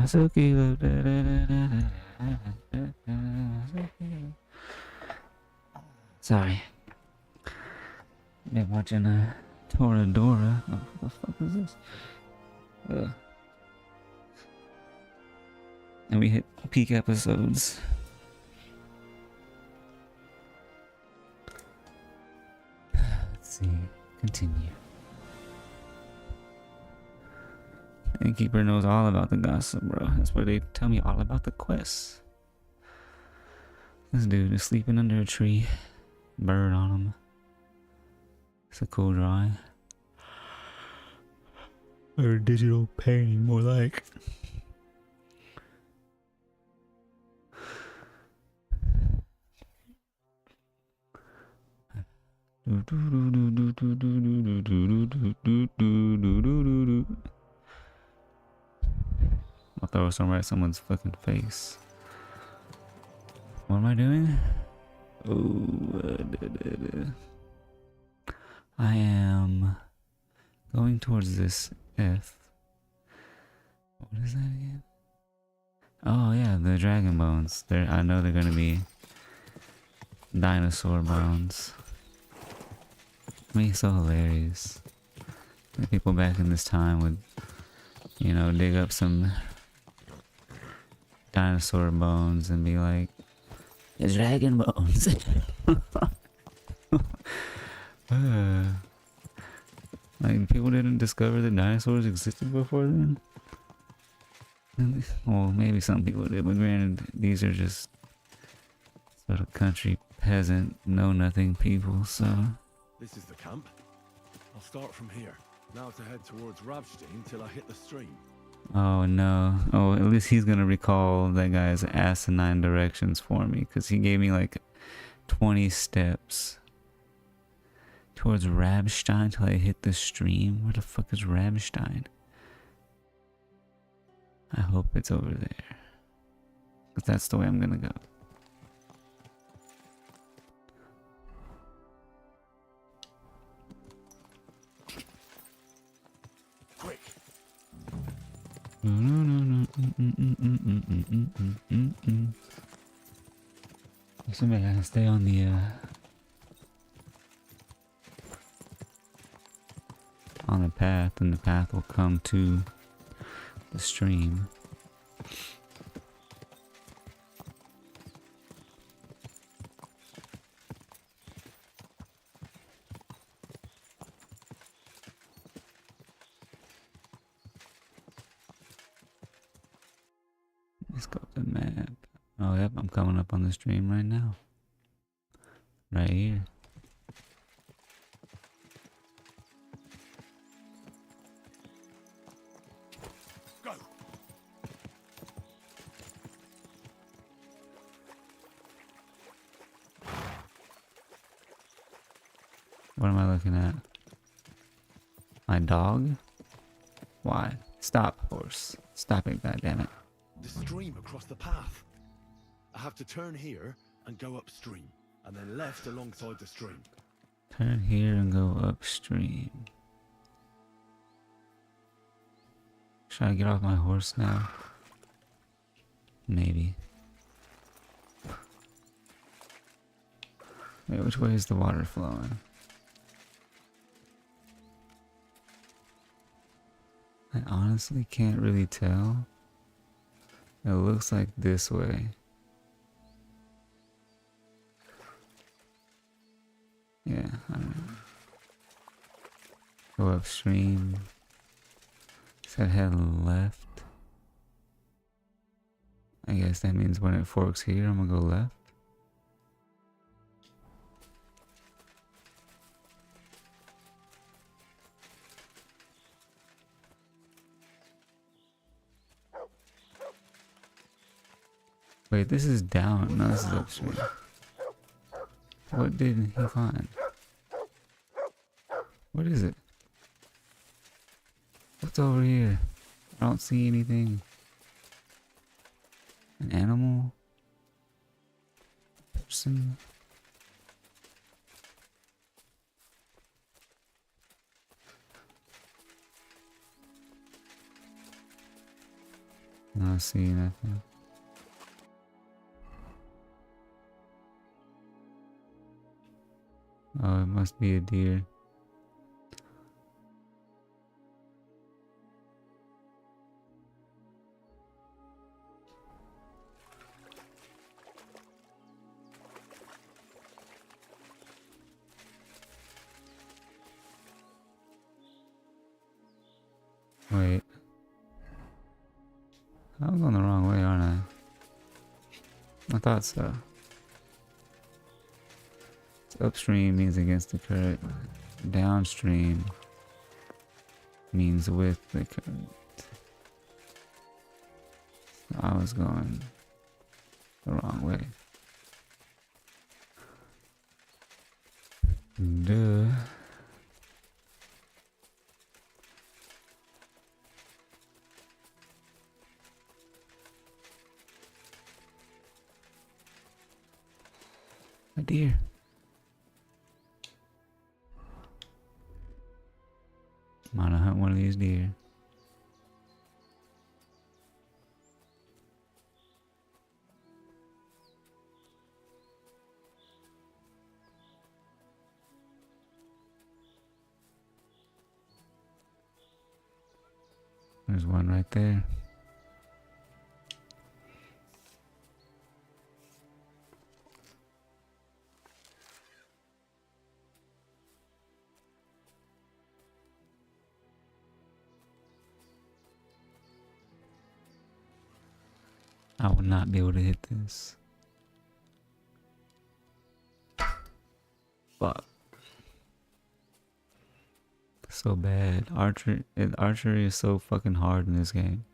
Suki. Sorry. Been watching Toradora. Oh, what the fuck is this? And we hit peak episodes. Let's see. Continue. Innkeeper knows all about the gossip, bro. That's where they tell me all about the quests. This dude is sleeping under a tree. Bird on him. It's a cool drawing. Or a digital painting, more like. I'll throw some right at someone's fucking face. What am I doing? Oh, I am going towards this F. What is that again? Oh yeah, the dragon bones. I know they're gonna be dinosaur bones. I mean, so hilarious. The people back in this time would, you know, dig up some dinosaur bones and be like, "It's dragon bones." Like, people didn't discover that dinosaurs existed before then? Well, maybe some people did, but granted, these are just sort of country peasant, know-nothing people, so... This is the camp. I'll start from here. Now to head towards Rabstein till I hit the stream. Oh no. Oh, at least he's gonna recall that guy's asinine directions for me, because he gave me like 20 steps towards Rabstein till I hit the stream. Where the fuck is Rabstein? I hope it's over there, because that's the way I'm gonna go. Quick. Somebody gotta stay on the path, and the path will come to the stream. Let's go to the map. Oh yep, I'm coming up on the stream right now. Right here. Go. What am I looking at? My dog? Why? Stop, horse. Stop it, goddammit. The stream across the path. I have to turn here and go upstream, and then left alongside the stream. Turn here and go upstream. Should I get off my horse now? Maybe. Wait, which way is the water flowing? I honestly can't really tell. It looks like this way. Yeah, I don't know. Go upstream. Said head left. I guess that means when it forks here, I'm gonna go left. Wait, this is down. No, this is upstream. What did he find? What is it? What's over here? I don't see anything. An animal? Person? I don't see nothing. Oh, it must be a deer. Wait. I'm going the wrong way, aren't I? I thought so. Upstream means against the current. Downstream means with the current. So I was going the wrong way. Duh. A deer. I'm gonna hunt one of these deer. There's one right there. I will not be able to hit this. Fuck. So bad. Archery is so fucking hard in this game.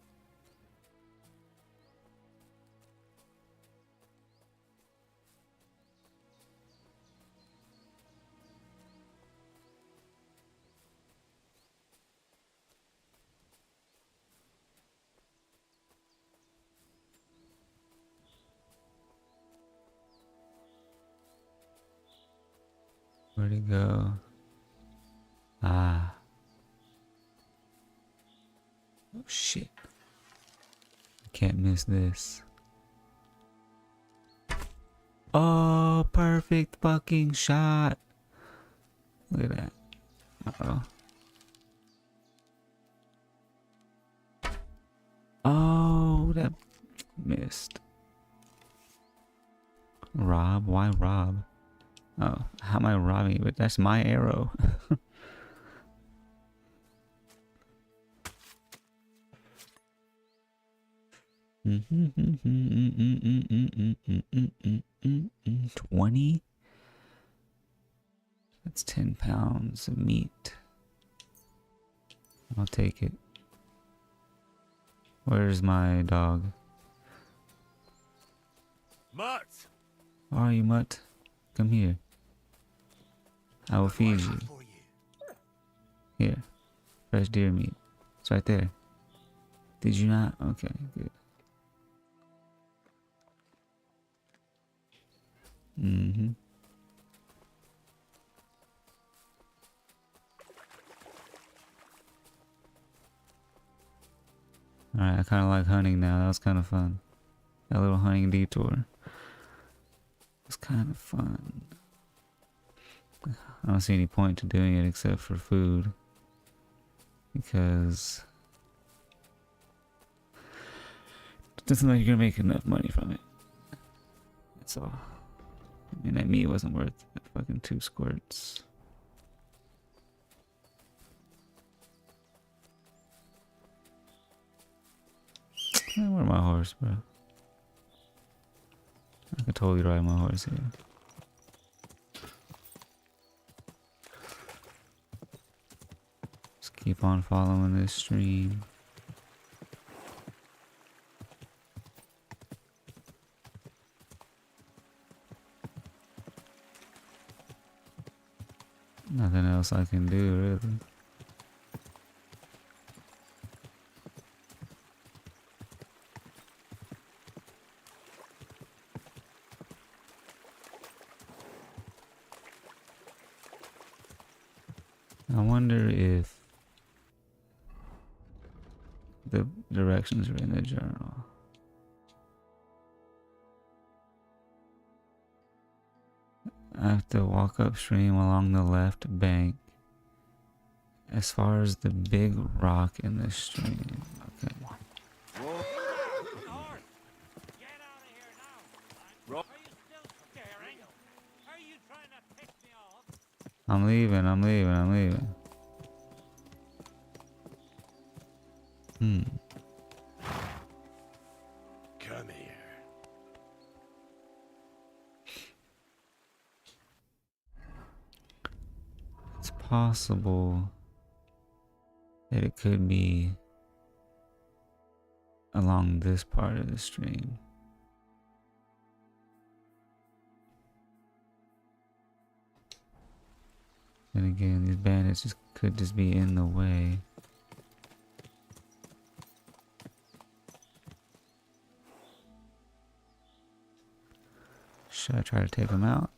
Where'd it go? Ah. Oh shit. I can't miss this. Oh, perfect fucking shot. Look at that. Uh-oh. Oh, that missed. Rob? Why rob? Oh, how am I robbing? But that's my arrow. Mm-hmm. 20? That's 10 pounds of meat. I'll take it. Where's my dog? Mutt! Where are you, mutt? Come here. I will feed you. Here. Fresh deer meat. It's right there. Did you not? Okay, good. Mm-hmm. Alright, I kind of like hunting now. That was kind of fun. That little hunting detour was kind of fun. I don't see any point to doing it except for food. Because it doesn't look like you're gonna make enough money from it. That's all. I mean, that meat wasn't worth fucking 2 squirts. Where's my horse, bro? I could totally ride my horse here. Just keep on following this stream. Nothing else I can do, really. I wonder if the directions are in the journal. I have to walk upstream along the left bank as far as the big rock in the stream. Okay. I'm leaving. Come here. It's possible that it could be along this part of the stream. And again, these bandits could just be in the way. Should I try to take them out?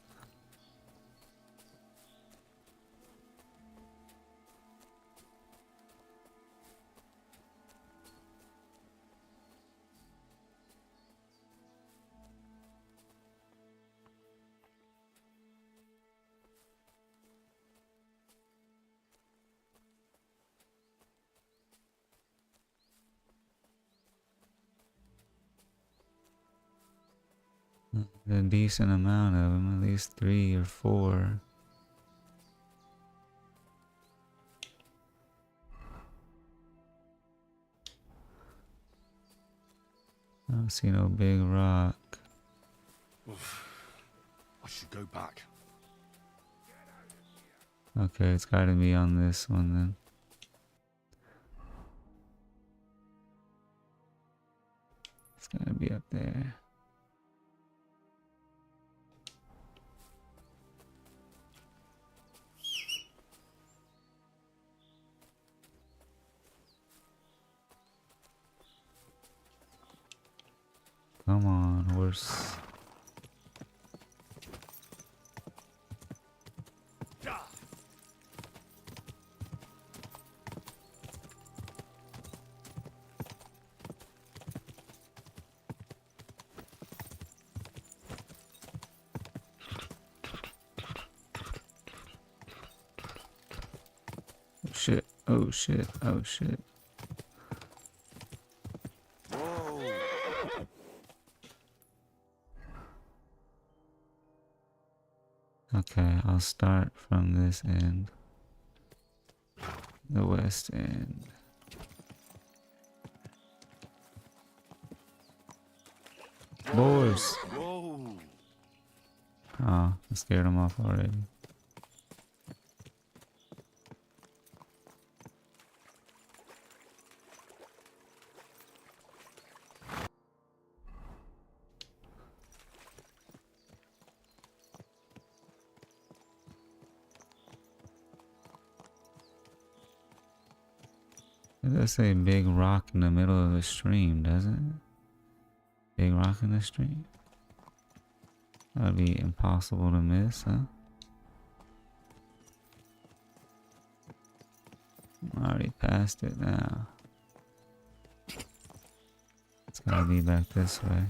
A decent amount of them, at least 3 or 4. I don't see no big rock. Oof. I should go back. Okay, it's gotta be on this one then. It's gotta be up there. Come on, horse. Oh shit, oh shit, oh shit. Okay, I'll start from this end. The west end. Boys! Whoa. Oh, I scared them off already. It does say big rock in the middle of the stream, doesn't it? Big rock in the stream? That would be impossible to miss, huh? I'm already past it now. It's gotta be back this way.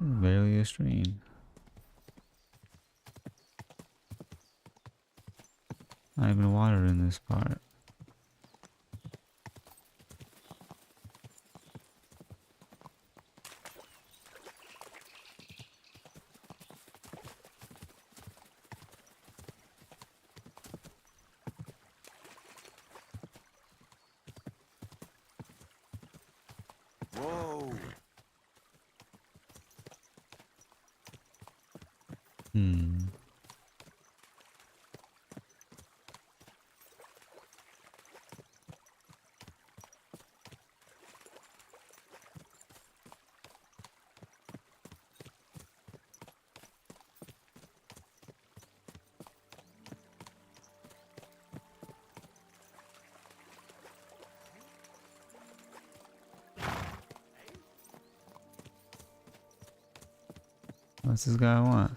Barely a stream. Not even water in this part. Whoa. Hmm. What's this guy want?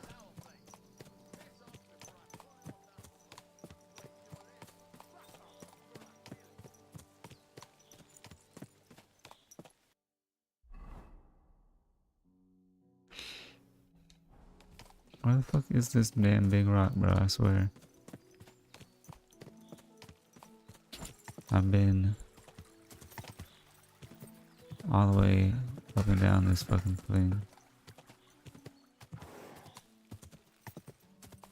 Where the fuck is this damn big rock, bro? I swear. I've been all the way up and down this fucking thing.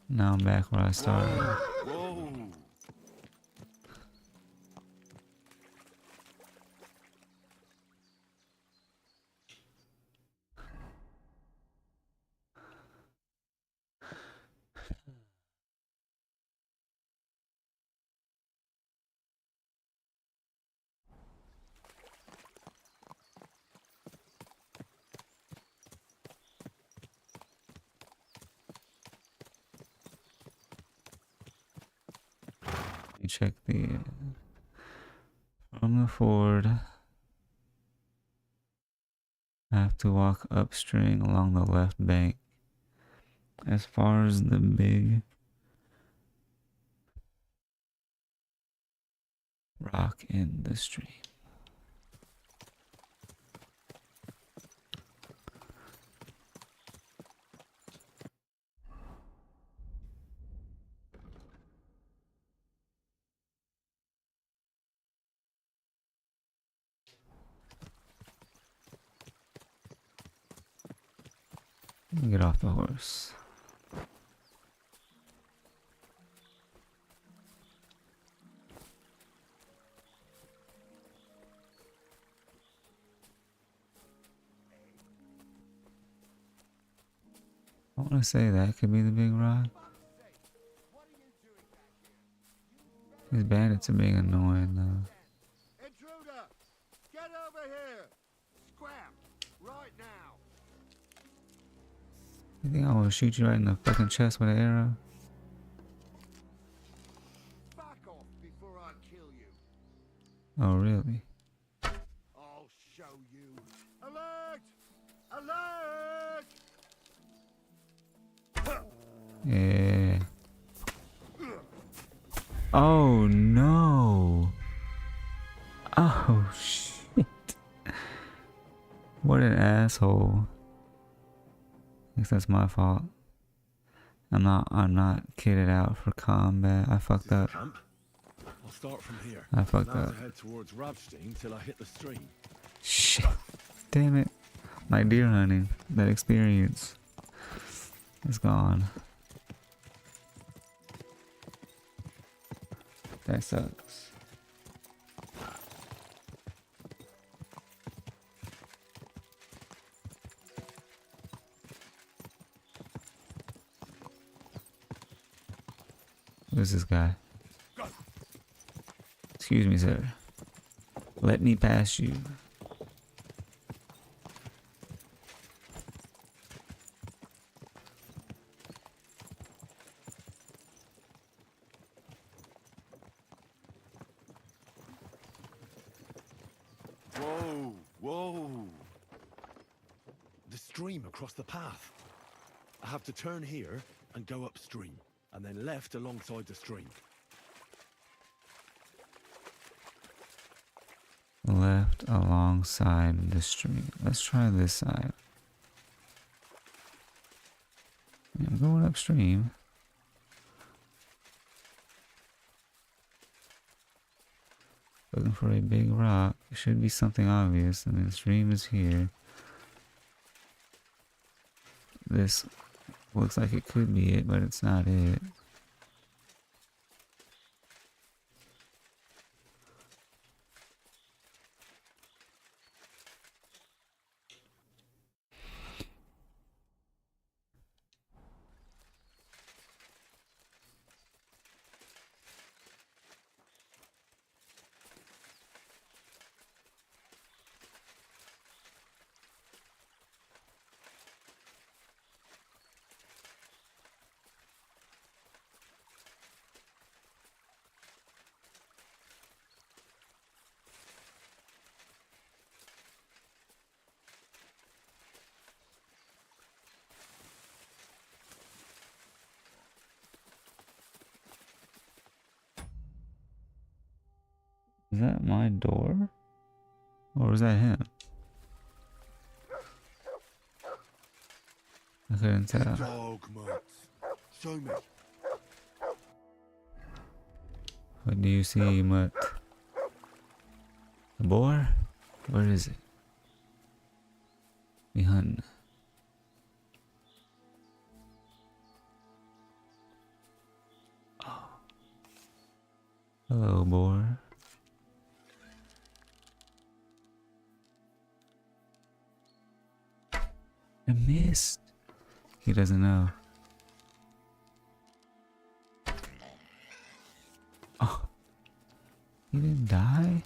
Now I'm back where I started. Whoa! Let me check the from the ford. I have to walk upstream along the left bank as far as the big rock in the stream. Let me get off the horse. I want to say that could be the big rock. These bandits are being annoying though. Intruder! Get over here! Scrap! Right now! You think I will shoot you right in the fucking chest with an arrow? Back off before I kill you! Oh really? I'll show you! Alert! Alert! Yeah. Oh no. Oh shit. What an asshole. I guess that's my fault. I'm not kitted out for combat. I fucked up. Camp. I'll start from here. I fucked Now up. to head towards Rabstein till I hit the stream. Shit. Damn it. My deer hunting, that experience is gone. That sucks. Who's this guy? Excuse me, sir. Let me pass you. Whoa! Whoa! The stream across the path. I have to turn here and go upstream, and then left alongside the stream. Left alongside the stream. Let's try this side. Yeah, I'm going upstream. Looking for a big rock. It should be something obvious. I mean, the stream is here. This looks like it could be it, but it's not it. Is that my door? Or was that him? I couldn't tell. Dog mutts. Show me. What do you see, Mutt? A boar? Where is it? We hunting. Oh. Hello, boar. I missed. He doesn't know. Oh. He didn't die?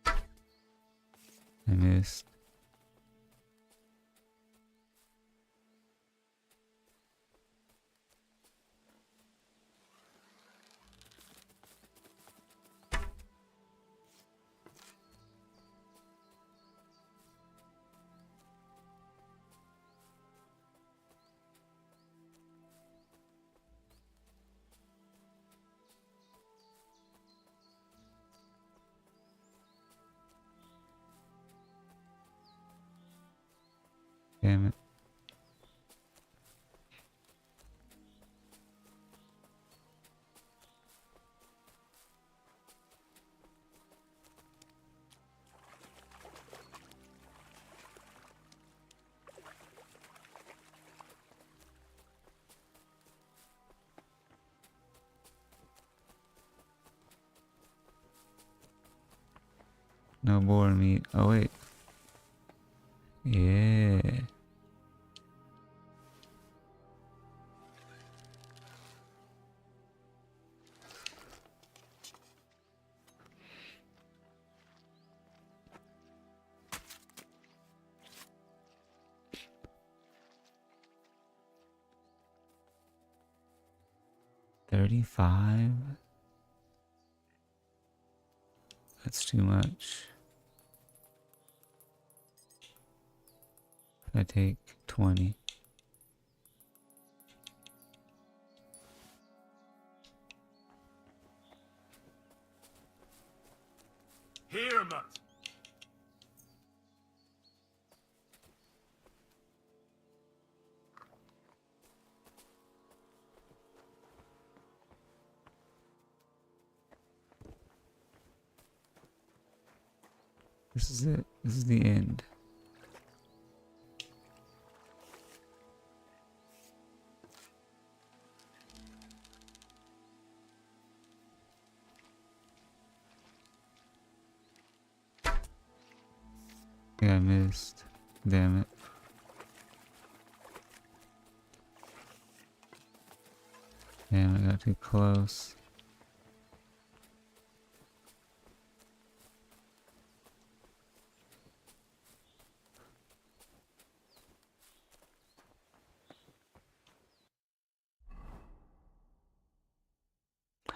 I missed. Damn it. No boar meat. Oh wait. Yeah. $35? That's too much. If I take 20. Here, mutt. This is it. This is the end. I think I missed. Damn it. Damn, I got too close.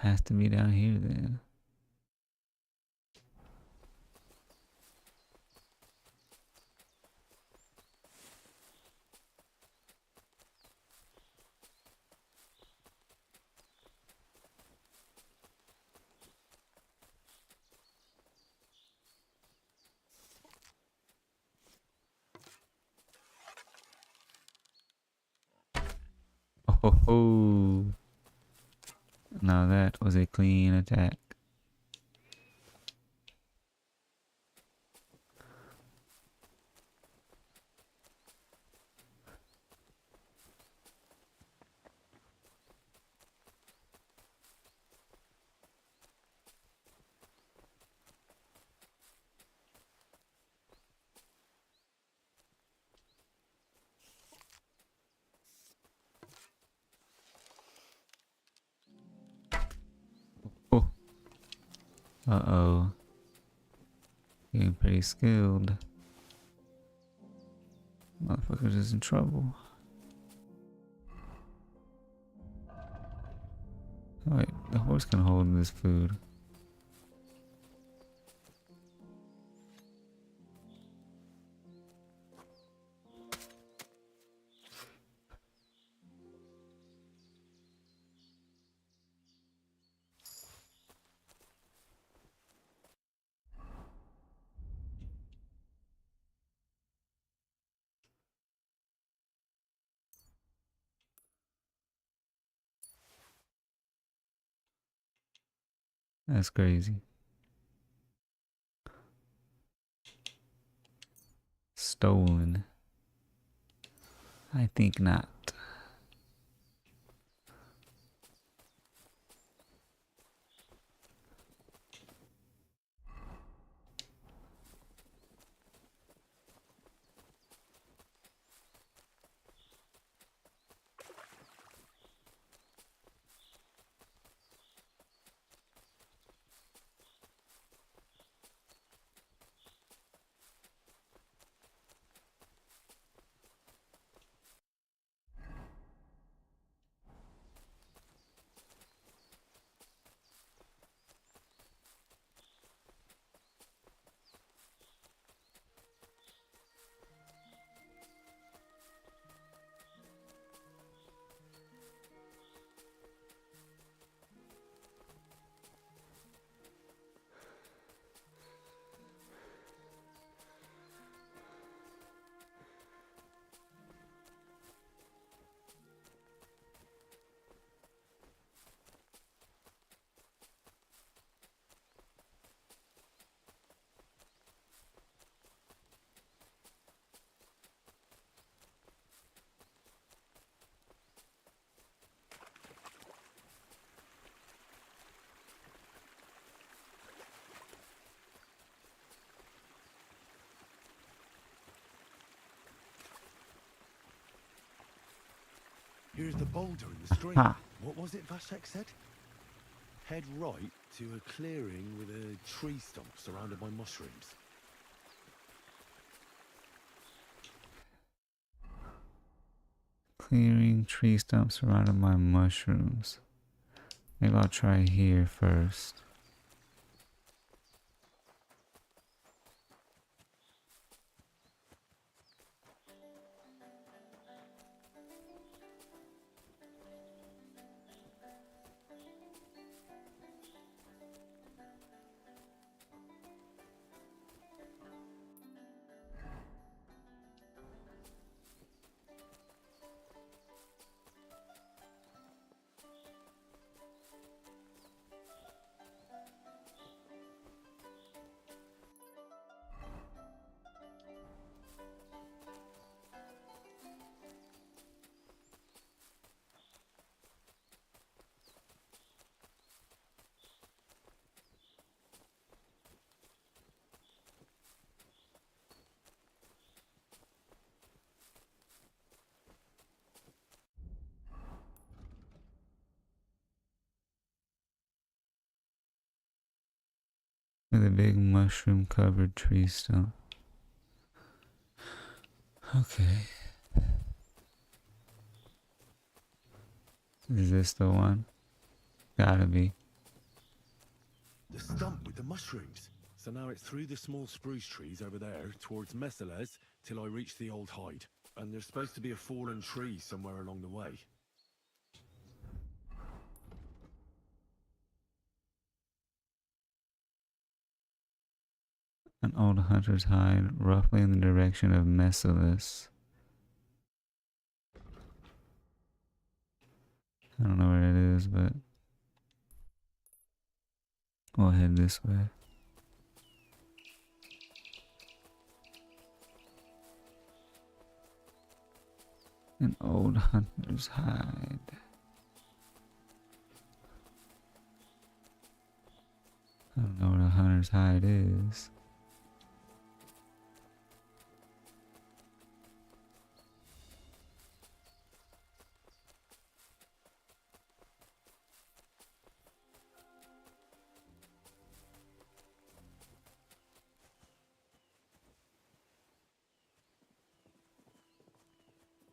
Has to be down here then. Oh, ho, ho. Now that was a clean attack. Oh. Uh-oh. Getting pretty skilled. Motherfuckers is in trouble. Oh, wait, the horse can hold this food. That's crazy. Stolen. I think not. Here's the boulder in the stream. Ha! What was it Vashek said? Head right to a clearing with a tree stump surrounded by mushrooms. Clearing tree stumps surrounded by mushrooms. Maybe I'll try here first. With a big mushroom covered tree stump. Okay. Is this the one? Gotta be. The stump with the mushrooms. So now it's through the small spruce trees over there towards Messales till I reach the old hide. And there's supposed to be a fallen tree somewhere along the way. An old hunter's hide, roughly in the direction of Messales. I don't know where it is, but we'll head this way. An old hunter's hide. I don't know what a hunter's hide is.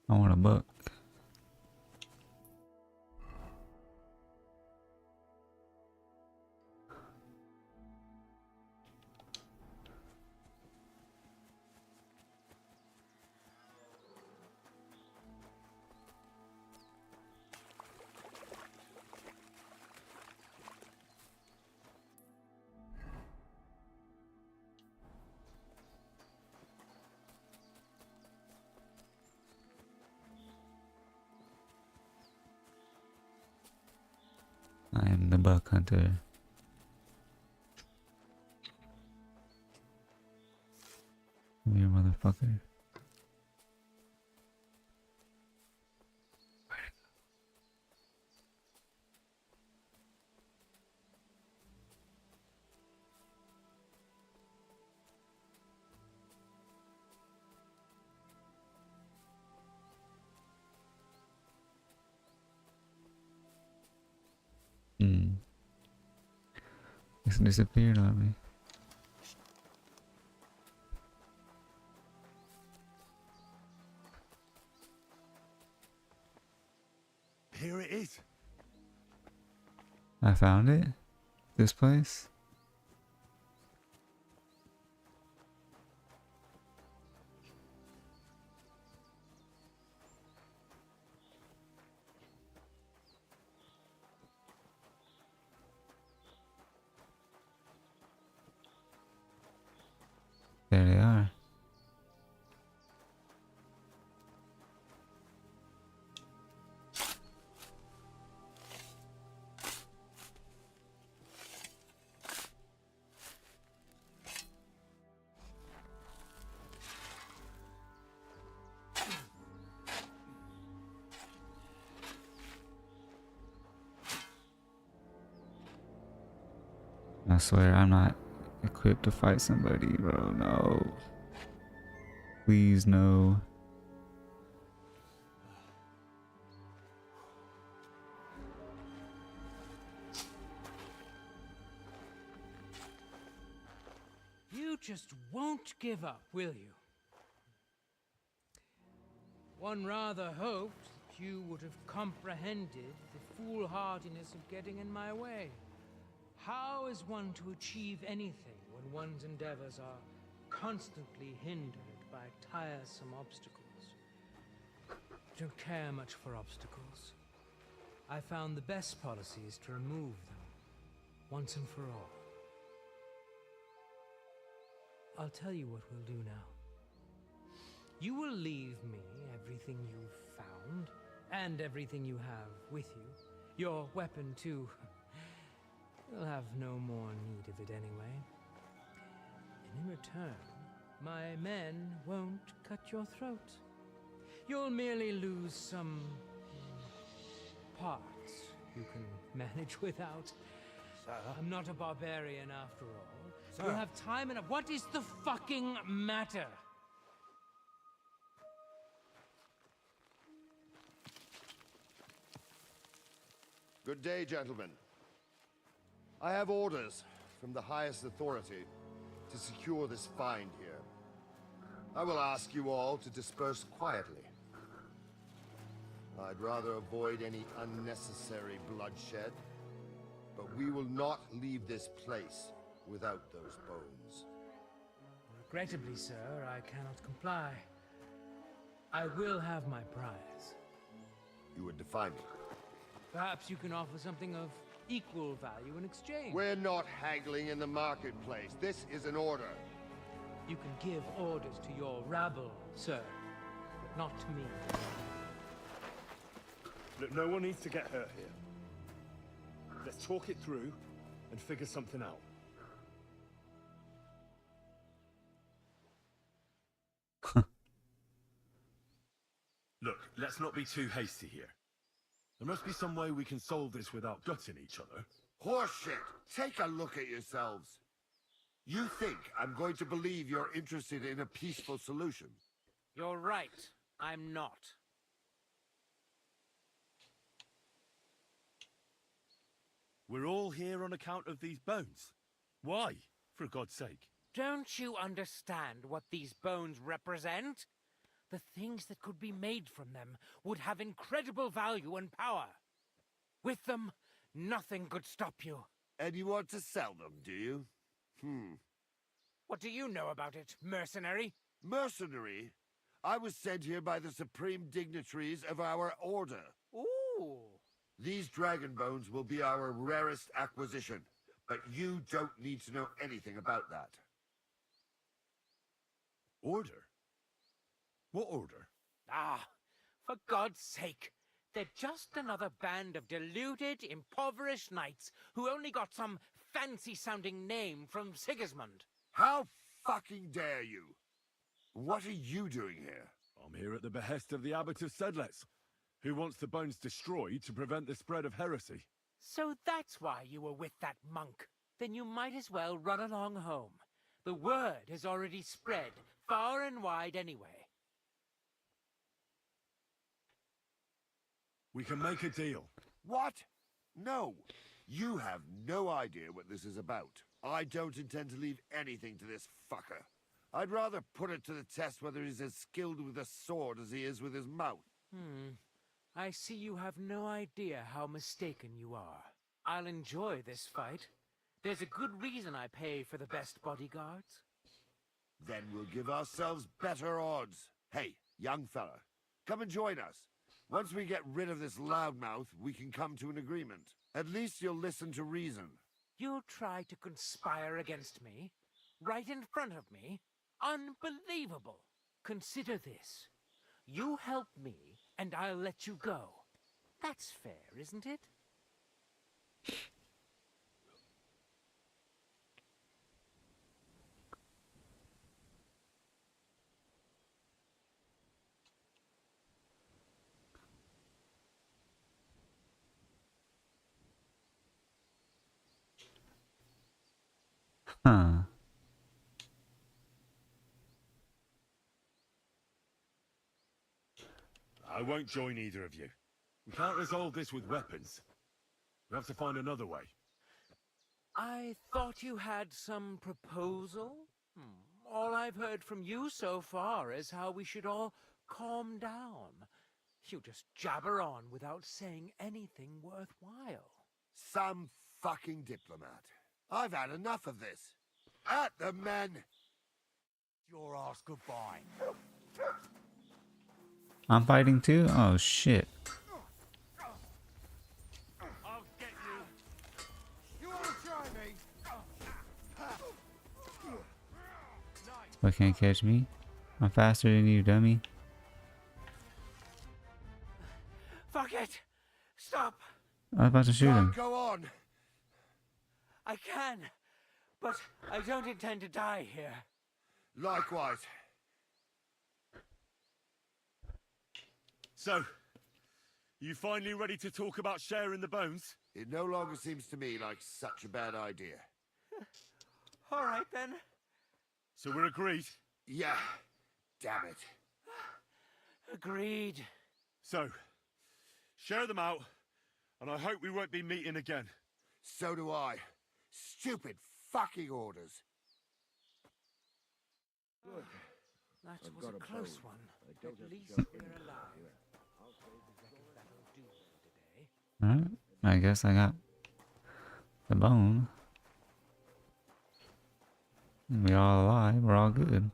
I want a buck. I am the buck hunter. motherfucker. It's disappeared on me. Here it is. I found it? This place? There they are. I swear I'm not equipped to fight somebody, bro. No. Please, no. You just won't give up, will you? One rather hoped that you would have comprehended the foolhardiness of getting in my way. How is one to achieve anything when one's endeavors are constantly hindered by tiresome obstacles? I don't care much for obstacles. I found the best policy is to remove them, once and for all. I'll tell you what we'll do now. You will leave me everything you've found, and everything you have with you. Your weapon, too. You'll have no more need of it anyway. And in return, my men won't cut your throat. You'll merely lose some parts you can manage without. Sir? I'm not a barbarian after all. Sir? You'll have time enough. What is the fucking matter? Good day, gentlemen. I have orders from the highest authority to secure this find here. I will ask you all to disperse quietly. I'd rather avoid any unnecessary bloodshed, but we will not leave this place without those bones. Regrettably, sir, I cannot comply. I will have my prize. You would defy me. Perhaps you can offer something of equal value in exchange. We're not haggling in the marketplace. This is an order. You can give orders to your rabble, sir, but not to me. Look, no one needs to get hurt here. Let's talk it through and figure something out. Look, let's not be too hasty here. There must be some way we can solve this without gutting each other. Horseshit! Take a look at yourselves. You think I'm going to believe you're interested in a peaceful solution? You're right. I'm not. We're all here on account of these bones. Why, for God's sake? Don't you understand what these bones represent? The things that could be made from them would have incredible value and power. With them, nothing could stop you. And you want to sell them, do you? What do you know about it, mercenary? Mercenary? I was sent here by the supreme dignitaries of our order. Ooh. These dragon bones will be our rarest acquisition, but you don't need to know anything about that. Order? What order? Ah, for God's sake. They're just another band of deluded, impoverished knights who only got some fancy-sounding name from Sigismund. How fucking dare you? What are you doing here? I'm here at the behest of the Abbot of Sedlitz, who wants the bones destroyed to prevent the spread of heresy. So that's why you were with that monk. Then you might as well run along home. The word has already spread far and wide anyway. We can make a deal. What? No. You have no idea what this is about. I don't intend to leave anything to this fucker. I'd rather put it to the test whether he's as skilled with a sword as he is with his mouth. I see you have no idea how mistaken you are. I'll enjoy this fight. There's a good reason I pay for the best bodyguards. Then we'll give ourselves better odds. Hey, young fella, come and join us. Once we get rid of this loudmouth, we can come to an agreement. At least you'll listen to reason. You'll try to conspire against me? Right in front of me? Unbelievable! Consider this. You help me, and I'll let you go. That's fair, isn't it? Huh. I won't join either of you. We can't resolve this with weapons. We have to find another way. I thought you had some proposal? All I've heard from you so far is how we should all calm down. You just jabber on without saying anything worthwhile. Some fucking diplomat. I've had enough of this. At the men! Your ass goodbye. I'm fighting too? Oh shit. I'll get you. You wanna try me? What can't catch me? I'm faster than you, dummy. Fuck it! Stop! I was about to shoot him. Go on! I can, but I don't intend to die here. Likewise. So, you finally ready to talk about sharing the bones? It no longer seems to me like such a bad idea. All right then. So we're agreed? Yeah. Damn it. Agreed. So, share them out, and I hope we won't be meeting again. So do I. Stupid fucking orders. That was a close one. At least we're alive. Reckon that'll do today. Alright. I guess I got the bone. We all alive. We're all good.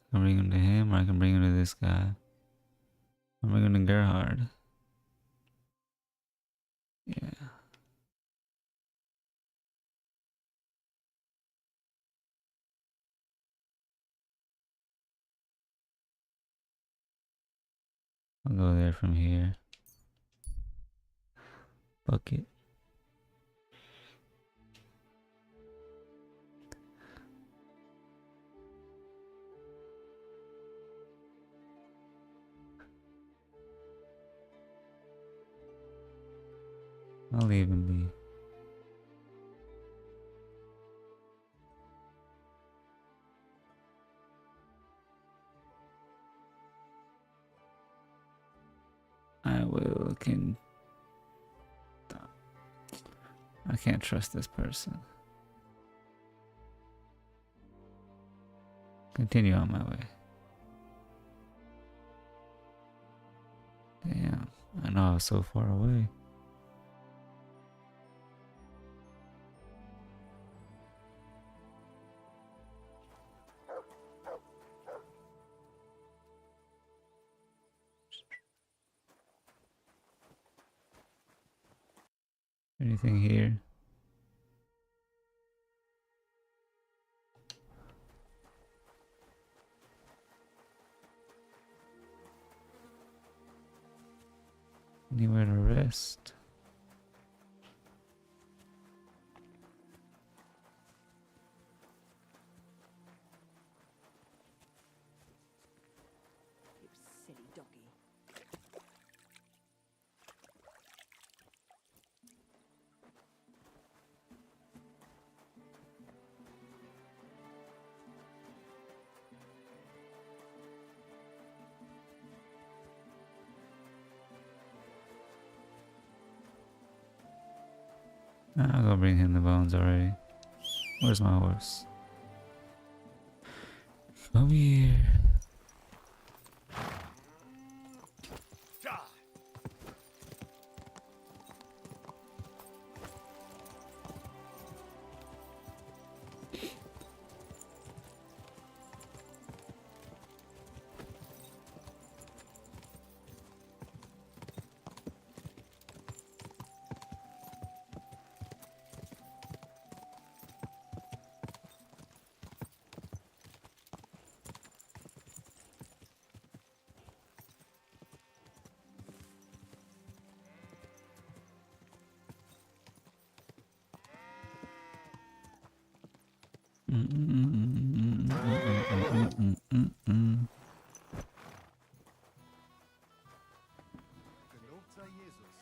I can bring him to him, or I can bring him to this guy. I'm bring him to Gerhard. Yeah. I'll go there from here. Bucket. I'll leave him be. I can't trust this person. Continue on my way. Damn, I know I was so far away. Anything here? Anywhere to rest? I'll go bring him the bones already. Where's my horse? Come here. Gelobt sei Jesus.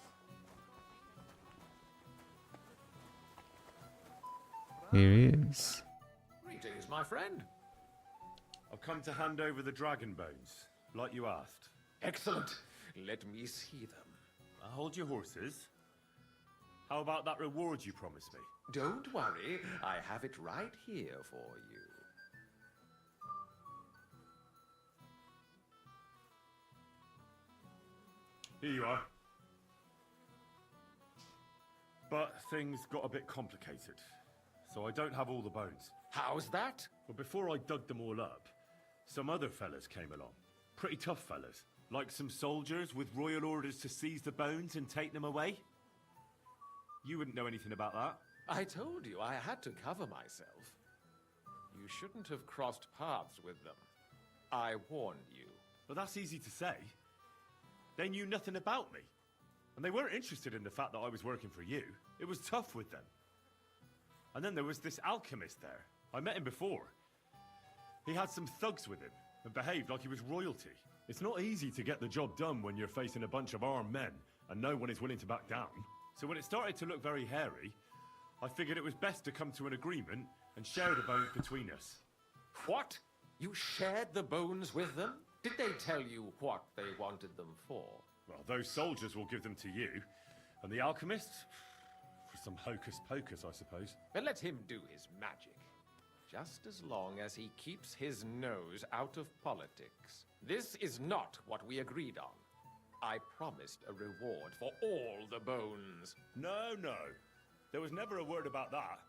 Here he is. Greetings, my friend. I've come to hand over the dragon bones, like you asked. Excellent. Let me see them. Hold your horses. How about that reward you promised me? Don't worry, I have it right here for you. Here you are. But things got a bit complicated, so I don't have all the bones. How's that? But before I dug them all up, some other fellas came along. Pretty tough fellas. Like some soldiers with royal orders to seize the bones and take them away. You wouldn't know anything about that. I told you I had to cover myself. You shouldn't have crossed paths with them. I warned you. But that's easy to say. They knew nothing about me. And they weren't interested in the fact that I was working for you. It was tough with them. And then there was this alchemist there. I met him before. He had some thugs with him and behaved like he was royalty. It's not easy to get the job done when you're facing a bunch of armed men and no one is willing to back down. So when it started to look very hairy, I figured it was best to come to an agreement and share the bones between us. What? You shared the bones with them? Did they tell you what they wanted them for? Well, those soldiers will give them to you, and the alchemist? For some hocus pocus, I suppose. Then let him do his magic. Just as long as he keeps his nose out of politics. This is not what we agreed on. I promised a reward for all the bones. No, no. There was never a word about that.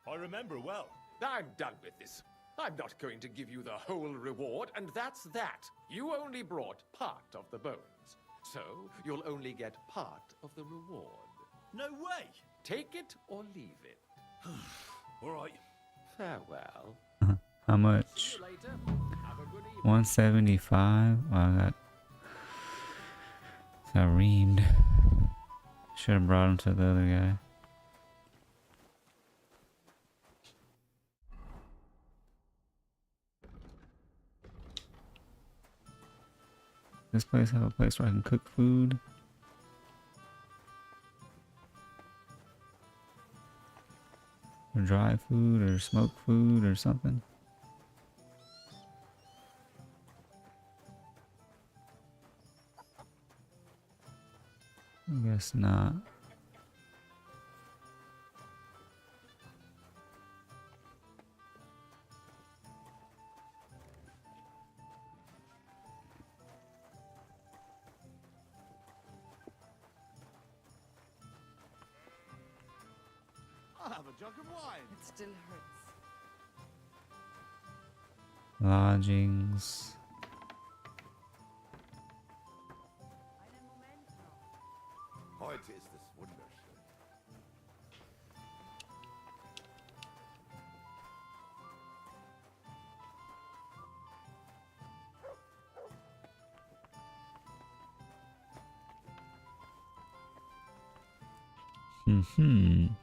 I remember well. I'm done with this. I'm not going to give you the whole reward, and that's that. You only brought part of the bones. So, you'll only get part of the reward. No way! Take it or leave it. All right. How Farewell. much? See you later. Have a good evening. 175. Oh, I got reamed. Should have brought him to the other guy. This place have a place where I can cook food? Or dry food or smoke food or something? I guess not. I'll have a jug of wine. It still hurts. Lodgings. Einen Moment noch. Heute ist es wunderschön. Mhm.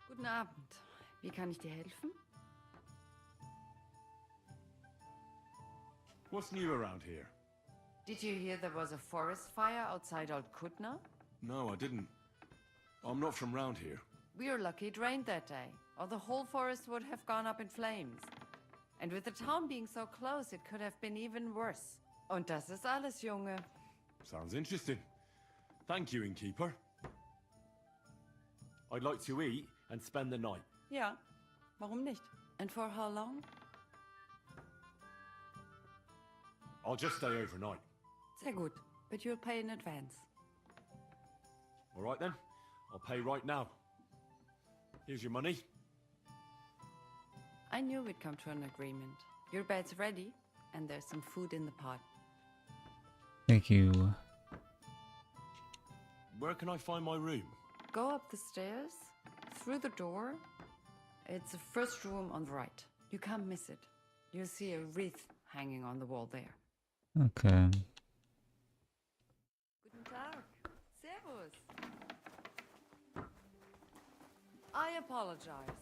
Guten Abend. Wie kann ich dir helfen? What's new around here? Did you hear there was a forest fire outside Old Kutna? No, I didn't. I'm not from round here. We are lucky it rained that day, or the whole forest would have gone up in flames. And with the town being so close, it could have been even worse. Und das ist alles, Junge. Sounds interesting. Thank you, innkeeper. I'd like to eat and spend the night. Ja, warum nicht? And for how long? I'll just stay overnight. Sehr gut. But you'll pay in advance. All right then. I'll pay right now. Here's your money. I knew we'd come to an agreement. Your bed's ready, and there's some food in the pot. Thank you. Where can I find my room? Go up the stairs, through the door. It's the first room on the right. You can't miss it. You'll see a wreath hanging on the wall there. Okay. Guten Tag. Servus. I apologize.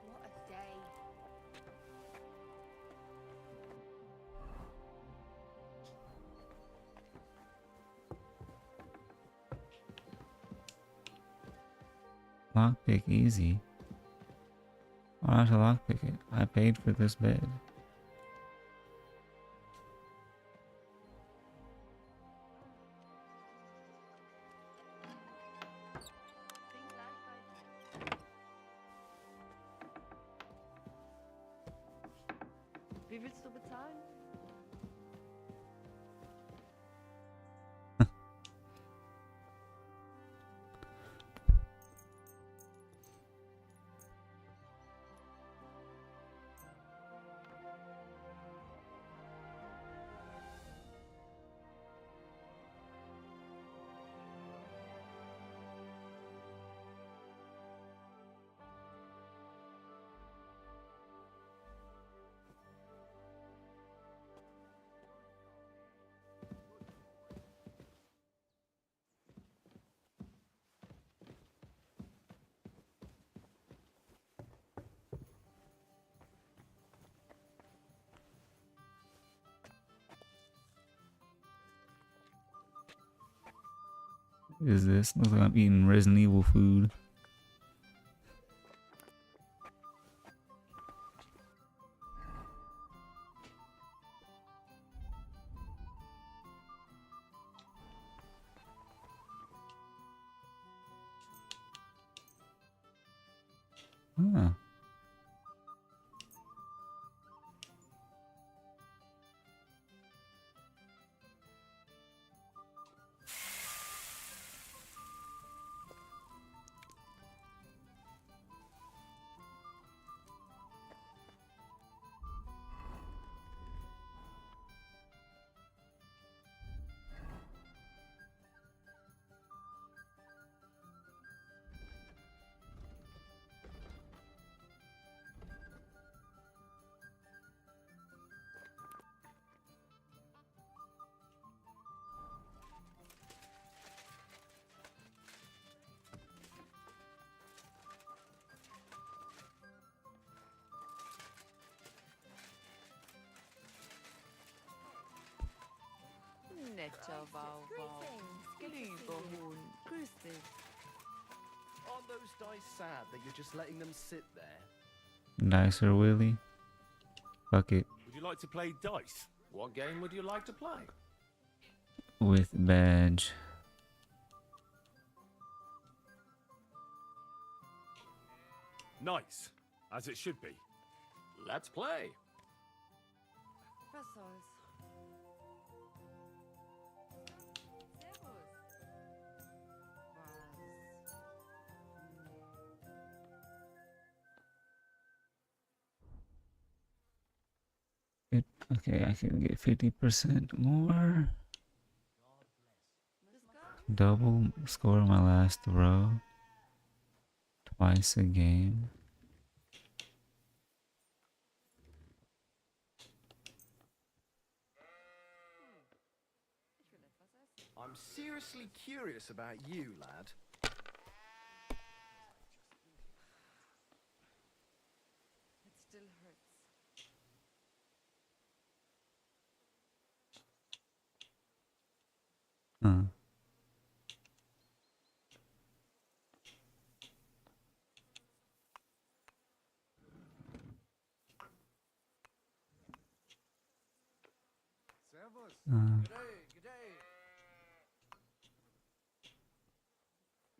What a day. Lockpick easy. Why not to lockpick it? I paid for this bed. Wie willst du bezahlen? What is this? Looks like I'm eating Resident Evil food. Ah. Netter Wauwau. Lieber Hund, grüß dich. Aren't those dice sad that you're just letting them sit there? Nicer Willie. Fuck it. Would you like to play dice? What game would you like to play? With badge. Nice, as it should be. Let's play. Was soll's? Servus. Okay, I can get 50% more. Double score my last row. Twice a game. I'm seriously curious about you, lad. It still hurts.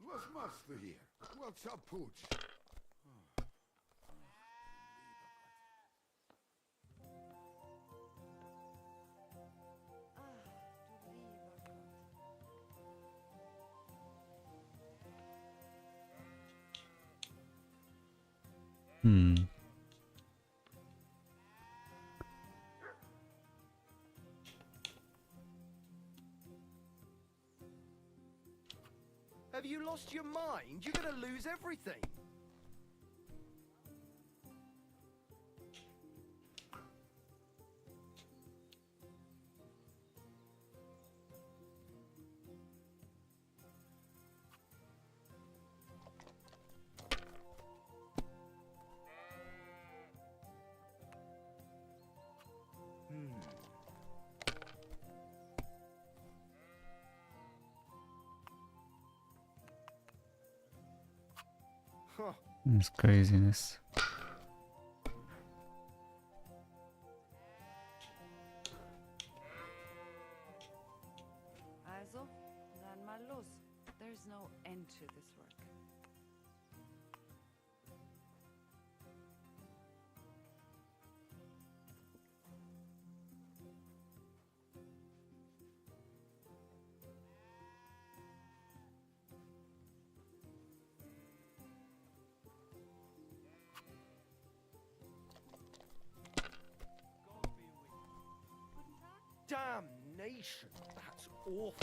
What's master here? What's up, Pooch? Hmm. Have you lost your mind? You're gonna lose everything. Huh. It's craziness. Also, dann mal los. There's no end to this work. Damnation! That's awful.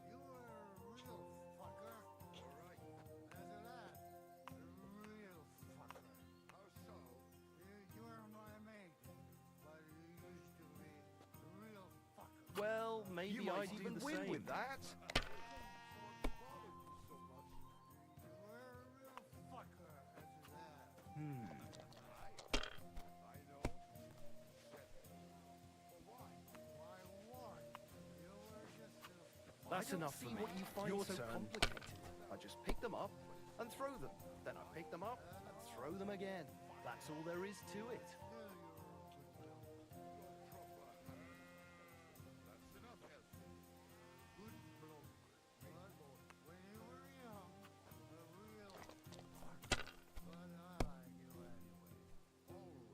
You were a real fucker. Alright. As a lad, a real fucker. How so? You were my mate, but you used to be a real fucker. Well, maybe You might I'd even do the win same. with that. You were a real fucker as a lad. Why what? You were just a That's I don't enough see for me. what you find Your so turn. complicated. I just pick them up and throw them. Then I pick them up and throw them again. That's all there is to it. When you were young, a real fucker. But I like you anyway. All right.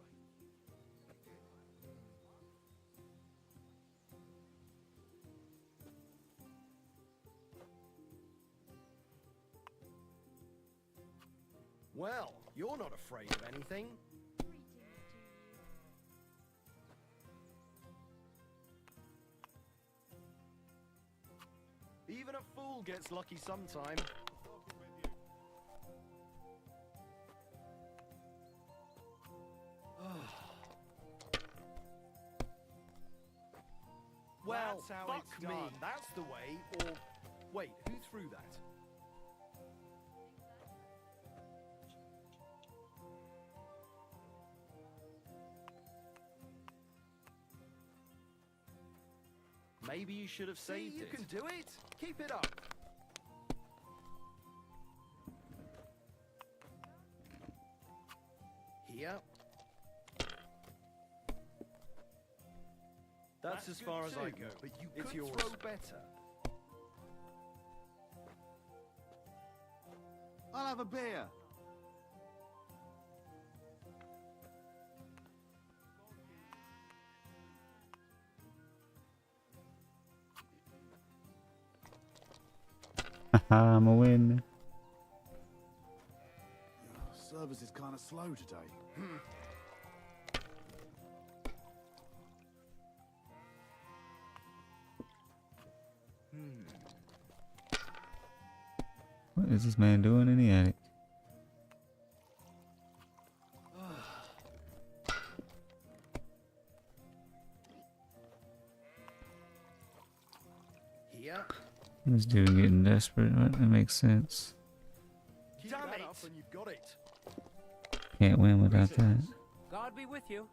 Well, you're not afraid of anything. Even a fool gets lucky sometime. Well, That's how fuck it's me. done. That's the way. Or wait, who threw that? Maybe you should have saved See, you it. can do it. Keep it up. Here. That's as good far as I too, go. but you It's could yours. throw better. I'll have a beer. I'm a win. Service is kind of slow today. What is this man doing in the attic? Here. This dude getting desperate. What? That makes sense. Keep Damn that it. up and you've got it. Can't win without that. God be with you.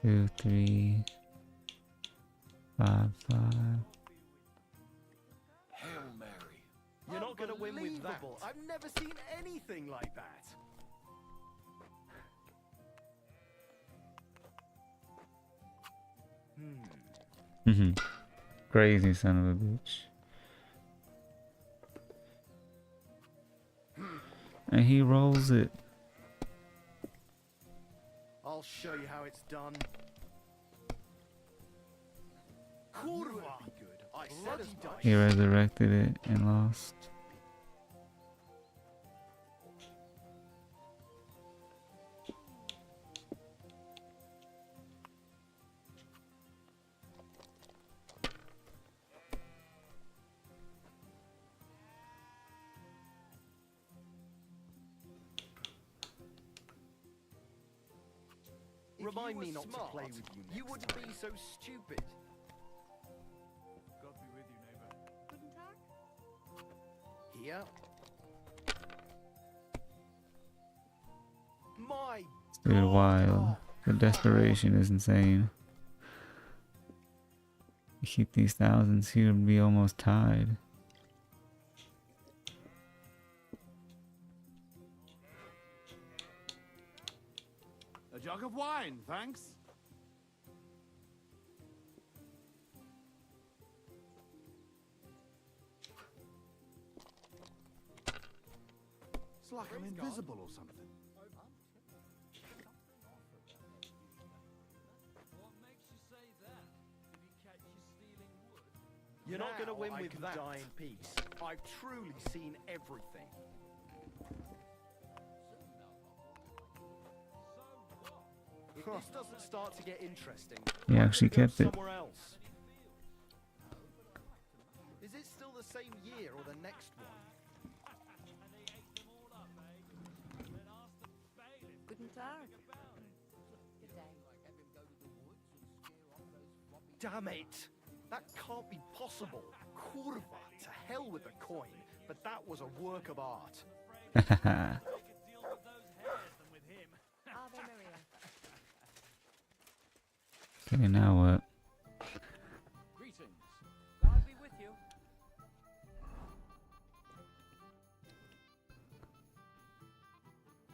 Two, three, 5, 5. Hail Mary. You're not gonna win with that. Unbelievable. I've never seen anything like that. Crazy son of a bitch. And he rolls it. I'll show you how it's done. Kurwa! Good. I said as much. He resurrected it and lost. Remind me not to play with you. You wouldn't be so stupid. God be with you, neighbor. Here. My Dude, God. wild. The desperation is insane. You keep these thousands, he would be almost tied. A jug of wine, thanks. It's like I'm invisible or something. You're not gonna win I with can that. die in peace. I've truly seen everything. If this doesn't start to get interesting, He I'm actually gonna go kept it. somewhere else. Is it still the same year or the next one? Guten Tag. Damn it! That can't be possible. Kurva, to hell with the coin. But that was a work of art. Ave Maria. Okay, now what? Greetings. God be with you.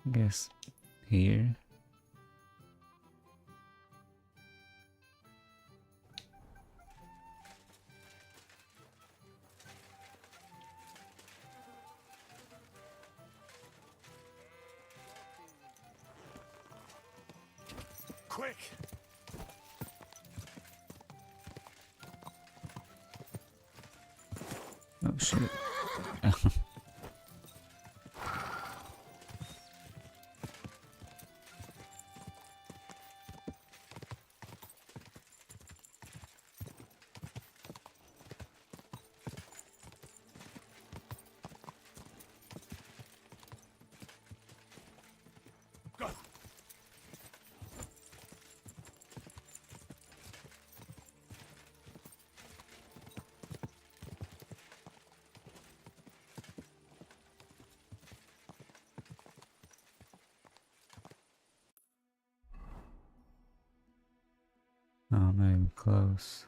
I guess here. Quick! Oh shit. Oh, I'm not even close.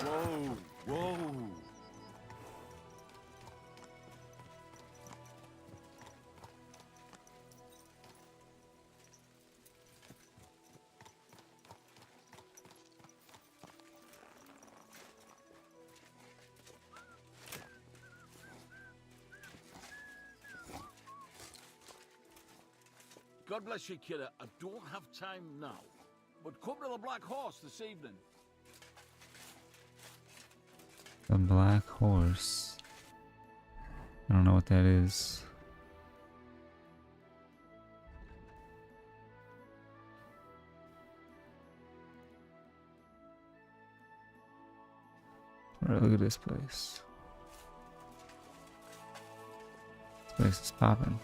Whoa! Whoa! God bless you, kidder. I don't have time now. But come to the Black Horse this evening. The Black Horse. I don't know what that is. Alright, look at this place. This place is popping.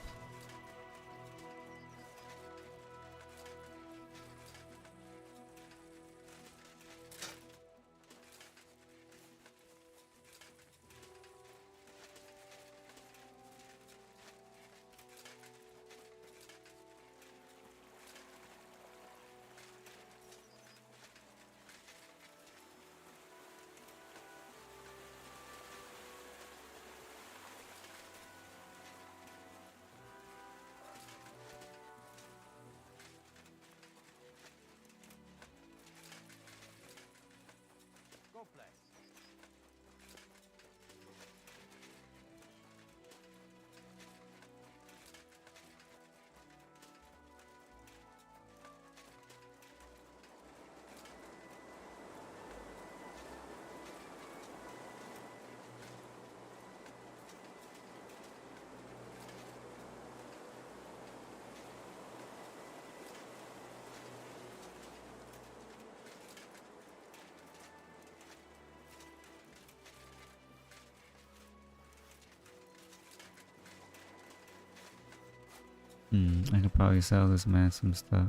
I could probably sell this man some stuff.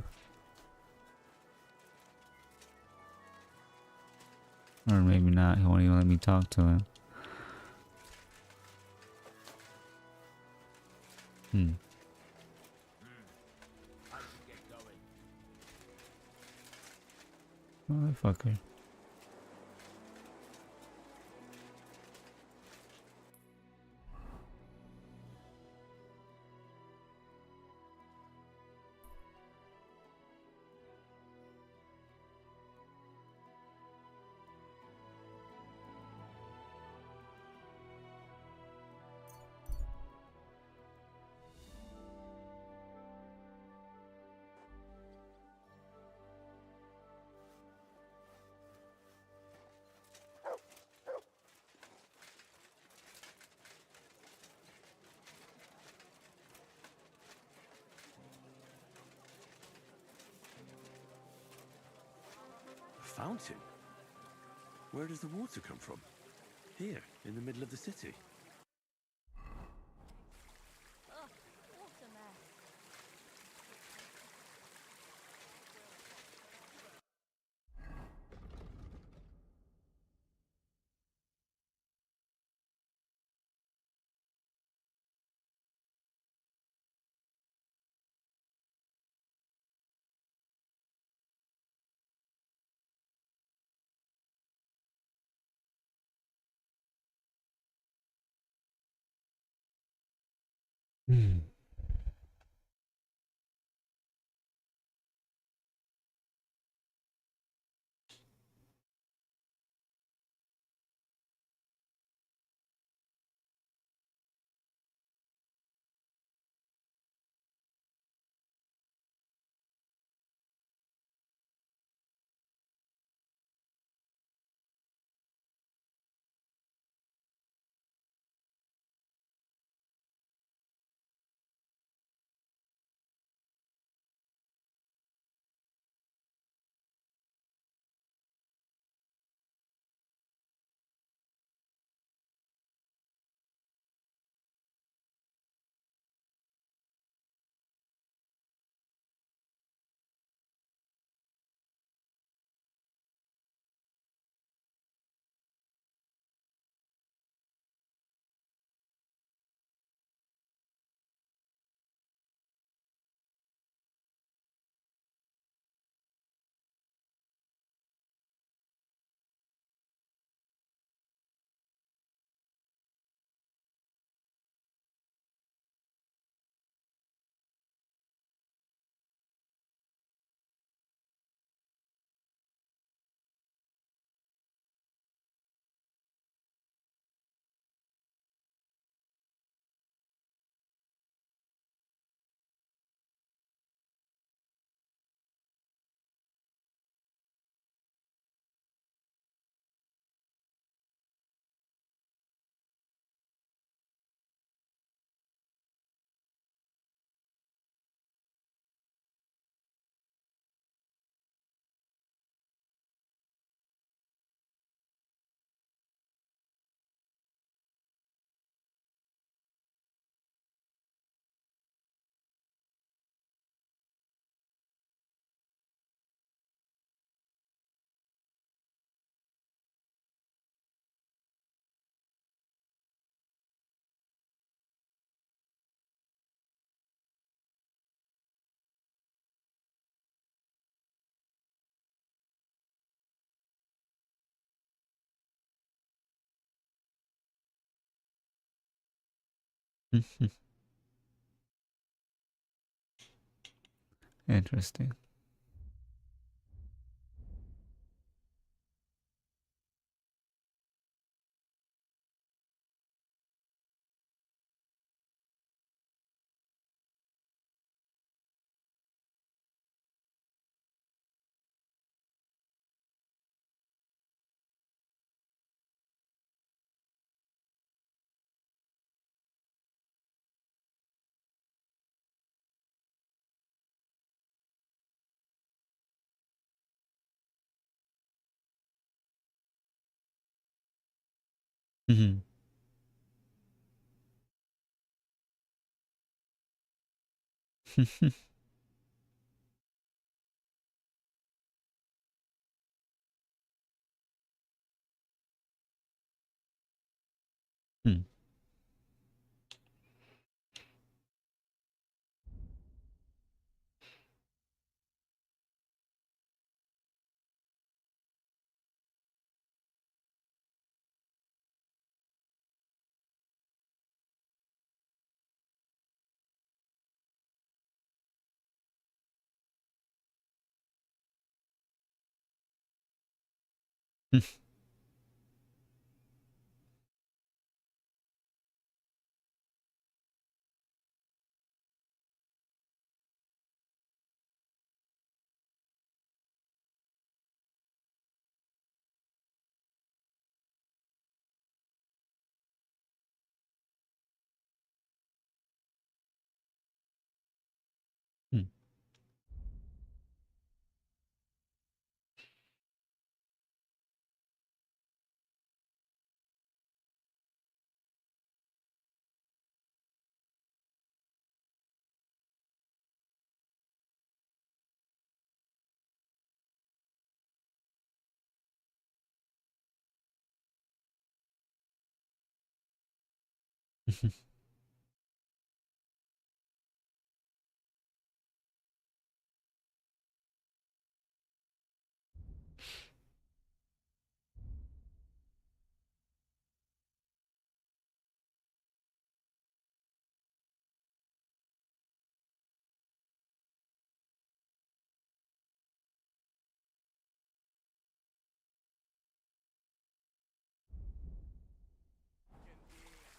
Or maybe not. He won't even let me talk to him. I should get going. Motherfucker. A fountain? Where does the water come from? Here, in the middle of the city. Ugh, what a mess. Interesting. Mm-hmm. Hmm. Hmm.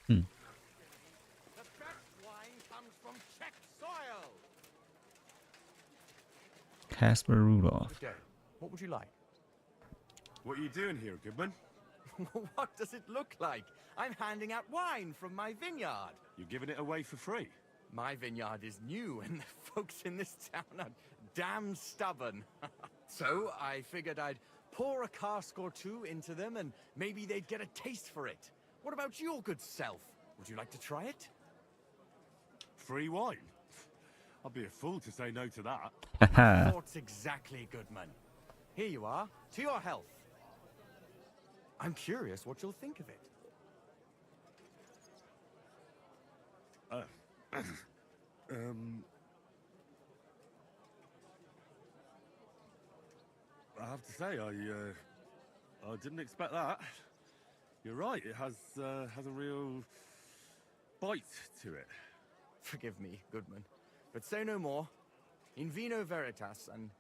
Hmm. The best wine comes from Czech soil. Casper Rudolph. Good day. What would you like? What are you doing here, Goodman? What does it look like? I'm handing out wine from my vineyard. You're giving it away for free? My vineyard is new, and the folks in this town are damn stubborn. So I figured I'd pour a cask or two into them, and maybe they'd get a taste for it. What about your good self? Would you like to try it? Free wine? I'd be a fool to say no to that. My thoughts exactly, Goodman. Here you are. To your health. I'm curious what you'll think of it. I have to say, I didn't expect that. You're right, it has a real bite to it. Forgive me, Goodman, but say no more. In vino veritas, and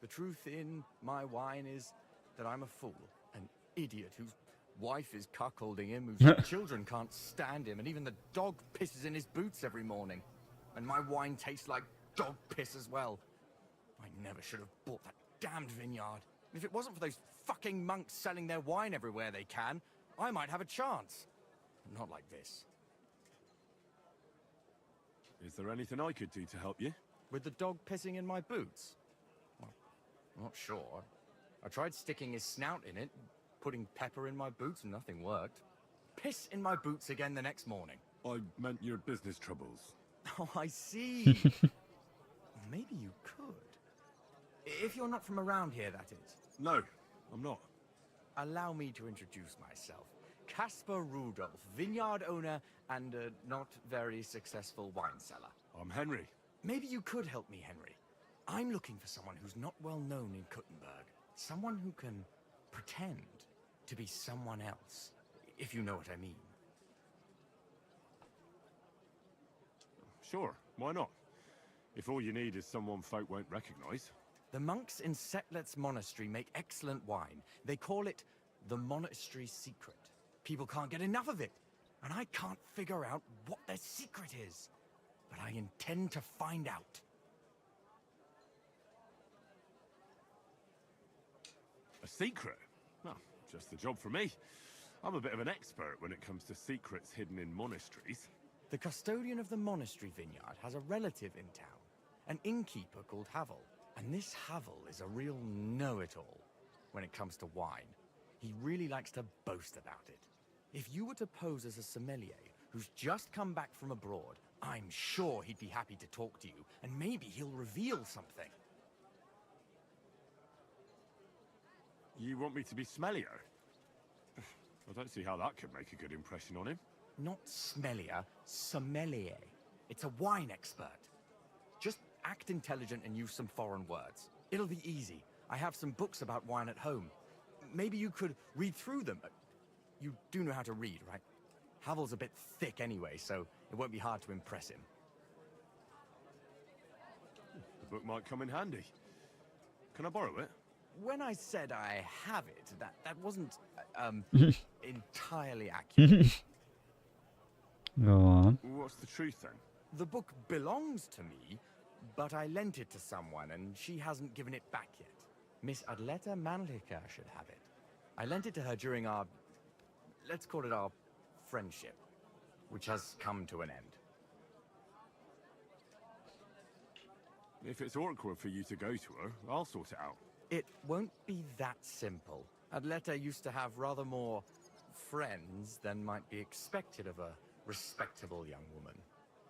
the truth in my wine is that I'm a fool, an idiot whose wife is cuckolding him, whose children can't stand him, and even the dog pisses in his boots every morning. And my wine tastes like dog piss as well. I never should have bought that damned vineyard. If it wasn't for those fucking monks selling their wine everywhere they can, I might have a chance. Not like this. Is there anything I could do to help you? With the dog pissing in my boots? Well, I'm not sure. I tried sticking his snout in it, putting pepper in my boots, and nothing worked. Piss in my boots again the next morning. I meant your business troubles. Oh, I see. Maybe you could. If you're not from around here, that is. No, I'm not. Allow me to introduce myself. Casper Rudolph, vineyard owner and a not very successful wine seller. I'm Henry. Maybe you could help me, Henry. I'm looking for someone who's not well known in Kuttenberg. Someone who can pretend to be someone else, if you know what I mean. Sure, why not? If all you need is someone folk won't recognize. The monks in Setlet's monastery make excellent wine. They call it the monastery secret. People can't get enough of it, and I can't figure out what their secret is. But I intend to find out. A secret? Well, just the job for me. I'm a bit of an expert when it comes to secrets hidden in monasteries. The custodian of the monastery vineyard has a relative in town, an innkeeper called Havel. And this Havel is a real know-it-all when it comes to wine. He really likes to boast about it. If you were to pose as a sommelier who's just come back from abroad, I'm sure he'd be happy to talk to you, and maybe he'll reveal something. You want me to be smellier? I don't see how that could make a good impression on him. Not smellier, sommelier. It's a wine expert. Just act intelligent and use some foreign words. It'll be easy. I have some books about wine at home. Maybe you could read through them. You do know how to read, right? Havel's a bit thick anyway, so it won't be hard to impress him. The book might come in handy. Can I borrow it? When I said I have it, that wasn't entirely accurate. Go on. What's the truth then? The book belongs to me, but I lent it to someone and she hasn't given it back yet. Miss Adleta Manlica should have it. I lent it to her during our, let's call it our friendship, which has come to an end. If it's awkward for you to go to her, I'll sort it out. It won't be that simple. Adleta used to have rather more friends than might be expected of a respectable young woman.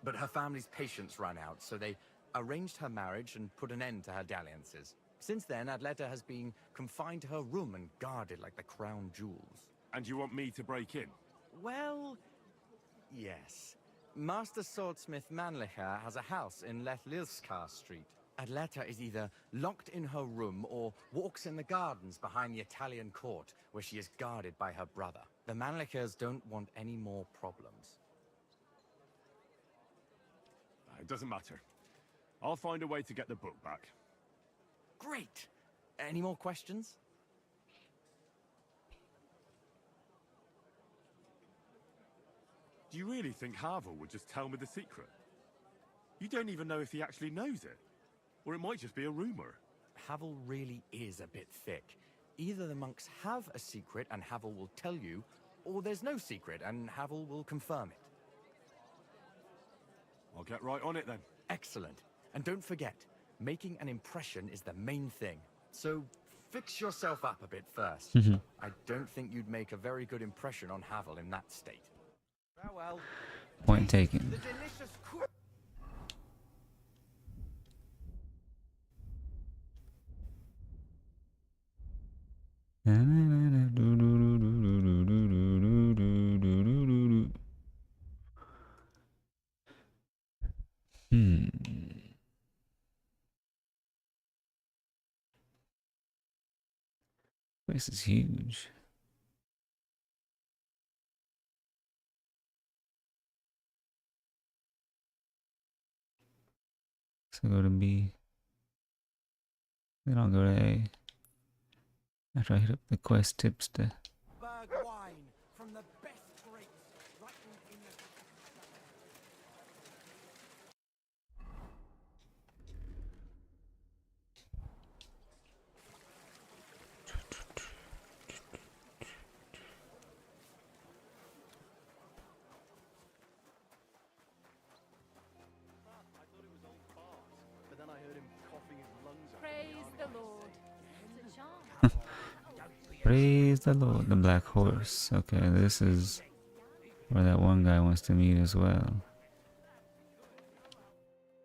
But her family's patience ran out, so they arranged her marriage and put an end to her dalliances. Since then, Adleta has been confined to her room and guarded like the crown jewels. And you want me to break in? Well, yes. Master Swordsmith Manlicher has a house in Lethlilskar Street. Adleta is either locked in her room or walks in the gardens behind the Italian court, where she is guarded by her brother. The Manlichers don't want any more problems. It doesn't matter. I'll find a way to get the book back. Great! Any more questions? Do you really think Havel would just tell me the secret? You don't even know if he actually knows it. Or it might just be a rumor. Havel really is a bit thick. Either the monks have a secret and Havel will tell you, or there's no secret and Havel will confirm it. I'll get right on it then. Excellent. And don't forget, making an impression is the main thing. So fix yourself up a bit first. I don't think you'd make a very good impression on Havel in that state. Farewell. Point taken. The delicious Place is huge. So go to B. Then I'll go to A. After I hit up the quest tips to Berg wine from the best grapes ripened in the... Praise the Lord. It's a charm. praise the Lord. The black horse. Okay, this is where that one guy wants to meet as well.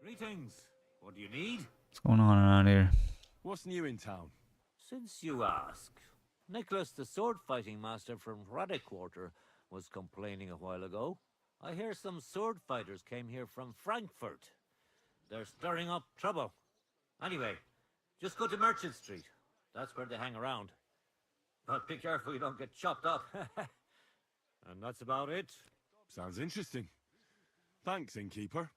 Greetings. What do you need? What's going on around here? What's new in town? Since you ask, Nicholas, the sword-fighting master from Hradec Quarter, was complaining a while ago. I hear some sword fighters came here from Frankfurt. They're stirring up trouble. Anyway, just go to Merchant Street. That's where they hang around. But be careful you don't get chopped up. And that's about it. Sounds interesting. Thanks, innkeeper.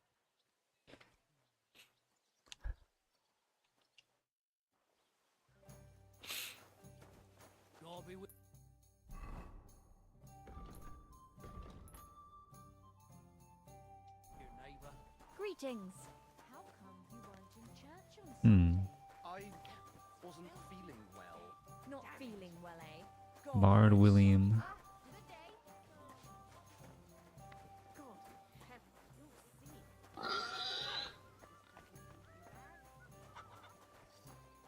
God be with your neighbor. Greetings. How come you weren't in church on Sunday? I wasn't feeling well. Not feeling well, eh? Bard William. Good day. God, heavens, you'll see.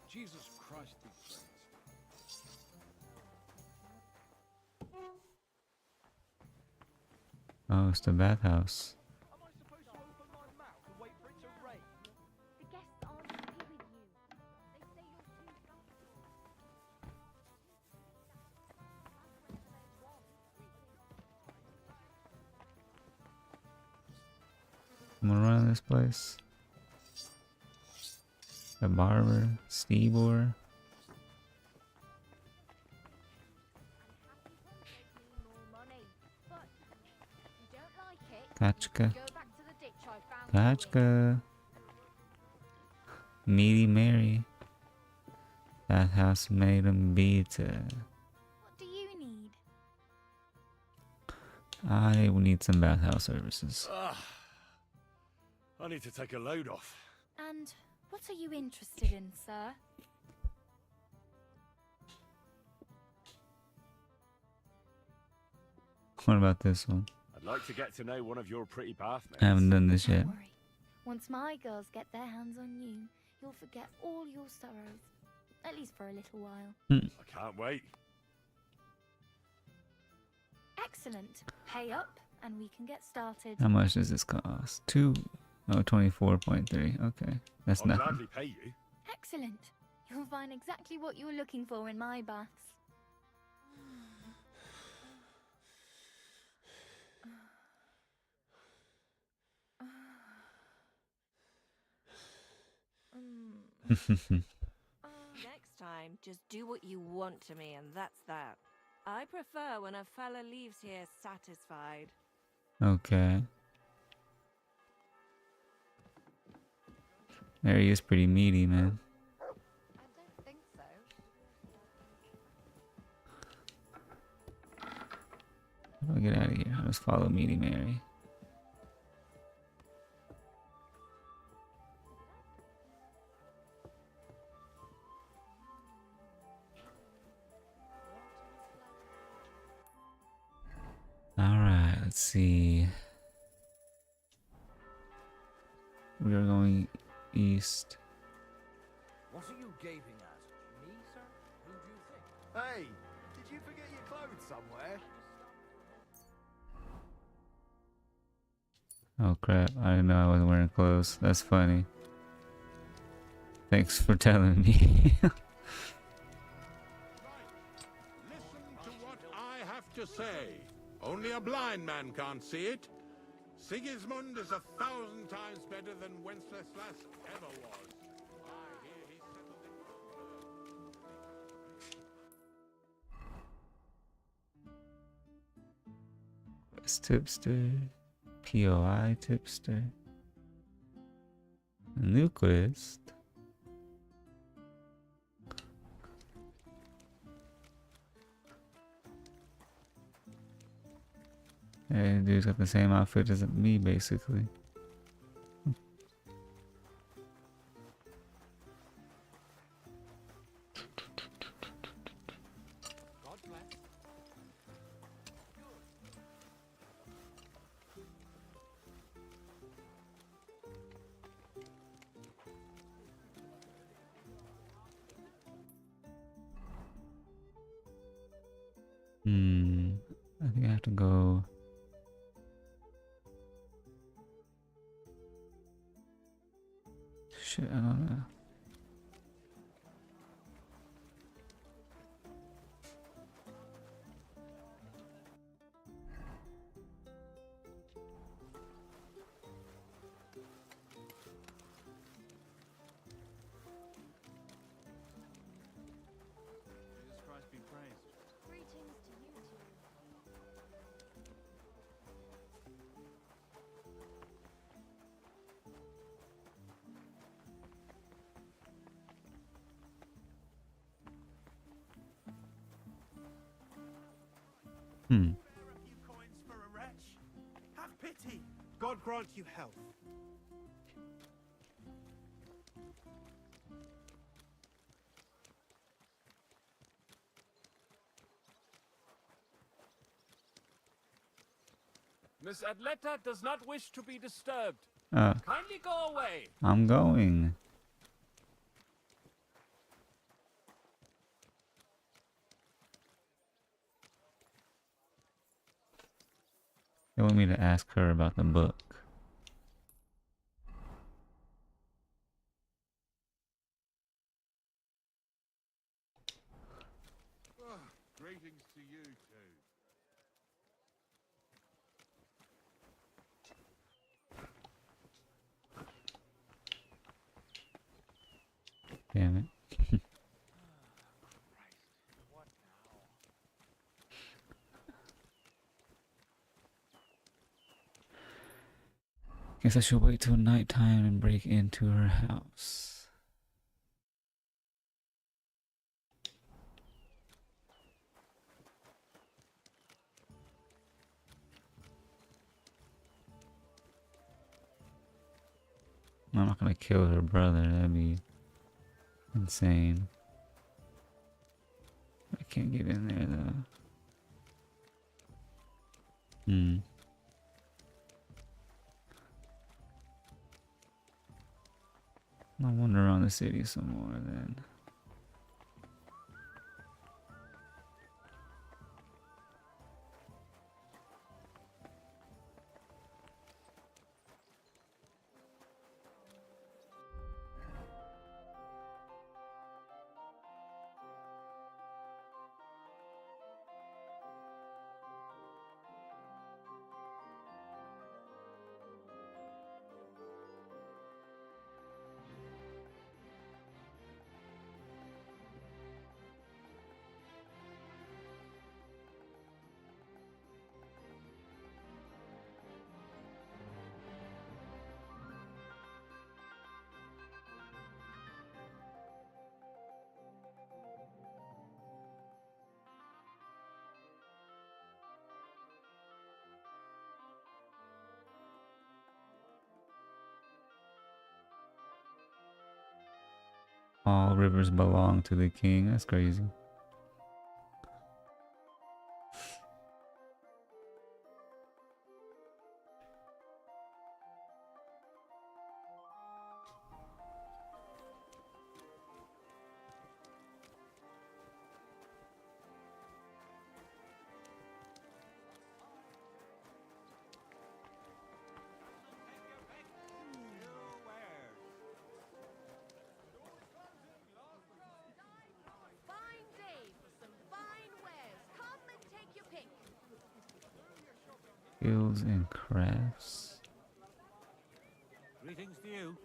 Jesus Christ be praised. Oh, it's the bathhouse. I'm gonna run this place. The barber, Steebor. Gotcha. Gotcha. Meaty Mary. That house made him better. What do you need? I will need some bathhouse services. I need to take a load off. And what are you interested in, sir? What about this one? I'd like to get to know one of your pretty bathmates. I haven't done this yet. Don't worry. Once my girls get their hands on you, you'll forget all your sorrows. At least for a little while. I can't wait. Excellent. Pay up, and we can get started. How much does this cost? 24.3. Okay. That's I'll nothing. gladly pay you. Excellent. You'll find exactly what you're looking for in my baths. Next time, just do what you want to me, and that's that. I prefer when a fella leaves here satisfied. Okay. Mary is pretty meaty, man. I don't think so. How do I get out of here? I'll just follow Meaty Mary. Alright, let's see. We are going east. What are you gaping at? Me, sir? Who do you think? Hey, did you forget your clothes somewhere? Oh crap, I didn't know I wasn't wearing clothes. That's funny. Thanks for telling me. Listen to what I have to say. Only a blind man can't see it. Sigismund is 1,000 times better than Wenceslas ever was. I hear he settled in Quest tipster. POI tipster. New quest. Hey, dude's got the same outfit as me, basically. I think I have to go. Shit, I don't know. Jesus Christ be praised. Greetings to you two. A few coins for a wretch. Have pity. God grant you health. Miss Adletta does not wish to be disturbed. Oh, Kindly go away. I'm going. They want me to ask her about the book. Greetings to you too. damn it. Guess I should wait till nighttime and break into her house. I'm not gonna kill her brother, that'd be insane. I can't get in there though. I'll wander around the city some more then. All rivers belong to the king. That's crazy. Fine day for some fine wares. Come and take your pick. Skills and crafts. Greetings to you.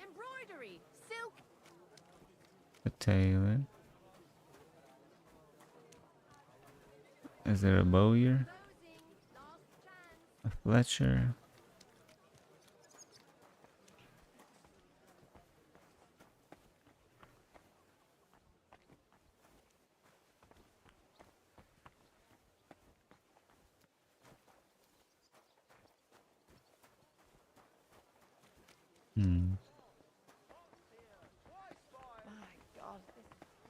Embroidery, silk. A tailor. Is there a bowyer? A fletcher? My God,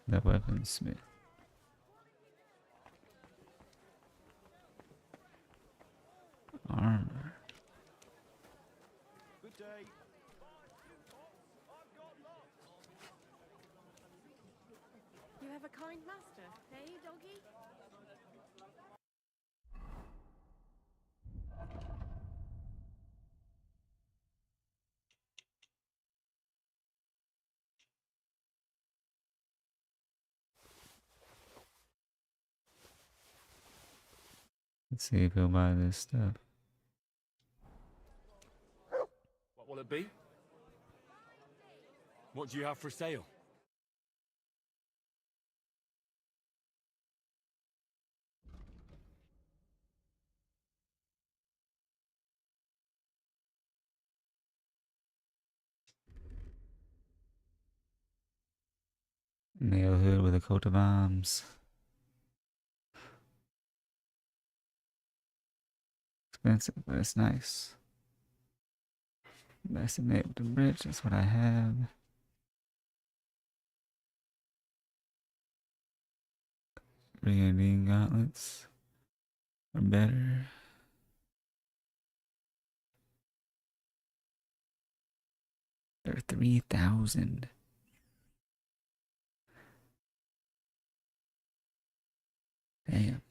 The weaponsmith. Armor. Good day. You have a kind master, hey, doggy? Let's see if he'll buy this stuff. What will it be? What do you have for sale? Nail hood with a coat of arms. Expensive, but it's nice. Bastinate with the bridge, that's what I have. Brigandine gauntlets are better. They're 3,000. Damn.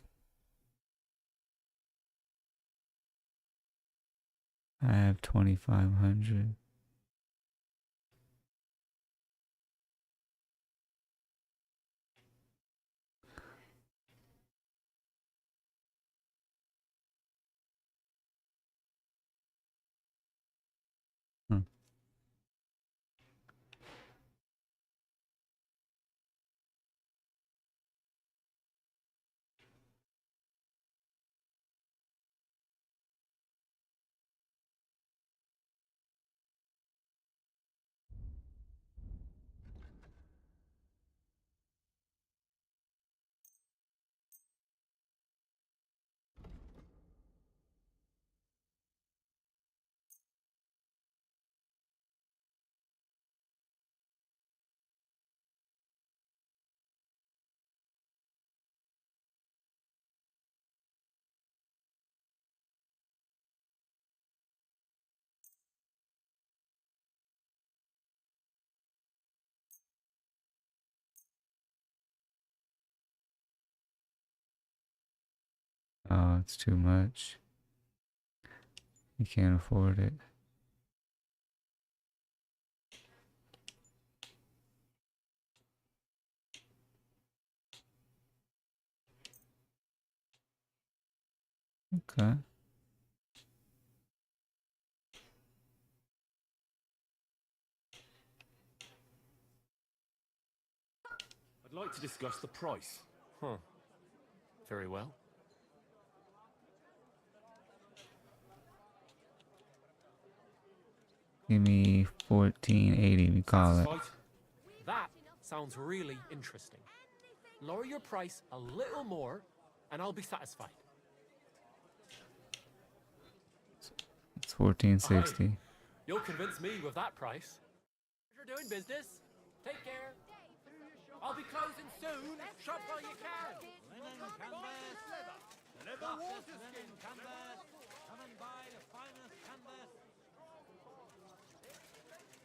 I have 2,500. it's too much. You can't afford it. Okay. I'd like to discuss the price. Huh. Very well. Give me 1480, we call it. Satisfied? That sounds really interesting. Lower your price a little more, and I'll be satisfied. It's 1460. Aye. You'll convince me with that price. You're doing business. Take care. I'll be closing soon. Shop while you can. Linen canvas, leather water skin canvas. Come and buy the finest canvas.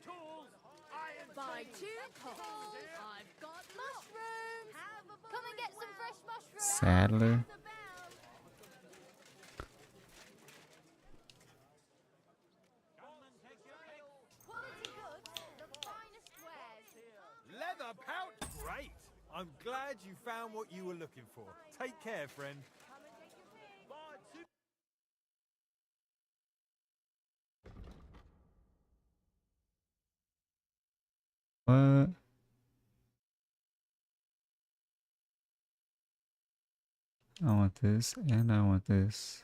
Tools, iron Buy 2 coals. I've got mushrooms. Come and get some fresh mushrooms. Saddler. Quality goods, the finest wares. Leather pouch, great. I'm glad you found what you were looking for. Take care, friend. What? I want this and I want this.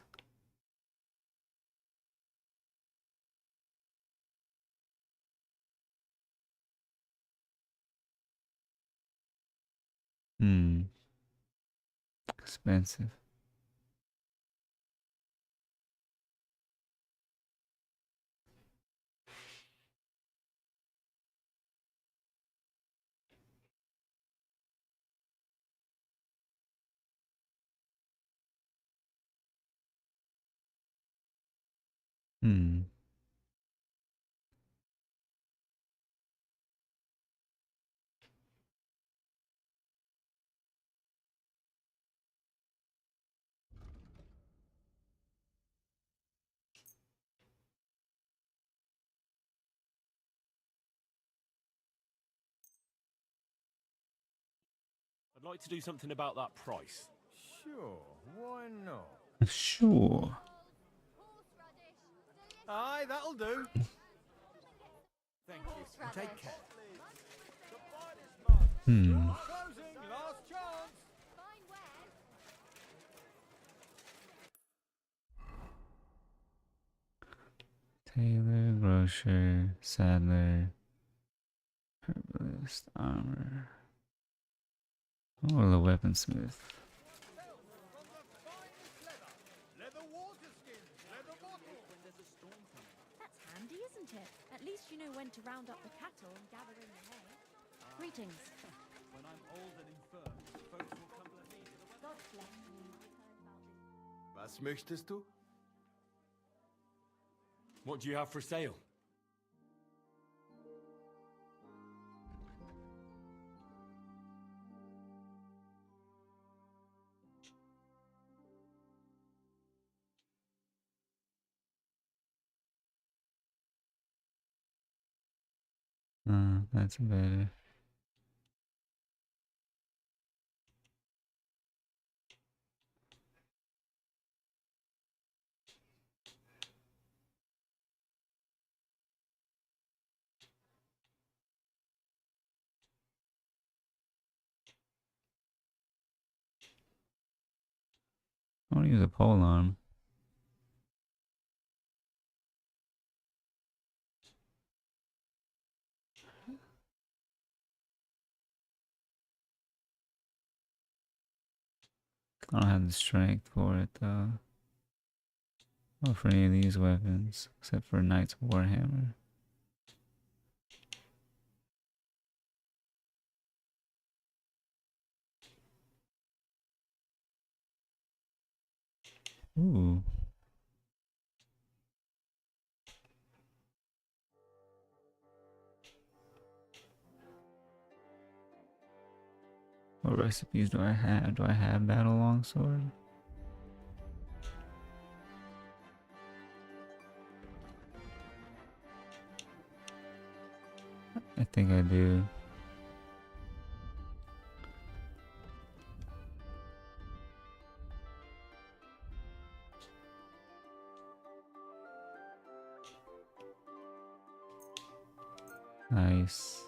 Expensive. Hmm. I'd like to do something about that price. Sure, why not? Sure. Aye, that'll do. Thank you. Take care. Hmm. Closing, last chance. Tailor, grocer, saddler, herbalist, armor. Oh, the weaponsmith. Leather water skin, leather bottle. That's handy, isn't it? At least you know when to round up the cattle and gather in the hay. Greetings. When I'm old and infirm, folks will come to me. God bless you. Was möchtest du? What do you have for sale? That's better. I want to use a pole arm. I don't have the strength for it though. Or for any of these weapons, except for Knight's Warhammer. Ooh. What recipes do I have? Do I have Battle Longsword? think I do. Nice.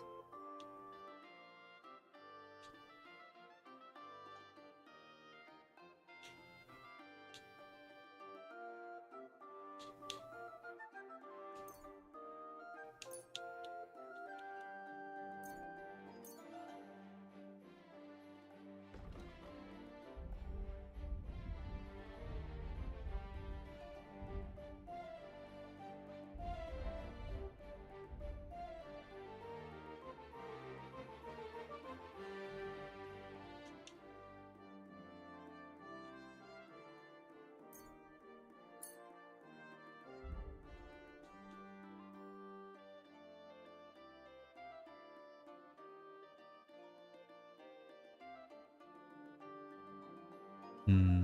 Hmm.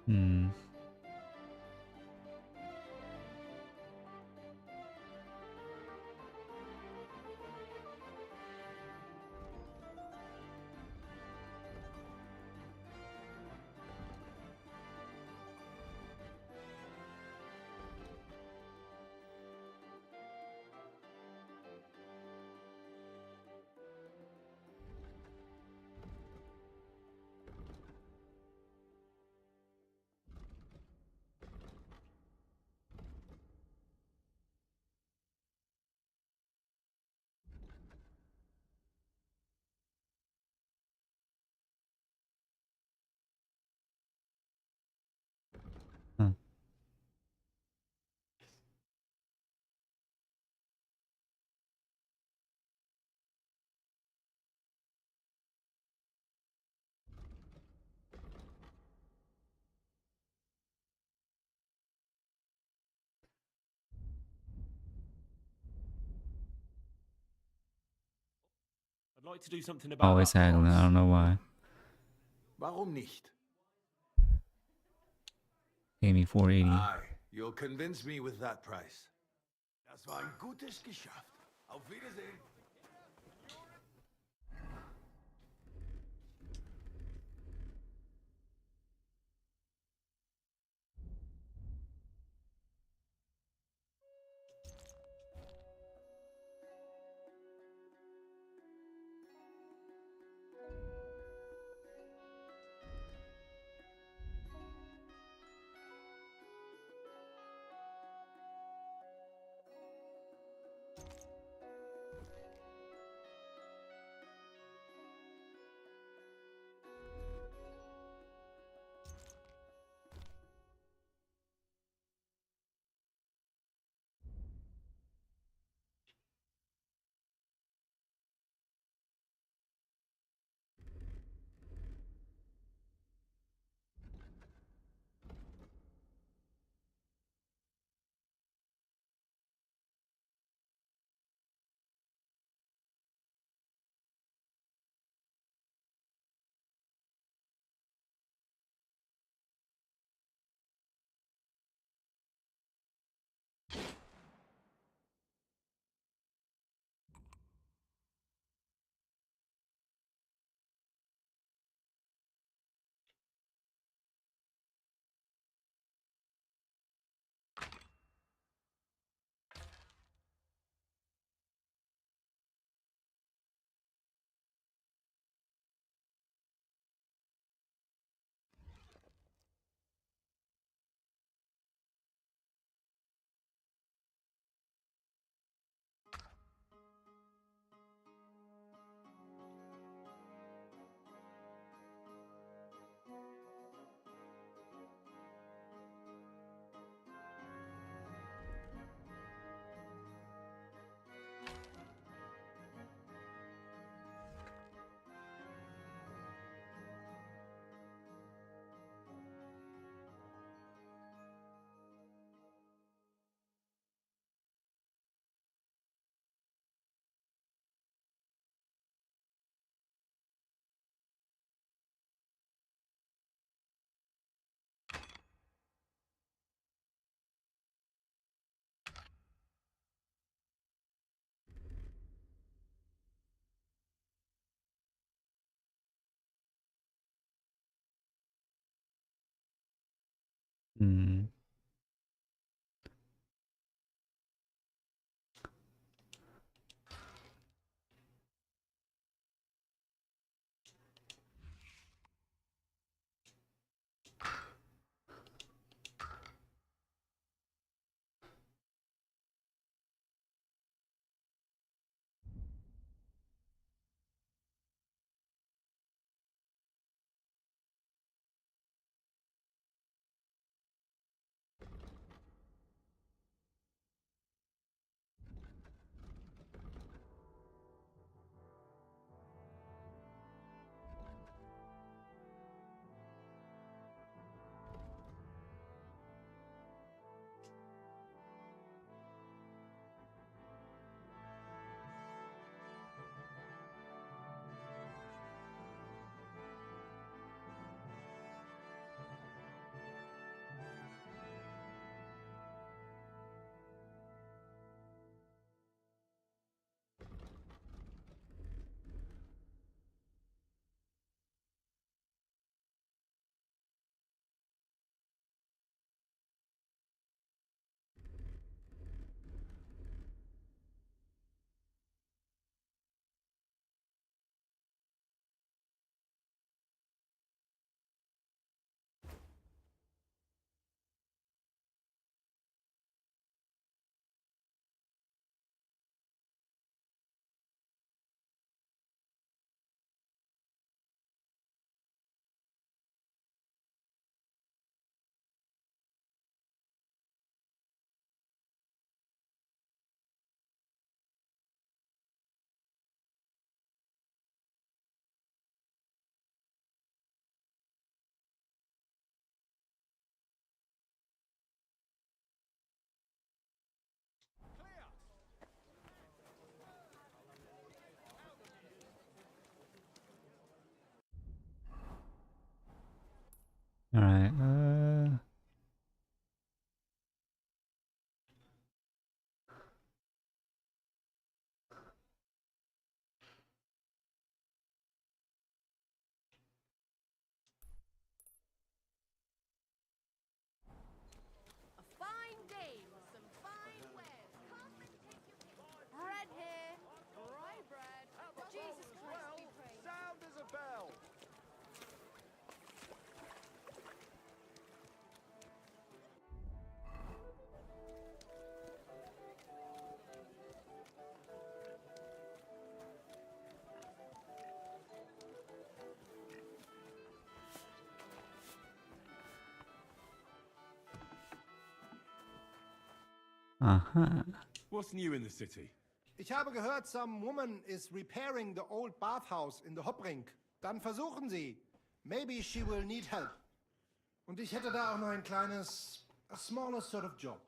Hmm. Huh. I'd like to do something about Always that haggling. I price. don't know why. Warum nicht? Pay me 480. Aye, you'll convince me with that price. Das war ein gutes Geschäft. Auf Wiedersehen. Hmm. All right. A fine day with some fine wares. Come and take your pick. Bread here. Rye bread. Jesus Christ be praised. Sound as a bell. Uh-huh. What's new in the city? Ich habe gehört, some woman is repairing the old bathhouse in the Hopring. Dann versuchen Sie. Maybe she will need help. Und ich hätte da auch noch ein kleines, a smaller sort of job.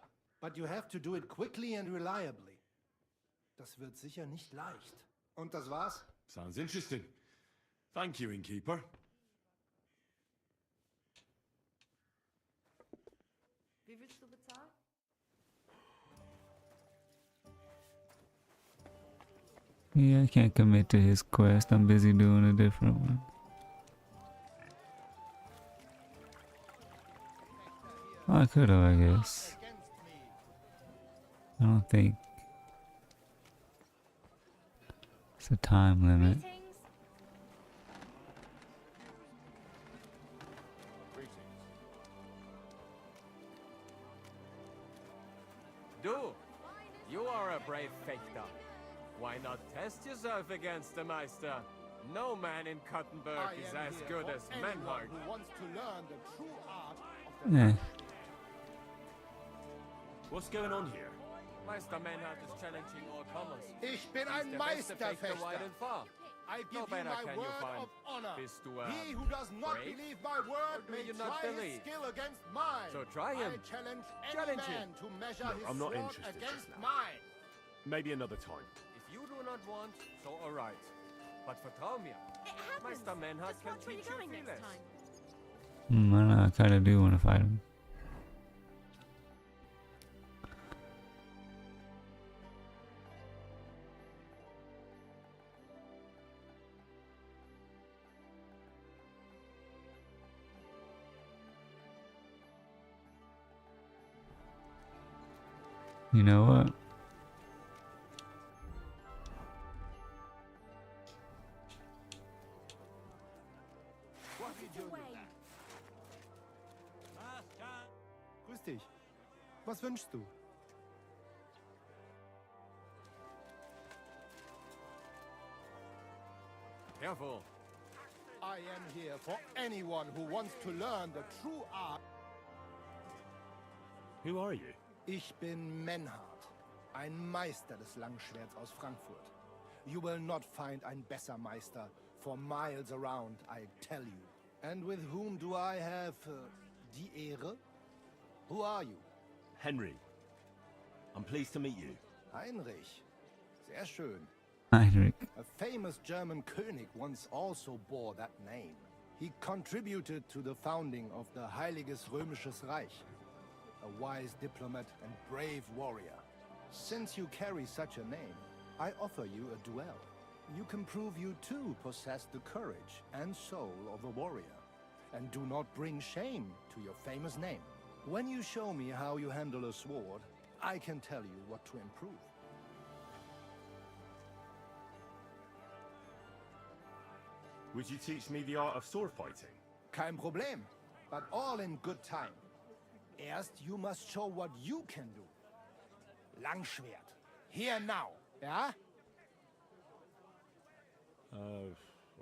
But you have to do it quickly and reliably. Das wird sicher nicht leicht. Und das war's? Sounds interesting. Thank you, innkeeper. Wie willst du bezahlen? Yeah, I can't commit to his quest. I'm busy doing a different one. I could have, I guess. I don't think it's a time limit. Du, you are a brave fechter. Why not test yourself against the Meister? No man in Kottenberg is as good as Menhard. Who wants to learn the true art of the Eh. What's going on here? Meister Menhard is challenging all comers. Ich bin He's ein the beste Fechter wide Meisterfechter. and far. I give No you better my can you word find. of honor. Bist du, He who does not brave? believe my word Or do may you not try believe? his skill against mine. So try him. I challenge any Challenge man him. to measure Look, his I'm not sword interested against just now. mine. Maybe another time. If you do not want, so alright. But vertrau mir, It happens. Meister Menhard Just can watch where teach you're you going next vieles. time. I don't know. I kind of do want to fight him. You know what? Grüß dich. Was wünschst du? Careful. I am here for anyone who wants to learn the true art. Who are you? Ich bin Menhard, ein Meister des Langschwerts aus Frankfurt. You will not find ein besser Meister for miles around, I tell you. And with whom do I have die Ehre? Who are you? Henry. I'm pleased to meet you. Heinrich. Sehr schön. Heinrich. A famous German König once also bore that name. He contributed to the founding of the Heiliges Römisches Reich. A wise diplomat and brave warrior. Since you carry such a name, I offer you a duel. You can prove you too possess the courage and soul of a warrior. And do not bring shame to your famous name. When you show me how you handle a sword, I can tell you what to improve. Would you teach me the art of sword fighting? Kein Problem, but all in good time. Erst, you must show what you can do. Langschwert. Here now, yeah?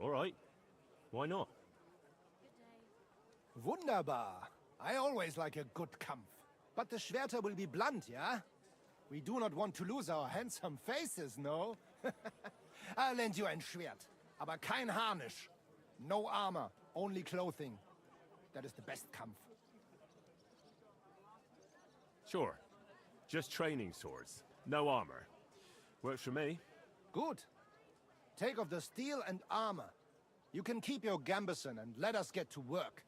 All right. Why not? Wunderbar. I always like a good Kampf. But the Schwerter will be blunt, yeah? We do not want to lose our handsome faces, no? I'll lend you ein Schwert, aber kein Harnisch. No armor, only clothing. That is the best Kampf. Sure. Just training swords. No armor. Works for me. Good. Take off the steel and armor. You can keep your gambeson and let us get to work.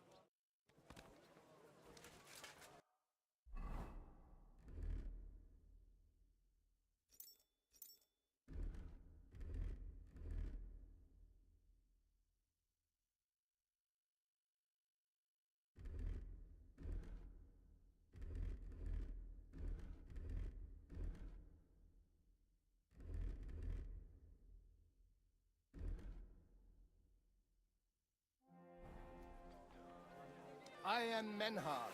I am Menhard,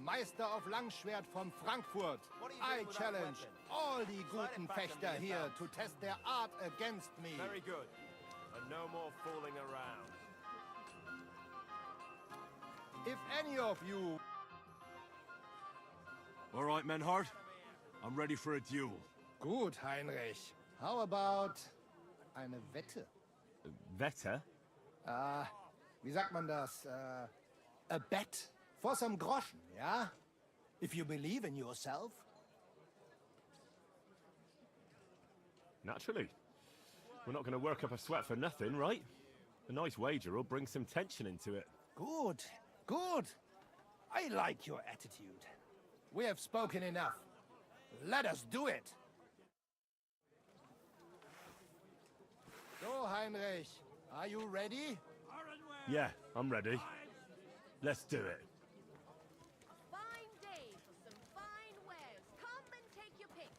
Meister of Langschwert from Frankfurt. I challenge all die guten Fechter here to test their art against me. Very good. And no more fooling around. If any of you... All right, Menhard. I'm ready for a duel. Gut, Heinrich. How about eine Wette? Wette? Wie sagt man das? A bet for some groschen, yeah? If you believe in yourself. Naturally. We're not going to work up a sweat for nothing, right? A nice wager will bring some tension into it. Good, good. I like your attitude. We have spoken enough. Let us do it. So, Heinrich, are you ready? Yeah, I'm ready. Let's do it. Fine day for some fine wares. Come and take your pick.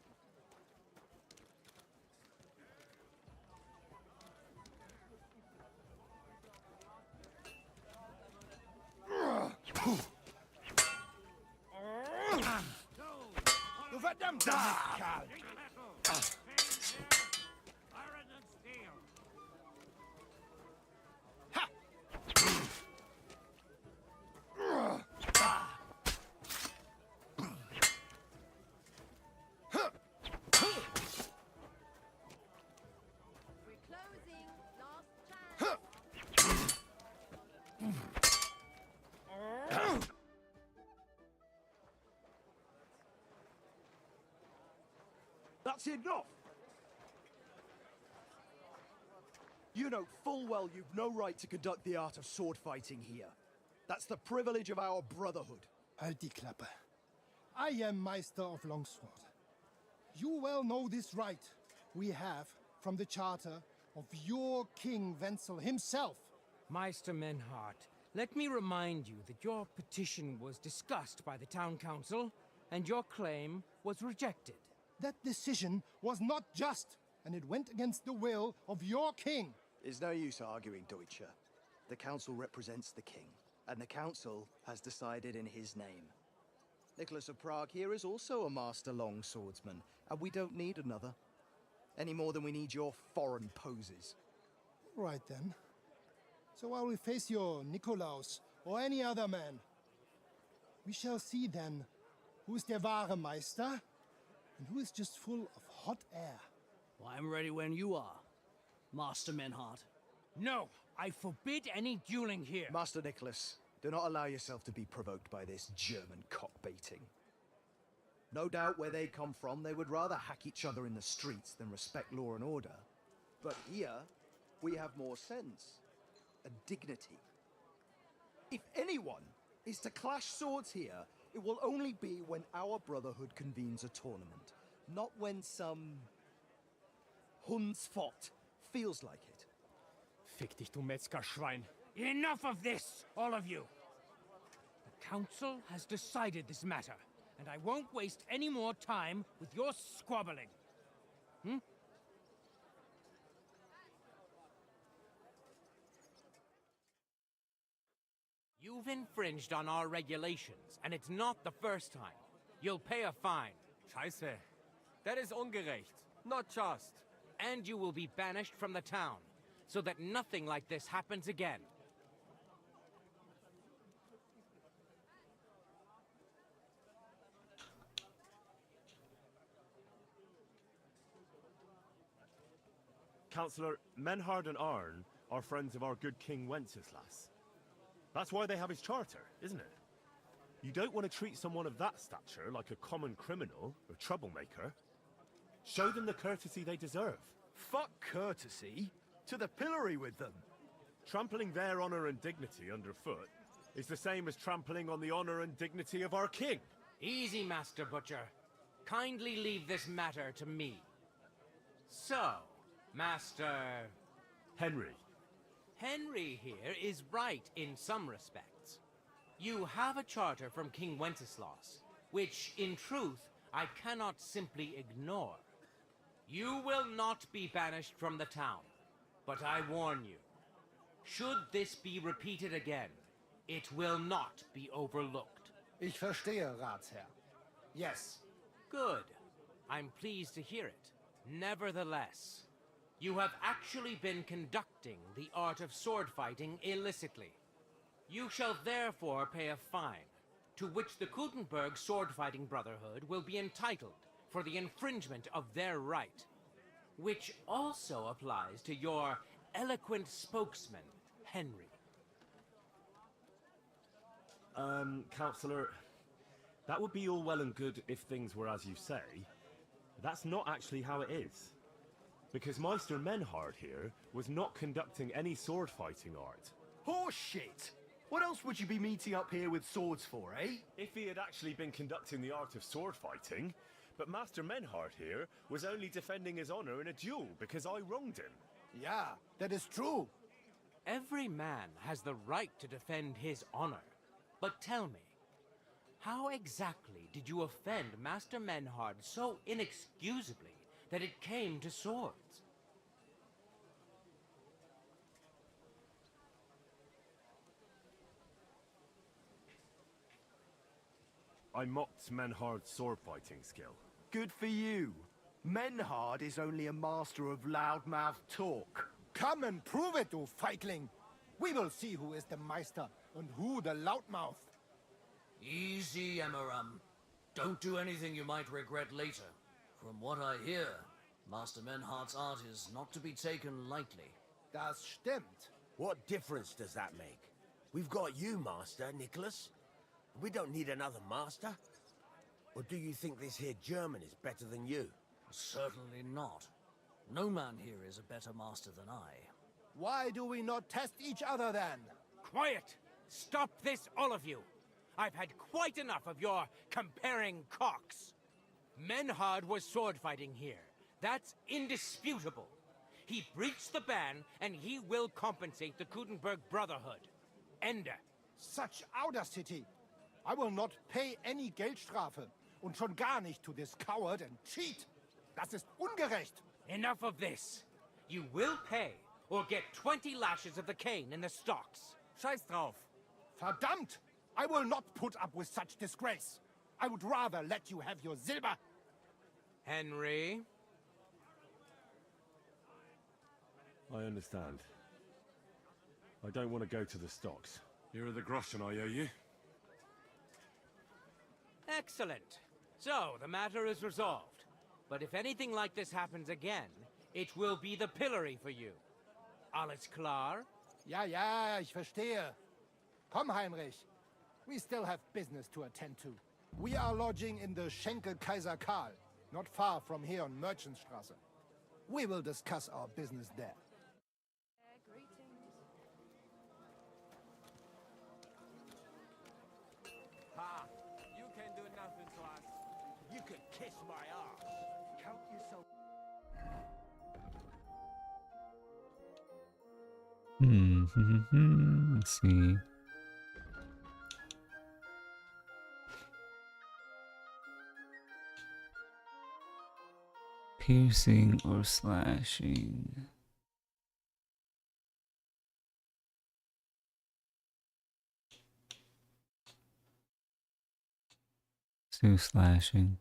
Du verdammter Mistkerl! That's enough! You know full well you've no right to conduct the art of sword fighting here. That's the privilege of our brotherhood. Halt die Klappe. I am Meister of Longsword. You well know this right we have from the charter of your King Wenzel himself. Meister Menhard, let me remind you that your petition was discussed by the town council, and your claim was rejected. That decision was not just, and it went against the will of your king. It's no use arguing, Deutscher. The council represents the king, and the council has decided in his name. Nicholas of Prague here is also a master long swordsman, and we don't need another. Any more than we need your foreign poses. Right then. So I will face your Nikolaus, or any other man. We shall see then who is der wahre Meister, and who is just full of hot air. Well, I'm ready when you are, Master Menhard. No, I forbid any dueling here. Master Nicholas, do not allow yourself to be provoked by this German cock-baiting. No doubt where they come from, they would rather hack each other in the streets than respect law and order. But here, we have more sense and dignity. If anyone is to clash swords here, it will only be when our brotherhood convenes a tournament, not when some Hundsfott feels like it. Fick dich, du Metzgerschwein. Enough of this, all of you. The council has decided this matter, and I won't waste any more time with your squabbling. You've infringed on our regulations, and it's not the first time. You'll pay a fine. Scheiße. That is ungerecht. Not just. And you will be banished from the town, so that nothing like this happens again. Councillor, Menhard and Arn are friends of our good King Wenceslas. That's why they have his charter, isn't it? You don't want to treat someone of that stature like a common criminal or troublemaker. Show them the courtesy they deserve. Fuck courtesy. To the pillory with them. Trampling their honor and dignity underfoot is the same as trampling on the honor and dignity of our king. Easy, Master Butcher. Kindly leave this matter to me. So, Master... Henry. Henry here is right in some respects. You have a charter from King Wenceslas, which, in truth, I cannot simply ignore. You will not be banished from the town, but I warn you, should this be repeated again, it will not be overlooked. Ich verstehe, Ratsherr. Yes. Good. I'm pleased to hear it. Nevertheless, you have actually been conducting the art of sword fighting illicitly. You shall therefore pay a fine, to which the Kutenberg Sword-Fighting Brotherhood will be entitled for the infringement of their right, which also applies to your eloquent spokesman, Henry. Councillor, that would be all well and good if things were as you say. That's not actually how it is. Because Meister Menhard here was not conducting any sword-fighting art. Horseshit! What else would you be meeting up here with swords for, eh? If he had actually been conducting the art of sword fighting, but Master Menhard here was only defending his honor in a duel because I wronged him. Yeah, that is true. Every man has the right to defend his honor. But tell me, how exactly did you offend Master Menhard so inexcusably that it came to swords? I mocked Menhard's sword-fighting skill. Good for you. Menhard is only a master of loudmouth talk. Come and prove it, du Feigling. We will see who is the Meister and who the loudmouth. Easy, Emmeram. Don't do anything you might regret later. From what I hear, Master Menhard's art is not to be taken lightly. Das stimmt. What difference does that make? We've got you, Master, Nicholas. We don't need another master. Or do you think this here German is better than you? Certainly not. No man here is a better master than I. Why do we not test each other then? Quiet! Stop this, all of you! I've had quite enough of your comparing cocks. Menhard was sword fighting here. That's indisputable. He breached the ban, and he will compensate the Kutenberg Brotherhood. Ende. Such audacity! I will not pay any Geldstrafe, und schon gar nicht to this coward and cheat. Das ist ungerecht. Enough of this. You will pay, or get 20 lashes of the cane in the stocks. Scheiß drauf. Verdammt! I will not put up with such disgrace. I would rather let you have your silver. Henry? I understand. I don't want to go to the stocks. Here are the groschen I owe you. Excellent. So, the matter is resolved. But if anything like this happens again, it will be the pillory for you. Alles klar? Ja, ja, ich verstehe. Komm, Heinrich. We still have business to attend to. We are lodging in the Schenkel Kaiser Karl, not far from here on Merchantstraße. We will discuss our business there. Ha! You can do nothing to us. You can kiss my ass. Count yourself. Let's see. Piercing or slashing. Let's do slashing.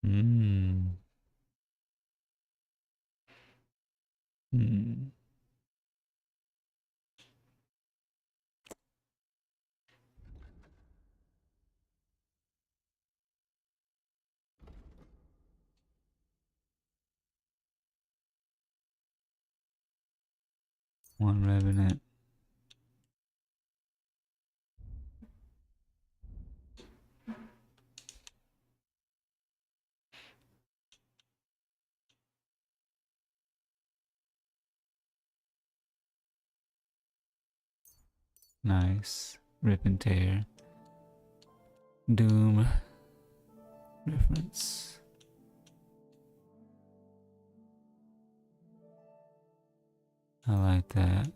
Hmm. One revenant. Nice. Rip and tear. Doom. Reference. I like that.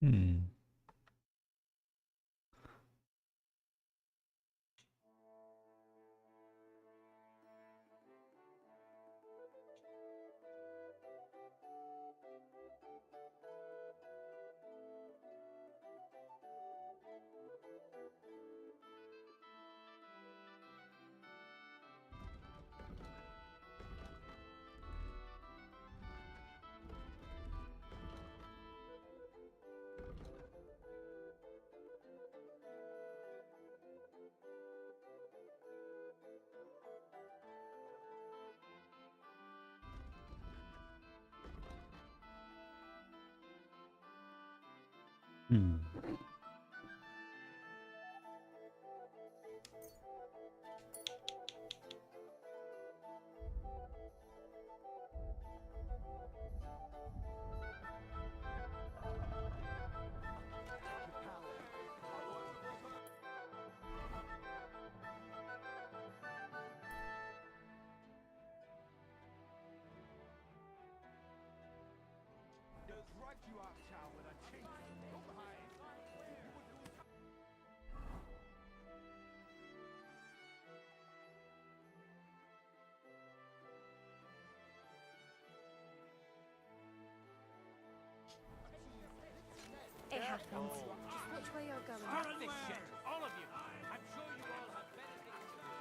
Hmm. Hmm. It happens. Just watch where you're going. Stop this shit, all of you. I'm sure you all have better things to do.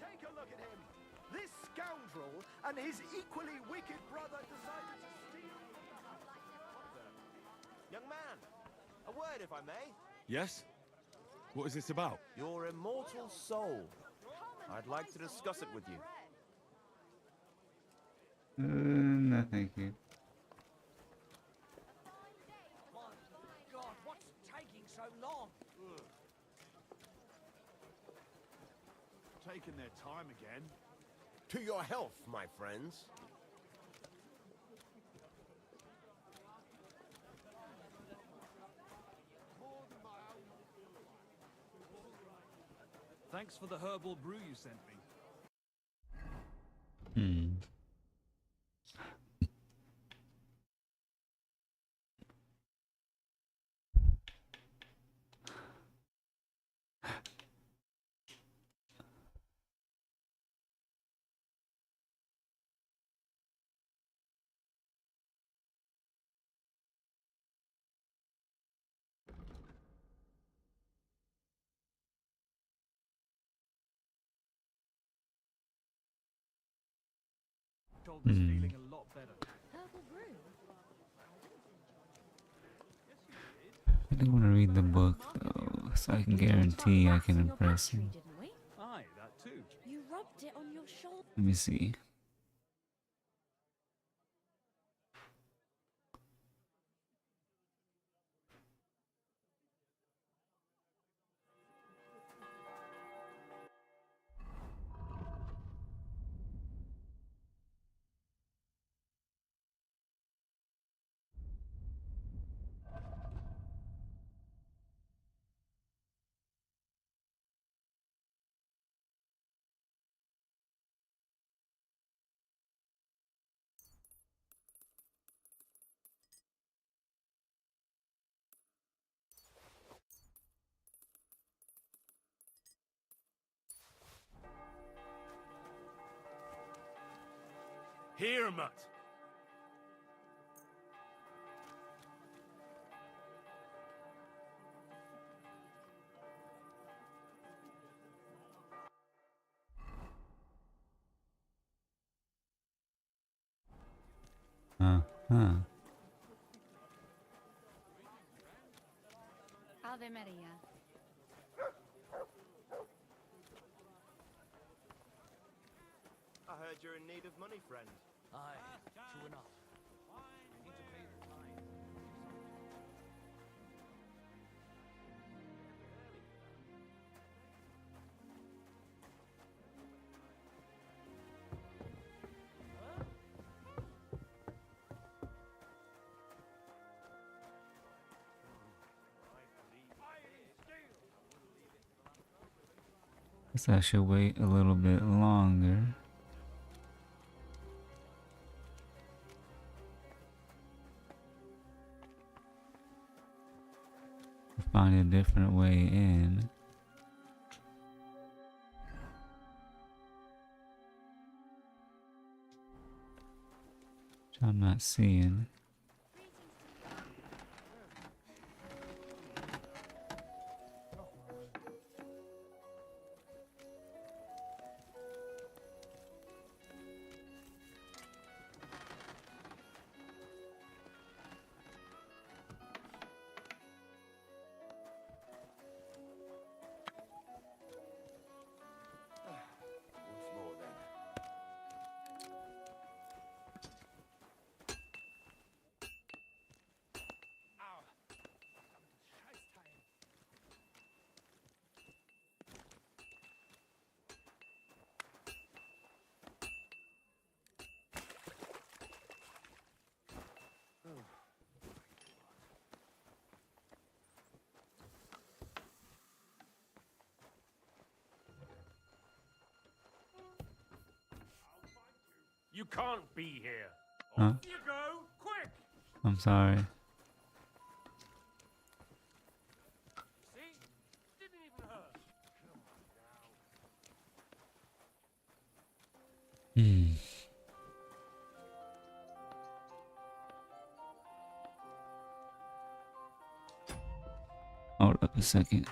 Take a look at him. This scoundrel and his equally wicked brother decided to steal. Young man, a word if I may. Yes? What is this about? Your immortal soul. I'd like to discuss it with you. No, thank you. God, what's taking so long? Taking their time again. To your health, my friends. Thanks for the herbal brew you sent me. Hmm. Shoulder's feeling a lot better. Herbal brew. I do want to read the book though, so I can guarantee I can impress him. Didn't we? Aye, that too. You rubbed it on your shoulder. Let me see. Here, Mutt. Huh. Ave Maria. I heard you're in need of money, friend. Aye, true enough. I need to pay the tithe. Guess I should wait a little bit longer. Find a different way in. Which I'm not seeing. Once more then. You can't be here. Huh? Off you go, quick! I'm sorry. See? Didn't even hurt. Hmm. Hold up a second.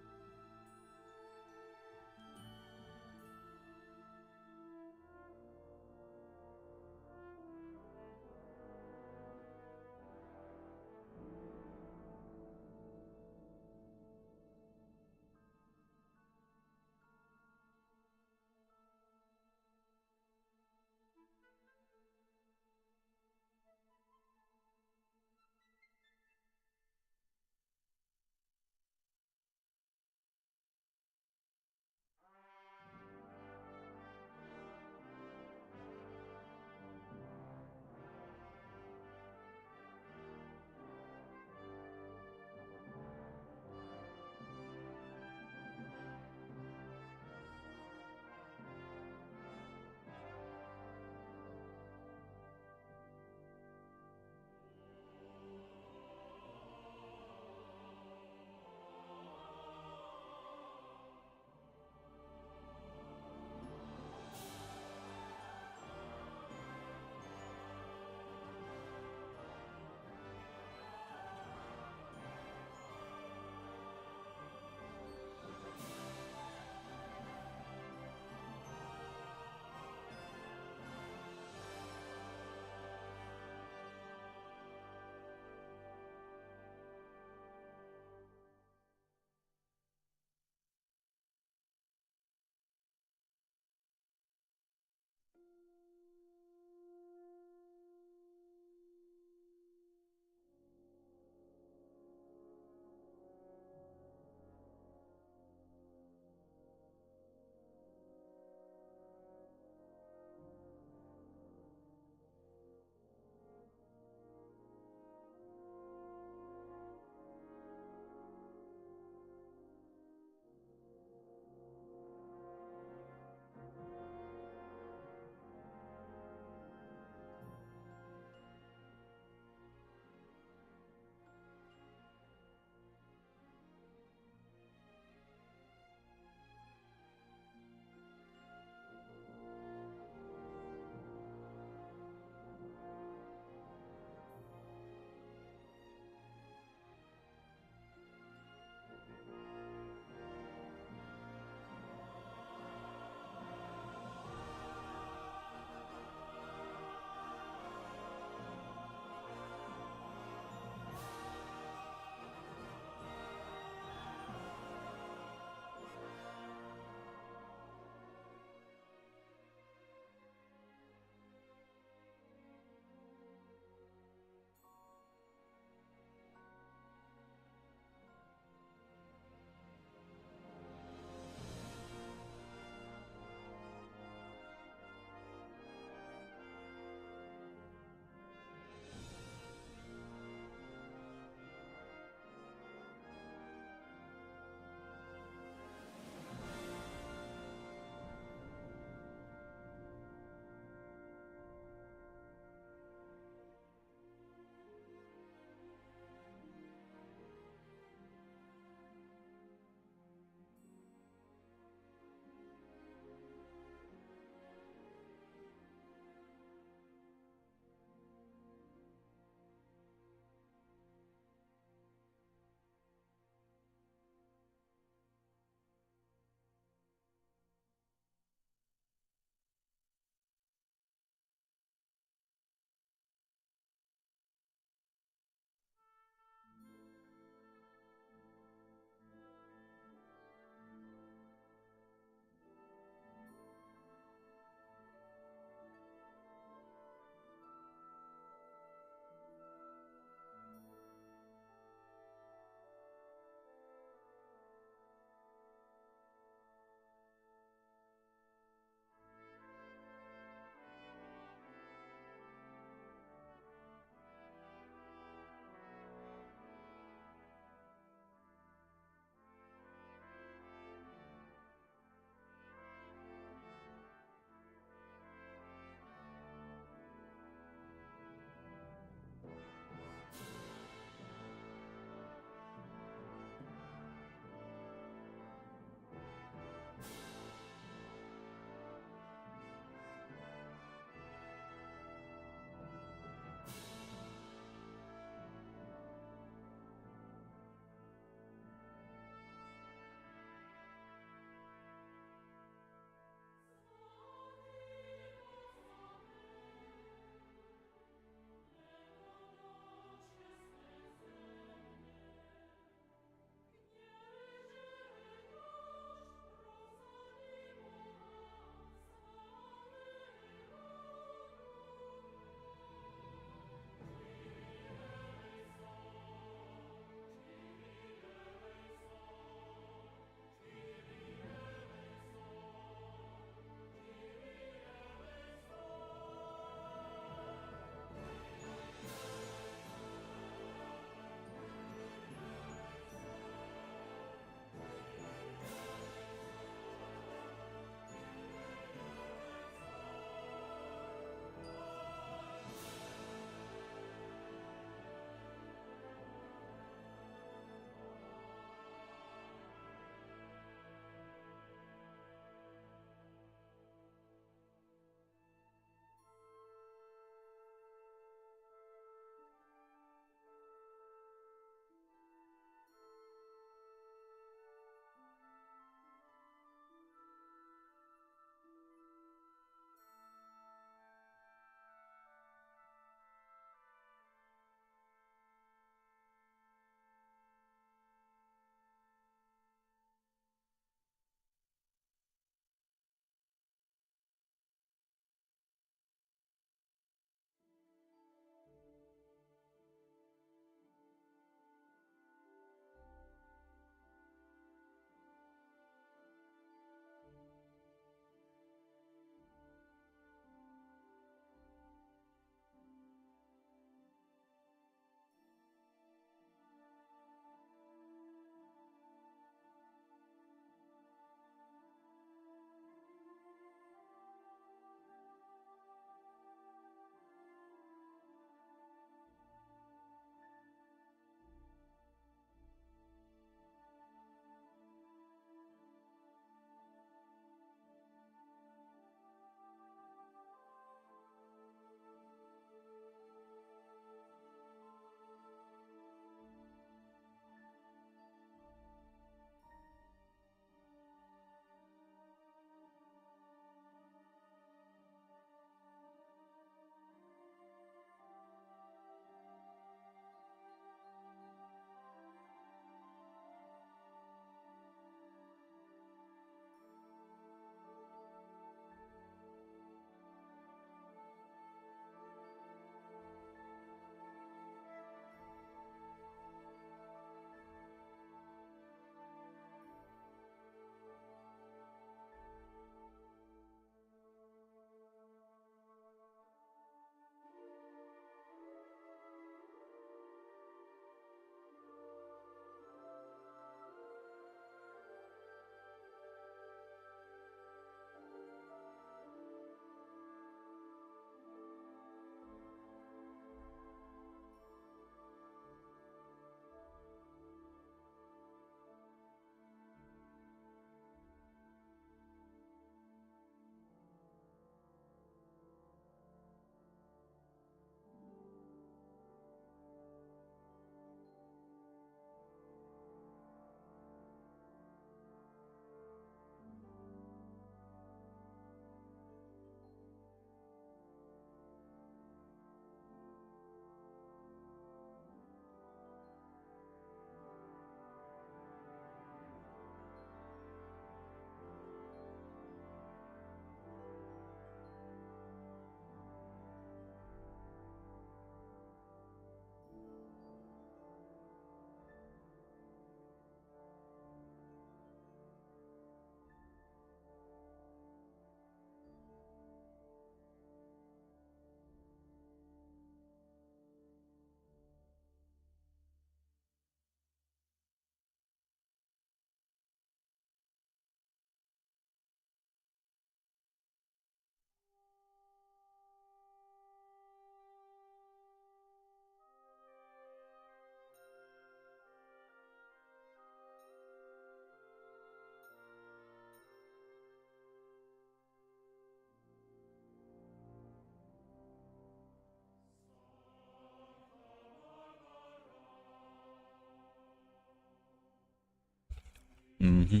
Mm-hmm.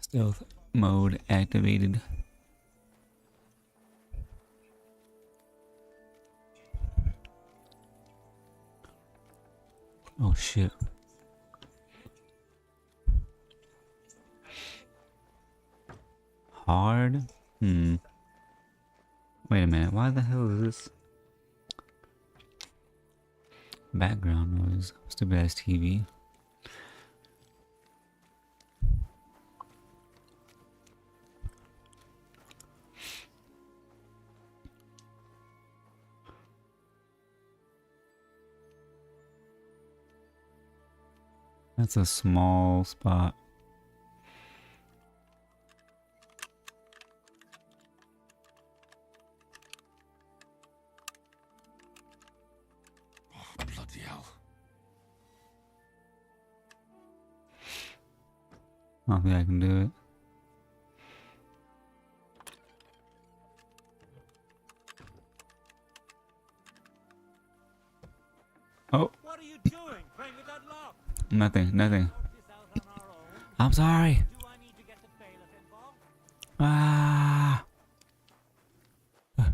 Stealth mode activated. Oh shit. Hard? Hmm. Wait a minute, why the hell is this background noise? Stupid ass TV. That's a small spot. Oh, bloody hell. I don't think I can do it. Oh. What are you doing? Playing with that lock? Nothing, nothing. I'm sorry. Ah. Huh.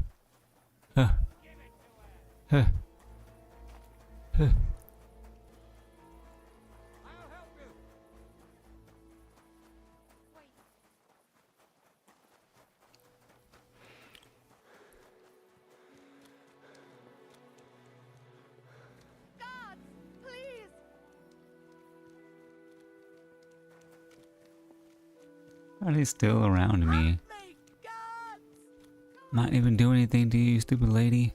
Huh. Huh. Guards, please! Are they still around me? Not even doing anything to you, stupid lady.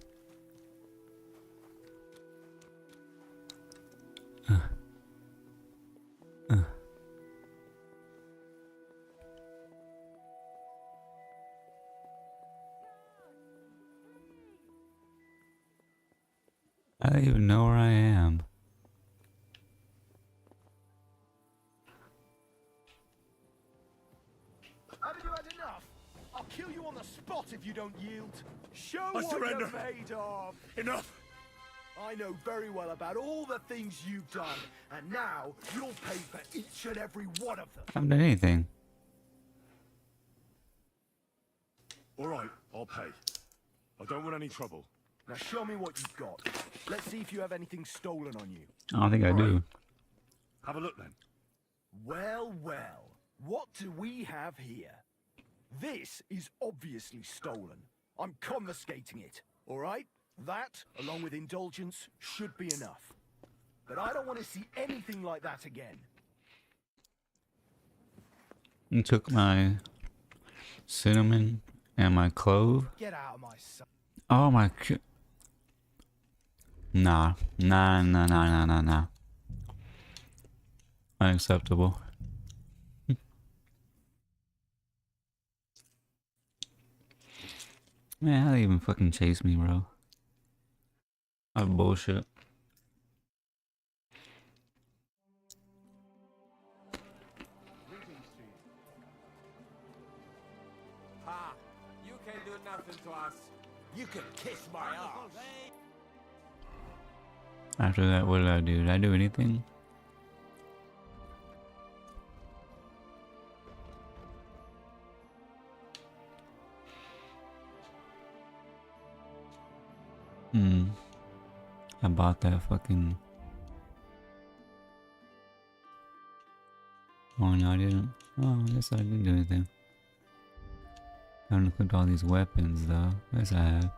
I don't even know where I am. Haven't you had enough? I'll kill you on the spot if you don't yield. Show I what surrender. you're made of. Enough! I know very well about all the things you've done, and now you'll pay for each and every one of them. I haven't done anything. Alright, I'll pay. I don't want any trouble. Now show me what you've got. Let's see if you have anything stolen on you. I don't think I do. Have a look then. Well, well. What do we have here? This is obviously stolen. I'm confiscating it, alright? That, along with indulgence, should be enough. But I don't want to see anything like that again. You took my cinnamon and my clove. Get out of my sight. Oh my. Nah. Nah. Unacceptable. Man, how they even fucking chase me, bro? That's bullshit. Ha! You can't do nothing to us. You can kiss my ass. After that, what did I do? Did I do anything? I bought that fucking... Oh no, I didn't. Oh, I guess I didn't do anything. I haven't equipped all these weapons though. Yes, I have.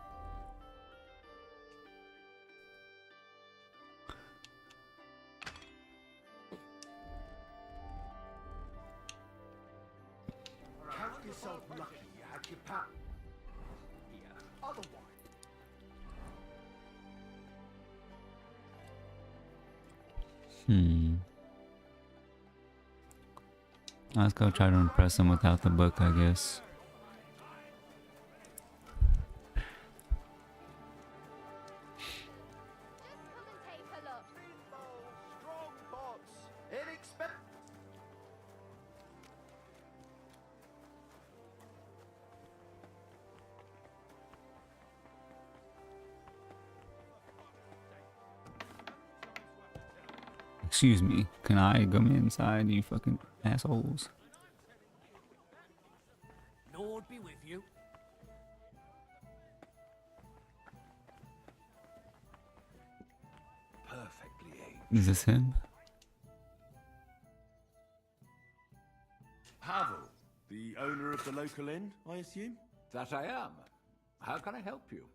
Count yourself lucky you had your pat here. Otherwise... Let's go try to impress him without the book, I guess. Excuse me, can I come inside, you fucking assholes? Lord be with you. Perfectly aged. Is this him? Pavel, the owner of the local inn, I assume? That I am. How can I help you?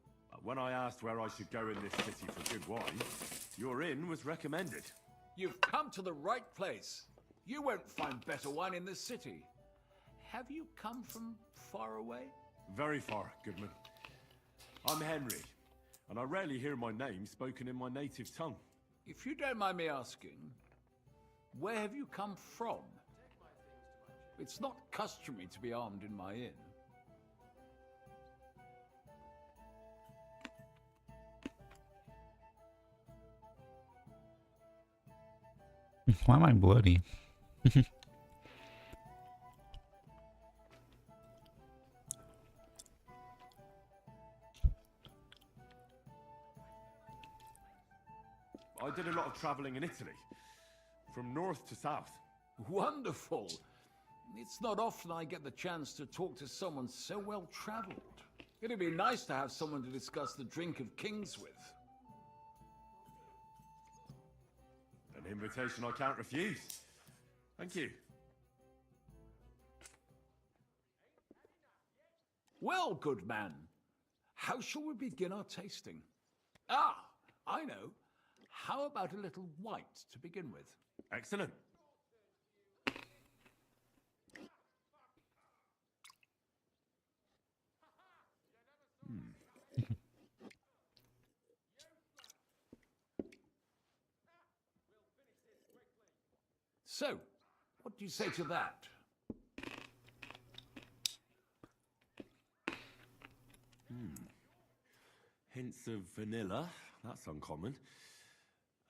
When I asked where I should go in this city for good wine, your inn was recommended. You've come to the right place. You won't find better wine in this city. Have you come from far away? Very far, Goodman. I'm Henry, and I rarely hear my name spoken in my native tongue. If you don't mind me asking, where have you come from? It's not customary to be armed in my inn. Why am I bloody? I did a lot of traveling in Italy, from north to south. Wonderful! It's not often I get the chance to talk to someone so well traveled. It'd be nice to have someone to discuss the drink of kings with. An invitation I can't refuse. Thank you. Well, good man, how shall we begin our tasting? Ah, I know. How about a little white to begin with? Excellent. So, what do you say to that? Hints of vanilla. That's uncommon.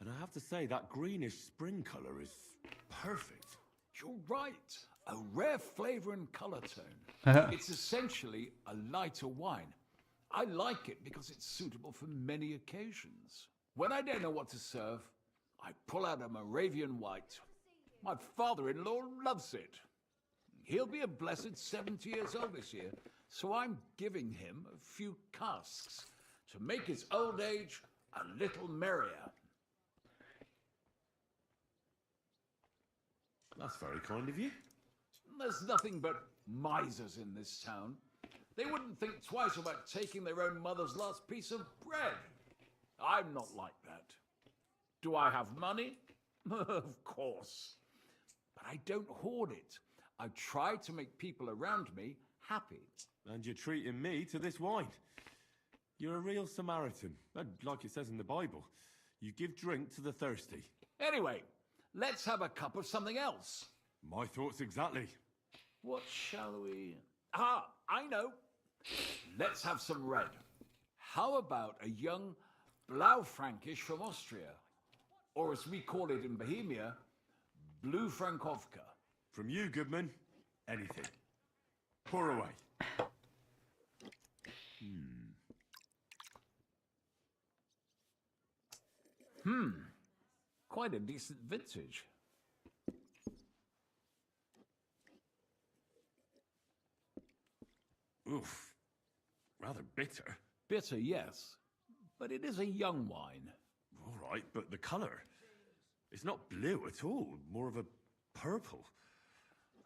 And I have to say, that greenish spring colour is perfect. You're right. A rare flavor and color tone. It's essentially a lighter wine. I like it because it's suitable for many occasions. When I don't know what to serve, I pull out a Moravian white. My father-in-law loves it. He'll be a blessed 70 years old this year, so I'm giving him a few casks to make his old age a little merrier. That's very kind of you. There's nothing but misers in this town. They wouldn't think twice about taking their own mother's last piece of bread. I'm not like that. Do I have money? Of course. But I don't hoard it. I try to make people around me happy. And you're treating me to this wine. You're a real Samaritan, and like it says in the Bible. You give drink to the thirsty. Anyway, let's have a cup of something else. My thoughts exactly. What shall we... Ah, I know. Let's have some red. How about a young Blaufränkisch from Austria? Or as we call it in Bohemia, Blue Frankovka. From you, Goodman, anything. Pour away. Quite a decent vintage. Oof. Rather bitter. Bitter, yes. But it is a young wine. All right, but the colour. It's not blue at all. More of a purple.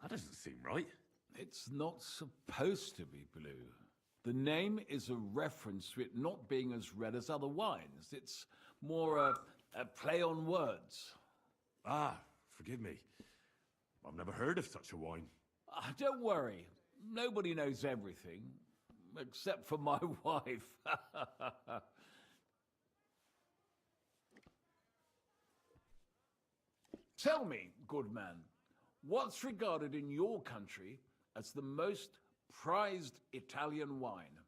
That doesn't seem right. It's not supposed to be blue. The name is a reference to it not being as red as other wines. It's more a play on words. Ah, forgive me. I've never heard of such a wine. Don't worry. Nobody knows everything. Except for my wife. Tell me, good man, what's regarded in your country as the most prized Italian wine?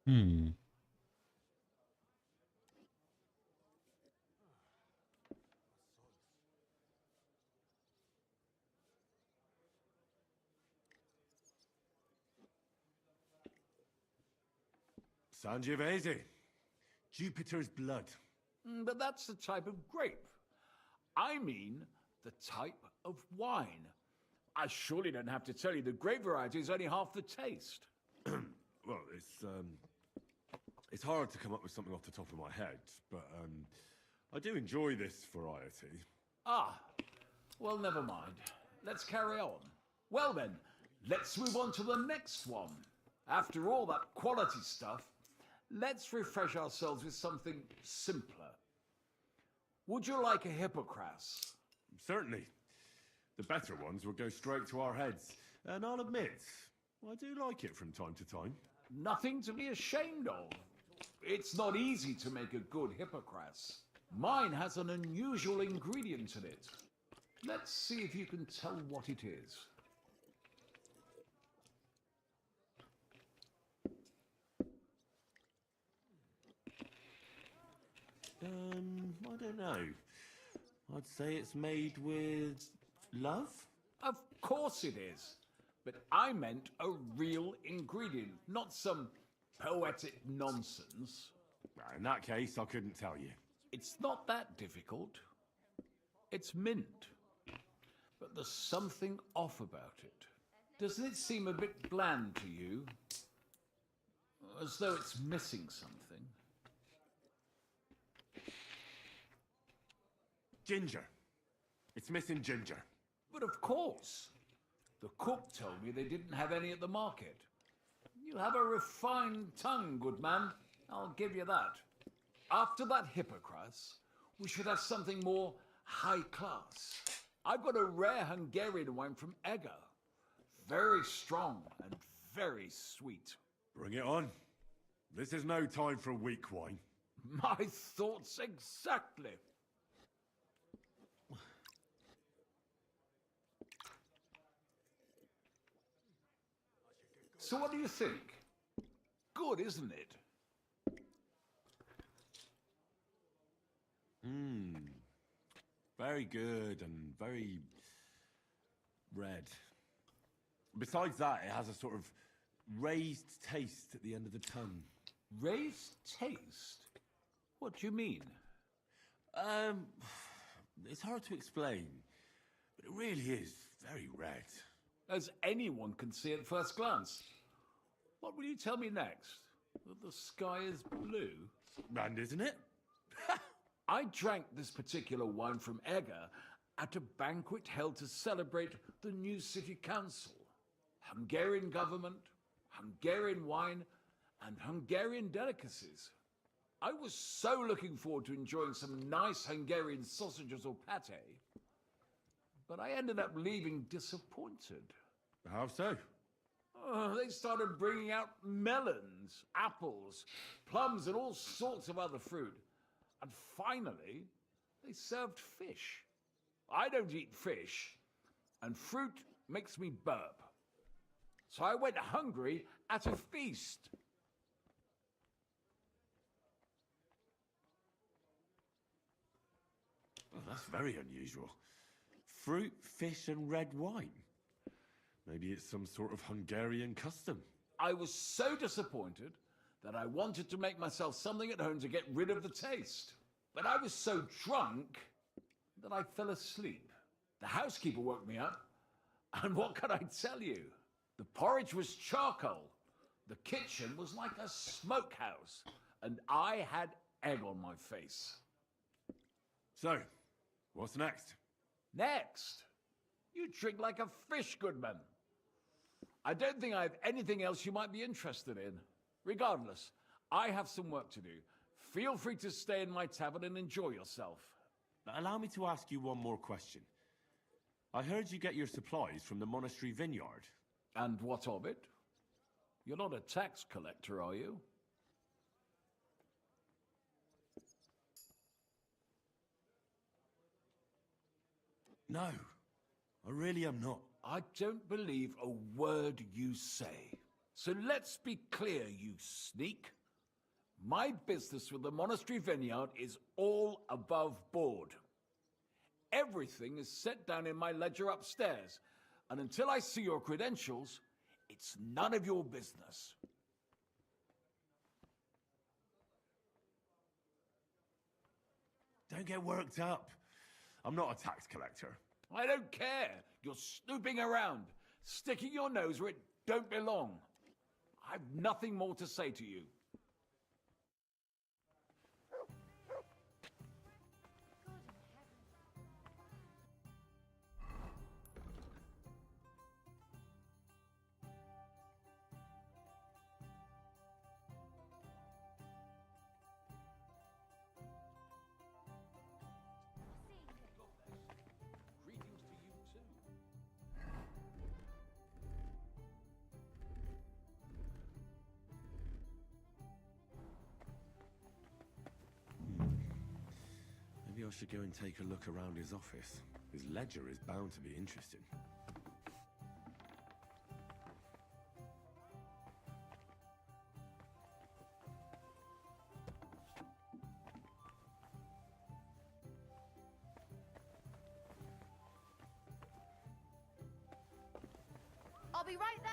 Hmm. Sangiovese. Jupiter's blood. But that's the type of grape. I mean the type of wine. I surely don't have to tell you the grape variety is only half the taste. Well, it's hard to come up with something off the top of my head, but I do enjoy this variety. Ah, well, never mind. Let's carry on. Well then, let's move on to the next one. After all that quality stuff, let's refresh ourselves with something simpler. Would you like a hippocras? Certainly. The better ones will go straight to our heads. And I'll admit, I do like it from time to time. Nothing to be ashamed of. It's not easy to make a good hippocras. Mine has an unusual ingredient in it. Let's see if you can tell what it is. I don't know. I'd say it's made with love? Of course it is. But I meant a real ingredient, not some poetic nonsense. In that case, I couldn't tell you. It's not that difficult. It's mint. But there's something off about it. Doesn't it seem a bit bland to you? As though it's missing something. Ginger. It's missing ginger. But of course. The cook told me they didn't have any at the market. You have a refined tongue, good man. I'll give you that. After that hippocras, we should have something more high class. I've got a rare Hungarian wine from Eger. Very strong and very sweet. Bring it on. This is no time for weak wine. My thoughts exactly. So what do you think? Good, isn't it? Very good and very red. Besides that, it has a sort of raised taste at the end of the tongue. Raised taste? What do you mean? It's hard to explain, but it really is very red. As anyone can see at first glance. What will you tell me next? That the sky is blue? And isn't it? I drank this particular wine from Eger at a banquet held to celebrate the new city council. Hungarian government, Hungarian wine, and Hungarian delicacies. I was so looking forward to enjoying some nice Hungarian sausages or pate, but I ended up leaving disappointed. How so? They started bringing out melons, apples, plums, and all sorts of other fruit. And finally, they served fish. I don't eat fish, and fruit makes me burp. So I went hungry at a feast. Well, that's very unusual. Fruit, fish, and red wine. Maybe it's some sort of Hungarian custom. I was so disappointed that I wanted to make myself something at home to get rid of the taste. But I was so drunk that I fell asleep. The housekeeper woke me up, and what can I tell you? The porridge was charcoal. The kitchen was like a smokehouse, and I had egg on my face. So, what's next? Next? You drink like a fish, Goodman. I don't think I have anything else you might be interested in. Regardless, I have some work to do. Feel free to stay in my tavern and enjoy yourself. Allow me to ask you one more question. I heard you get your supplies from the monastery vineyard. And what of it? You're not a tax collector, are you? No, I really am not. I don't believe a word you say. So let's be clear, you sneak. My business with the monastery vineyard is all above board. Everything is set down in my ledger upstairs, and until I see your credentials, it's none of your business. Don't get worked up. I'm not a tax collector. I don't care. You're snooping around, sticking your nose where it don't belong. I've nothing more to say to you. Greetings to you too. Maybe I should go and take a look around his office. His ledger is bound to be interesting. I'll be right there.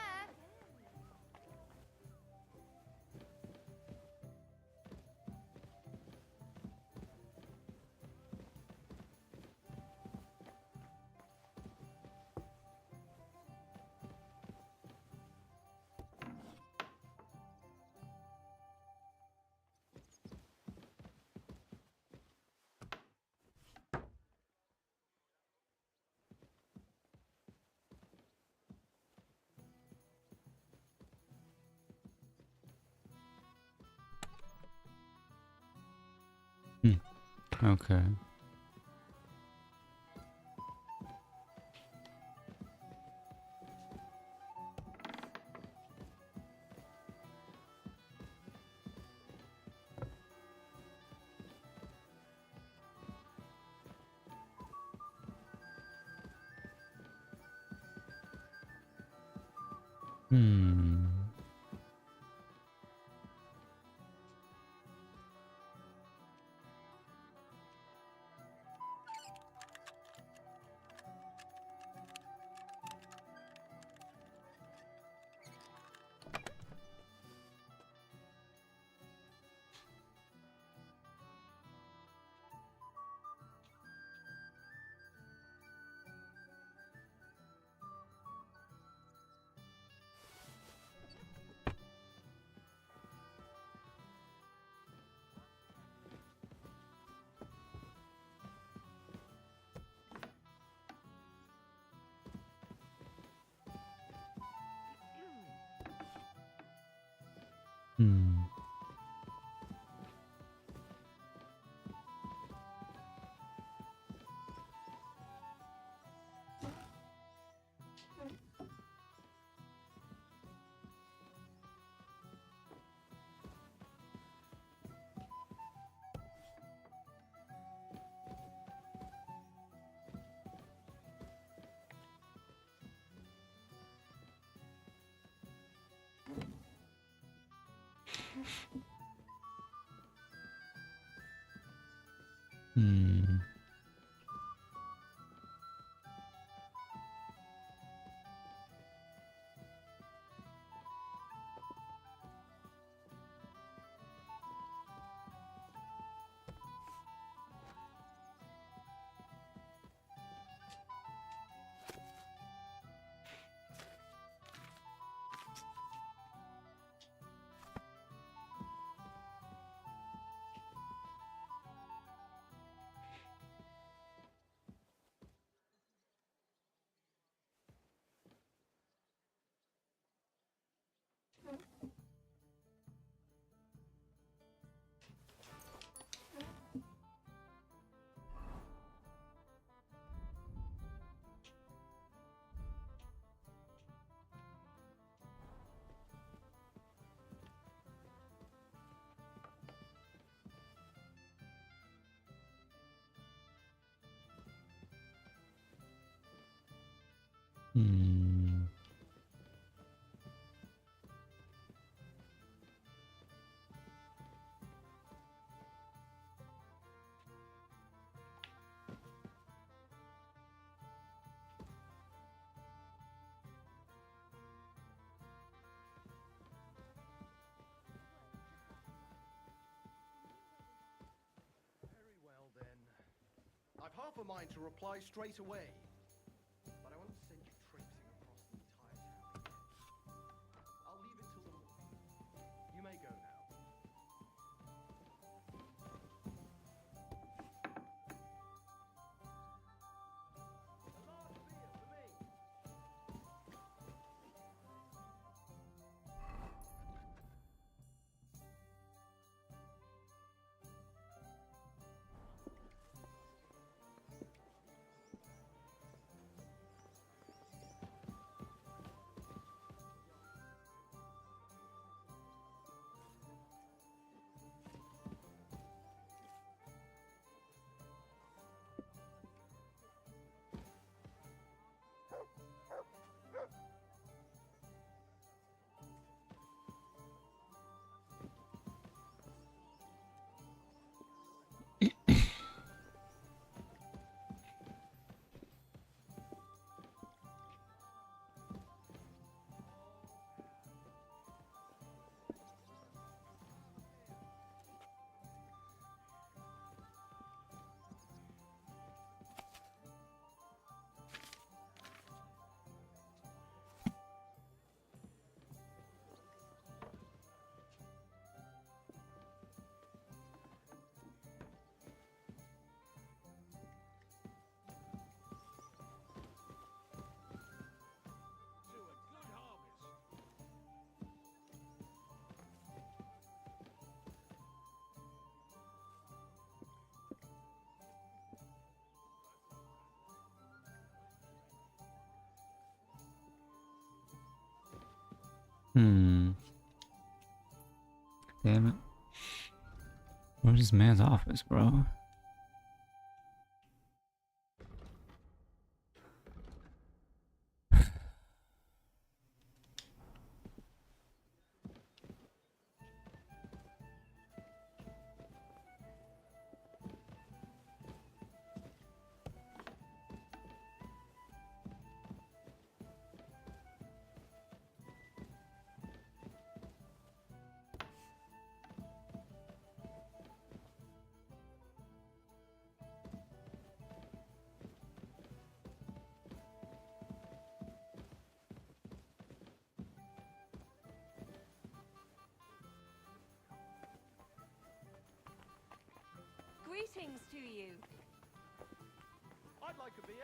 Okay. Hmm. Hmm. Hmm. Hmm. half a mind to reply straight away. But I won't send you traipsing across the entire town again. I'll leave it till the morning. You may go now. Damn it. Where's this man's office, bro? Greetings to you. I'd like a beer.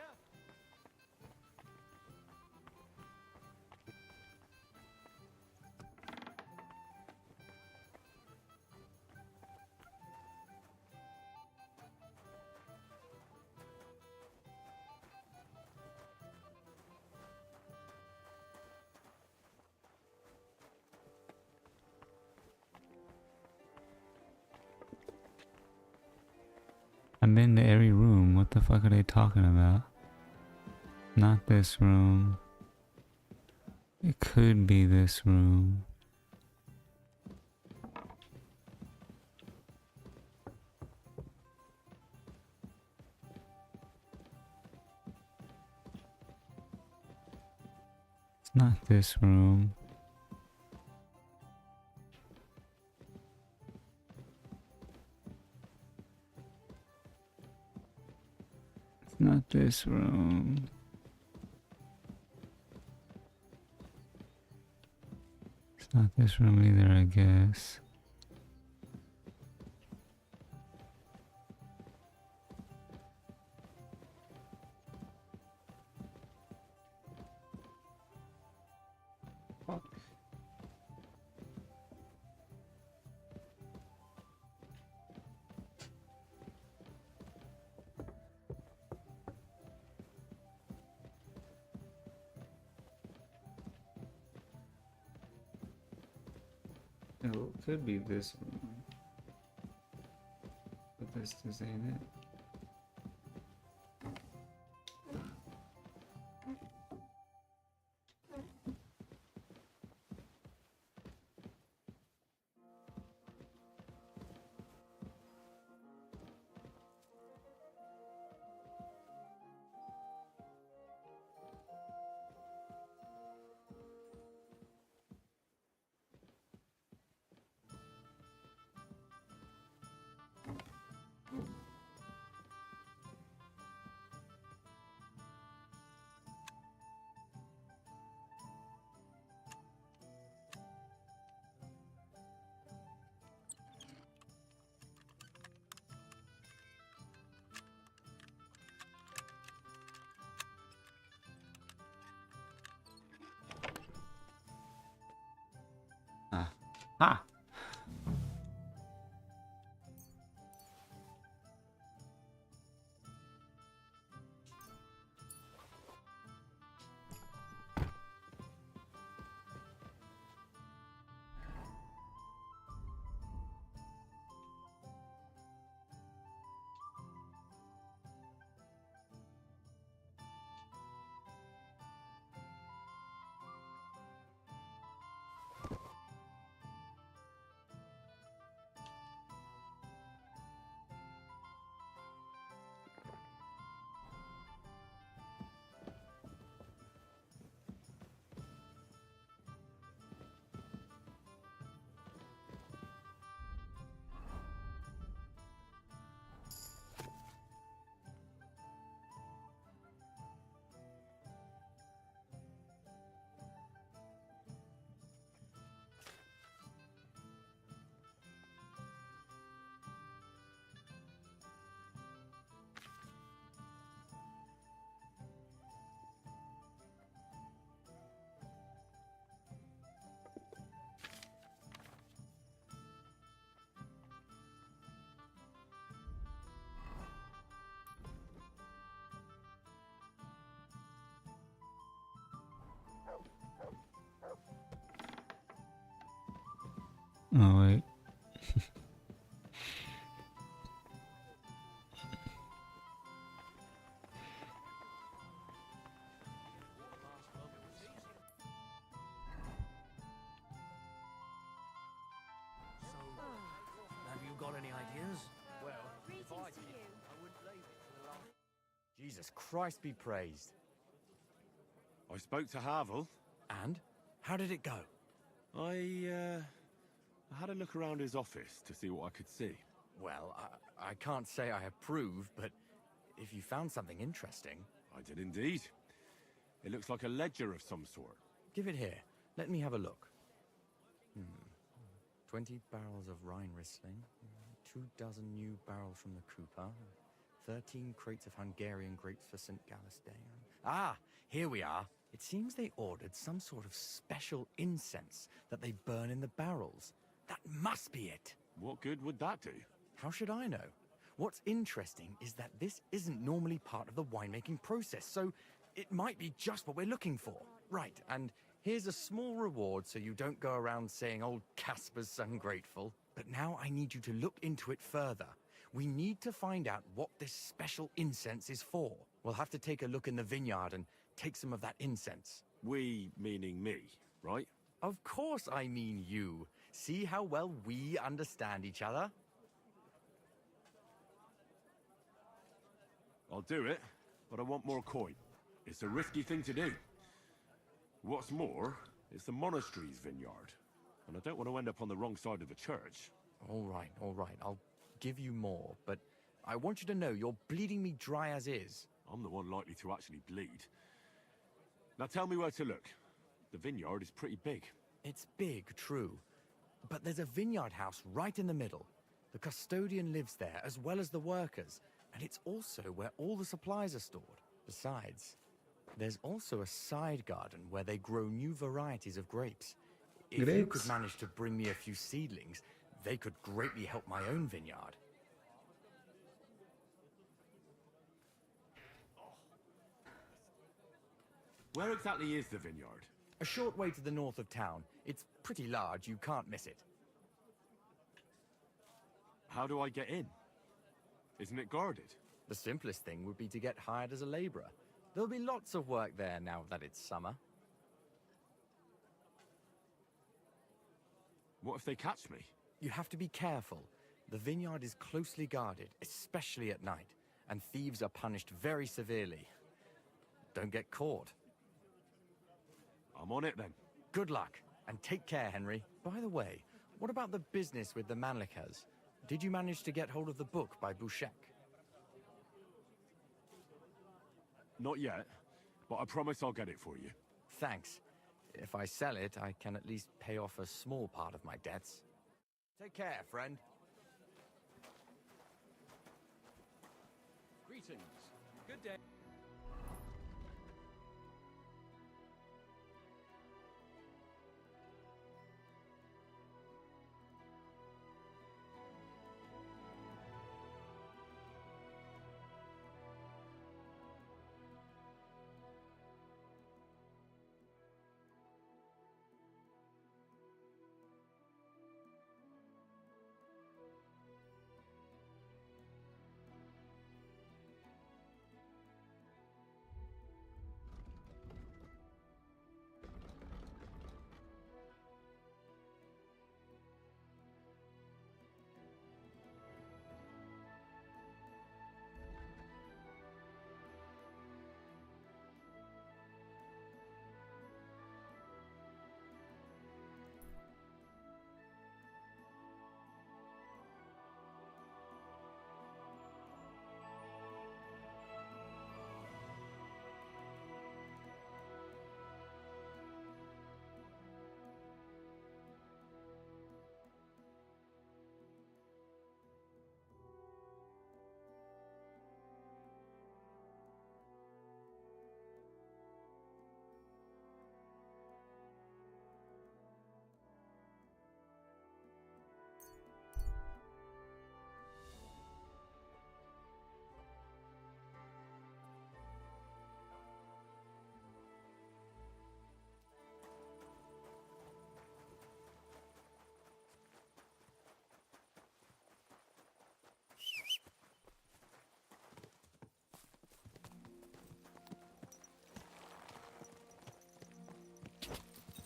I'm in every room. What the fuck are they talking about? Not this room. It could be this room. It's not this room. It's not this room. It's not this room either, I guess. Fuck. Oh, it could be this room. But this ain't it. Ha! Oh wait. Have you got any ideas? Well, if I did, I wouldn't leave it for the last. Jesus Christ be praised. I spoke to Havel. And? How did it go? I had a look around his office to see what I could see. Well, I can't say I approve, but if you found something interesting... I did indeed. It looks like a ledger of some sort. Give it here. Let me have a look. 20 barrels of Rhine Riesling, 24 new barrels from the Cooper, 13 crates of Hungarian grapes for St. Gallus Day. Ah, here we are. It seems they ordered some sort of special incense that they burn in the barrels. That must be it. What good would that do? How should I know? What's interesting is that this isn't normally part of the winemaking process, so it might be just what we're looking for. Right, and here's a small reward so you don't go around saying old Casper's ungrateful. But now I need you to look into it further. We need to find out what this special incense is for. We'll have to take a look in the vineyard and take some of that incense. We, meaning me, right? Of course I mean you. See how well we understand each other? I'll do it, but I want more coin. It's a risky thing to do. What's more, it's the monastery's vineyard, and I don't want to end up on the wrong side of the church. All right. I'll give you more, but I want you to know you're bleeding me dry as is. I'm the one likely to actually bleed. Now tell me where to look. The vineyard is pretty big. It's big, true. But there's a vineyard house right in the middle. The custodian lives there, as well as the workers. And it's also where all the supplies are stored. Besides, there's also a side garden where they grow new varieties of grapes. If you could manage to bring me a few seedlings, they could greatly help my own vineyard. Where exactly is the vineyard? A short way to the north of town. It's pretty large, you can't miss it. How do I get in? Isn't it guarded? The simplest thing would be to get hired as a laborer. There'll be lots of work there now that it's summer. What if they catch me? You have to be careful. The vineyard is closely guarded, especially at night, and thieves are punished very severely. Don't get caught. I'm on it then. Good luck, and take care, Henry. By the way, what about the business with the Manlikas? Did you manage to get hold of the book by Bouchek? Not yet, but I promise I'll get it for you. Thanks. If I sell it, I can at least pay off a small part of my debts. Take care, friend. Greetings. Good day.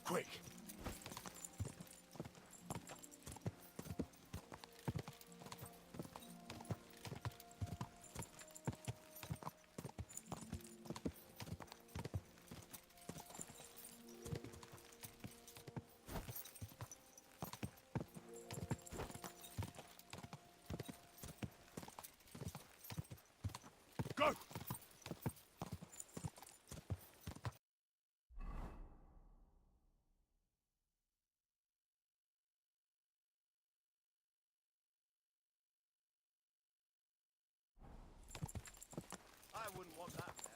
quick. Go! I wouldn't want that there.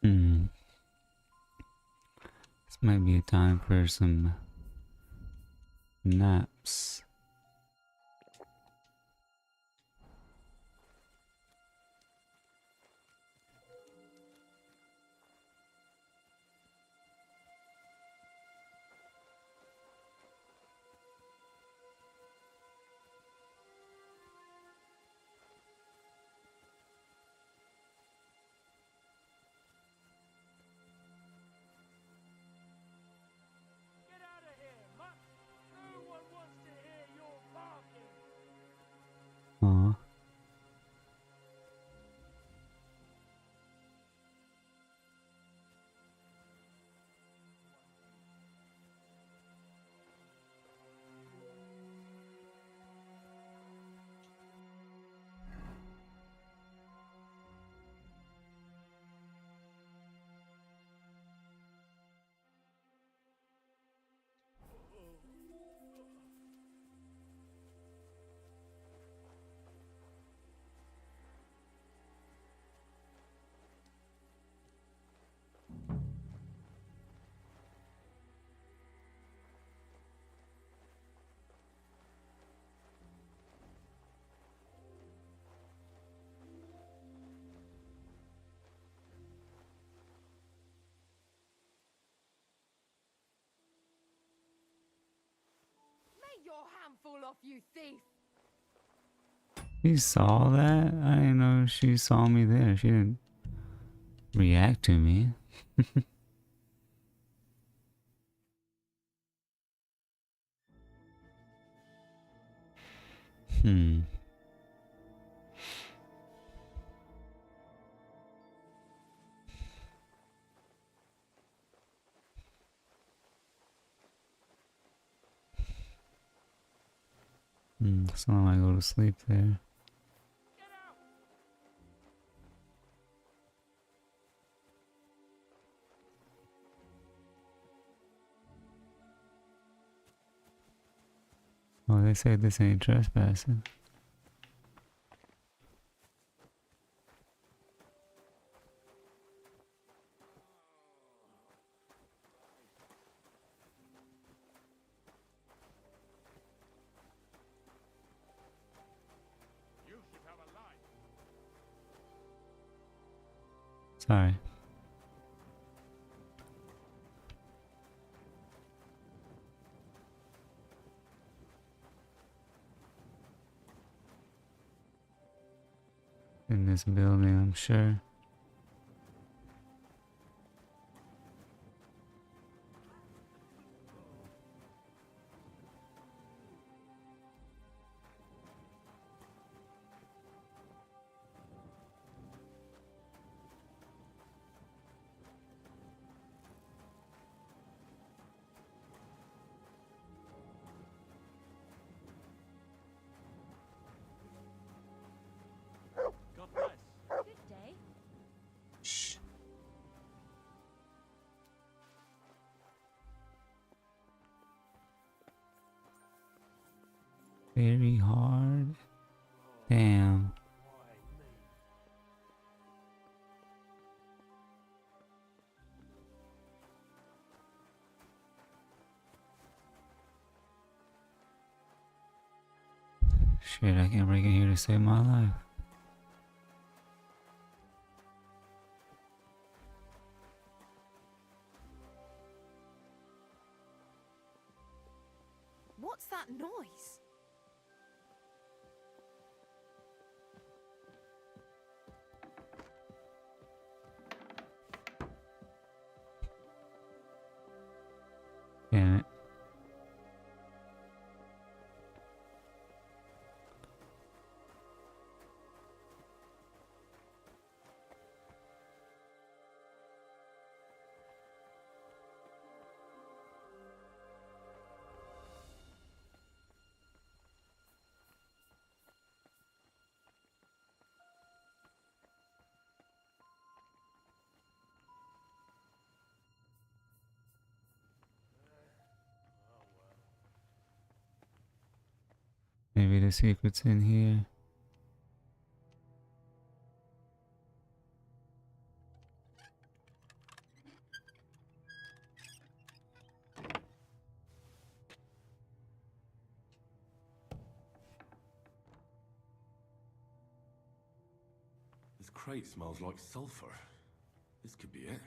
Hmm. This might be a time for some naps. Get out of here, mutt! No one wants to hear your barking! Aw. Make your hand fall off, you thief! You saw that? I didn't know she saw me there. She didn't react to me. Hmm. So I might go to sleep there. Oh, they say this ain't trespassing. Sorry. In this building, I'm sure. God bless. Good day. Shh. Very hard. Damn. Shit, I can't break in here to save my life. What's that noise? Damn it. Maybe the secret's in here. This crate smells like sulfur. This could be it.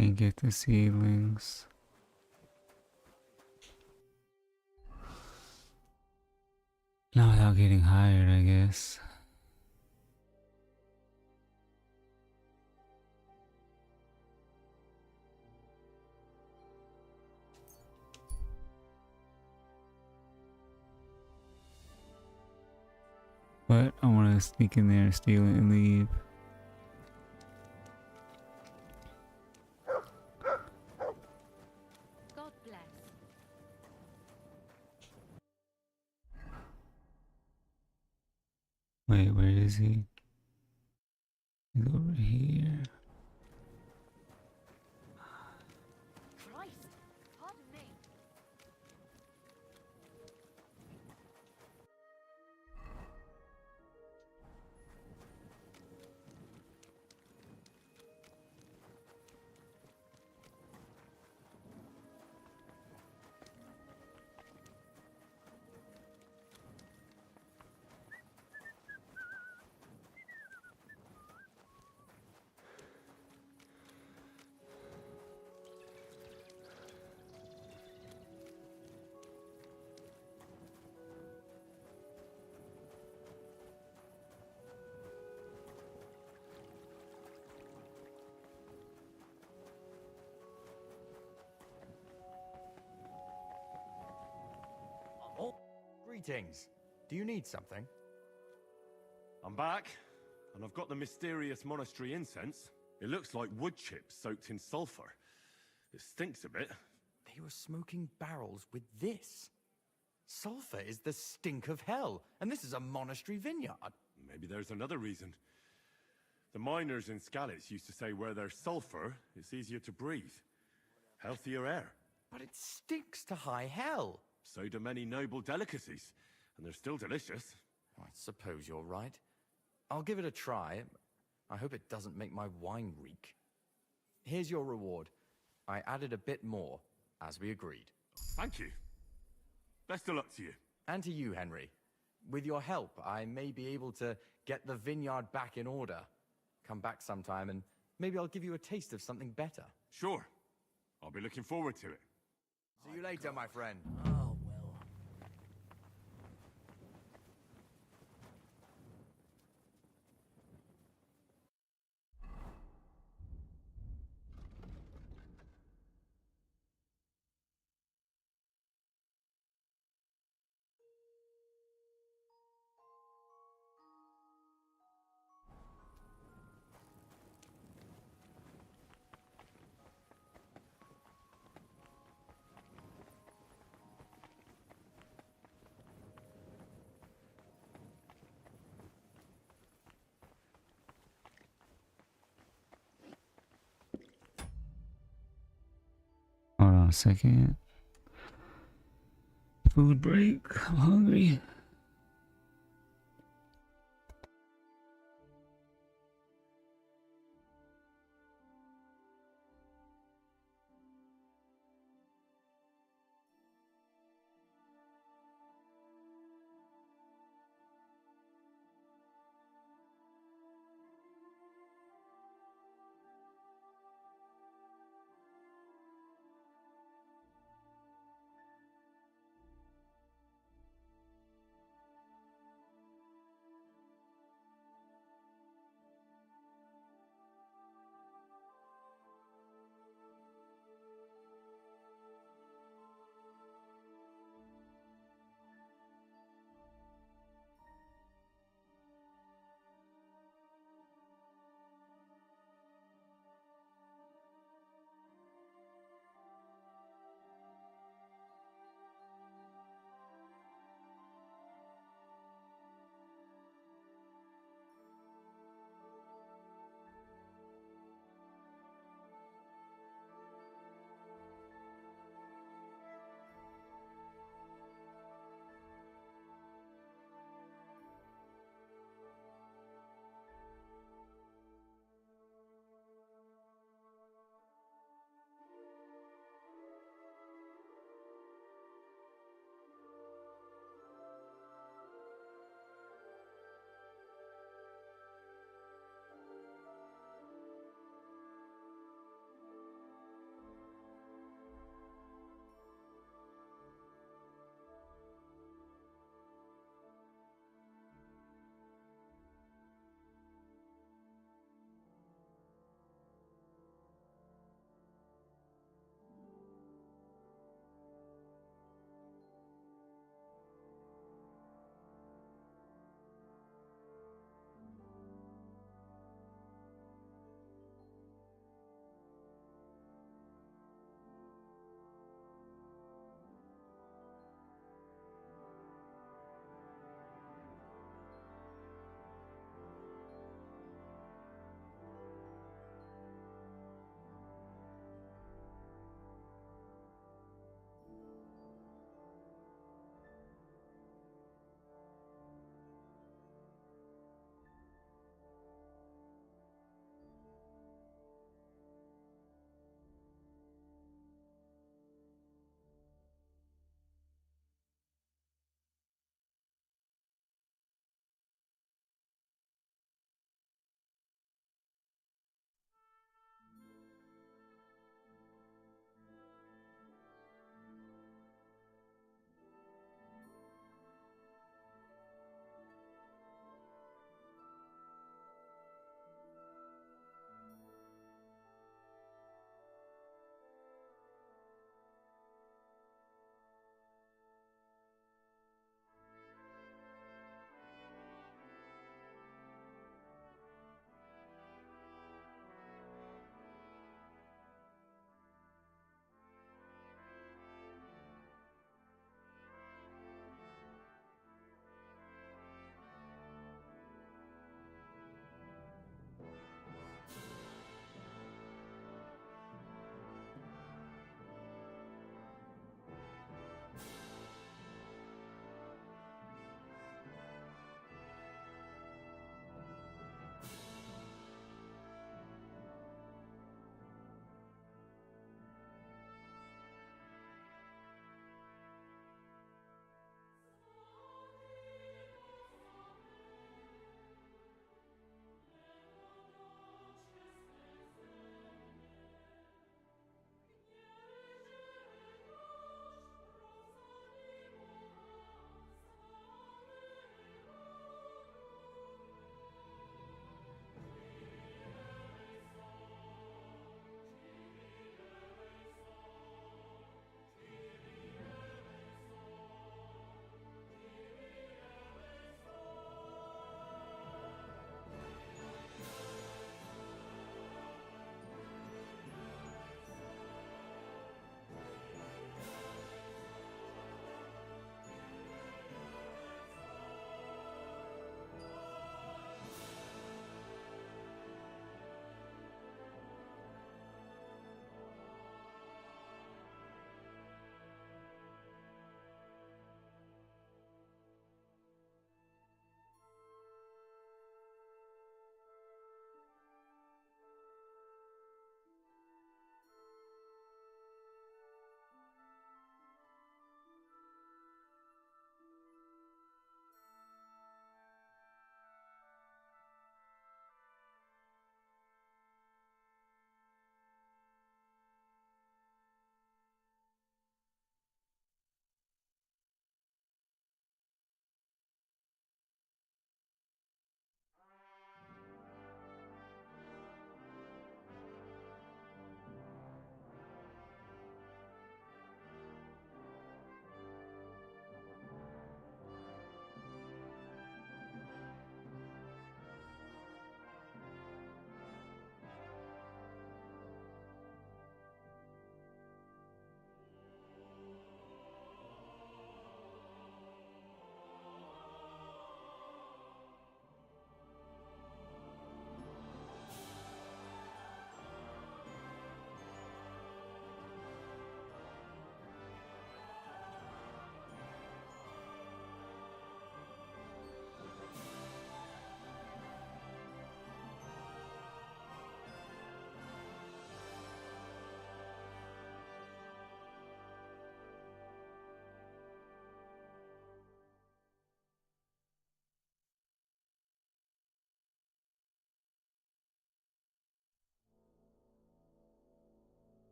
Can't get the seedlings. Not without getting hired, I guess. But I want to sneak in there, steal it, and leave. God bless. Wait, where is he? He's over here. Christ, pardon me. Oh, greetings. Do you need something? I'm back, and I've got the mysterious monastery incense. It looks like wood chips soaked in sulfur. It stinks a bit. They were smoking barrels with this. Sulfur is the stink of hell, and this is a monastery vineyard. Maybe there's another reason. The miners in Skalitz used to say where there's sulfur, it's easier to breathe. Healthier air. But it stinks to high hell. So do many noble delicacies, and they're still delicious. I suppose you're right. I'll give it a try. I hope it doesn't make my wine reek. Here's your reward. I added a bit more, as we agreed. Thank you. Best of luck to you. And to you, Henry. With your help, I may be able to get the vineyard back in order. Come back sometime, and maybe I'll give you a taste of something better. Sure. I'll be looking forward to it. See you later, my friend. Oh, well. Hold on a second. Food break. I'm hungry.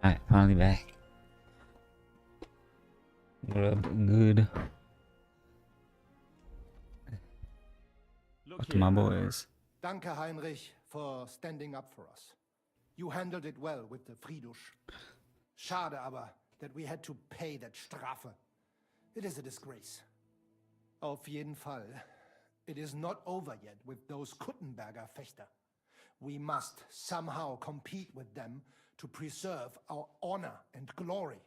Alright, finally back. Rubbed good. Look What to here, my Manhart. boys? Danke, Heinrich, for standing up for us. You handled it well with the Friedusch. Schade aber, that we had to pay that Strafe. It is a disgrace. Auf jeden Fall, it is not over yet with those Kuttenberger Fechter. We must somehow compete with them to preserve our honor and glory.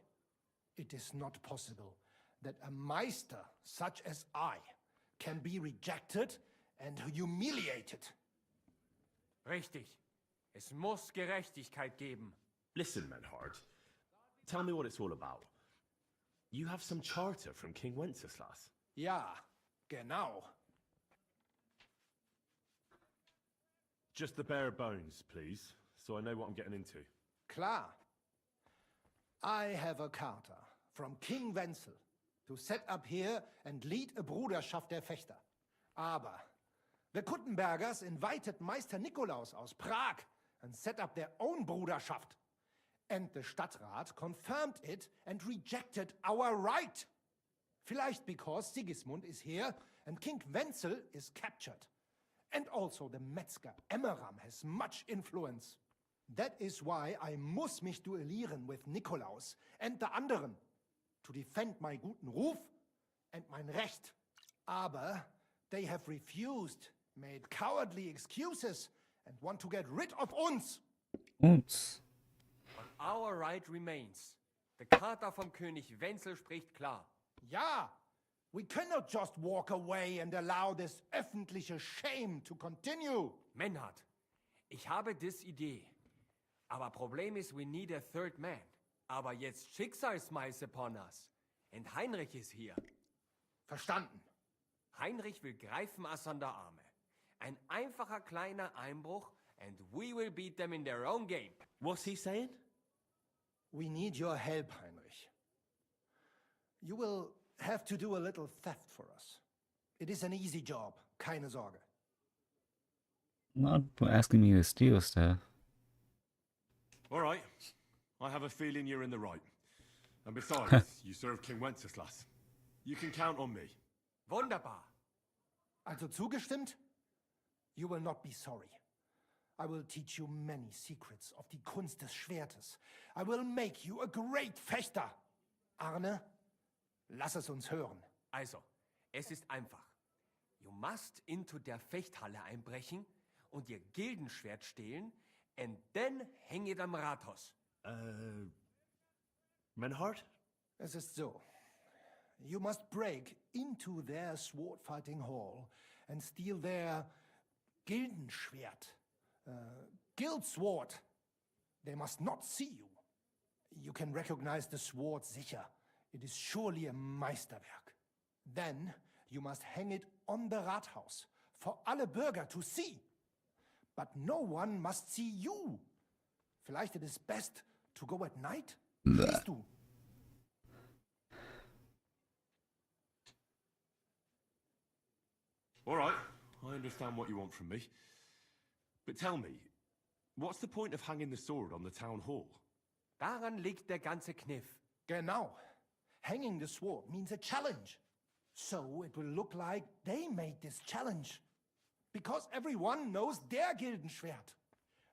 It is not possible that a Meister such as I can be rejected and humiliated. Richtig. Es muss Gerechtigkeit geben. Listen, Menhard. Tell me what it's all about. You have some charter from King Wenceslas. Ja, genau. Just the bare bones, please, so I know what I'm getting into. Klar. I have a charter from King Wenzel to set up here and lead a Bruderschaft der Fechter. Aber the Kuttenbergers invited Meister Nikolaus aus Prague and set up their own Bruderschaft. And the Stadtrat confirmed it and rejected our right. Vielleicht because Sigismund is here and King Wenzel is captured. And also the Metzger Emmeram has much influence. That is why I muss mich duellieren with Nikolaus and the anderen to defend my guten Ruf and mein Recht. Aber they have refused, made cowardly excuses and want to get rid of uns. Uns. But our right remains. The Charta vom König Wenzel spricht klar. Ja, we cannot just walk away and allow this öffentliche shame to continue. Menhard, ich habe dis Idee. Aber Problem ist, we need a third man. Aber jetzt Schicksalsmeis upon us. And Heinrich ist hier. Verstanden. Heinrich will greifen us an der Arme. Ein einfacher kleiner Einbruch and we will beat them in their own game. What's he saying? We need your help, Heinrich. You will have to do a little theft for us. It is an easy job, keine Sorge. Not asking me to steal stuff. All right. I have a feeling you're in the right. And besides, you serve King Wenceslas. You can count on me. Wunderbar. Also zugestimmt? You will not be sorry. I will teach you many secrets of die Kunst des Schwertes. I will make you a great Fechter. Arne, lass es uns hören. Also, es ist einfach. You must into der Fechthalle einbrechen und ihr Gildenschwert stehlen and then hang it am Rathaus. Menhard? Es ist so. You must break into their sword fighting hall and steal their Gildenschwert. Guild sword. They must not see you. You can recognize the sword sicher. It is surely a Meisterwerk. Then you must hang it on the Rathaus for alle Bürger to see. But no one must see you. Vielleicht it is best to go at night? Siehst du? All right. I understand what you want from me. But tell me, what's the point of hanging the sword on the town hall? Daran liegt der ganze Kniff. Genau. Hanging the sword means a challenge. So it will look like they made this challenge. Because everyone knows their Gildenschwert.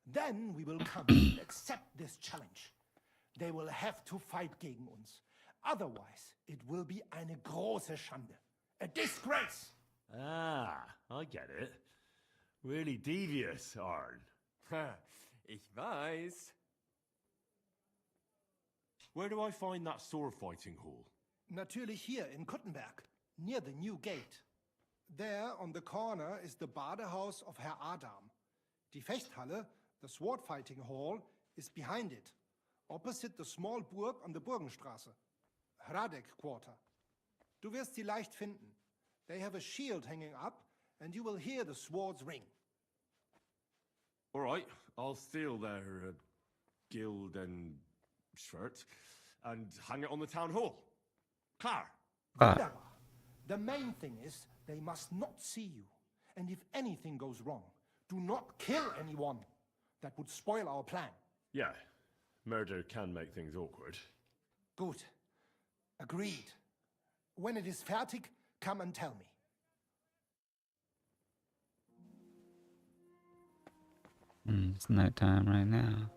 Then we will come and accept this challenge. They will have to fight gegen uns. Otherwise, it will be eine große Schande. A disgrace! Ah, I get it. Really devious, Arn. Ich weiß. Where do I find that sword fighting hall? Natürlich hier in Kuttenberg, near the new gate. There on the corner is the Badehaus of Herr Adam. Die Fechthalle, the sword fighting hall, is behind it, opposite the small Burg on the Burgenstraße. Hradek Quarter. Du wirst sie leicht finden. They have a shield hanging up, and you will hear the swords ring. All right, I'll steal their guild and shirt and hang it on the town hall. Klar. Wunderbar. The main thing is they must not see you. And if anything goes wrong, do not kill anyone. That would spoil our plan. Yeah, Murder can make things awkward. Gut. Agreed. When it is fertig, come and tell me. It's nighttime right now.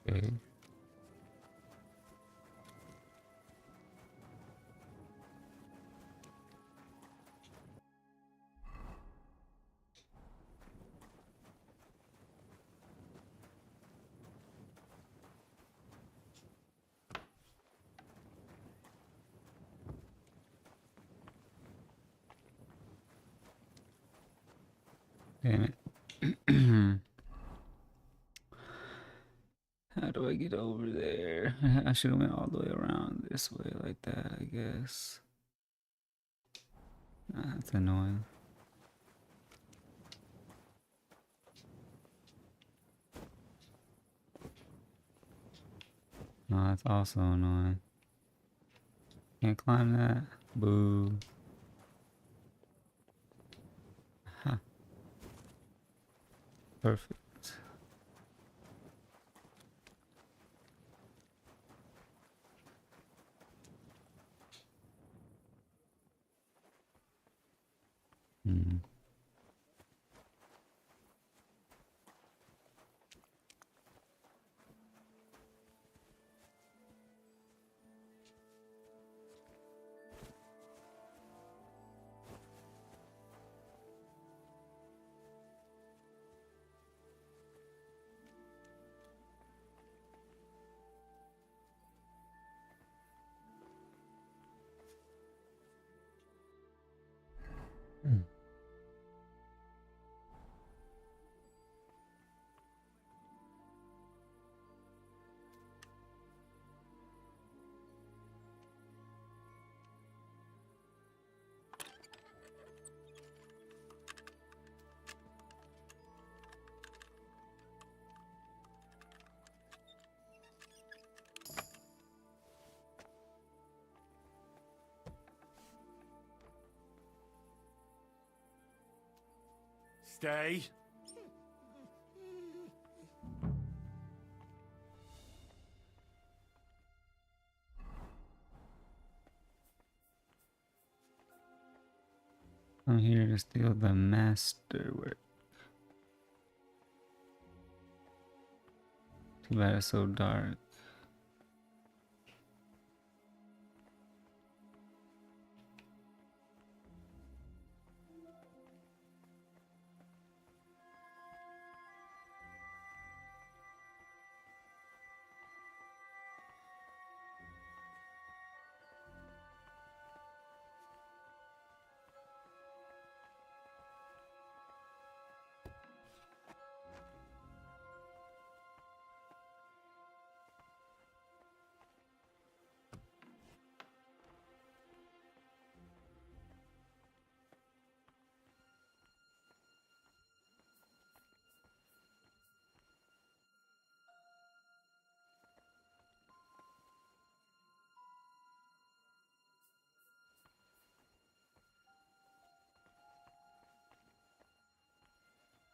Okay. Damn it. How do I get over there? I should have went all the way around this way like that, I guess. That's annoying. No, that's also annoying. Can't climb that. Boo. Ha. Perfect. Hmm. Stay. I'm here to steal the masterwork. Too bad it's so dark.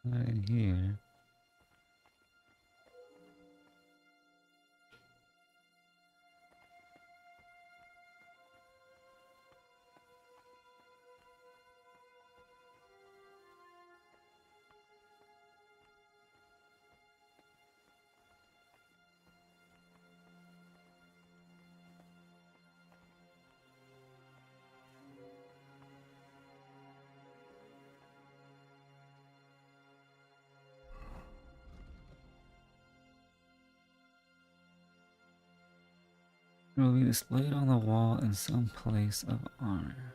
Not in here. It will be displayed on the wall in some place of honor.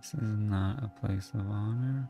This is not a place of honor.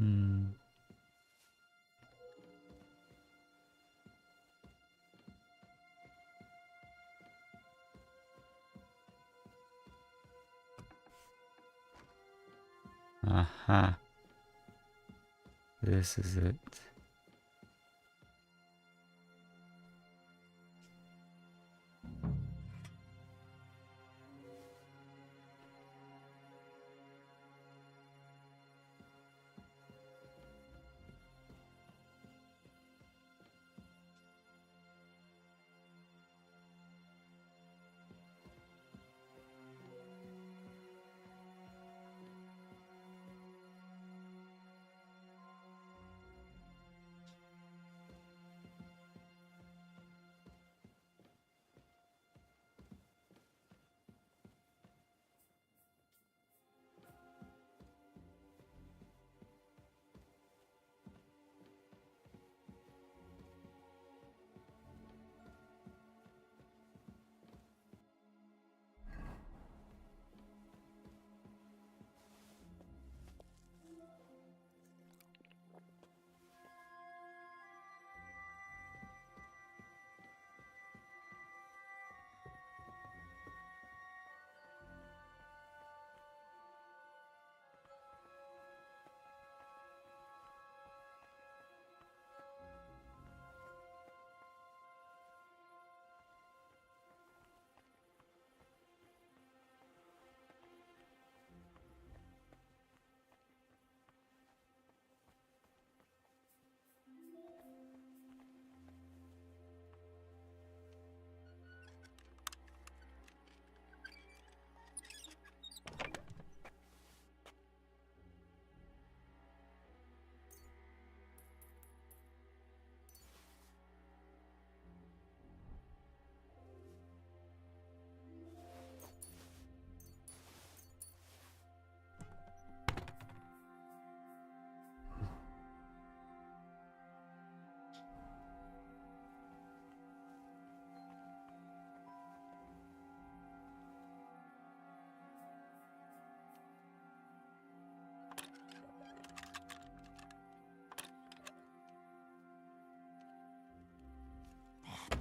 Hmm. Aha. This is it.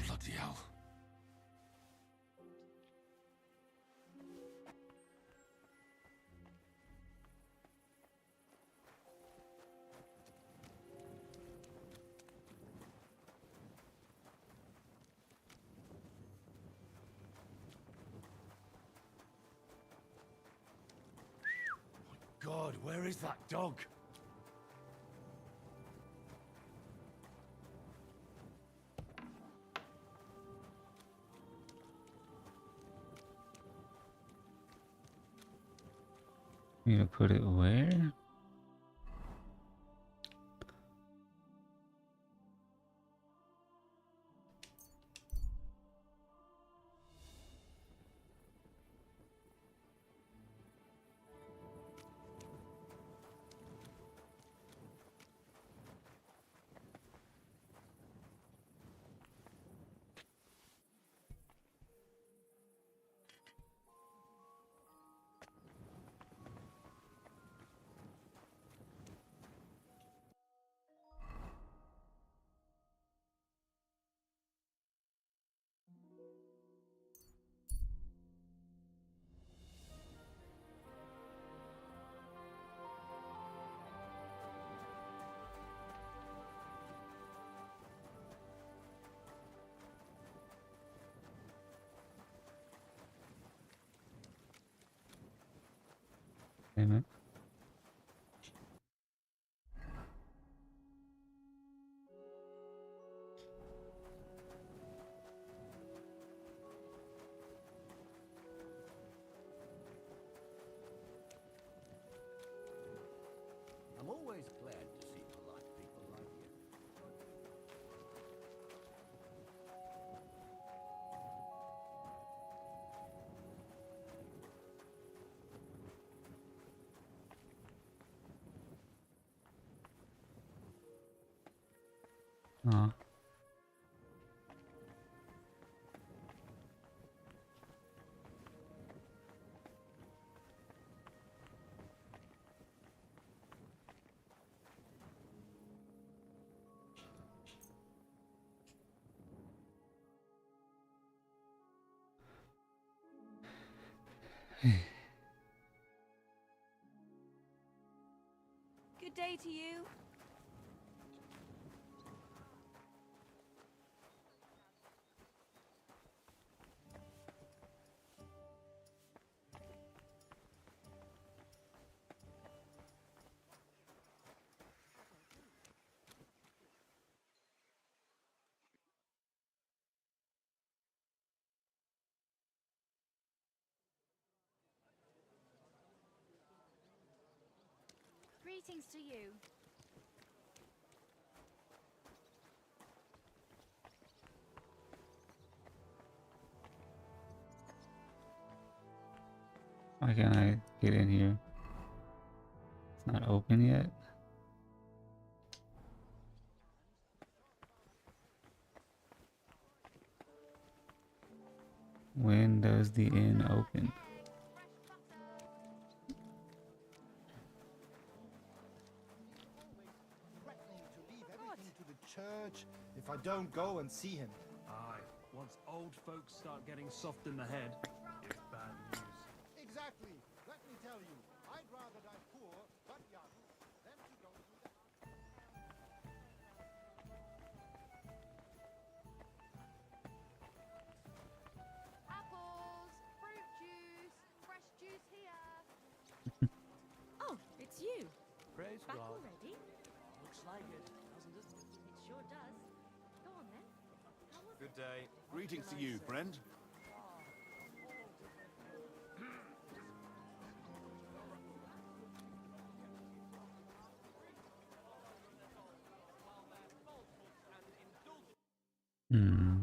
Bloody hell. God, where is that dog? You gonna put it where? Damn it. I'm always glad to see polite people like you. Aw. Good day to you. Greetings to you. Why can't I get in here? It's not open yet. When does the inn open? Threatening to leave everything to the church if I don't go and see him. Aye, once old folks start getting soft in the head, it's bad news. Exactly. Let me tell you, I'd rather die poor but young than to go through the... Apples, fruit juice, fresh juice here. Oh, it's you. Praise Back God. already? Looks like it, doesn't it? It sure does. Go on then. How was Good day. Greetings to you, friend. Hmm.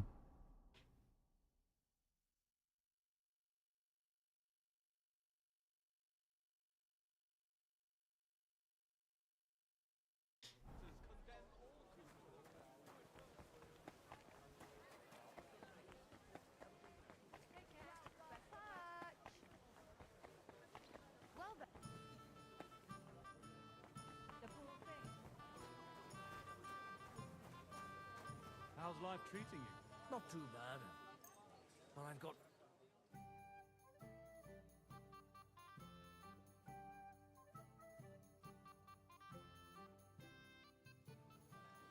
Well then. The poor thing. How's life treating you? Not too bad. But I've got...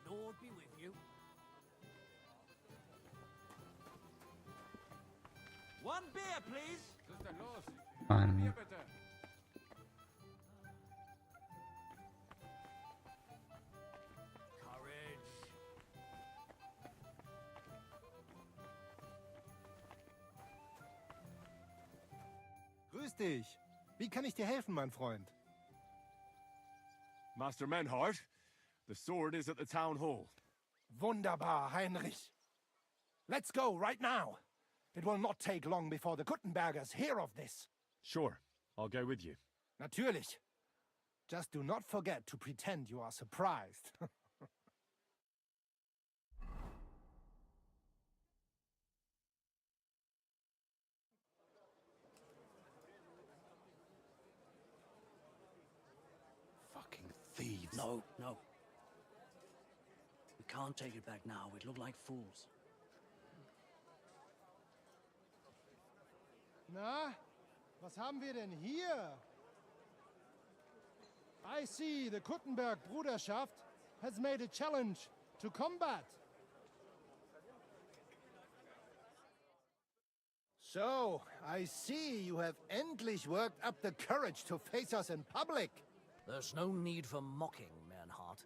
Lord be with you. One beer, please. Finally. Courage. Grüß dich. Wie kann ich dir helfen, mein Freund? Master Menhart, the sword is at the town hall. Wunderbar, Heinrich. Let's go right now. It will not take long before the Kuttenbergers hear of this. Sure, I'll go with you. Natürlich. Just do not forget to pretend you are surprised. Fucking thieves. No, no. We can't take it back now. We'd look like fools. Na, was haben wir denn hier? I see the Kuttenberg Bruderschaft has made a challenge to combat. So, I see you have endlich worked up the courage to face us in public. There's no need for mocking, Manhart.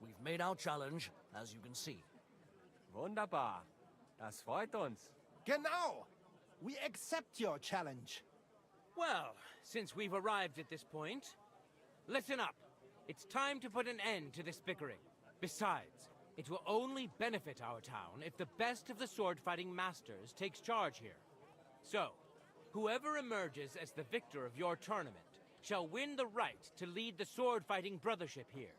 We've made our challenge, as you can see. Wunderbar. Das freut uns. Genau. We accept your challenge. Well, since we've arrived at this point, listen up. It's time to put an end to this bickering. Besides, it will only benefit our town if the best of the sword-fighting masters takes charge here. So, whoever emerges as the victor of your tournament shall win the right to lead the sword-fighting brothership here.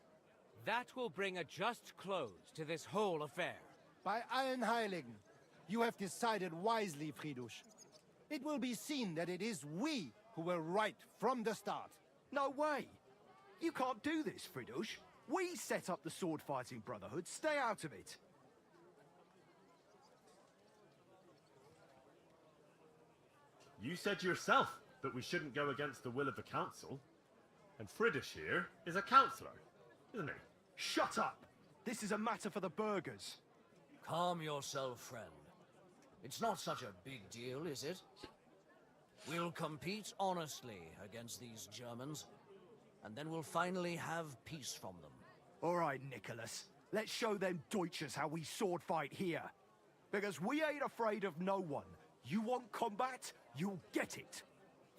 That will bring a just close to this whole affair. Bei allen Heiligen, you have decided wisely, Fridush. It will be seen that it is we who were right from the start. No way! You can't do this, Fridush. We set up the sword-fighting brotherhood. Stay out of it. You said yourself that we shouldn't go against the will of the council. And Fridish here is a councillor, isn't he? Shut up! This is a matter for the burghers. Calm yourself, friend. It's not such a big deal, is it? We'll compete honestly against these Germans, and then we'll finally have peace from them. All right, Nicholas. Let's show them Deutschers how we sword fight here. Because we ain't afraid of no one. You want combat? You'll get it.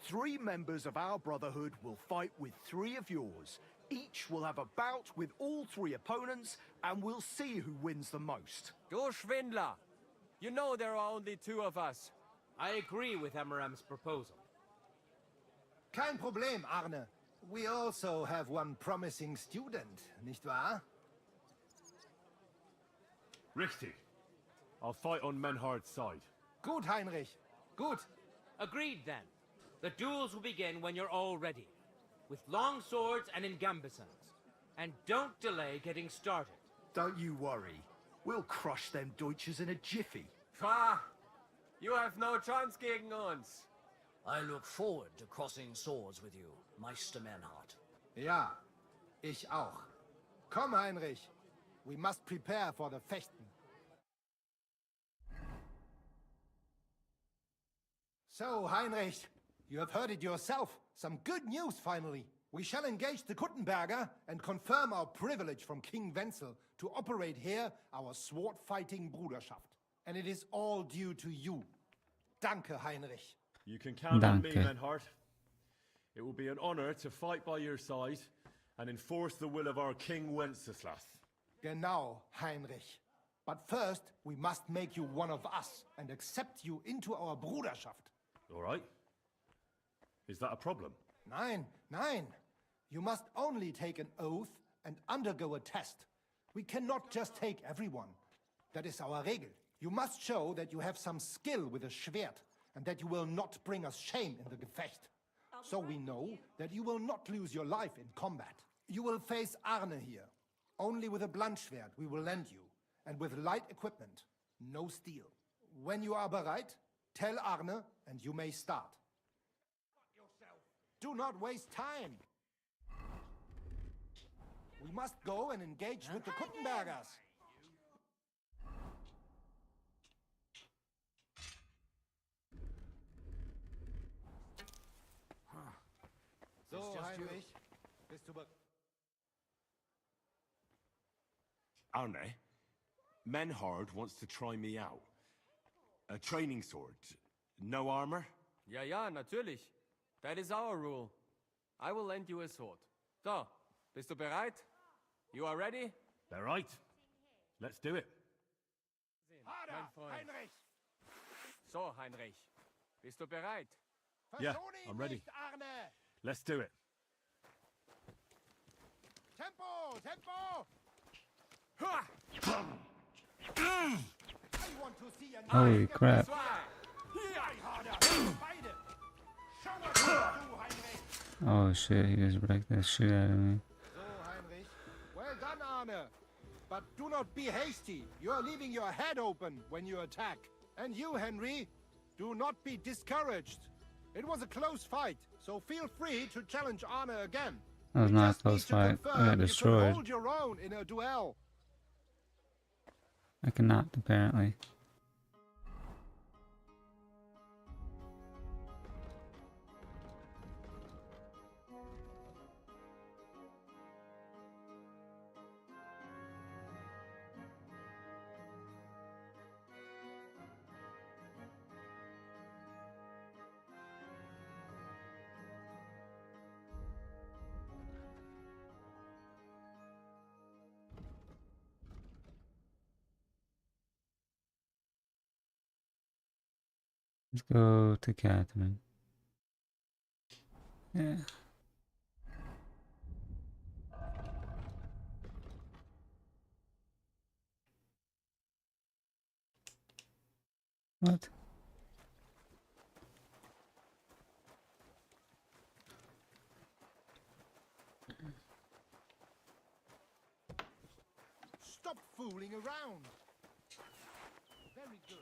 3 members of our brotherhood will fight with 3 of yours. Each will have a bout with all 3 opponents, and we'll see who wins the most. Du Schwindler! You know there are only 2 of us. I agree with Emeram's proposal. Kein Problem, Arne. We also have one promising student, nicht wahr? Richtig. I'll fight on Menhard's side. Gut, Heinrich. Gut. Agreed, then. The duels will begin when you're all ready, with long swords and in gambesons. And don't delay getting started. Don't you worry. We'll crush them Deutschers in a jiffy. Pah! You have no chance gegen uns. I look forward to crossing swords with you, Meister Manhart. Ja, ich auch. Komm, Heinrich. We must prepare for the Fechten. So, Heinrich, you have heard it yourself. Some good news, finally. We shall engage the Kuttenberger and confirm our privilege from King Wenzel to operate here our sword-fighting Bruderschaft. And it is all due to you. Danke, Heinrich. You can count on me, Menhart. It will be an honor to fight by your side and enforce the will of our King Wenceslas. Genau, Heinrich. But first, we must make you one of us and accept you into our Bruderschaft. All right. Is that a problem? Nein, nein. You must only take an oath and undergo a test. We cannot just take everyone. That is our Regel. You must show that you have some skill with a Schwert and that you will not bring us shame in the Gefecht. So we know that you will not lose your life in combat. You will face Arne here. Only with a blunt Schwert we will lend you, and with light equipment, no steel. When you are bereit, tell Arne and you may start. Do not waste time. We must go and engage with the Kuttenbergers. So, Heinrich, bist du bereit? Arne, Menhard wants to try me out. A training sword. No armor? Ja, ja, natürlich. That is our rule. I will lend you a sword. So, bist du bereit? You are ready? Bereit. Let's do it. Mein Freund. So, Heinrich. Bist du bereit? Yeah, I'm ready. Let's do it. Tempo! Tempo! Holy crap. Oh shit, he just wrecked that shit out of me. So, Heinrich. Well done, Arne. But do not be hasty. You are leaving your head open when you attack. And you, Henry, do not be discouraged. It was a close fight, so feel free to challenge Arne again. That was not a close fight. I got destroyed. You can hold your own in a duel. I cannot, apparently. Let's go to Catherine. Yeah. What? Stop fooling around. Very good.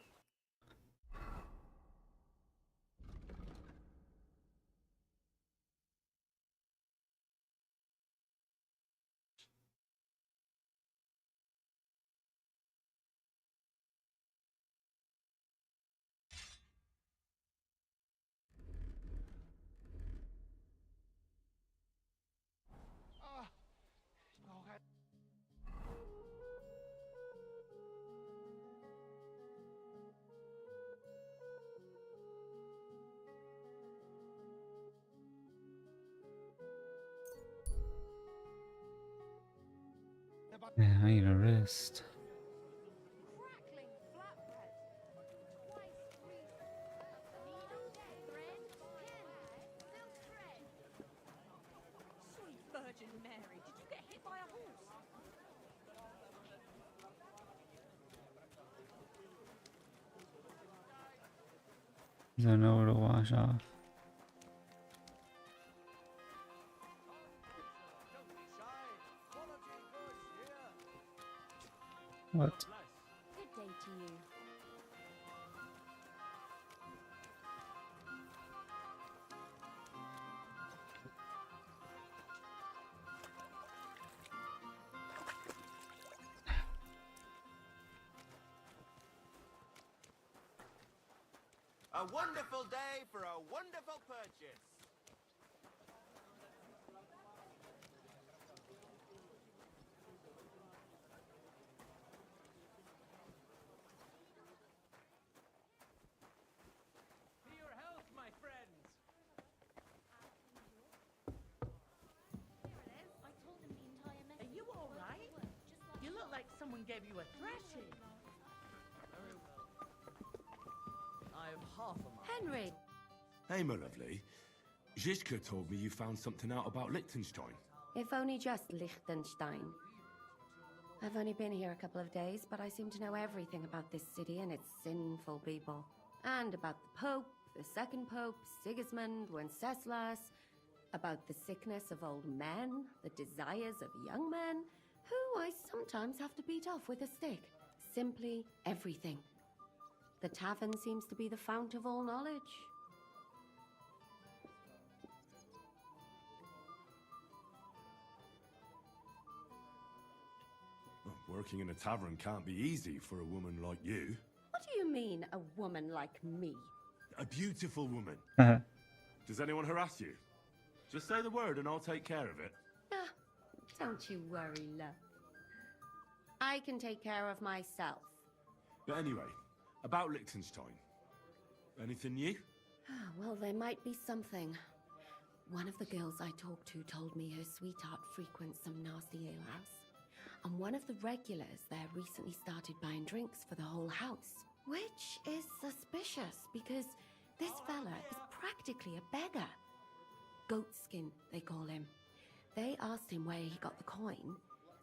Yeah, I need a rest. Crackling flatbread. Twice greased. Bread, tin, silk thread. Sweet Virgin Mary, did you get hit by a horse? There's nowhere to wash off. What? Good day to you. A wonderful day for a wonderful purchase. To your health, my friends. I told him the entire message. Are you all right? You look like someone gave you a thrashing. Very well. I have half a mind. Henry! Hey, my lovely. Zizka told me you found something out about Liechtenstein. If only just Liechtenstein. I've only been here a couple of days, but I seem to know everything about this city and its sinful people. And about the Pope, the second Pope, Sigismund, Wenceslas, about the sickness of old men, the desires of young men, who I sometimes have to beat off with a stick. Simply everything. The tavern seems to be the fount of all knowledge. Well, working in a tavern can't be easy for a woman like you. What do you mean, a woman like me? A beautiful woman. Does anyone harass you? Just say the word and I'll take care of it. Ah, don't you worry, love. I can take care of myself. But anyway, about Liechtenstein. Anything new? Well, there might be something. One of the girls I talked to told me her sweetheart frequents some nasty alehouse. And one of the regulars there recently started buying drinks for the whole house. Which is suspicious, because this fella is practically a beggar. Goatskin, they call him. They asked him where he got the coin,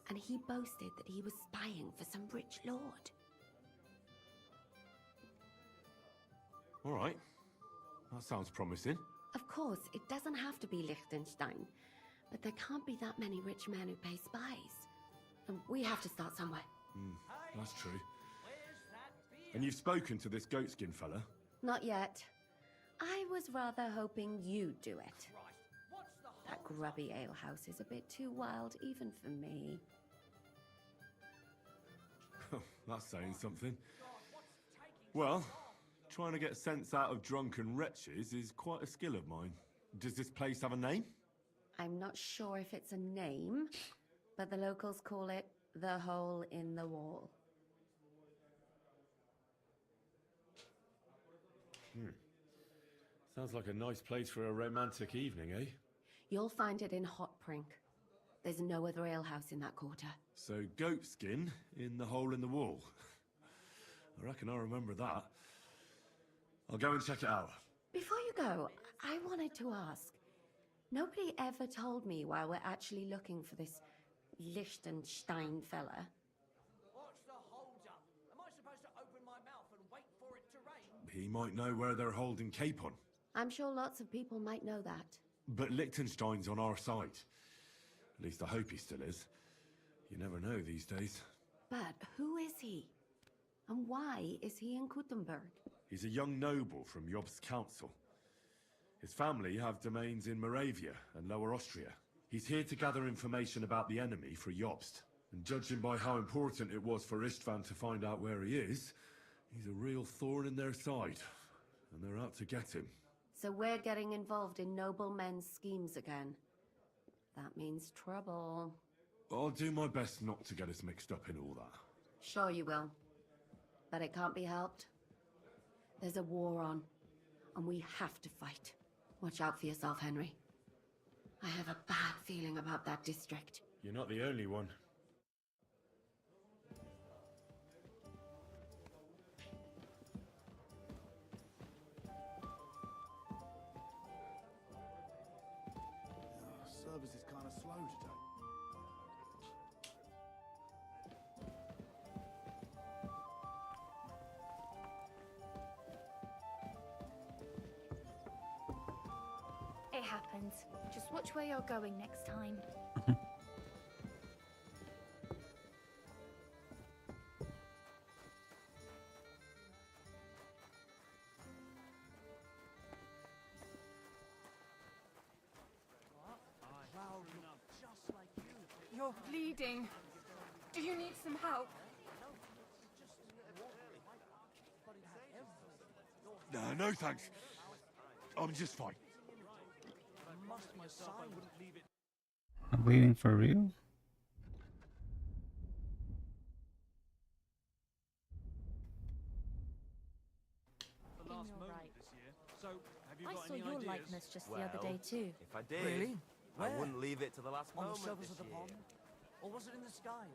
and he boasted that he was spying for some rich lord. All right. That sounds promising. Of course, it doesn't have to be Liechtenstein, but there can't be that many rich men who pay spies. And we have to start somewhere. That's true. And you've spoken to this goatskin fella? Not yet. I was rather hoping you'd do it. That grubby alehouse is a bit too wild even for me. That's saying something. Well, trying to get sense out of drunken wretches is quite a skill of mine. Does this place have a name? I'm not sure if it's a name, but the locals call it the Hole in the Wall. Sounds like a nice place for a romantic evening, eh? You'll find it in Hotprink. There's no other alehouse in that quarter. So goatskin in the hole in the wall. I reckon I remember that. I'll go and check it out. Before you go, I wanted to ask. Nobody ever told me why we're actually looking for this Liechtenstein fella. What's the hold-up? Am I supposed to open my mouth and wait for it to rain? He might know where they're holding Capon. I'm sure lots of people might know that. But Liechtenstein's on our side. At least I hope he still is. You never know these days. But who is he? And why is he in Kuttenberg? He's a young noble from Jobst's council. His family have domains in Moravia and Lower Austria. He's here to gather information about the enemy for Jobst. And judging by how important it was for Istvan to find out where he is, he's a real thorn in their side. And they're out to get him. So we're getting involved in noble men's schemes again. That means trouble. I'll do my best not to get us mixed up in all that. Sure you will. But it can't be helped. There's a war on, and we have to fight. Watch out for yourself, Henry. I have a bad feeling about that district. You're not the only one. Service is kind of slow today. It happens. Just watch where you're going next time. You're bleeding. Do you need some help? No thanks. I'm just fine. I'm bleeding for real? The last moment this year. So, have you I got saw any your ideas? likeness just the other day too. If I did, Really? I Where? wouldn't leave it to the last On the moment surface this of the year. pond? Or was it in the sky?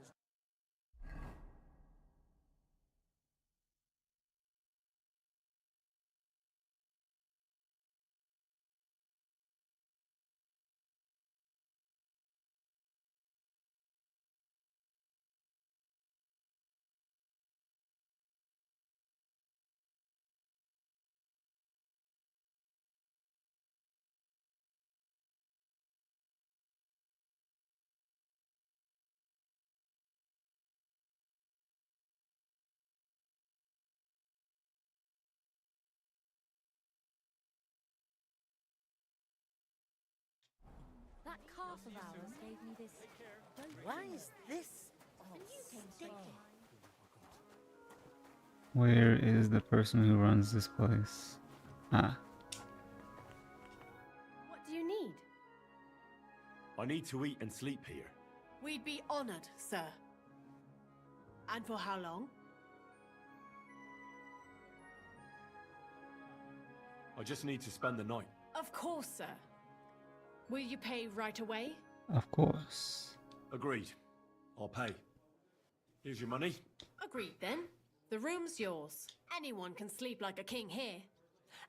That calf of ours gave me this. Why is this? And you came straight here. Where is the person who runs this place? Ah. What do you need? I need to eat and sleep here. We'd be honored, sir. And for how long? I just need to spend the night. Of course, sir. Will you pay right away? Of course. Agreed. I'll pay. Here's your money. Agreed then. The room's yours. Anyone can sleep like a king here.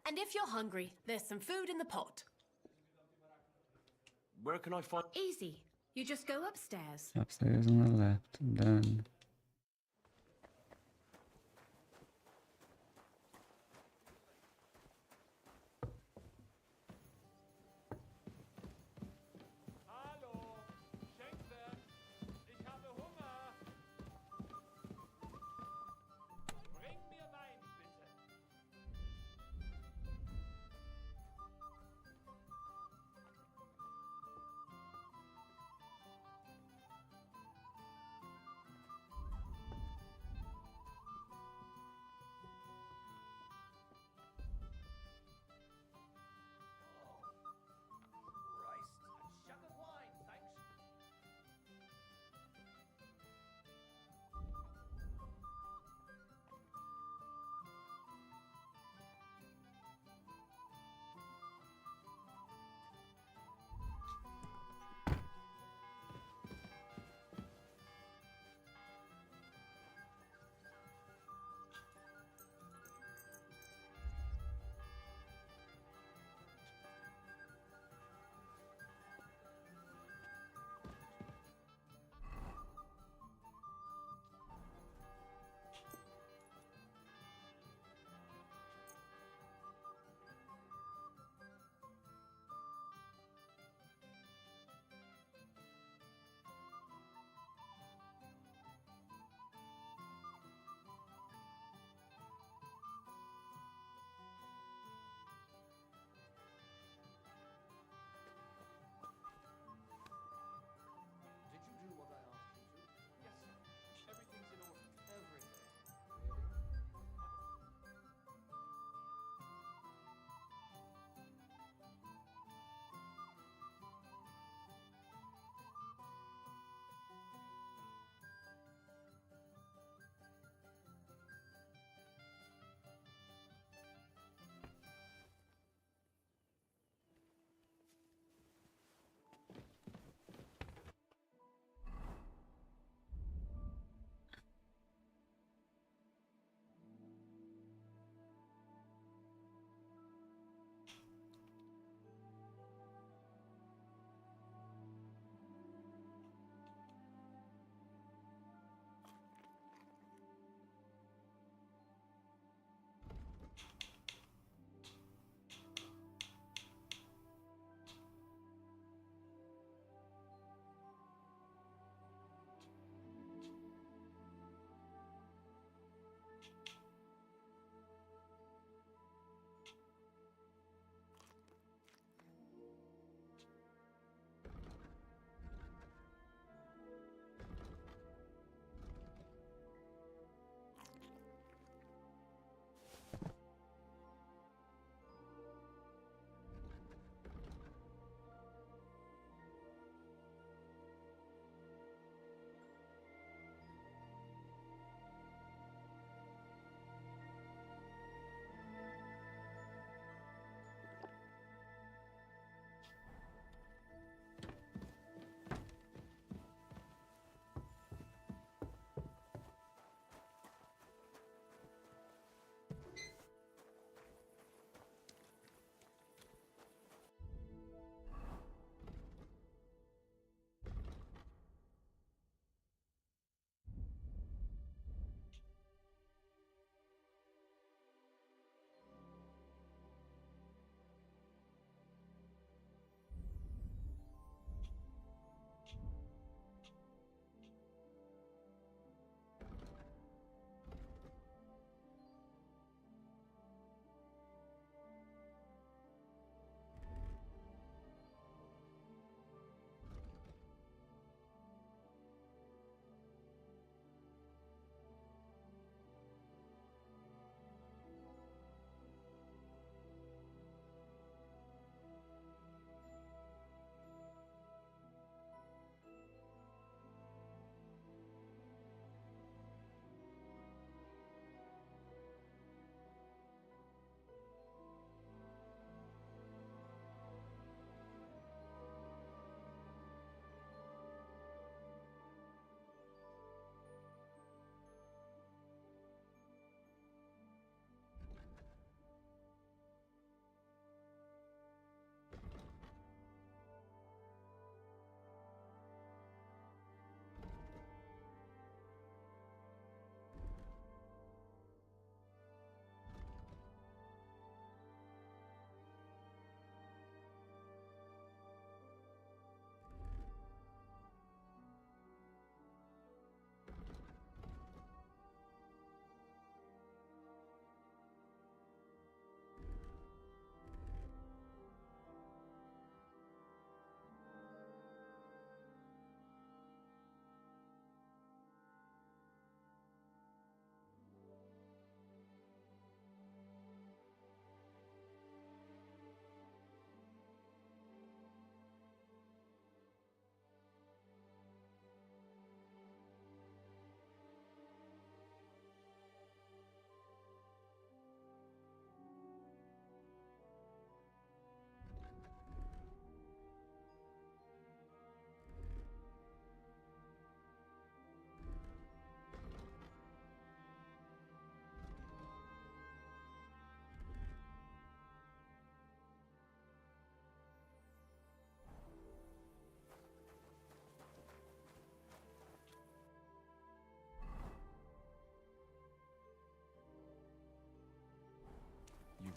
And if you're hungry, there's some food in the pot. Where can I find... Easy. You just go upstairs. Upstairs on the left. Done.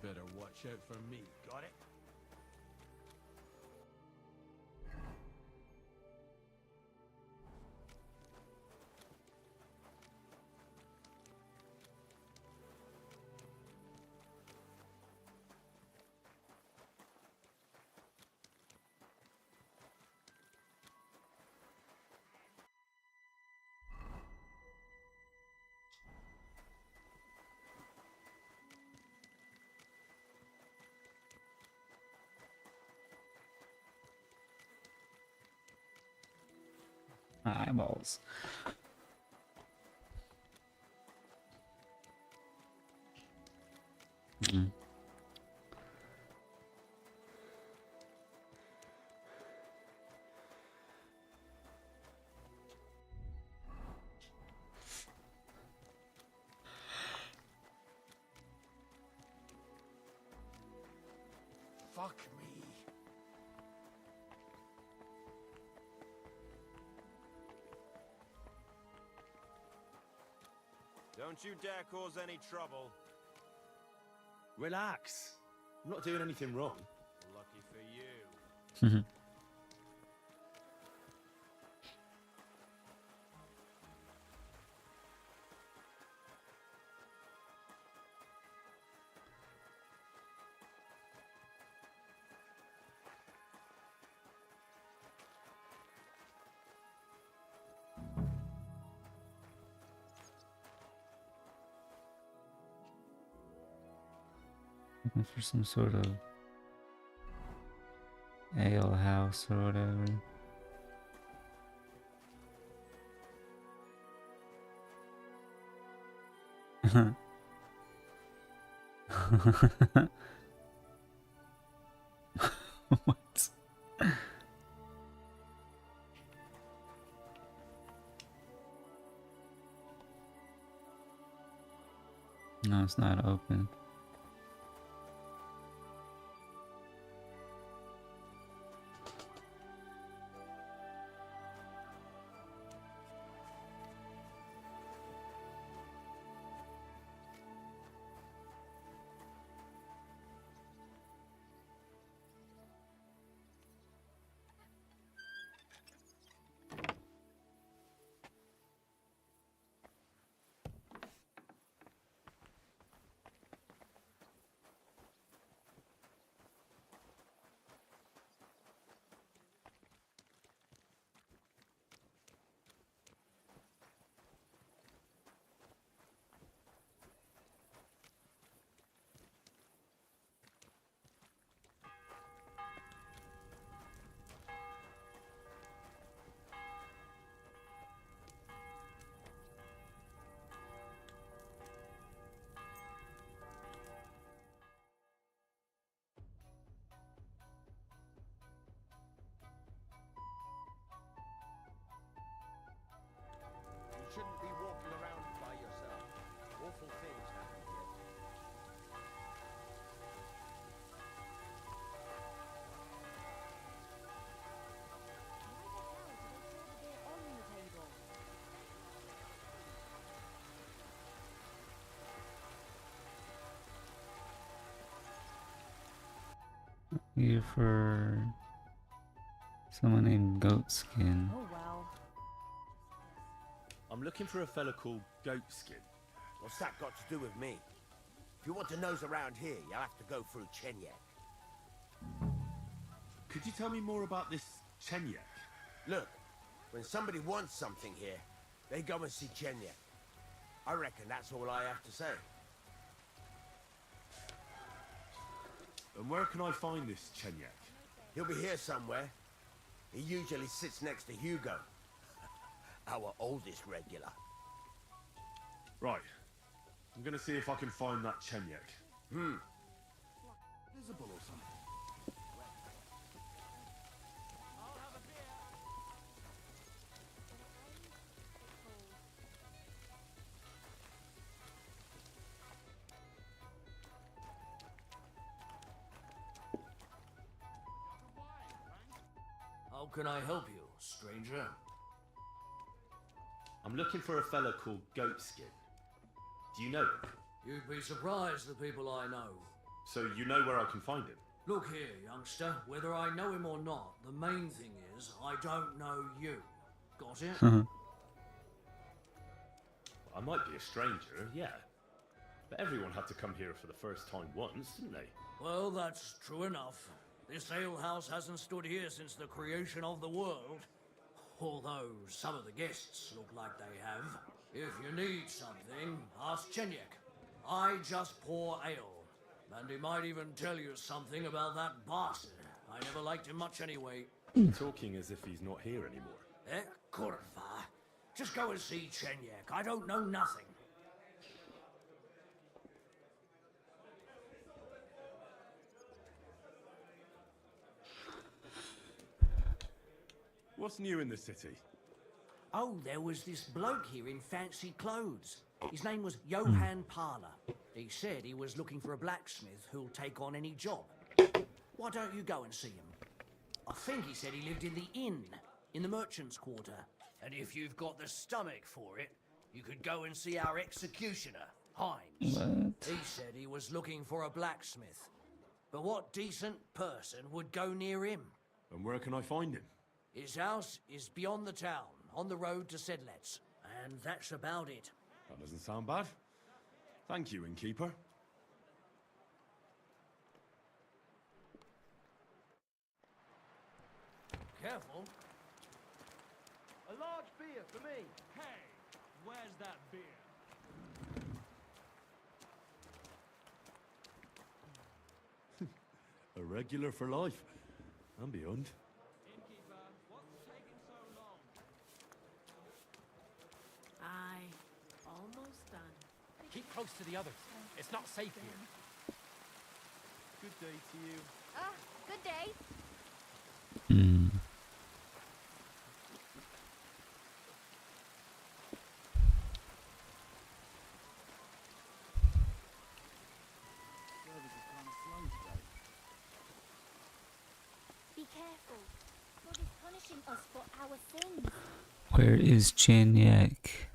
better watch out for me, got it? Eyeballs. Mm. Fuck me. Don't you dare cause any trouble. Relax. I'm not doing anything wrong. Lucky for you. Looking for some sort of ale house or whatever. What? No, it's not open. You shouldn't be walking around by yourself. Awful things happen here. Here for someone named Goatskin. Oh well. I'm looking for a fella called Goatskin. What's that got to do with me? If you want to nose around here, you'll have to go through Chenyek. Could you tell me more about this Chenyek? Look, when somebody wants something here, they go and see Chenyek. I reckon that's all I have to say. And where can I find this Chenyek? He'll be here somewhere. He usually sits next to Hugo, our oldest regular. Right. I'm gonna see if I can find that Chenyek. Visible or something. How can I help you, stranger? I'm looking for a fella called Goatskin. Do you know him? You'd be surprised the people I know. So you know where I can find him? Look here, youngster. Whether I know him or not, the main thing is I don't know you. Got it? I might be a stranger, yeah. But everyone had to come here for the first time once, didn't they? Well, that's true enough. This alehouse hasn't stood here since the creation of the world. Although some of the guests look like they have. If you need something, ask Chenyek. I just pour ale. And he might even tell you something about that bastard. I never liked him much anyway. Talking as if he's not here anymore. Kurva. Just go and see Chenyek. I don't know nothing. What's new in the city? Oh, there was this bloke here in fancy clothes. His name was Johann Parler. He said he was looking for a blacksmith who'll take on any job. Why don't you go and see him? I think he said he lived in the inn, in the merchant's quarter. And if you've got the stomach for it, you could go and see our executioner, Heinz. What? He said he was looking for a blacksmith. But what decent person would go near him? And where can I find him? His house is beyond the town, on the road to Sedlets. And that's about it. That doesn't sound bad. Thank you, innkeeper. Careful. A large beer for me. Hey, where's that beer? A regular for life. And beyond. Innkeeper, what's taking so long? Aye, almost done. Keep close to the others. It's not safe here. Good day to you. Ah, good day. Hmm. Be careful. God is punishing us for our sins. Where is Chenyek?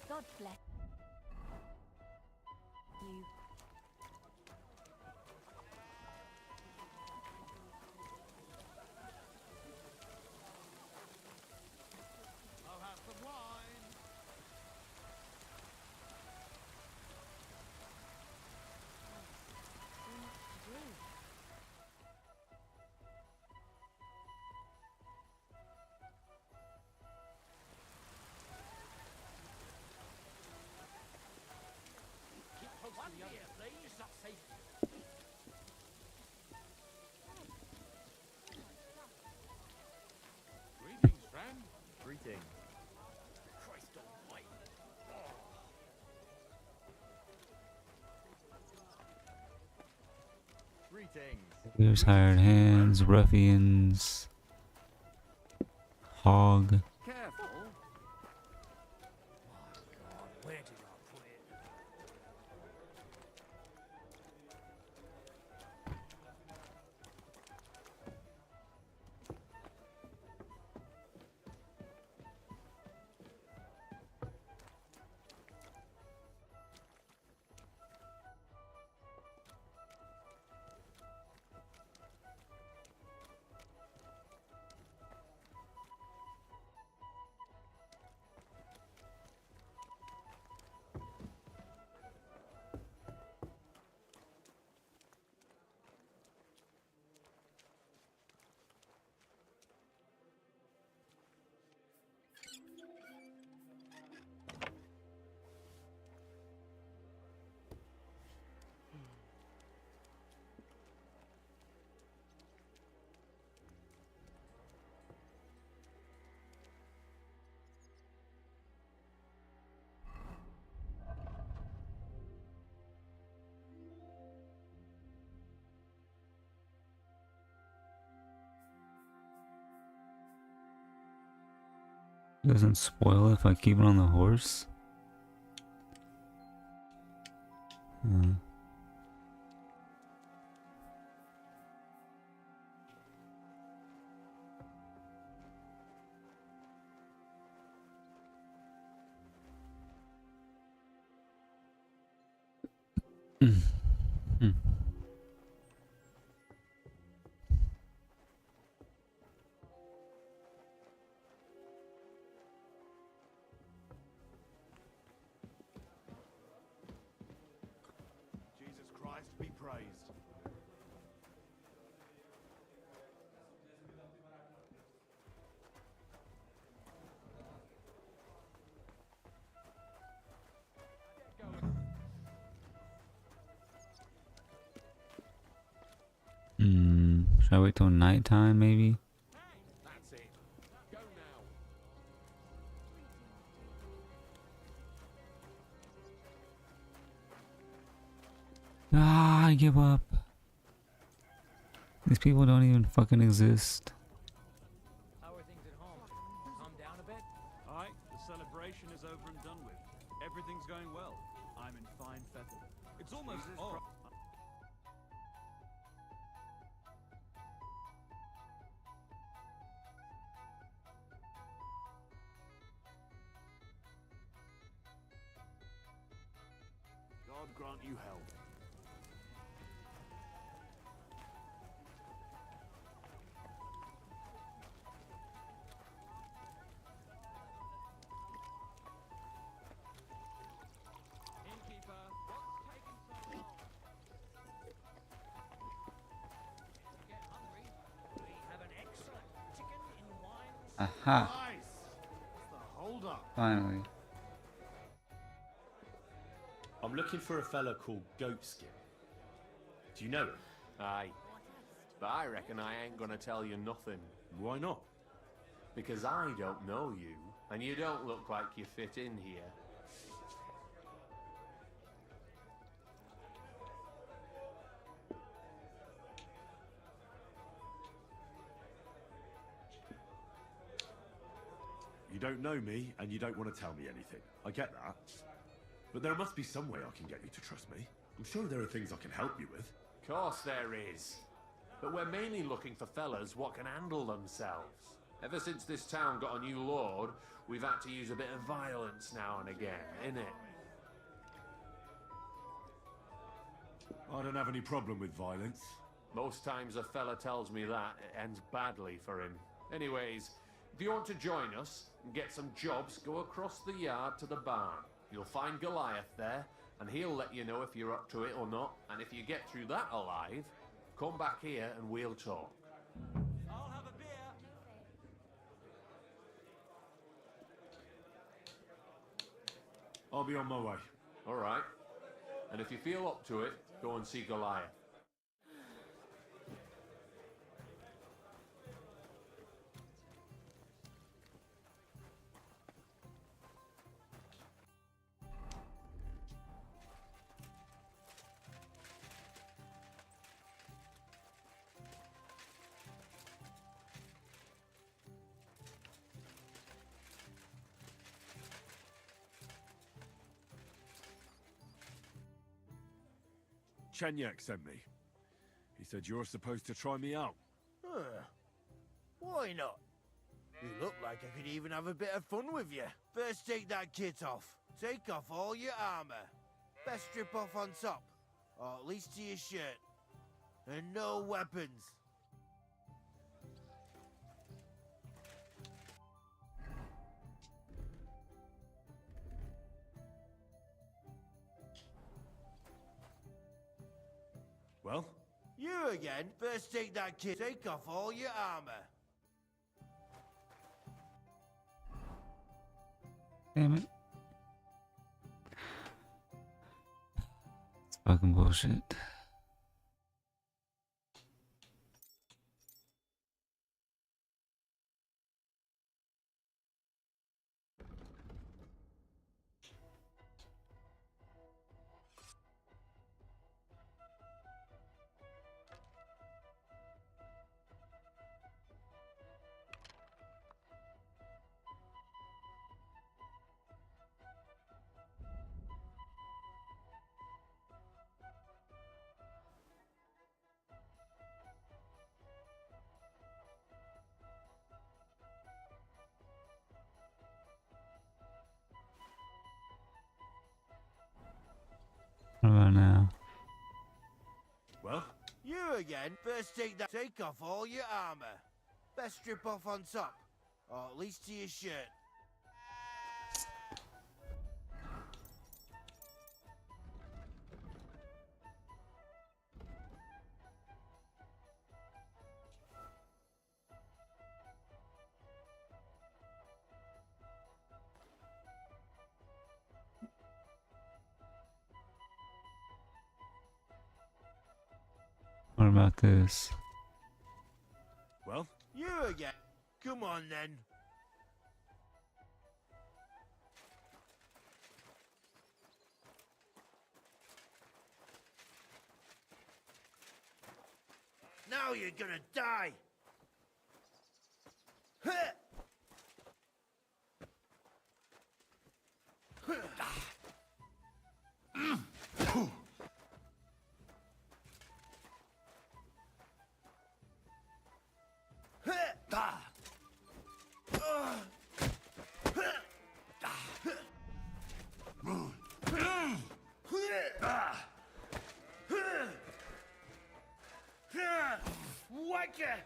God bless you. I'll have some wine. Keep close to the others. It's not safe here. Greetings, friend. Greetings. Christ almighty. Greetings. There's hired hands, ruffians, hog. Careful. My God, where did I put it? Doesn't spoil if I keep it on the horse. Jesus Christ be praised. Should I wait till nighttime maybe? That's it. Go now. Ah, I give up. These people don't even fucking exist. How are things at home? Calm down a bit? Alright, the celebration is over and done with. Everything's going well. I'm in fine fettle. It's almost off. God grant you help. Innkeeper, what's taking so long? Get hungry? We have an excellent chicken in wine. Aha. Nice! What's the hold up? Finally. I'm looking for a fella called Goatskin. Do you know him? Aye. But I reckon I ain't gonna tell you nothing. Why not? Because I don't know you, and you don't look like you fit in here. You don't know me, and you don't want to tell me anything. I get that. But there must be some way I can get you to trust me. I'm sure there are things I can help you with. Course there is. But we're mainly looking for fellas what can handle themselves. Ever since this town got a new lord, we've had to use a bit of violence now and again, innit? I don't have any problem with violence. Most times a fella tells me that, it ends badly for him. Anyways, if you want to join us and get some jobs, go across the yard to the barn. You'll find Goliath there, and he'll let you know if you're up to it or not. And if you get through that alive, come back here and we'll talk. I'll have a beer. I'll be on my way. All right. And if you feel up to it, go and see Goliath. Chenyak sent me. He said you're supposed to try me out. Why not? You look like I could even have a bit of fun with you. First take that kit off. Take off all your armor. Best strip off on top. Or at least to your shirt. And no weapons. Well? You again? First take that kit. Take off all your armor. Damn it. It's fucking bullshit. Oh no. Well? You again? First take off all your armor. Best strip off on top. Or at least to your shirt. What about this? Well? You again? Come on then. Now you're gonna die. Huh. Whacker!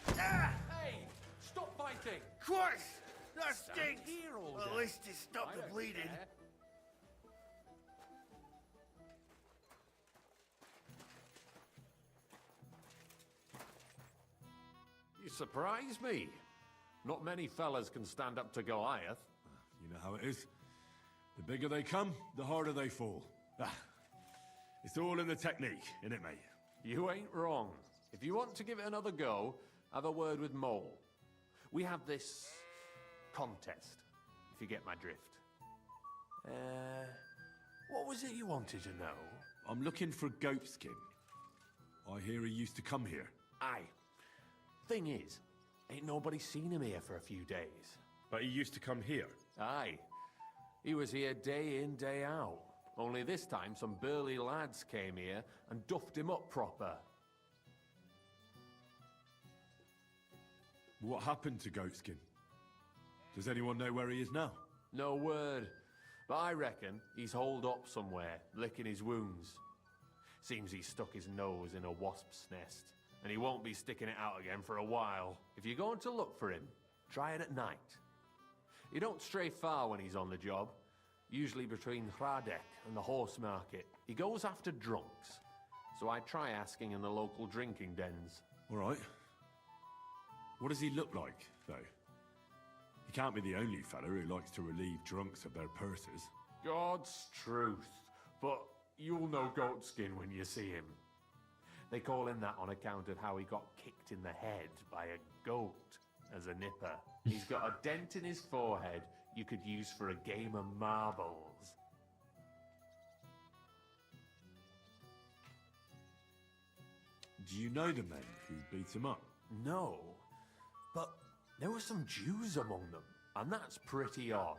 Hey, stop fighting! Christ! That Stand stinks! here all Well, at day. least it stopped I the don't bleeding. care. You surprise me. Not many fellas can stand up to Goliath. You know how it is. The bigger they come, the harder they fall. It's all in the technique, innit, mate? You ain't wrong. If you want to give it another go, have a word with Mole. We have this contest, if you get my drift. What was it you wanted to know? I'm looking for Goatskin. I hear he used to come here. Aye. Thing is, ain't nobody seen him here for a few days. But he used to come here. Aye. He was here day in, day out. Only this time some burly lads came here and duffed him up proper. What happened to Goatskin? Does anyone know where he is now? No word. But I reckon he's holed up somewhere, licking his wounds. Seems he stuck his nose in a wasp's nest, and he won't be sticking it out again for a while. If you're going to look for him, try it at night. You don't stray far when he's on the job. Usually between Hradek and the horse market. He goes after drunks. So I try asking in the local drinking dens. All right. What does he look like, though? He can't be the only fella who likes to relieve drunks of their purses. God's truth. But you'll know Goatskin when you see him. They call him that on account of how he got kicked in the head by a goat as a nipper. He's got a dent in his forehead you could use for a game of marbles. Do you know the men who beat him up? No, but there were some Jews among them, and that's pretty odd,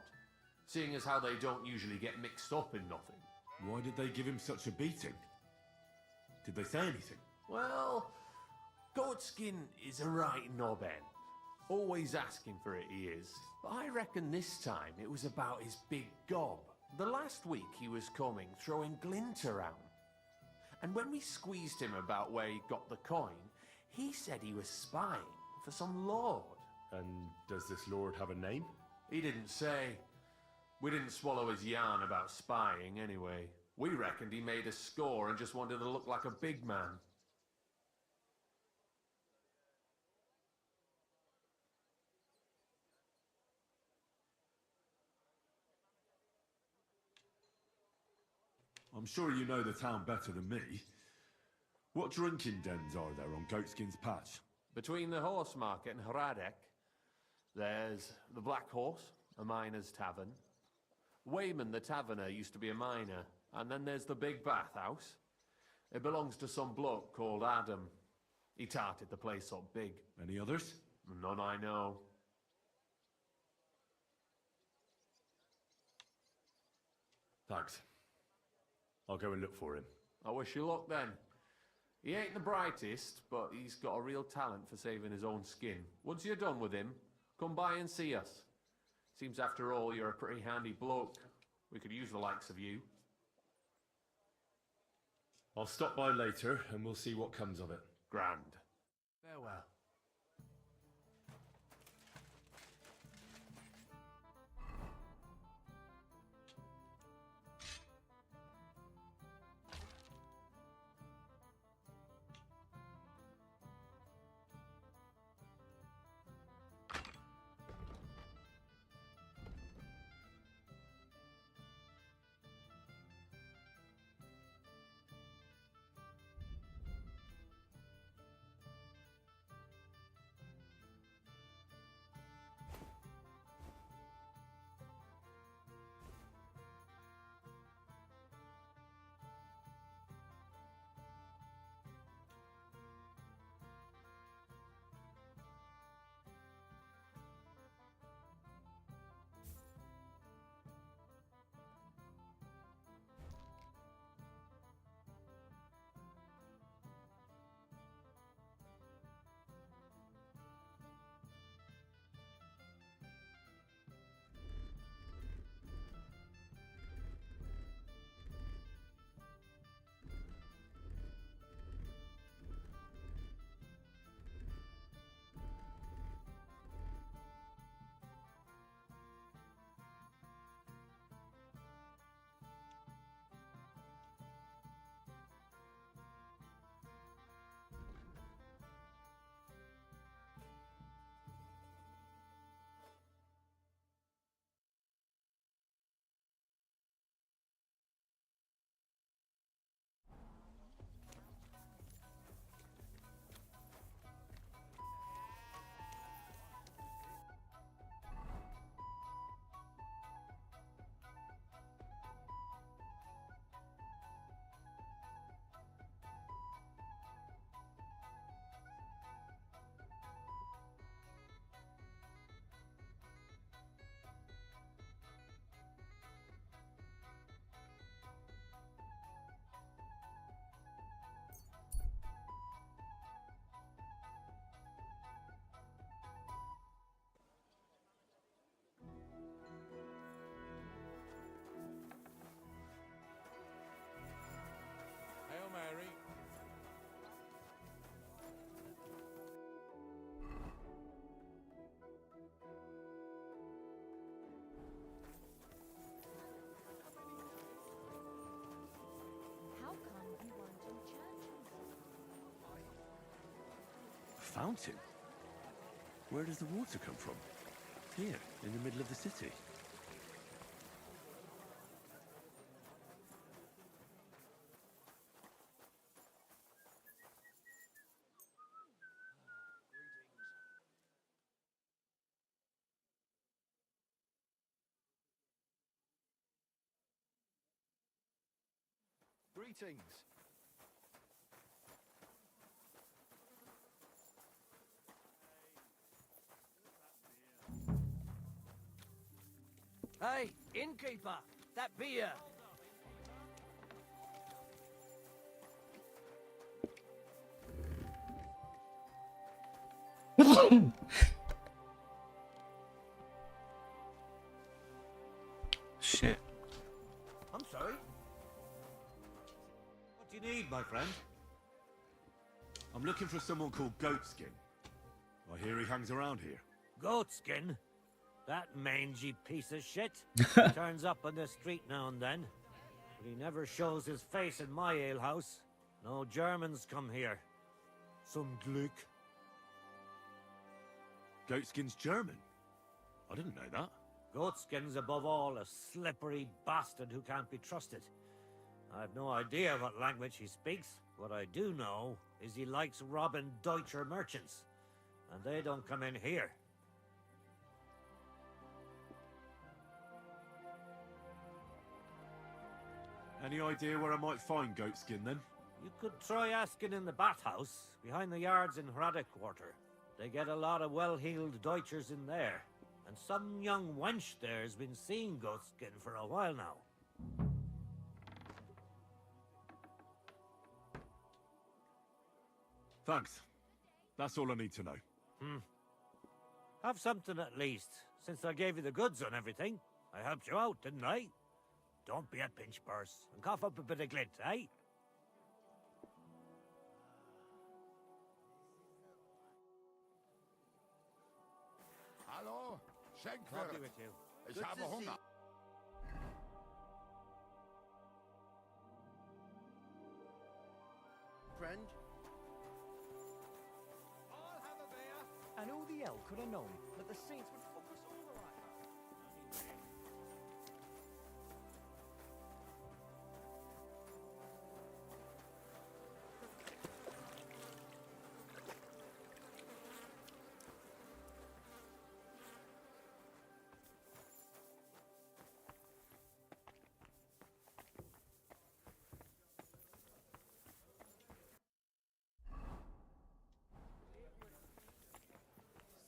seeing as how they don't usually get mixed up in nothing. Why did they give him such a beating? Did they say anything? Well, Goatskin is a right knobhead. Always asking for it, he is. But I reckon this time it was about his big gob. The last week he was coming, throwing glint around. And when we squeezed him about where he got the coin, he said he was spying for some lord. And does this lord have a name? He didn't say. We didn't swallow his yarn about spying anyway. We reckoned he made a score and just wanted to look like a big man. I'm sure you know the town better than me. What drinking dens are there on Goatskin's Patch? Between the horse market and Hradek, there's the Black Horse, a miner's tavern. Wayman the taverner used to be a miner. And then there's the big bathhouse. It belongs to some bloke called Adam. He tarted the place up big. Any others? None I know. Thanks. I'll go and look for him. I wish you luck then. He ain't the brightest, but he's got a real talent for saving his own skin. Once you're done with him, come by and see us. Seems after all you're a pretty handy bloke. We could use the likes of you. I'll stop by later and we'll see what comes of it. Grand. Farewell. Hail Mary. How come you weren't in church? A fountain? Where does the water come from? Here, in the middle of the city. Greetings. Hey, innkeeper, that beer. Shit. I'm sorry. What do you need, my friend? I'm looking for someone called Goatskin. I hear he hangs around here. Goatskin? That mangy piece of shit turns up on the street now and then, but he never shows his face in my alehouse. No Germans come here. Some Glück. Goatskin's German? I didn't know that. Goatskin's above all a slippery bastard who can't be trusted. I've no idea what language he speaks. What I do know is he likes robbing Deutscher merchants, and they don't come in here. Any idea where I might find Goatskin, then? You could try asking in the bathhouse, behind the yards in Hrada Quarter. They get a lot of well-heeled Deutschers in there, and some young wench there's been seeing Goatskin for a while now. Thanks. That's all I need to know. Have something at least, since I gave you the goods on everything. I helped you out, didn't I? Don't be a pinch purse and cough up a bit of glint, eh? Hallo, Coffee Schenkwirt. with you. Ich Good habe to see Hunger. Friend? And all the hell could have known that the saints would fuck us over like that.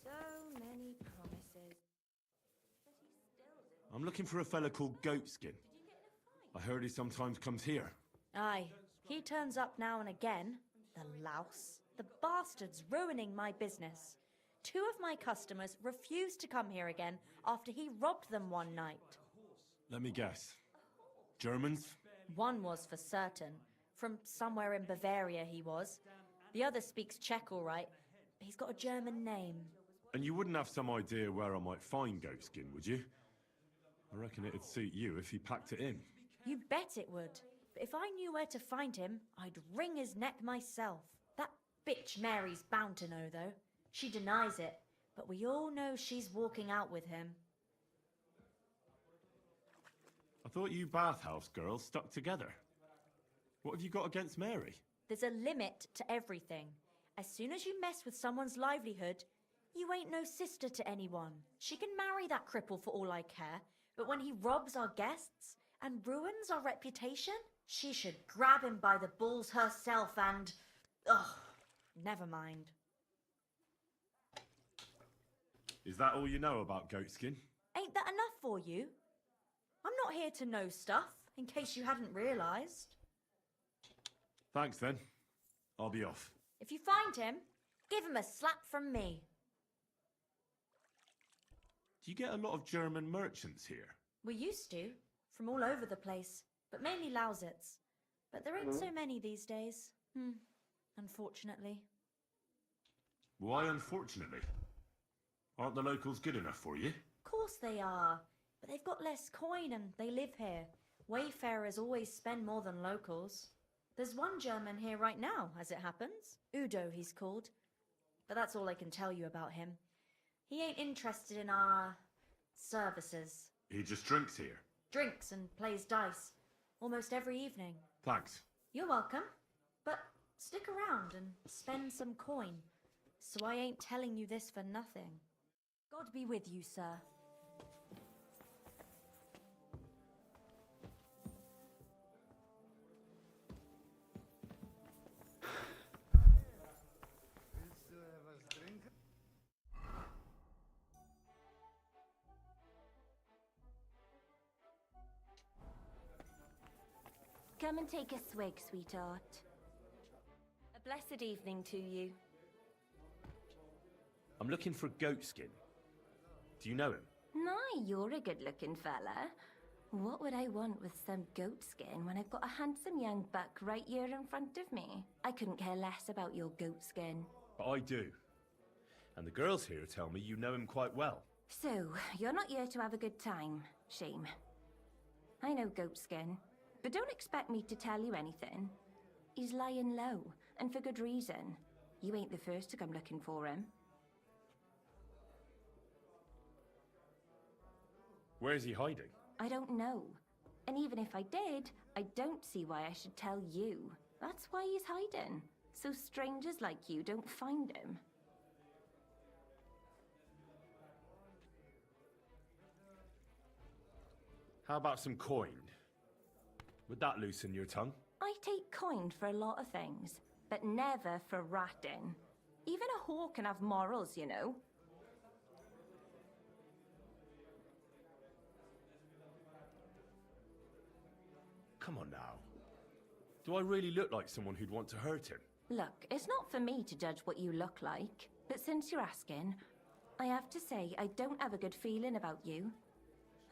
So many promises. But he still didn't. I'm looking for a fella called Goatskin. I heard he sometimes comes here. Aye, he turns up now and again. The louse. The bastard's ruining my business. 2 of my customers refused to come here again after he robbed them one night. Let me guess. Germans? One was for certain. From somewhere in Bavaria he was. The other speaks Czech all right, but he's got a German name. And you wouldn't have some idea where I might find Goatskin, would you? I reckon it'd suit you if he packed it in. You bet it would. But if I knew where to find him, I'd wring his neck myself. That bitch Mary's bound to know, though. She denies it, but we all know she's walking out with him. I thought you bathhouse girls stuck together. What have you got against Mary? There's a limit to everything. As soon as you mess with someone's livelihood, you ain't no sister to anyone. She can marry that cripple for all I care, but when he robs our guests and ruins our reputation, she should grab him by the balls herself and... Ugh, never mind. Is that all you know about Goatskin? Ain't that enough for you? I'm not here to know stuff, in case you hadn't realised. Thanks then. I'll be off. If you find him, give him a slap from me. Do you get a lot of German merchants here? We used to, from all over the place, but mainly Lausitz. But there ain't so many these days. Unfortunately. Why unfortunately? Aren't the locals good enough for you? Course they are, but they've got less coin and they live here. Wayfarers always spend more than locals. There's one German here right now, as it happens. Udo, he's called. But that's all I can tell you about him. He ain't interested in our... services. He just drinks here. Drinks and plays dice. Almost every evening. Thanks. You're welcome. But stick around and spend some coin. So I ain't telling you this for nothing. God be with you, sir. Come and take a swig, sweetheart. A blessed evening to you. I'm looking for Goatskin. Do you know him? Nay, you're a good-looking fella. What would I want with some goat skin when I've got a handsome young buck right here in front of me? I couldn't care less about your goat skin. But I do. And the girls here tell me you know him quite well. So, you're not here to have a good time. Shame. I know Goatskin, but don't expect me to tell you anything. He's lying low, and for good reason. You ain't the first to come looking for him. Where's he hiding? I don't know. And even if I did, I don't see why I should tell you. That's why he's hiding. So strangers like you don't find him. How about some coin? Would that loosen your tongue? I take coin for a lot of things, but never for ratting. Even a whore can have morals, you know. Come on now. Do I really look like someone who'd want to hurt him? Look, it's not for me to judge what you look like, but since you're asking, I have to say I don't have a good feeling about you.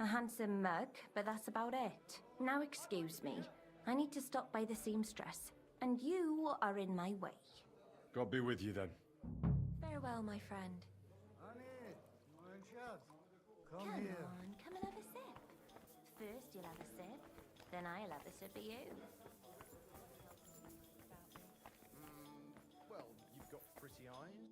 A handsome mug, but that's about it. Now excuse me, I need to stop by the seamstress, and you are in my way. God be with you then. Farewell, my friend. Annie, mein Schatz, Come here. on, come and have a sip. First you'll have a sip, then I'll have a sip of you. Well, you've got pretty eyes.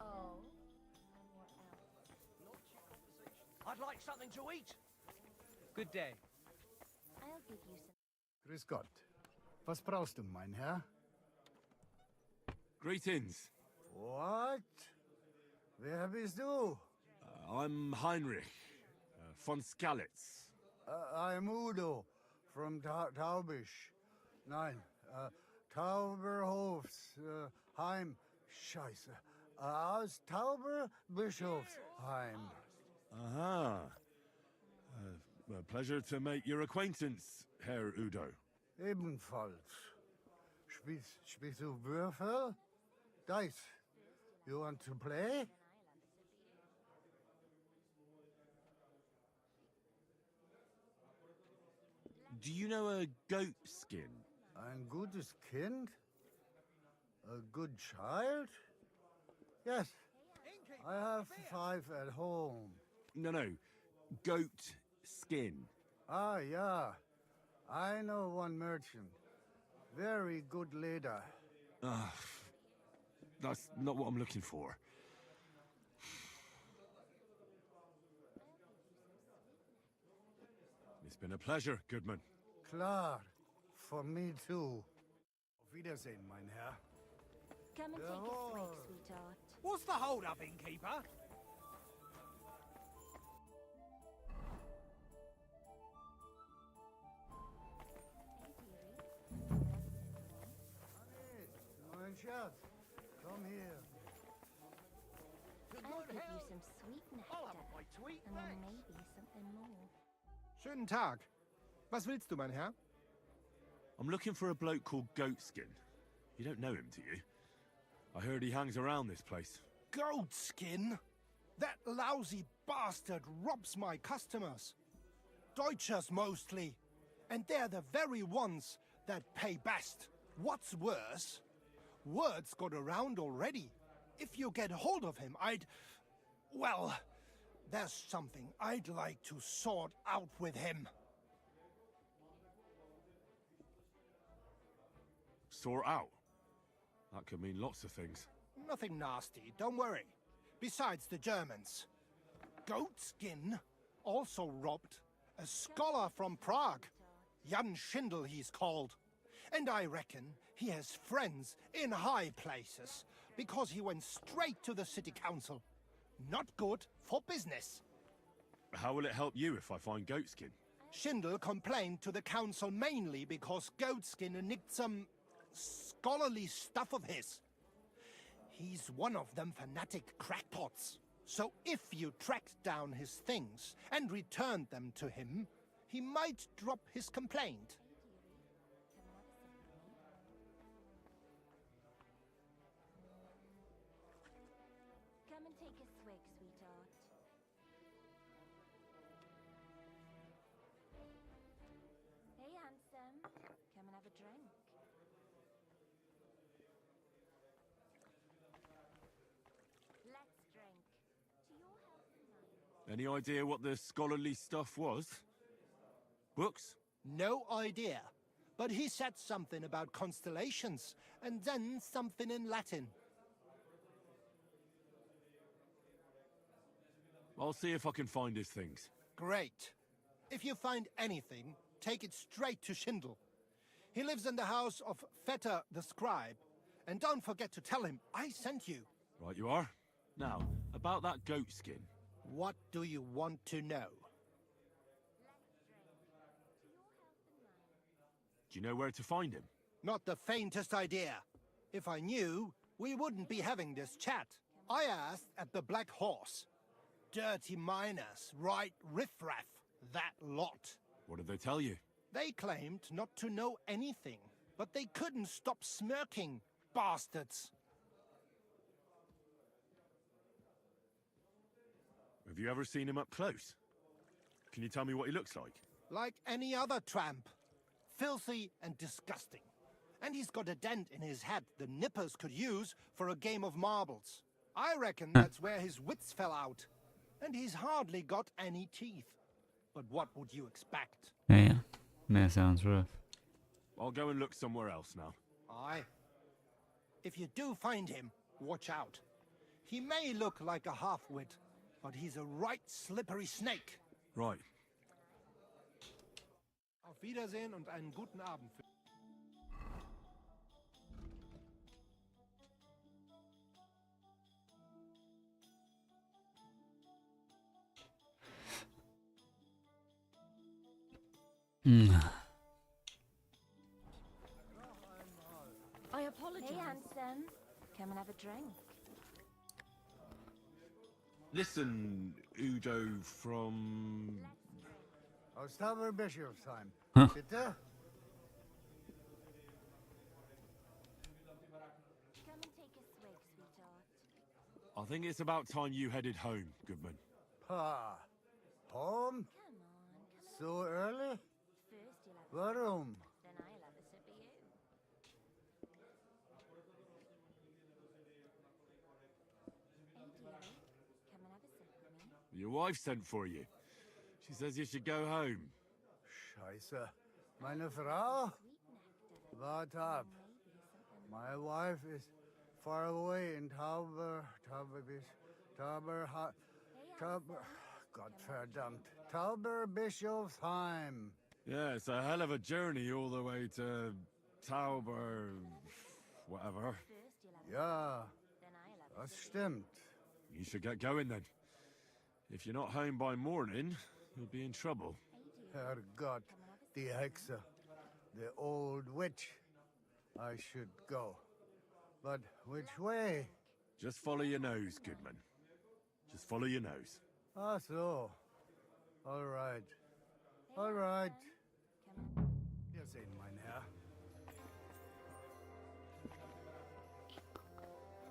Oh. I'd like something to eat. Good day. I'll give you some. Grüß Gott. Was brauchst du, mein Herr? Greetings. What? Wer bist du? I'm Heinrich von Skalitz. I'm Udo from Taubisch. Nein, Tauberhofs, Heim. Scheiße. Aus Tauberbischofsheim. Aha. A pleasure to make your acquaintance, Herr Udo. Ebenfalls. Spielst du Würfel? Dice. You want to play? Do you know a goat skin? Ein gutes Kind? A good child? Yes. I have 5 at home. No. Goat skin. Ah, yeah. I know one merchant. Very good leader. That's not what I'm looking for. It's been a pleasure, Goodman. Klar. For me too. Auf Wiedersehen, mein Herr. Come and take a swig, sweetheart. What's the hold-up, innkeeper? Mein Schatz, come here. I'll give you some sweet nectar, and then maybe something more. Schönen Tag. Was willst du, mein Herr? I'm looking for a bloke called Goatskin. You don't know him, do you? I heard he hangs around this place. Goatskin? That lousy bastard robs my customers. Deutschers mostly. And they're the very ones that pay best. What's worse, word's got around already. If you get hold of him, well, there's something I'd like to sort out with him. Sort out? That could mean lots of things. Nothing nasty, don't worry. Besides the Germans. Goatskin also robbed a scholar from Prague. Jan Schindel he's called. And I reckon he has friends in high places, because he went straight to the city council. Not good for business. How will it help you if I find Goatskin? Schindel complained to the council mainly because Goatskin nicked some scholarly stuff of his. He's one of them fanatic crackpots. So if you tracked down his things and returned them to him, he might drop his complaint. Come and take a swig, sweetheart. Hey, handsome. Come and have a drink. Let's drink. To your health and mine. Any idea what the scholarly stuff was? Books? No idea. But he said something about constellations, and then something in Latin. I'll see if I can find his things. Great. If you find anything, take it straight to Schindel. He lives in the house of Vetter the scribe. And don't forget to tell him I sent you. Right you are. Now, about that goat skin. What do you want to know? Do you know where to find him? Not the faintest idea. If I knew, we wouldn't be having this chat. I asked at the Black Horse. Dirty miners, right riffraff, that lot. What did they tell you? They claimed not to know anything, but they couldn't stop smirking, bastards. Have you ever seen him up close? Can you tell me what he looks like? Like any other tramp. Filthy and disgusting. And he's got a dent in his head the nippers could use for a game of marbles. I reckon that's where his wits fell out. And he's hardly got any teeth. But what would you expect? Damn, that sounds rough. I'll go and look somewhere else now. Aye. If you do find him, watch out. He may look like a half-wit, but he's a right slippery snake. Right. Auf Wiedersehen und einen guten Abend. I apologize. Hey, handsome. Come and have a drink. Listen, Udo from... Aus Bischofsheim. Huh? Bitte? Come and take a swig, sweetheart. I think it's about time you headed home, Goodman. Pa. Home? So early? First you'll have Warum? then I'll have a sip of you. Hey, dearie. Come and have a sip with me. Your wife sent for you. She says you should go home. Scheiße. Meine Frau? Wart ab. My wife is far away in Tauber, Gottverdammt. Tauber Bischofsheim. Yeah, it's a hell of a journey all the way to Tauber... whatever. Ja, das stimmt. You should get going then. If you're not home by morning, you'll be in trouble. Herrgott, die Hexe. The old witch. I should go. But which way? Just follow your nose, Goodman. Just follow your nose. Ah, so. All right. All right. Wiedersehen, mein Herr.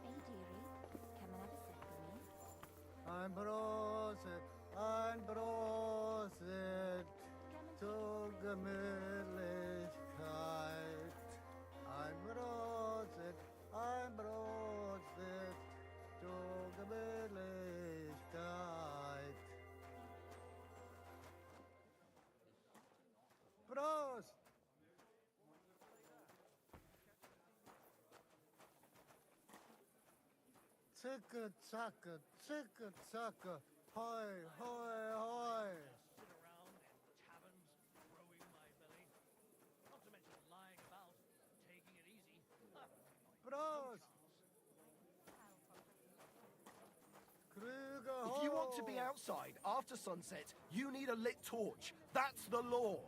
Hey, dearie. Come and have a sip with me. Ein Prosit zur Gemütlichkeit. Ein Prosit zur Gemütlichkeit. Prost! Zicke, zacke, zicke, zacke, hoi, hoi, hoi. Sit around in taverns, growing my belly. Not to mention lying about, taking it easy. Prost! Krüger, If you want to be outside after sunset, you need a lit torch. That's the law.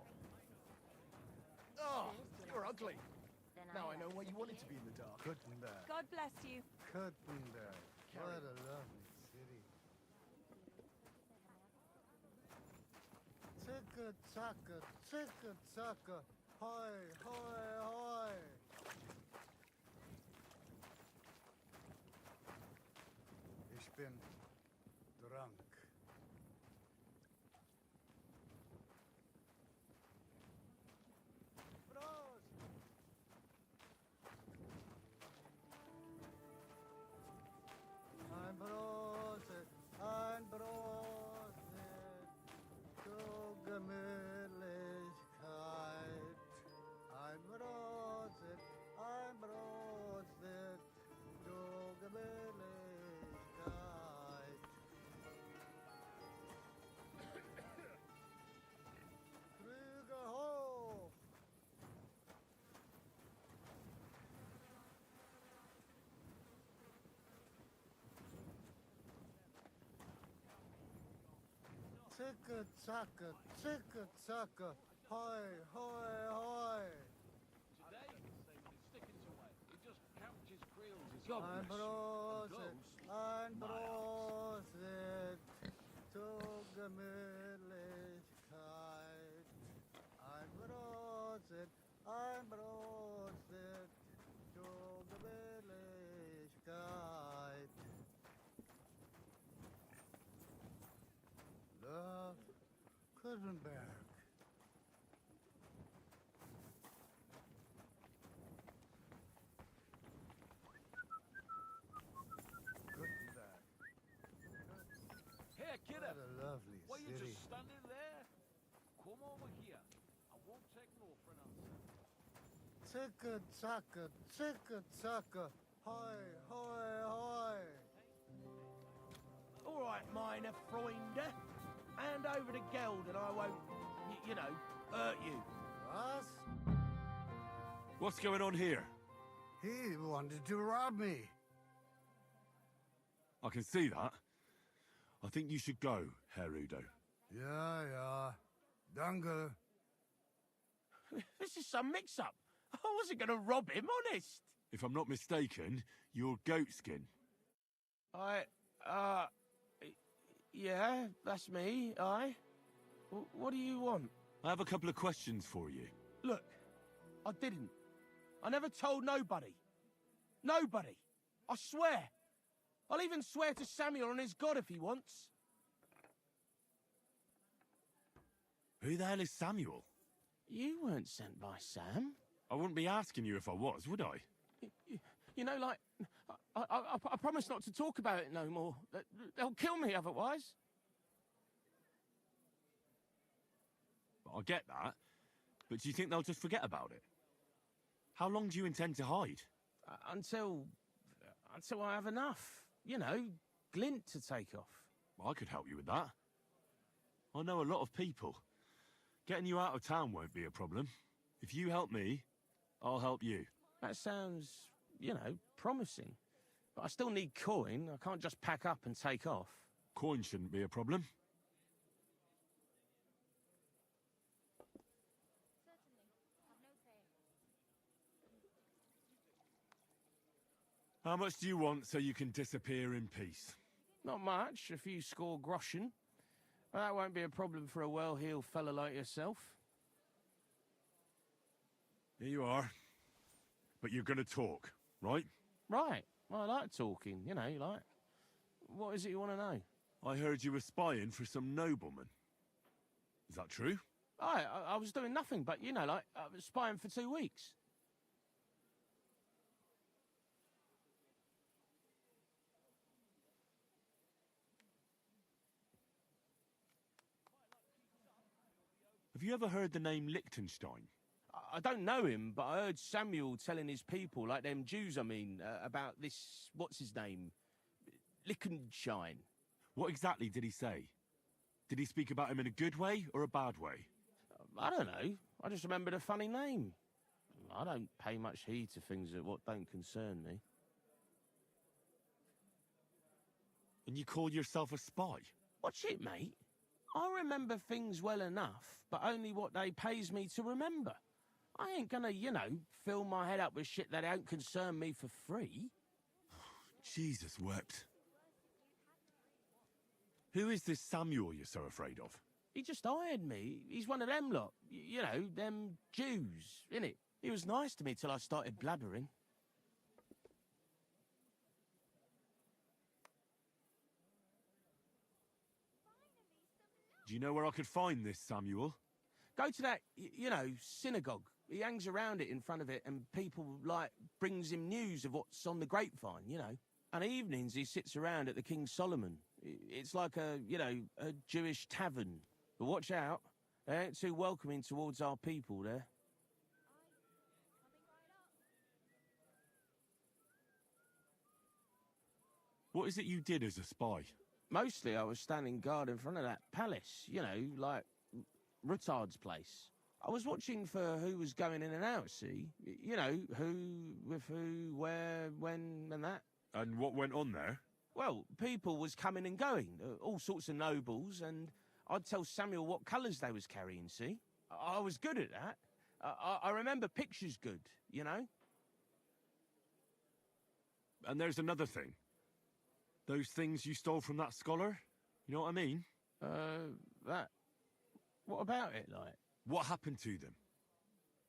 Oh, you're ugly. Now I know why you wanted to be in the dark. Kuttenberg. God bless you. Kuttenberg. What a lovely city. Zicke, zacke, hoi, hoi, hoi. Ich bin drunk. Ein Prosit zur Gemütlichkeit. Ein Prosit zur Gemütlichkeit. Krüger hoch! Zicke, zacke, hoi, hoi, hoi. jobless, and Einbroset, ghosts, my arse. Einbroset zur Gemütlichkeit. Einbroset, Einbroset zur Gemütlichkeit. Love Kuzenberg. Gutenberg. Here, kiddo. What a lovely Why you city. just standing there? Come over here. I won't take no for an answer. Ticka ticka, hoi, hoi, hoi. All right, minor Freunde. Hand over the geld and I won't, you know, hurt you. What? What's going on here? He wanted to rob me. I can see that. I think you should go, Herr Udo. Yeah. Danke. This is some mix-up. I wasn't going to rob him, honest. If I'm not mistaken, you're Goatskin. Yeah, that's me, What do you want? I have a couple of questions for you. Look, I didn't. I never told nobody. Nobody. I swear. I'll even swear to Samuel and his God if he wants. Who the hell is Samuel? You weren't sent by Sam. I wouldn't be asking you if I was, would I? You know, like, I promise not to talk about it no more. They'll kill me otherwise. I get that, but do you think they'll just forget about it? How long do you intend to hide? Until I have enough. You know, glint to take off. I could help you with that. I know a lot of people. Getting you out of town won't be a problem. If you help me, I'll help you. That sounds, you know, promising. But I still need coin. I can't just pack up and take off. Coin shouldn't be a problem. How much do you want so you can disappear in peace? Not much, a few score groschen. But that won't be a problem for a well-heeled fella like yourself. Here you are. But you're gonna talk, right? Right. Well, I like talking, you know, like... What is it you want to know? I heard you were spying for some nobleman. Is that true? I was doing nothing but, you know, like, I was spying for 2 weeks. Have you ever heard the name Liechtenstein? I don't know him, but I heard Samuel telling his people, like them Jews, about this, what's his name? Liechtenstein. What exactly did he say? Did he speak about him in a good way or a bad way? I don't know. I just remembered a funny name. I don't pay much heed to things that what don't concern me. And you call yourself a spy? Watch it, mate. I remember things well enough, but only what they pays me to remember. I ain't gonna, you know, fill my head up with shit that don't concern me for free. Jesus wept. Who is this Samuel you're so afraid of? He just hired me. He's one of them lot. You know, them Jews, innit? He was nice to me till I started blabbering. Do you know where I could find this Samuel? Go to that, you know, synagogue. He hangs around it in front of it and people, like, brings him news of what's on the grapevine, you know. And evenings he sits around at the King Solomon. It's like a, you know, a Jewish tavern. But watch out, they ain't too welcoming towards our people there. What is it you did as a spy? Mostly I was standing guard in front of that palace, you know, like Rutard's place. I was watching for who was going in and out, see? You know, who, with who, where, when, and that. And what went on there? Well, people was coming and going, all sorts of nobles, and I'd tell Samuel what colours they was carrying, see? I was good at that. I remember pictures good, you know? And there's another thing. Those things you stole from that scholar? You know what I mean? That... What about it, like? What happened to them?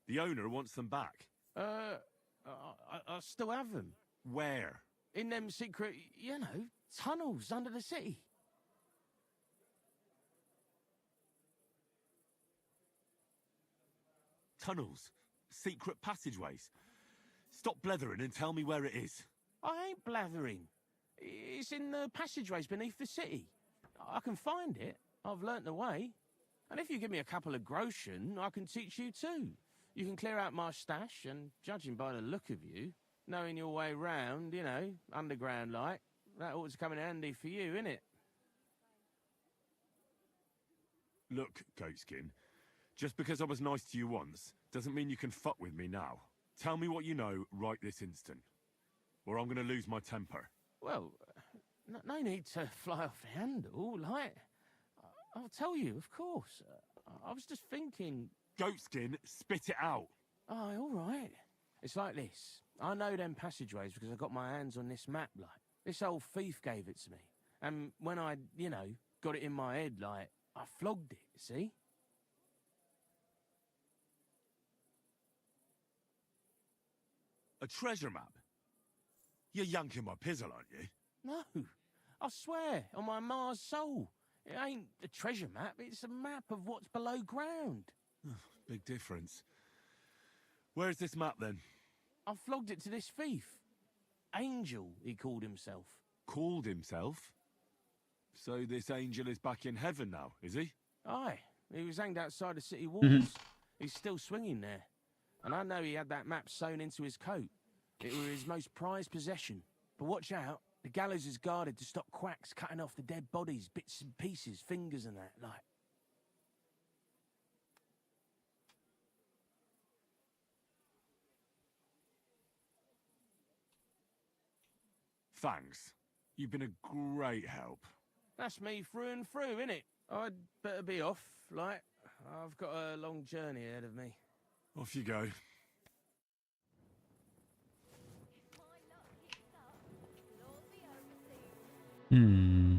The owner wants them back. I still have them. Where? In them secret, you know, tunnels under the city. Tunnels? Secret passageways? Stop blethering and tell me where it is. I ain't blathering. It's in the passageways beneath the city. I can find it. I've learnt the way. And if you give me a couple of groschen, I can teach you too. You can clear out my stash, and judging by the look of you, knowing your way round, you know, underground like, that ought to come in handy for you, innit? Look, Goatskin, just because I was nice to you once, doesn't mean you can fuck with me now. Tell me what you know right this instant, or I'm gonna lose my temper. Well, no need to fly off the handle, like... I'll tell you, of course. I was just thinking... Goatskin, spit it out! Oh, all right. It's like this. I know them passageways because I got my hands on this map, like. This old thief gave it to me. And when I, you know, got it in my head, like, I flogged it, see? A treasure map? You're yanking my pizzle, aren't you? No. I swear, on my Mars soul. It ain't a treasure map, it's a map of what's below ground. Big difference. Where's this map, then? I flogged it to this thief. Angel, he called himself. Called himself? So this angel is back in heaven now, is he? Aye. He was hanged outside the city walls. He's still swinging there. And I know he had that map sewn into his coat. It were his most prized possession. But watch out. The gallows is guarded to stop quacks cutting off the dead bodies, bits and pieces, fingers and that, like. Thanks. You've been a great help. That's me through and through, innit? I'd better be off, like. I've got a long journey ahead of me. Off you go. Hmm.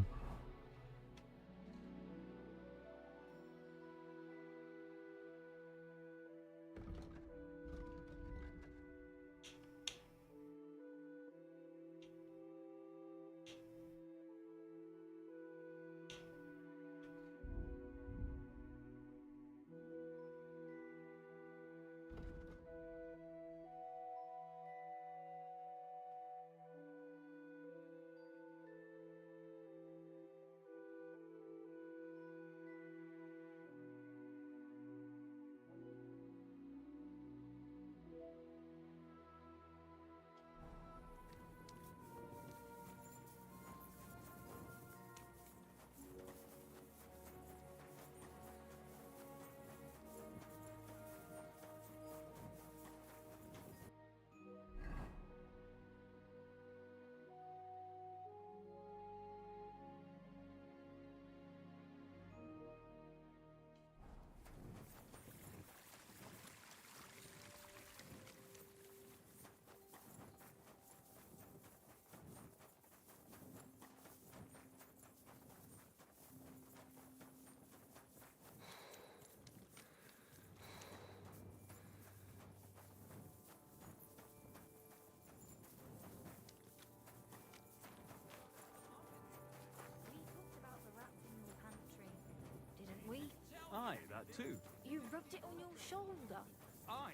Aye, that too. You rubbed it on your shoulder. Aye.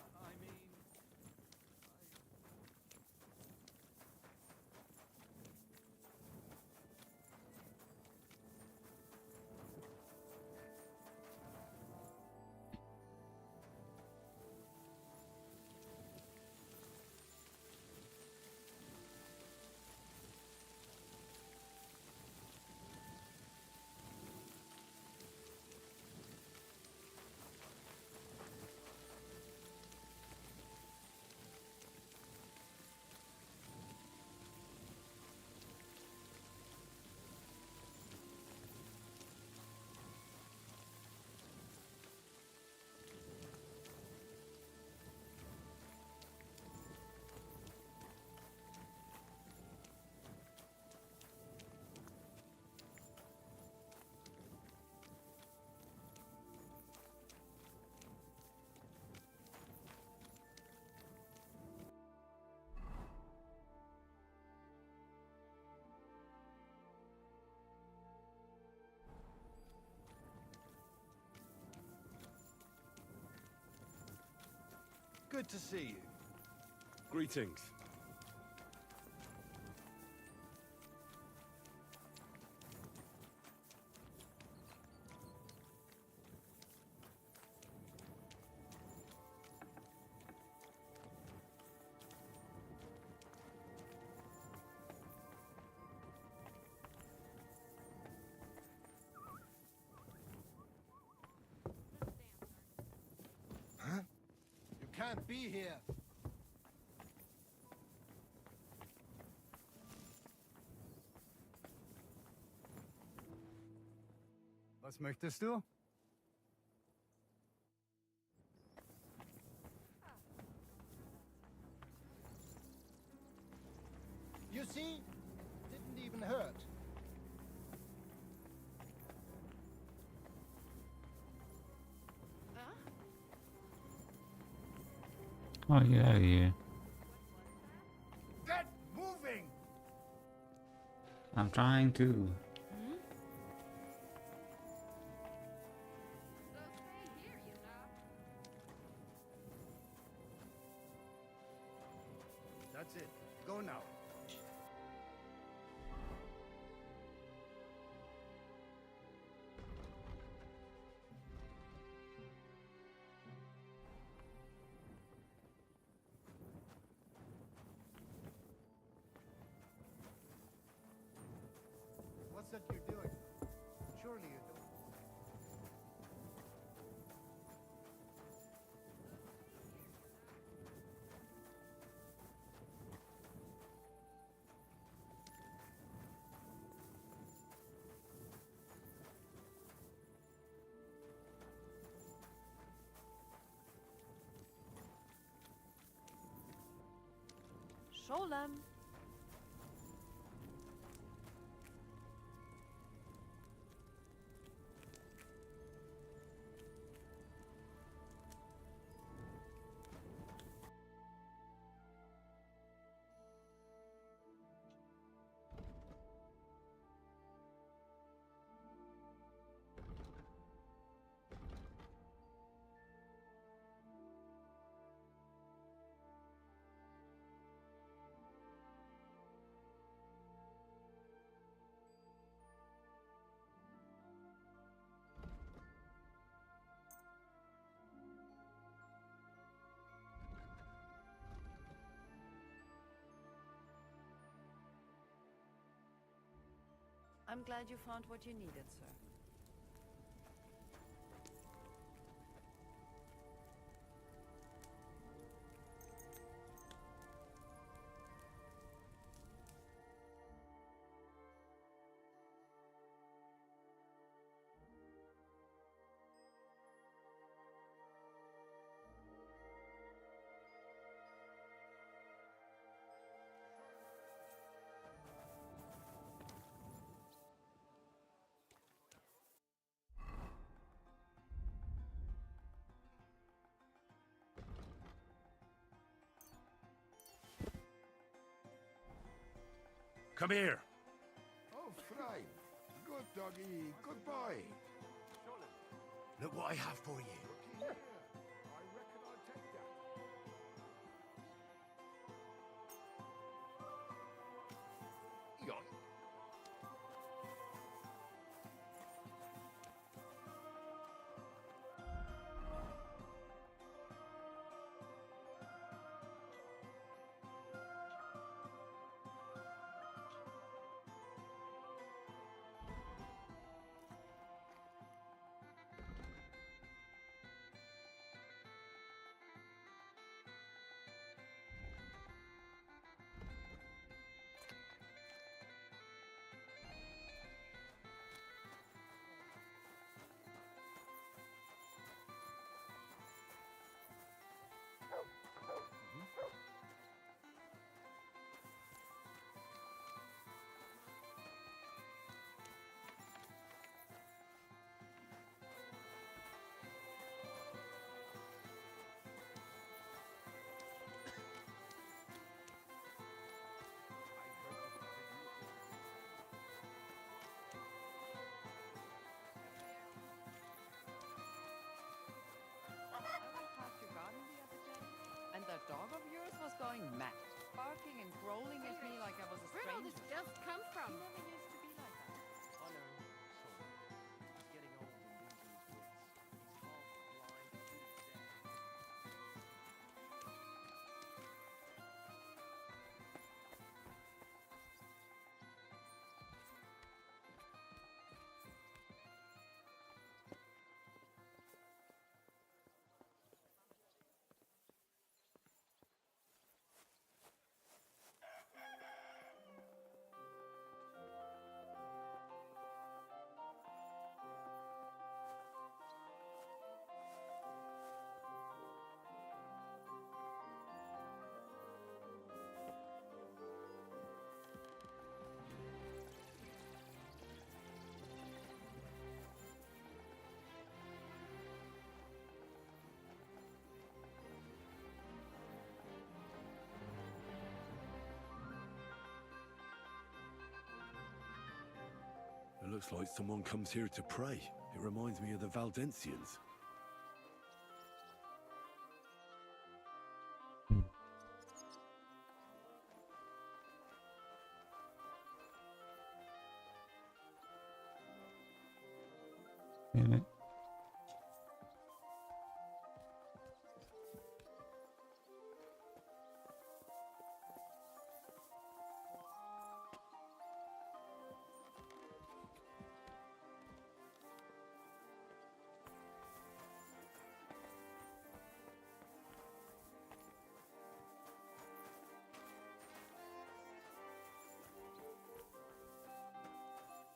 I mean... Good to see you. Greetings. Huh? You can't be here. Was möchtest du? You see? Didn't even hurt. Oh, get out of here. Get moving! I'm trying to. That's it. Go now. What's that you're doing? Surely you don't. Sholem. I'm glad you found what you needed, sir. Come here. Oh, Fry. Good doggy. Good boy. Look what I have for you. I reckon I'll take that. Yoink. like I was a Where'd all stranger. this dust come from? You never used to be like that. I know, sort of. He's getting old and losing his wits. He's half blind, deaf. It looks like someone comes here to pray. It reminds me of the Valdensians. Damn it.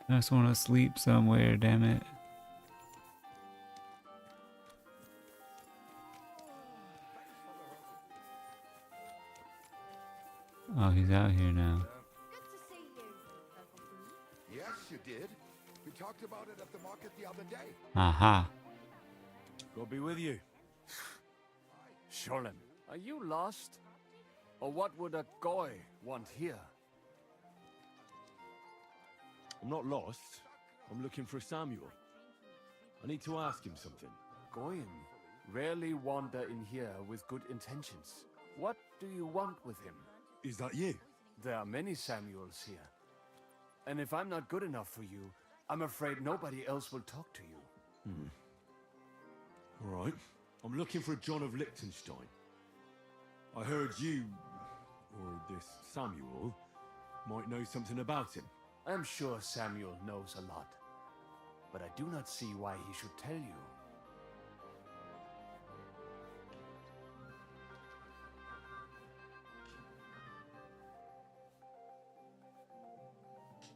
I just want to sleep somewhere, damn it. Oh, he's out here now. Yes, you did. We talked about it at the market the other day. Aha. God be with you. Sholem, are you lost? Or what would a goy want here? I'm not lost. I'm looking for Samuel. I need to ask him something. Goyim rarely wander in here with good intentions. What do you want with him? Is that you? There are many Samuels here. And if I'm not good enough for you, I'm afraid nobody else will talk to you. All right. I'm looking for John of Liechtenstein. I heard you, or this Samuel, might know something about him. I'm sure Samuel knows a lot. But I do not see why he should tell you.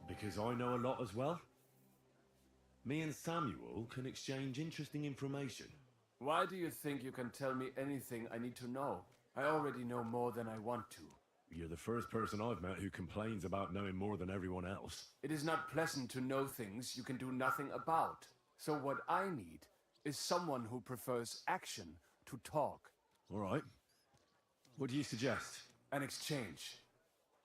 Because I know a lot as well. Me and Samuel can exchange interesting information. Why do you think you can tell me anything I need to know? I already know more than I want to. You're the first person I've met who complains about knowing more than everyone else. It is not pleasant to know things you can do nothing about. So what I need is someone who prefers action to talk. All right. What do you suggest? An exchange.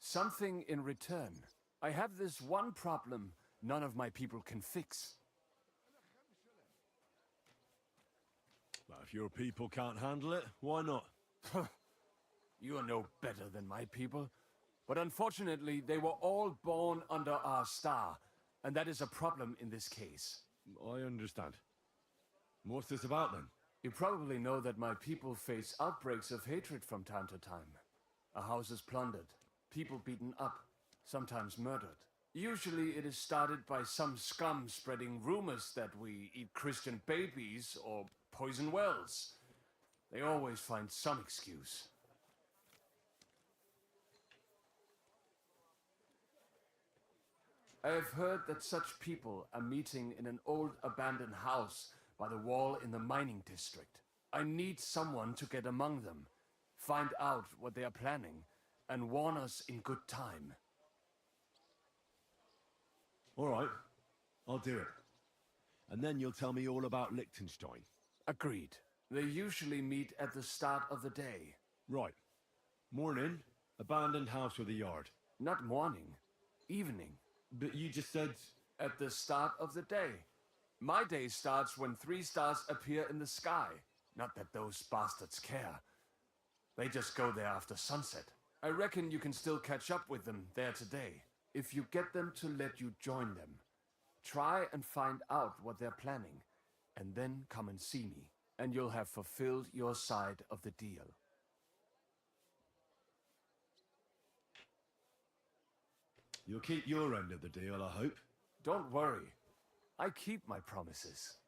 Something in return. I have this one problem none of my people can fix. Well, if your people can't handle it, why not? You are no better than my people. But unfortunately, they were all born under our star. And that is a problem in this case. I understand. What's this about then? You probably know that my people face outbreaks of hatred from time to time. A house is plundered, people beaten up, sometimes murdered. Usually it is started by some scum spreading rumors that we eat Christian babies or poison wells. They always find some excuse. I have heard that such people are meeting in an old abandoned house by the wall in the mining district. I need someone to get among them, find out what they are planning, and warn us in good time. All right. I'll do it. And then you'll tell me all about Liechtenstein. Agreed. They usually meet at the start of the day. Right. Morning, abandoned house with a yard. Not morning, evening. But you just said... At the start of the day. My day starts when 3 stars appear in the sky. Not that those bastards care. They just go there after sunset. I reckon you can still catch up with them there today, if you get them to let you join them. Try and find out what they're planning, and then come and see me, and you'll have fulfilled your side of the deal. You'll keep your end of the deal, I hope. Don't worry. I keep my promises.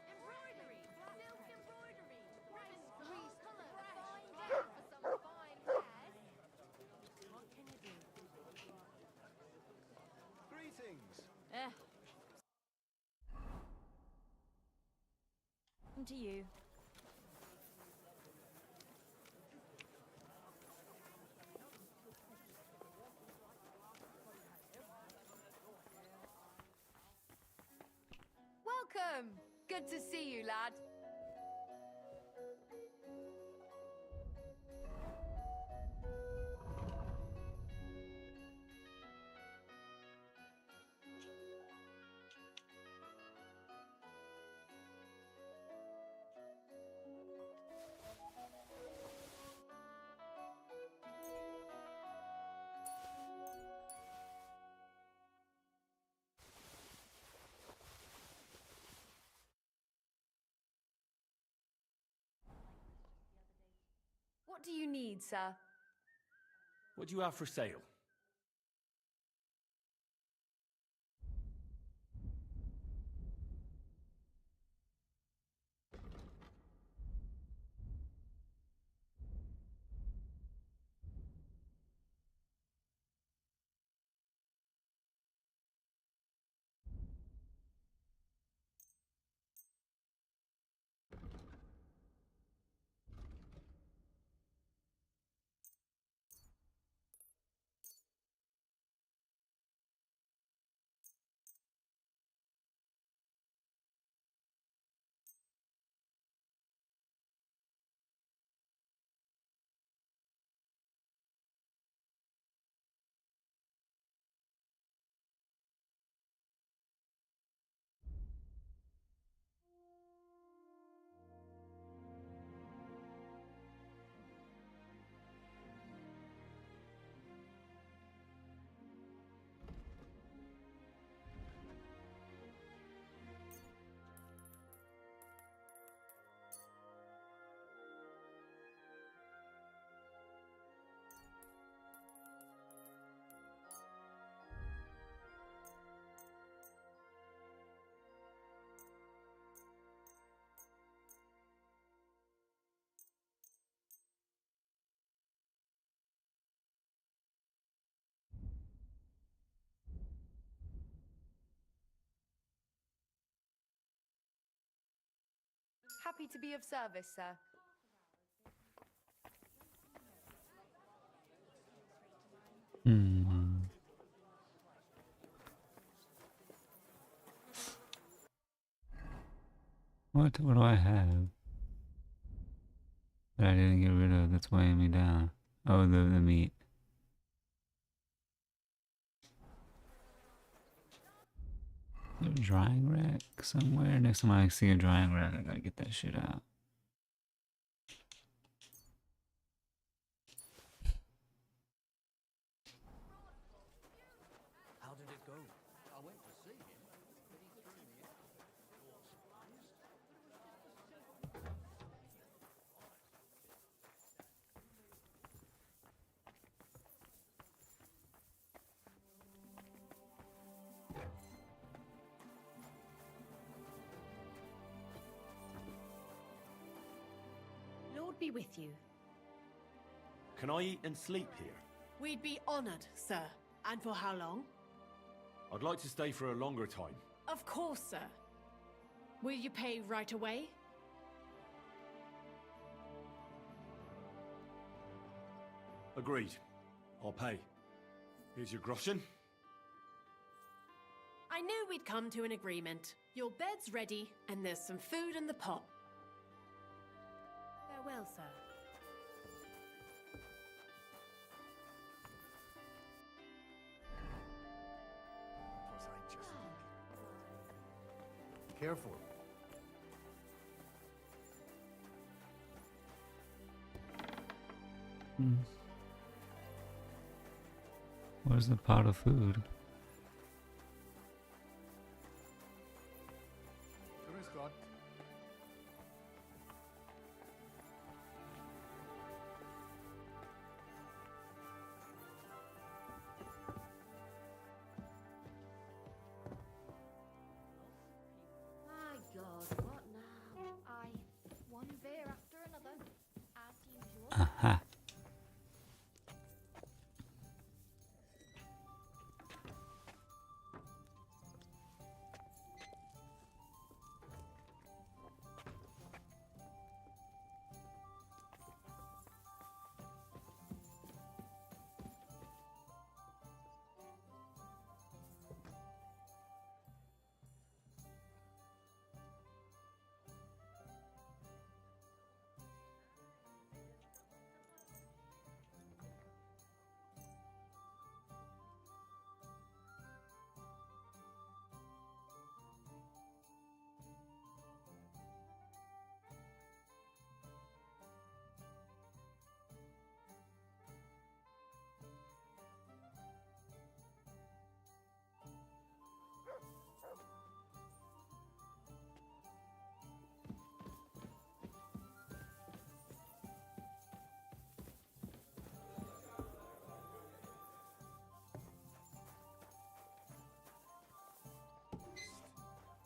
Embroidery! Silk embroidery! Ribbon grease, fine day for some fine wares. What can you do? Greetings. To you. Welcome! Good to see you, lad. What do you need, sir? What do you have for sale? Happy to be of service, sir. What do I have that I didn't get rid of that's weighing me down? Oh, the meat. There's a drying rack somewhere. Next time I see a drying rack, I gotta get that shit out. How did it go? I went to see him, but he threw me out. Lord be with you. Can I eat and sleep here? We'd be honored, sir. And for how long? I'd like to stay for a longer time. Of course, sir. Will you pay right away? Agreed. I'll pay. Here's your groschen. I I knew we'd come to an agreement. Your bed's ready, and there's some food in the pot. Farewell, sir. Careful. Where's the pot of food? Grüß Gott. My God, what now? Aye, one bear after another, as usual. Aha.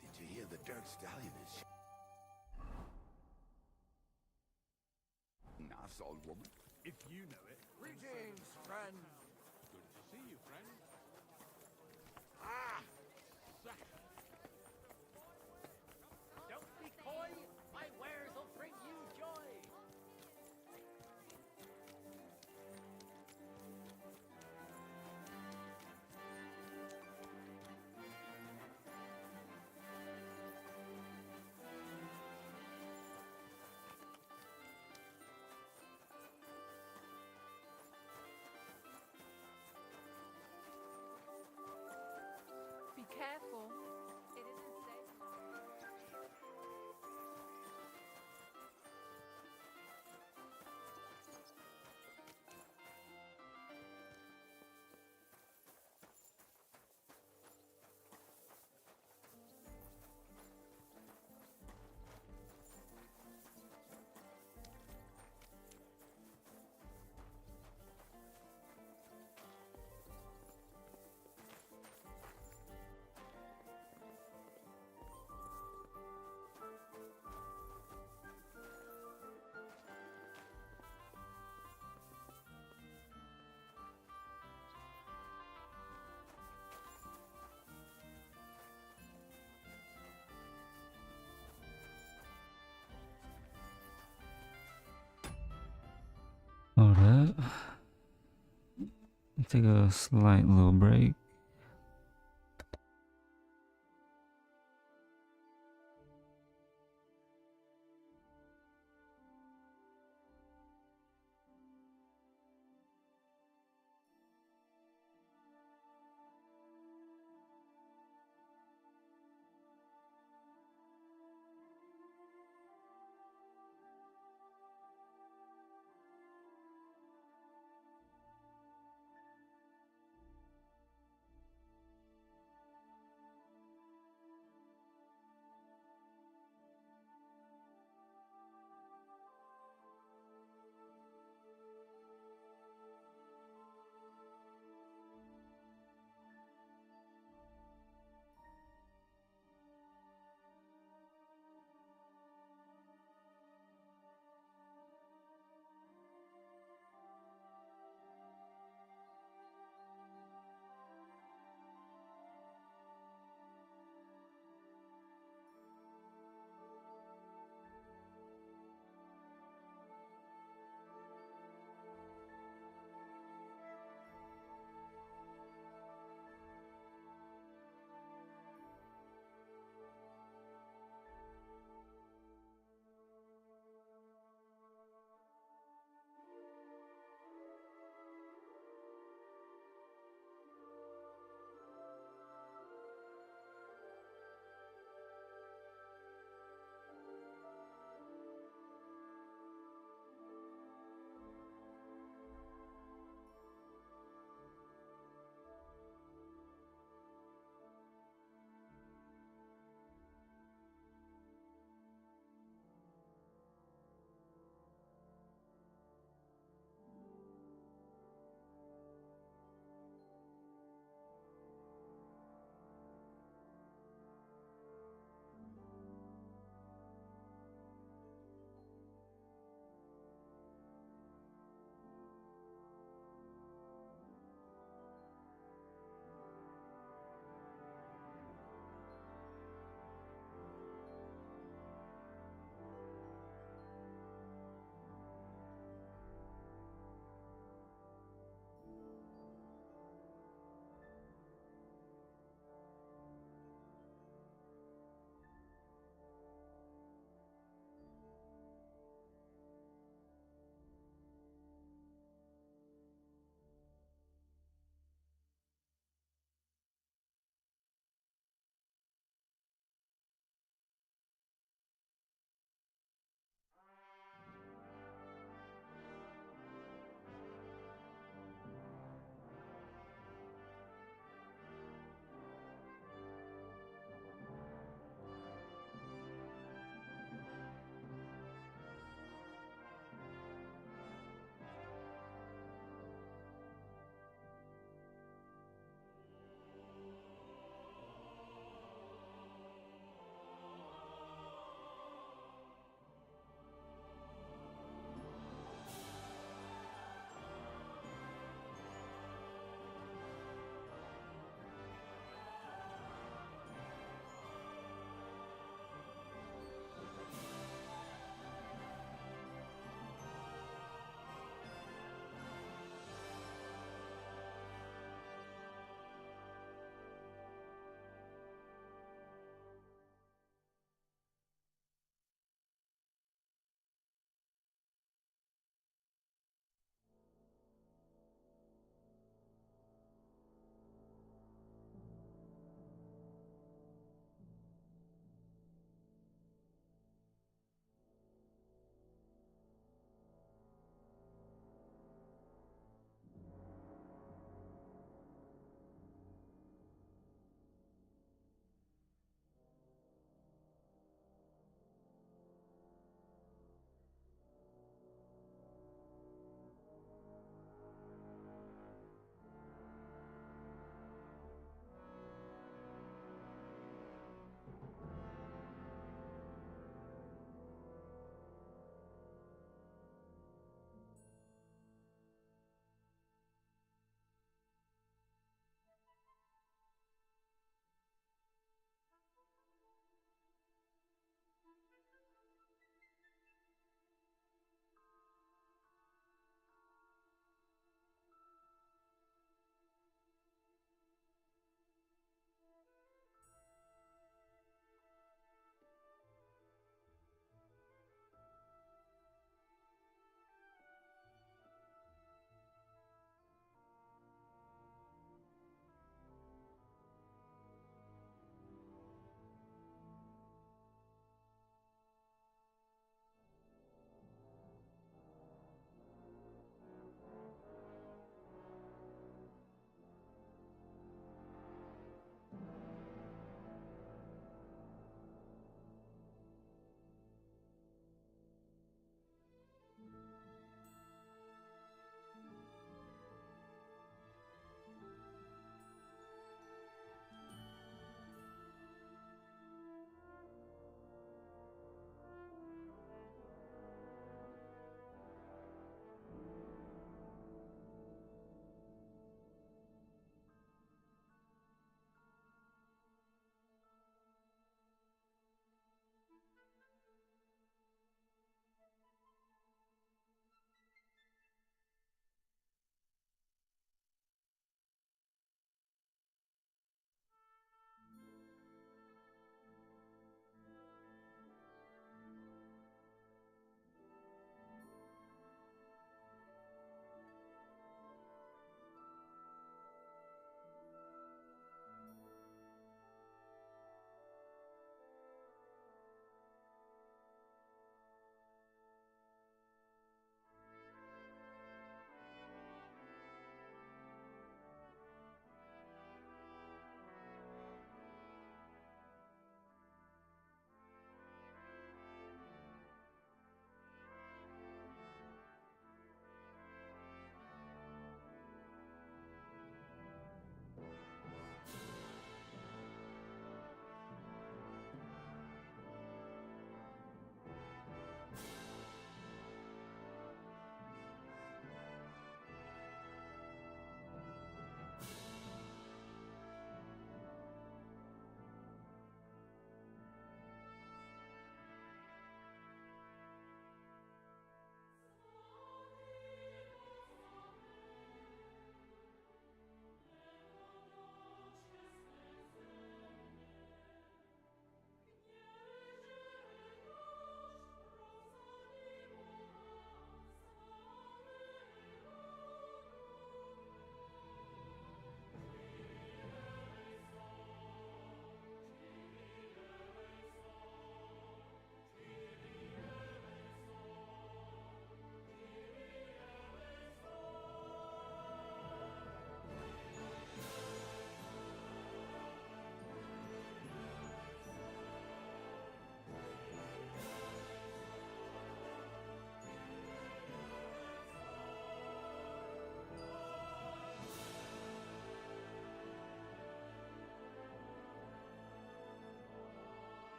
Did you hear the Dirk Stallion is... Nice old woman. If you know it. Greetings, friend. Good to see you, friend. Ah! Don't be coy. My wares will bring you joy. Be careful. It isn't safe. Hold up. Take a slight little break.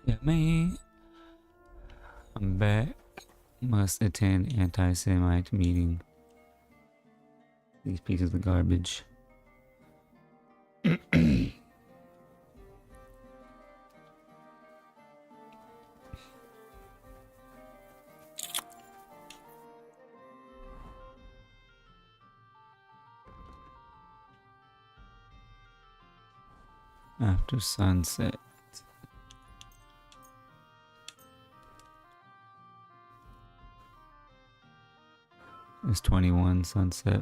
Yeah, me. I'm back. Must attend anti-Semite meeting. These pieces of garbage. After sunset. It's 21 sunset.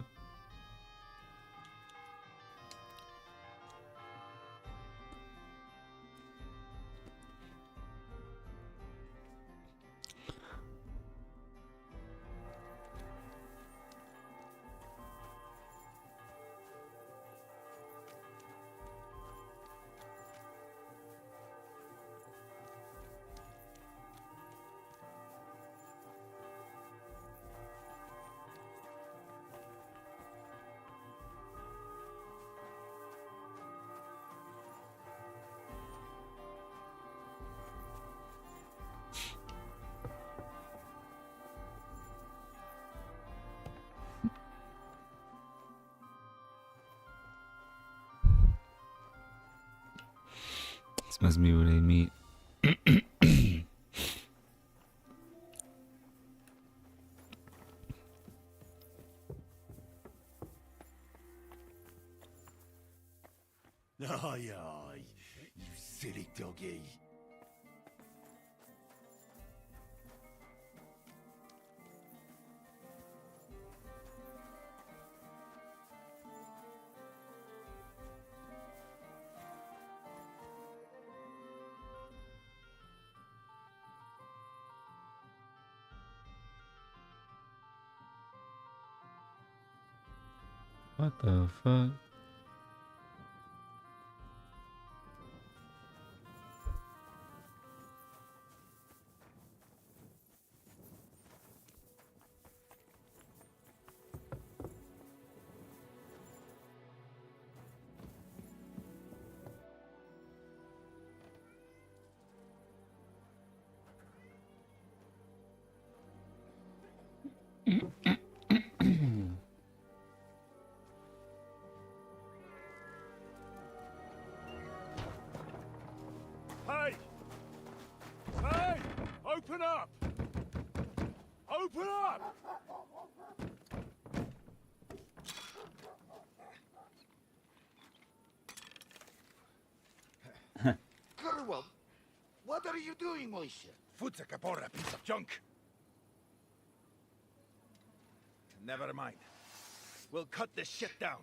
This must be where they meet. Aye, aye, you silly doggy. What the fuck? Hey! Hey! Open up! Open up! Gurwell, what are you doing, Moishe? Foot's a capora, piece of junk. Never mind. We'll cut this shit down.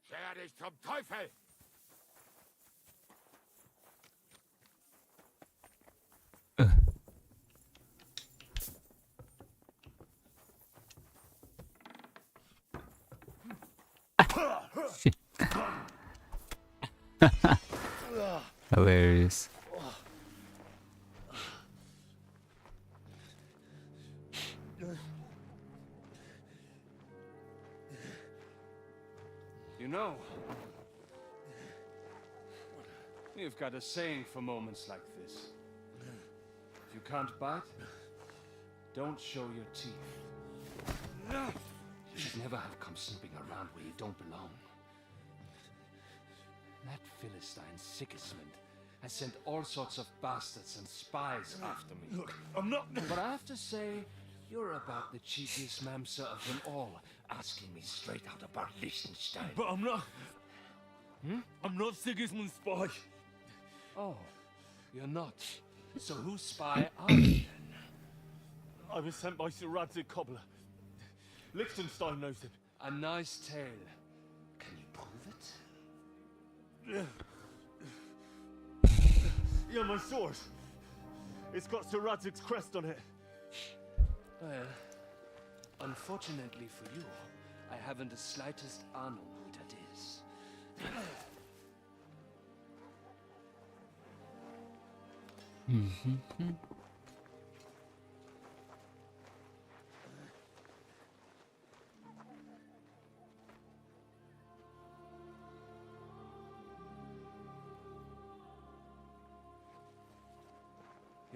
Wer ist zum Teufel? Hilarious. You know, you've got a saying for moments like this. If you can't bite, don't show your teeth. You should never have come snooping around where you don't belong. That Philistine Sigismund has sent all sorts of bastards and spies after me. Look, I'm not... But I have to say, you're about the cheekiest mamser of them all, asking me straight out about Liechtenstein. But I'm not... I'm not Sigismund's spy. Oh, you're not. So whose spy are you then? I was sent by Sir Radzig Cobbler. Liechtenstein knows him. A nice tale. Can you prove it? Yeah, my sword. It's got Sir Radzig's crest on it. Well, unfortunately for you, I haven't the slightest ahnung who that is.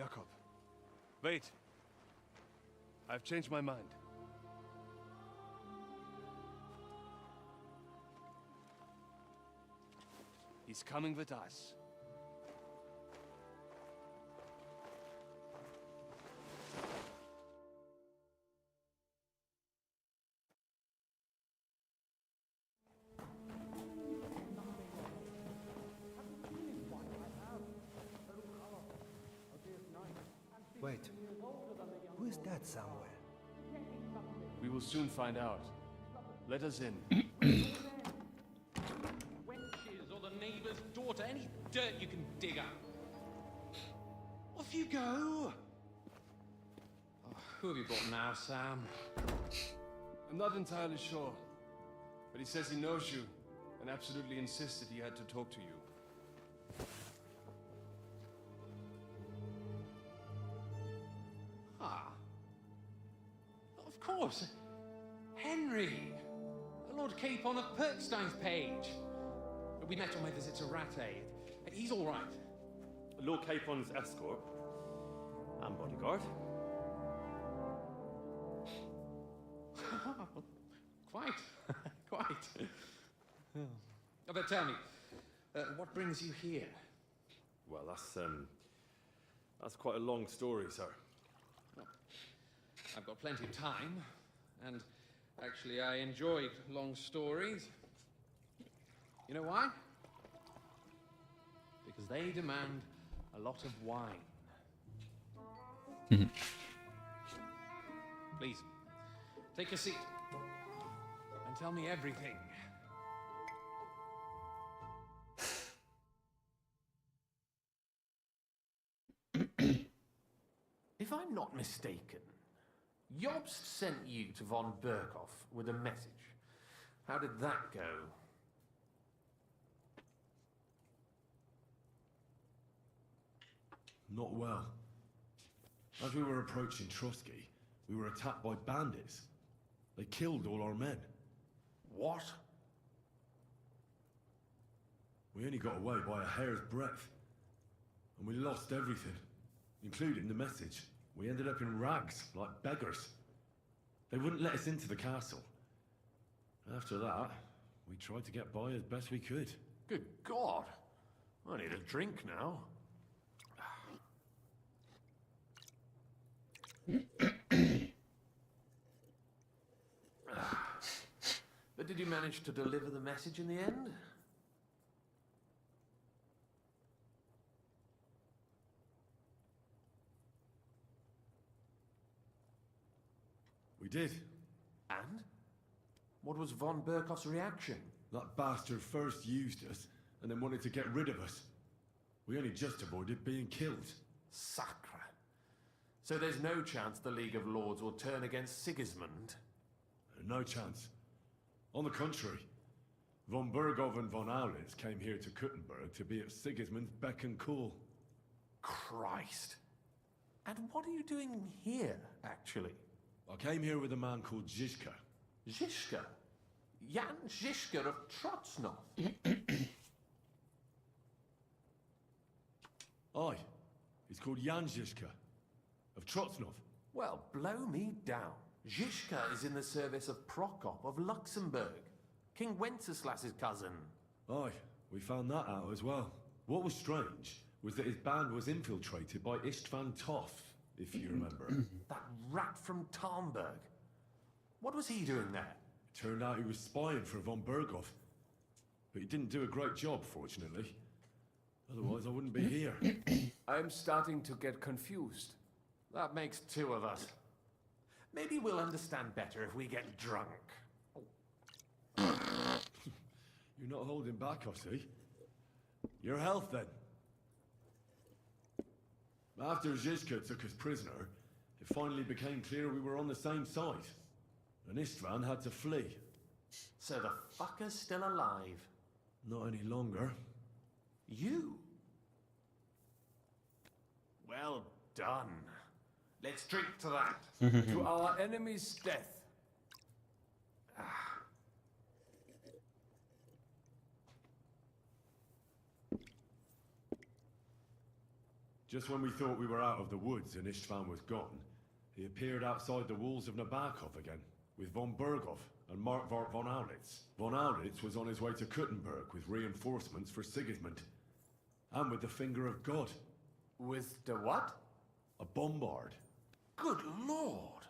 Jakob, wait. I've changed my mind. He's coming with us. Wait, who is that somewhere? We will soon find out. Let us in. Wenches or the neighbour's daughter, any dirt you can dig up. Off you go! Oh, who have you got now, Sam? I'm not entirely sure, but he says he knows you and absolutely insisted he had to talk to you. Ah. Of course. Henry. Lord Capon of Perkstein's page. We met on my visit to Rattay. He's all right. Lord Capon's escort and bodyguard. Quite. Quite. Oh, but tell me, what brings you here? Well, that's quite a long story, sir. Well, I've got plenty of time, and actually I enjoy long stories. You know why? Because they demand a lot of wine. Please, take a seat and tell me everything. If I'm not mistaken, Jobst sent you to von Berghoff with a message. How did that go? Not well. As we were approaching Trusky, we were attacked by bandits. They killed all our men. What? We only got away by a hair's breadth. And we lost everything, including the message. We ended up in rags, like beggars. They wouldn't let us into the castle. After that, we tried to get by as best we could. Good God! I need a drink now. But did you manage to deliver the message in the end? We did. And? What was von Berghoff's reaction? That bastard first used us, and then wanted to get rid of us. We only just avoided being killed. Sacre. So there's no chance the League of Lords will turn against Sigismund? No chance. On the contrary, von Berghoff and von Aulitz came here to Kuttenberg to be at Sigismund's beck and call. Christ. And what are you doing here, actually? I came here with a man called Zizka. Zizka? Jan Zizka of Trotznov? Aye. He's called Jan Zizka of Trotznov. Well, blow me down. Zizka is in the service of Prokop of Luxembourg, King Wenceslas's cousin. Aye, we found that out as well. What was strange was that his band was infiltrated by Istvan Toff, if you remember. That rat from Tarnberg. What was he doing there? Turned out he was spying for von Berghoff. But he didn't do a great job, fortunately. Otherwise, I wouldn't be here. I'm starting to get confused. That makes two of us. Maybe we'll understand better if we get drunk. You're not holding back, I see. Your health, then. After Zizka took us prisoner, it finally became clear we were on the same side. And Istvan had to flee. So the fucker's still alive? Not any longer. You? Well done. Let's drink to that. To our enemy's death. Just when we thought we were out of the woods and Istvan was gone, he appeared outside the walls of Nabokov again, with von Berghoff and Markvart von Aulitz. Von Aulitz was on his way to Kuttenberg with reinforcements for Sigismund. And with the finger of God. With the what? A bombard. Good lord!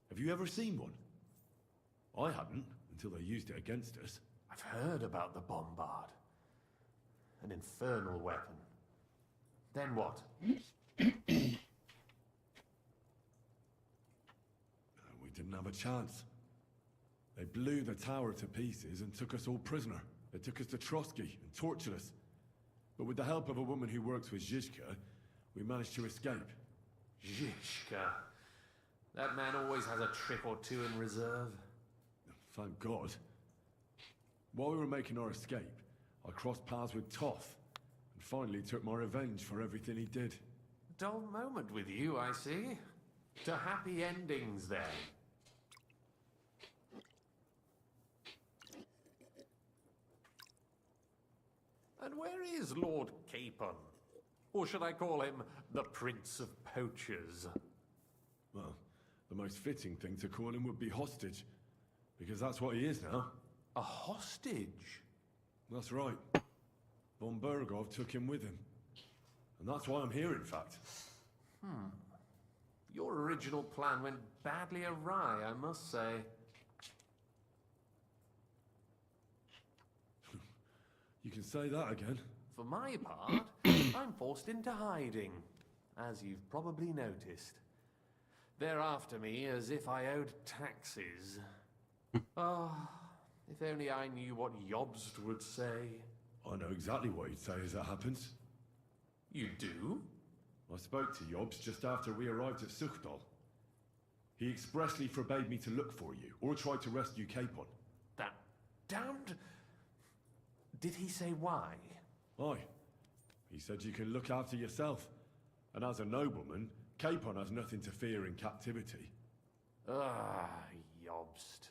Have you ever seen one? I hadn't, until they used it against us. I've heard about the bombard. An infernal weapon. Then what? We didn't have a chance. They blew the tower to pieces and took us all prisoner. They took us to Trotsky and tortured us. But with the help of a woman who works with Zizka, we managed to escape. Zizka. That man always has a trick or two in reserve. Thank God. While we were making our escape, I crossed paths with Toth, and finally took my revenge for everything he did. Dull moment with you, I see. To happy endings, then. And where is Lord Capon? Or should I call him the Prince of Poachers? Well, the most fitting thing to call him would be hostage, because that's what he is now. A hostage? That's right. Von Berghoff took him with him. And that's why I'm here, in fact. Your original plan went badly awry, I must say. You can say that again. For my part, I'm forced into hiding, as you've probably noticed. They're after me as if I owed taxes. If only I knew what Jobst would say. I know exactly what he'd say as that happens. You do? I spoke to Jobst just after we arrived at Suchdal. He expressly forbade me to look for you, or try to rescue Capon. That damned... Did he say why? Aye. He said you can look after yourself. And as a nobleman, Capon has nothing to fear in captivity. Jobst.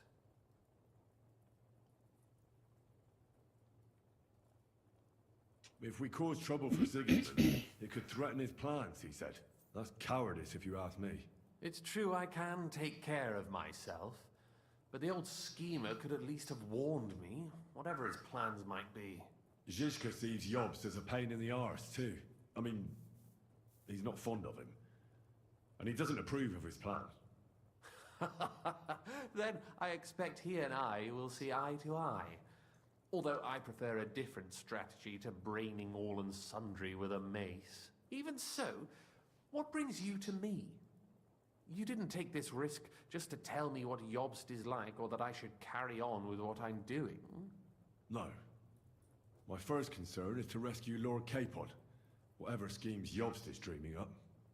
If we cause trouble for Sigismund, it could threaten his plans, he said. That's cowardice, if you ask me. It's true I can take care of myself, but the old schemer could at least have warned me, whatever his plans might be. Zizka sees Jobst as a pain in the arse, too. I mean, he's not fond of him. And he doesn't approve of his plan. Then I expect he and I will see eye to eye. Although I prefer a different strategy to braining all and sundry with a mace. Even so, what brings you to me? You didn't take this risk just to tell me what Jobst is like, or that I should carry on with what I'm doing. No. My first concern is to rescue Lord Capon, whatever schemes Jobst is dreaming up.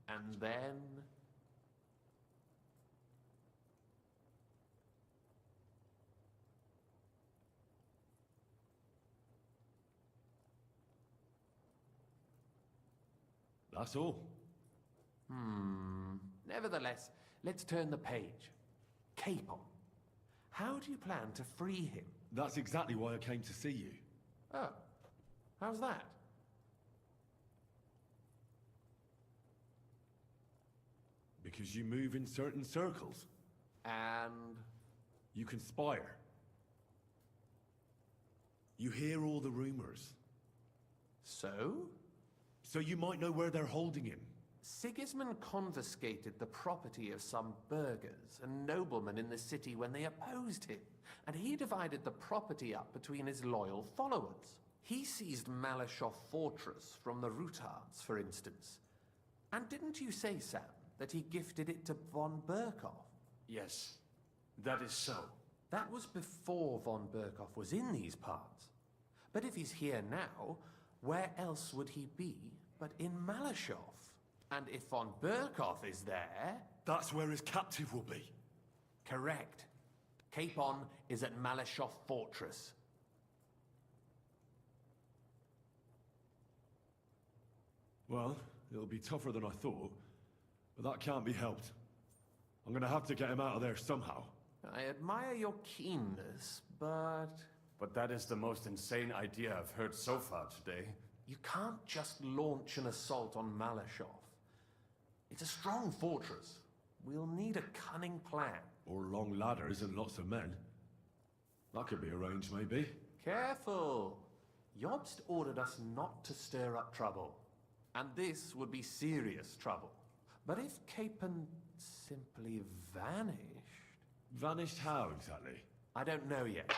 And then... That's all. Nevertheless, let's turn the page. Capon. How do you plan to free him? That's exactly why I came to see you. Oh. How's that? Because you move in certain circles. And... You conspire. You hear all the rumors. So? So you might know where they're holding him. Sigismund confiscated the property of some burghers and noblemen in the city when they opposed him, and he divided the property up between his loyal followers. He seized Malashov Fortress from the Rutards, for instance. And didn't you say, Sam, that he gifted it to von Berkhoff? Yes, that is so. That was before von Berkhoff was in these parts. But if he's here now, where else would he be but in Malashov? And if von Berkhoff is there... That's where his captive will be. Correct. Capon is at Malashov Fortress. Well, it'll be tougher than I thought, but that can't be helped. I'm gonna have to get him out of there somehow. I admire your keenness, but... But that is the most insane idea I've heard so far today. You can't just launch an assault on Malashov. It's a strong fortress. We'll need a cunning plan. Or long ladders and lots of men. That could be arranged, maybe. Careful! Jobst ordered us not to stir up trouble. And this would be serious trouble. But if Capon simply vanished... Vanished how, exactly? I don't know yet.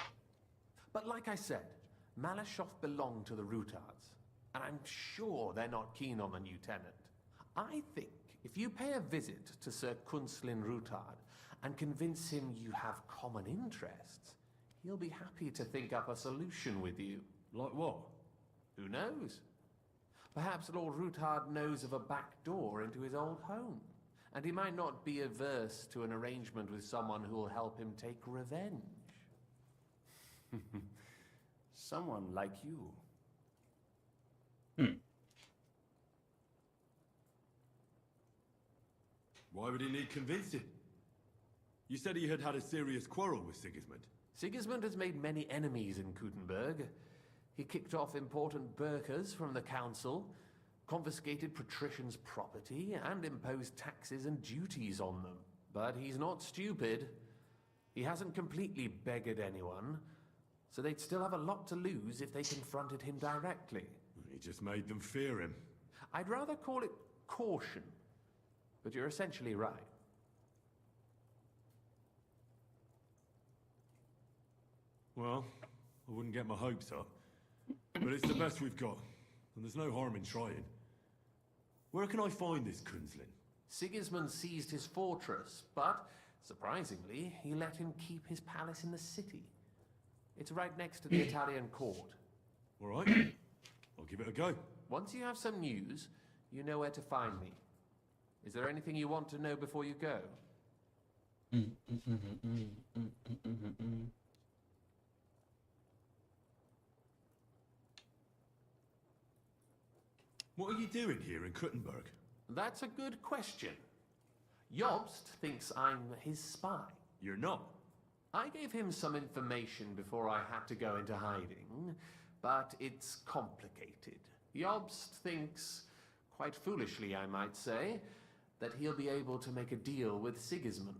But like I said, Malashov belonged to the Rutards. And I'm sure they're not keen on the new tenant. I think if you pay a visit to Sir Kunslin Rutard and convince him you have common interests, he'll be happy to think up a solution with you. Like what? Who knows? Perhaps Lord Rutard knows of a back door into his old home, and he might not be averse to an arrangement with someone who will help him take revenge. Someone like you. Why would he need convincing? You said he had had a serious quarrel with Sigismund. Sigismund has made many enemies in Kuttenberg. He kicked off important burghers from the council, confiscated patricians' property, and imposed taxes and duties on them. But he's not stupid. He hasn't completely beggared anyone, so they'd still have a lot to lose if they confronted him directly. He just made them fear him. I'd rather call it caution, but you're essentially right. Well, I wouldn't get my hopes up. But it's the best we've got, and there's no harm in trying. Where can I find this Kunslin? Sigismund seized his fortress, but, surprisingly, he let him keep his palace in the city. It's right next to the Italian court. All right, I'll give it a go. Once you have some news, you know where to find me. Is there anything you want to know before you go? What are you doing here in Kuttenberg? That's a good question. Jobst thinks I'm his spy. You're not. I gave him some information before I had to go into hiding, but it's complicated. Jobst thinks, quite foolishly I might say, that he'll be able to make a deal with Sigismund.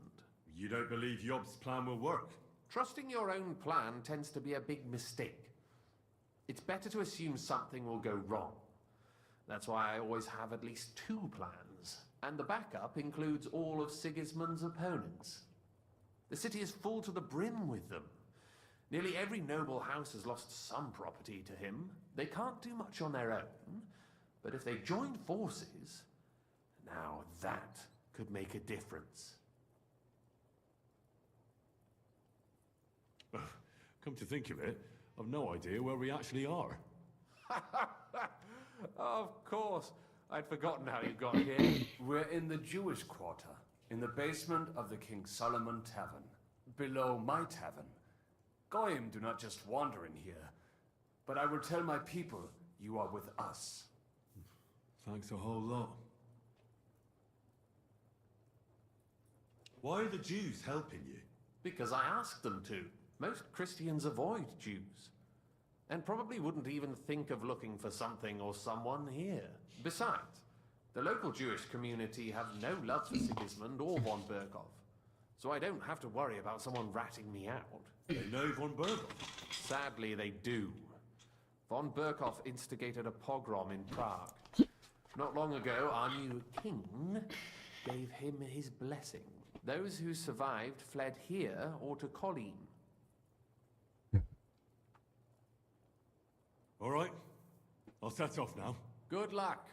You don't believe Jobst's plan will work? Trusting your own plan tends to be a big mistake. It's better to assume something will go wrong. That's why I always have at least 2 plans, and the backup includes all of Sigismund's opponents. The city is full to the brim with them. Nearly every noble house has lost some property to him. They can't do much on their own, but if they join forces, now that could make a difference. Come to think of it, I've no idea where we actually are. Of course. I'd forgotten how you got here. We're in the Jewish quarter, in the basement of the King Solomon Tavern, below my tavern. Goyim do not just wander in here, but I will tell my people you are with us. Thanks a whole lot. Why are the Jews helping you? Because I asked them to. Most Christians avoid Jews, and probably wouldn't even think of looking for something or someone here. Besides, the local Jewish community have no love for Sigismund or von Berkov, so I don't have to worry about someone ratting me out. They know von Berkov? Sadly, they do. Von Berkov instigated a pogrom in Prague. Not long ago, our new king gave him his blessing. Those who survived fled here or to Colleen. All right, I'll set off now. Good luck.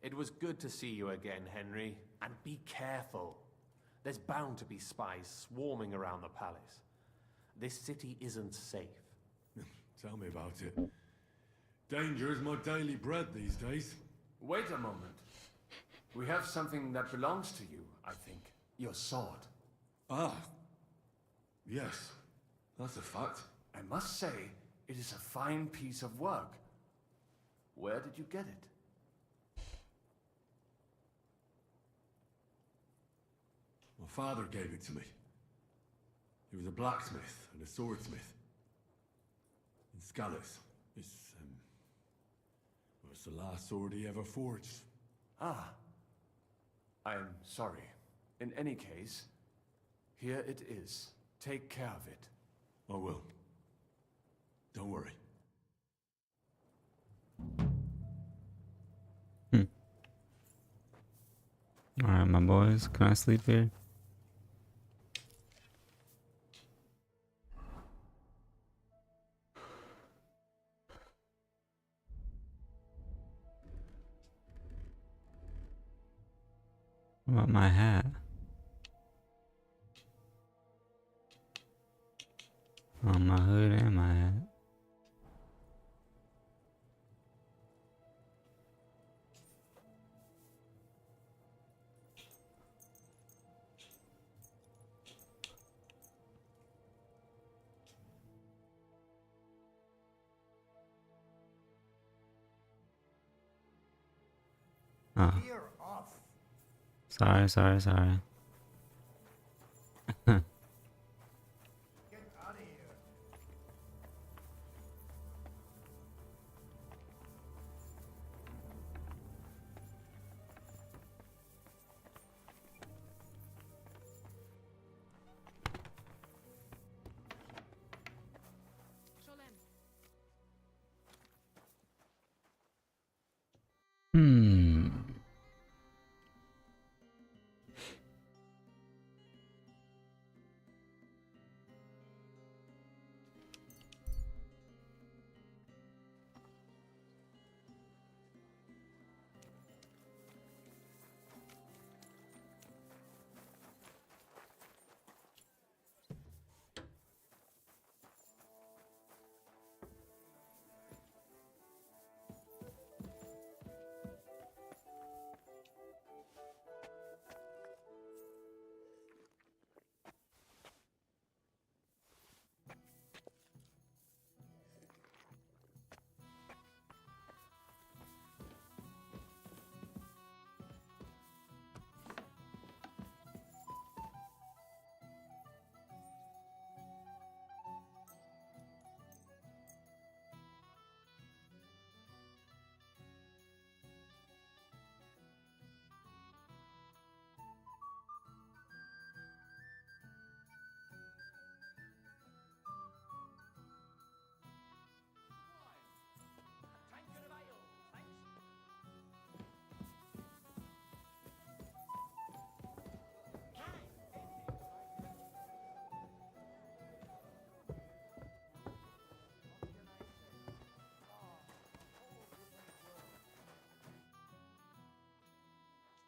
It was good to see you again, Henry. And be careful. There's bound to be spies swarming around the palace. This city isn't safe. Tell me about it. Danger is my daily bread these days. Wait a moment. We have something that belongs to you, I think. Your sword. Ah. Yes, that's a fact. I must say, it is a fine piece of work. Where did you get it? My father gave it to me. He was a blacksmith and a swordsmith. In Scalus. It's, was the last sword he ever forged. Ah. I'm sorry. In any case, here it is. Take care of it. I will. Don't worry. Alright, my boys, can I sleep here? What about my hat? Oh, my hood and my hat. Oh. You're off. Sorry. Get out of here. Hmm.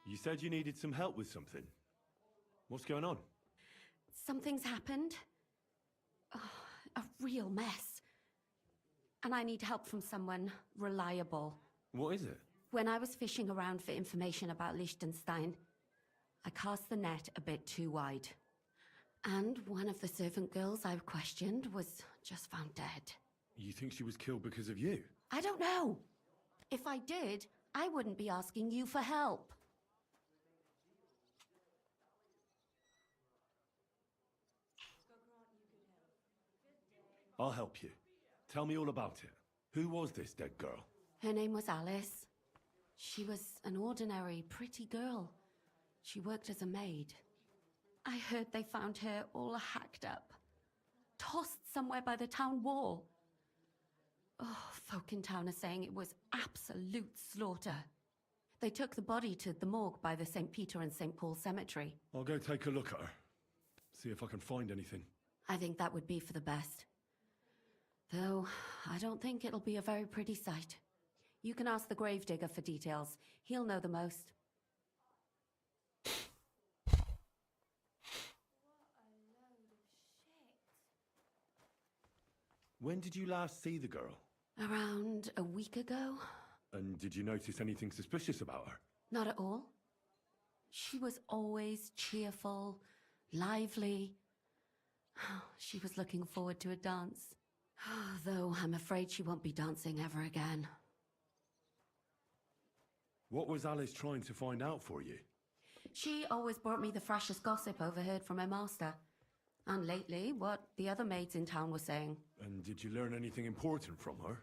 You said you needed some help with something. What's going on? Something's happened. Oh, a real mess. And I need help from someone reliable. What is it? When I was fishing around for information about Liechtenstein, I cast the net a bit too wide. And one of the servant girls I've questioned was just found dead. You think she was killed because of you? I don't know. If I did, I wouldn't be asking you for help. I'll help you. Tell me all about it. Who was this dead girl? Her name was Alice. She was an ordinary, pretty girl. She worked as a maid. I heard they found her all hacked up, tossed somewhere by the town wall. Oh, folk in town are saying it was absolute slaughter. They took the body to the morgue by the St. Peter and St. Paul cemetery. I'll go take a look at her. See if I can find anything. I think that would be for the best. Though, I don't think it'll be a very pretty sight. You can ask the gravedigger for details. He'll know the most. When did you last see the girl? Around a week ago? And did you notice anything suspicious about her? Not at all. She was always cheerful, lively. She was looking forward to a dance. Though I'm afraid she won't be dancing ever again. What was Alice trying to find out for you? She always brought me the freshest gossip overheard from her master. And lately, what the other maids in town were saying. And did you learn anything important from her?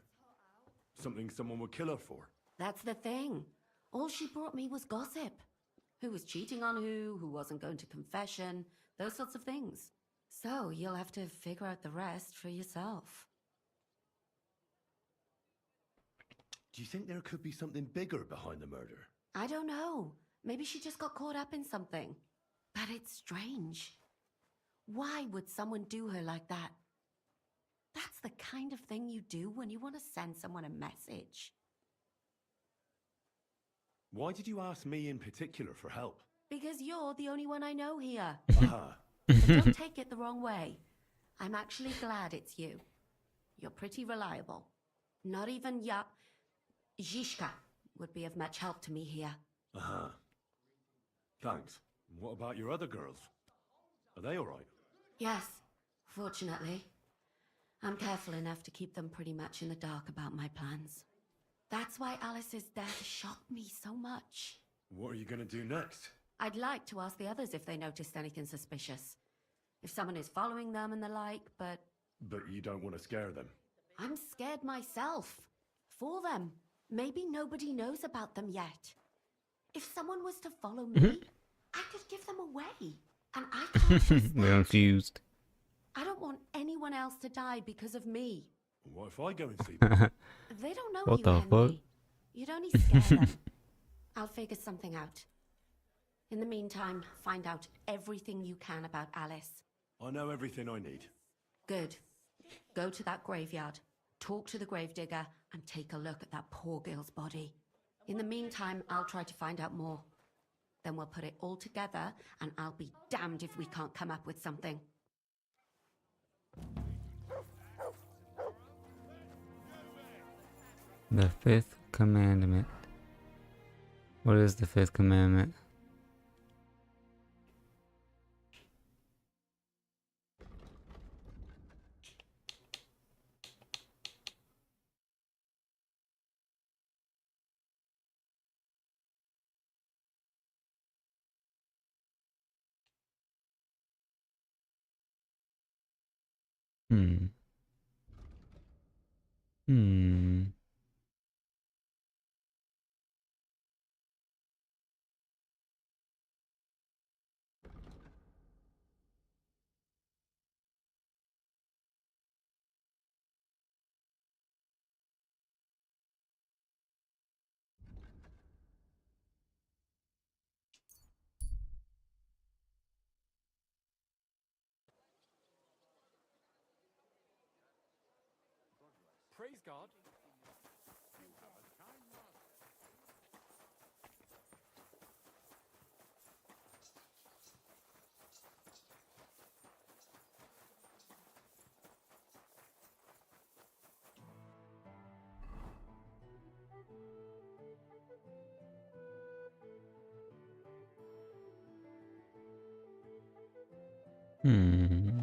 Something someone would kill her for? That's the thing. All she brought me was gossip. Who was cheating on who wasn't going to confession, those sorts of things. So you'll have to figure out the rest for yourself. Do you think there could be something bigger behind the murder? I don't know. Maybe she just got caught up in something. But it's strange. Why would someone do her like that? That's the kind of thing you do when you want to send someone a message. Why did you ask me in particular for help? Because you're the only one I know here. Aha. But don't take it the wrong way. I'm actually glad it's you. You're pretty reliable. Not even Zhishka would be of much help to me here. Aha. Thanks. What about your other girls? Are they all right? Yes, fortunately. I'm careful enough to keep them pretty much in the dark about my plans. That's why Alice's death shocked me so much. What are you going to do next? I'd like to ask the others if they noticed anything suspicious. If someone is following them and the like, but... But you don't want to scare them. I'm scared myself. For them. Maybe nobody knows about them yet. If someone was to follow me, I could give them away. And I can't risk They're that. confused. I don't want anyone else to die because of me. What if I go and see them? They don't know What you, the Henry. fuck? You'd only scare them. I'll figure something out. In the meantime, find out everything you can about Alice. I know everything I need. Good. Go to that graveyard, talk to the gravedigger, and take a look at that poor girl's body. In the meantime, I'll try to find out more. Then we'll put it all together, and I'll be damned if we can't come up with something. The fifth commandment. What is the fifth commandment? Hmm. Hmm. Praise God. Hmm.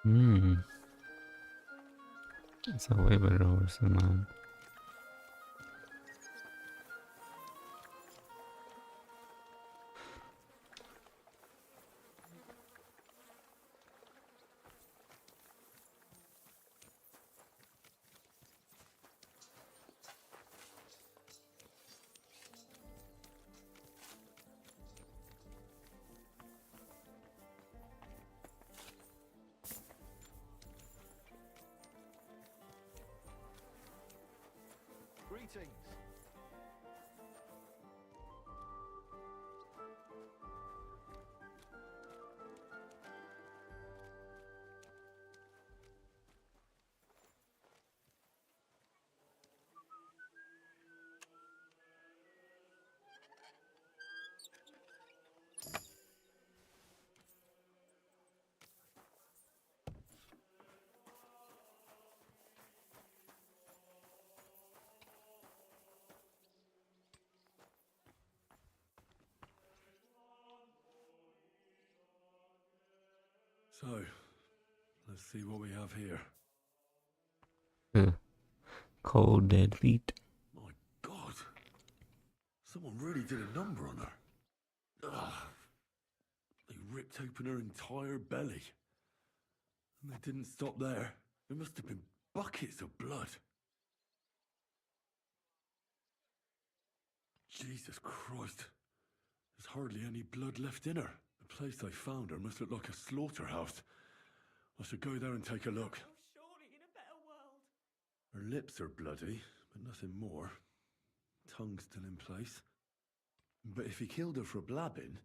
Hmm. It's a way better horse than mine. Greetings. So, let's see what we have here. Cold dead feet. My God. Someone really did a number on her. Ugh. They ripped open her entire belly. And they didn't stop there. There must have been buckets of blood. Jesus Christ. There's hardly any blood left in her. The place I found her must look like a slaughterhouse. I should go there and take a look. Surely in a better world. Her lips are bloody, but nothing more. Tongue still in place. But if he killed her for blabbing,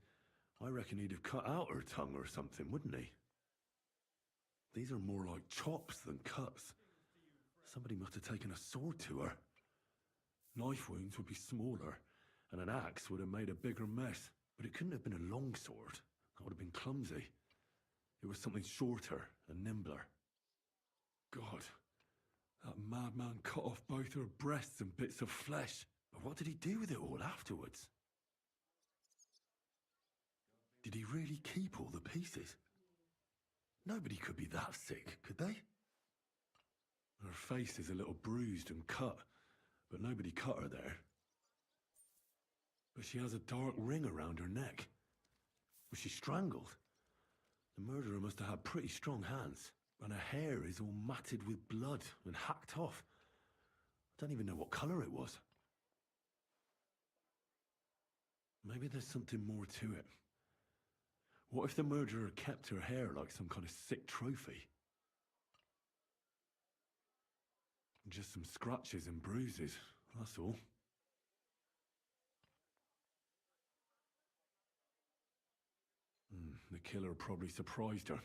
I reckon he'd have cut out her tongue or something, wouldn't he? These are more like chops than cuts. Somebody must have taken a sword to her. Knife wounds would be smaller, and an axe would have made a bigger mess. But it couldn't have been a long sword. That would have been clumsy. It was something shorter and nimbler. God, that madman cut off both her breasts and bits of flesh. But what did he do with it all afterwards? Did he really keep all the pieces? Nobody could be that sick, could they? Her face is a little bruised and cut, but nobody cut her there. But she has a dark ring around her neck. Was she strangled? The murderer must have had pretty strong hands, and her hair is all matted with blood and hacked off. I don't even know what colour it was. Maybe there's something more to it. What if the murderer kept her hair like some kind of sick trophy? Just some scratches and bruises, that's all. The killer probably surprised her.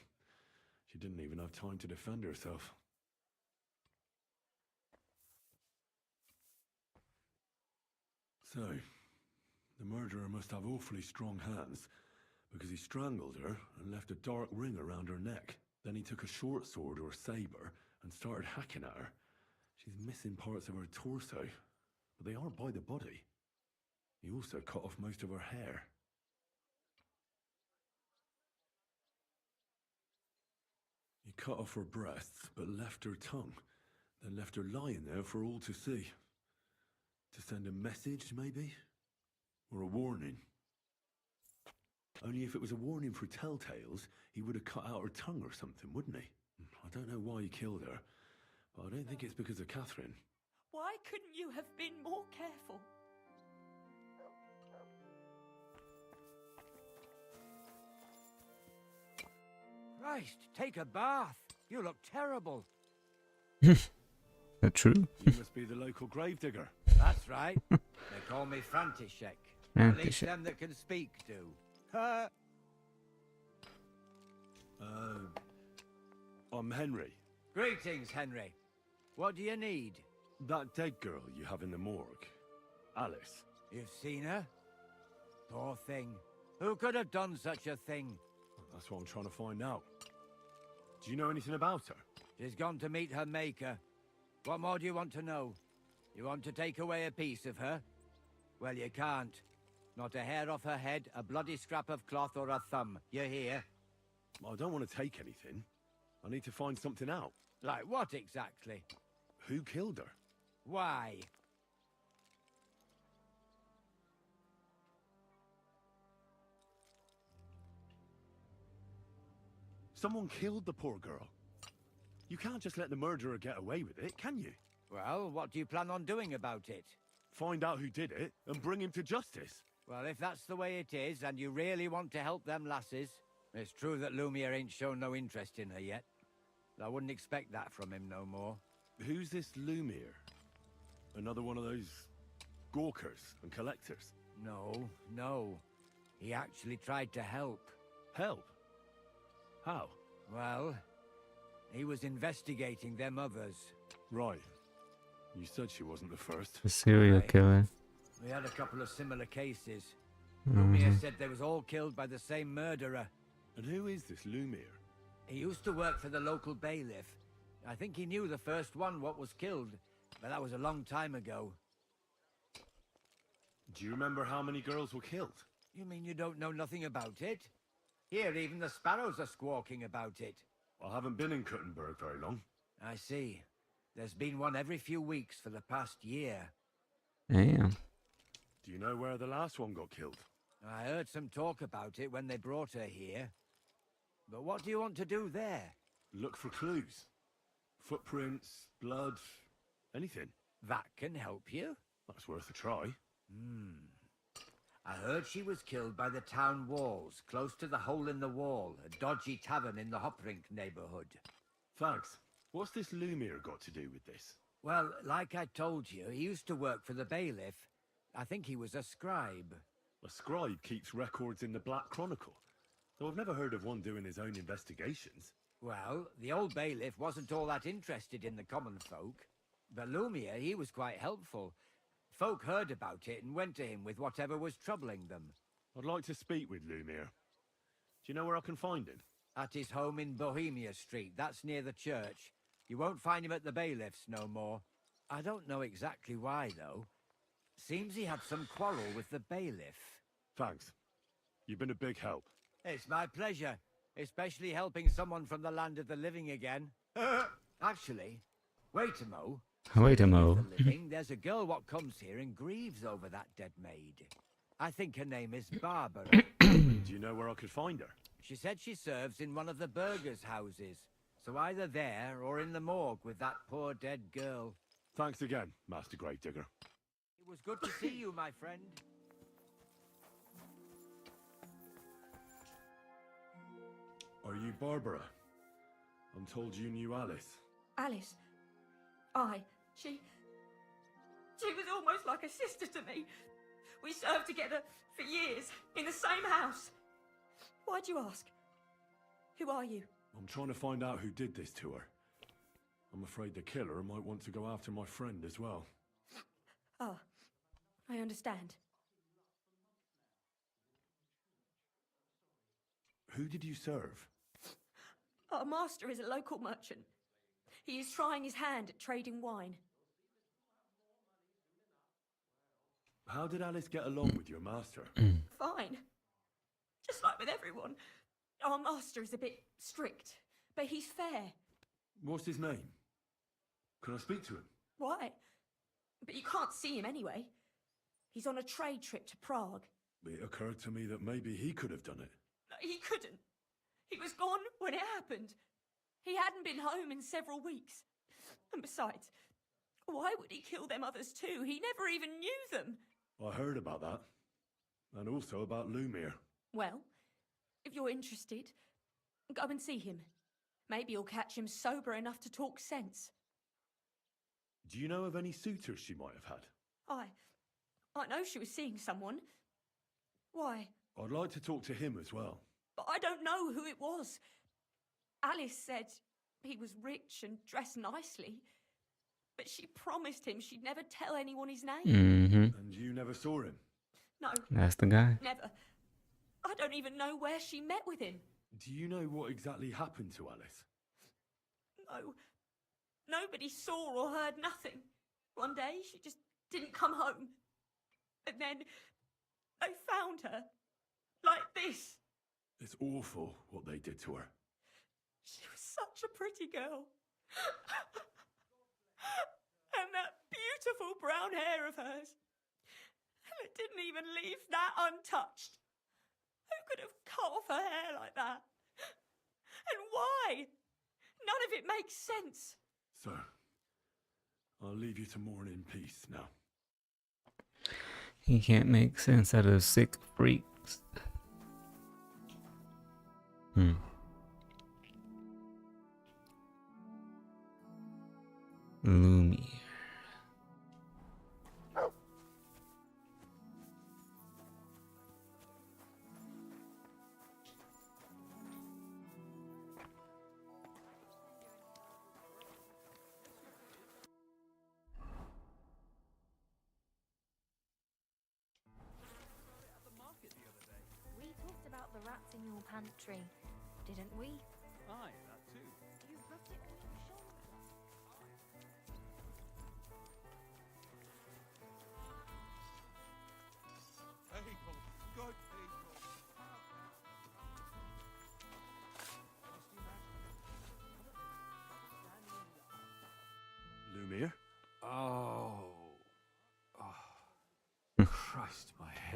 She didn't even have time to defend herself. So, the murderer must have awfully strong hands, because he strangled her and left a dark ring around her neck. Then he took a short sword or saber and started hacking at her. She's missing parts of her torso, but they aren't by the body. He also cut off most of her hair. He cut off her breasts, but left her tongue, then left her lying there for all to see. To send a message, maybe? Or a warning? Only if it was a warning for telltales, he would have cut out her tongue or something, wouldn't he? I don't know why he killed her, but I don't think it's because of Catherine. Why couldn't you have been more careful? Christ, take a bath. You look terrible. That true? You must be the local gravedigger. That's right. They call me František. At least František. them that can speak do. I'm Henry. Greetings, Henry. What do you need? That dead girl you have in the morgue. Alice. You've seen her? Poor thing. Who could have done such a thing? That's what I'm trying to find out. Do you know anything about her? She's gone to meet her maker. What more do you want to know? You want to take away a piece of her? Well, you can't. Not a hair off her head, a bloody scrap of cloth, or a thumb. You hear? I don't want to take anything. I need to find something out. Like what exactly? Who killed her? Why? Someone killed the poor girl. You can't just let the murderer get away with it, can you? Well, what do you plan on doing about it? Find out who did it and bring him to justice. Well, if that's the way it is, and you really want to help them lasses, it's true that Lumiere ain't shown no interest in her yet. I wouldn't expect that from him no more. Who's this Lumiere? Another one of those gawkers and collectors? No. He actually tried to help. Help? How? Well, he was investigating them others. Right. You said she wasn't the first. The serial killer. We had a couple of similar cases. Lumiere said they was all killed by the same murderer. And who is this Lumiere? He used to work for the local bailiff. I think he knew the first one what was killed, but that was a long time ago. Do you remember how many girls were killed? You mean you don't know nothing about it? Here, even the sparrows are squawking about it. I haven't been in Kuttenberg very long. I see. There's been one every few weeks for the past year. Damn. Do you know where the last one got killed? I heard some talk about it when they brought her here. But what do you want to do there? Look for clues. Footprints, blood, anything. That can help you. That's worth a try. I heard she was killed by the town walls, close to the Hole in the Wall, a dodgy tavern in the Hoprink neighborhood. Thanks. What's this Lumiere got to do with this? Well, like I told you, he used to work for the bailiff. I think he was a scribe. A scribe keeps records in the Black Chronicle, though I've never heard of one doing his own investigations. Well, the old bailiff wasn't all that interested in the common folk. But Lumiere, he was quite helpful. Folk heard about it and went to him with whatever was troubling them. I'd like to speak with Lumiere. Do you know where I can find him? At his home in Bohemia Street, that's near the church. You won't find him at the bailiff's no more. I don't know exactly why, though. Seems he had some quarrel with the bailiff. Thanks. You've been a big help. It's my pleasure, especially helping someone from the land of the living again. Actually, wait a mo. Wait a mo. The living, there's a girl what comes here and grieves over that dead maid. I think her name is Barbara. Do you know where I could find her? She said she serves in one of the burgers' houses. So either there or in the morgue with that poor dead girl. Thanks again, Master Gravedigger. It was good to see you, my friend. Are you Barbara? I'm told you knew Alice. Alice. She was almost like a sister to me. We served together for years, in the same house. Why'd you ask? Who are you? I'm trying to find out who did this to her. I'm afraid the killer might want to go after my friend as well. Oh, I understand. Who did you serve? Our master is a local merchant. He is trying his hand at trading wine. How did Alice get along with your master? Fine. Just like with everyone. Our master is a bit strict, but he's fair. What's his name? Can I speak to him? Why? But you can't see him anyway. He's on a trade trip to Prague. It occurred to me that maybe he could have done it. No, he couldn't. He was gone when it happened. He hadn't been home in several weeks. And besides, why would he kill them others too? He never even knew them. I heard about that. And also about Lumiere. Well, if you're interested, go and see him. Maybe you'll catch him sober enough to talk sense. Do you know of any suitors she might have had? I know she was seeing someone. Why? I'd like to talk to him as well. But I don't know who it was. Alice said he was rich and dressed nicely, but she promised him she'd never tell anyone his name. Mm-hmm. And you never saw him? No. That's the guy. Never. I don't even know where she met with him. Do you know what exactly happened to Alice? No. Nobody saw or heard nothing. One day, she just didn't come home. And then they found her. Like this. It's awful what they did to her. She was such a pretty girl. And that beautiful brown hair of hers. And it didn't even leave that untouched. Who could have cut off her hair like that? And why? None of it makes sense. So, I'll leave you to mourn in peace now. He can't make sense out of sick freaks. Lumiere. We talked about the rats in your pantry, didn't we? Aye, that too. You rubbed it on your shoulder. People, good people.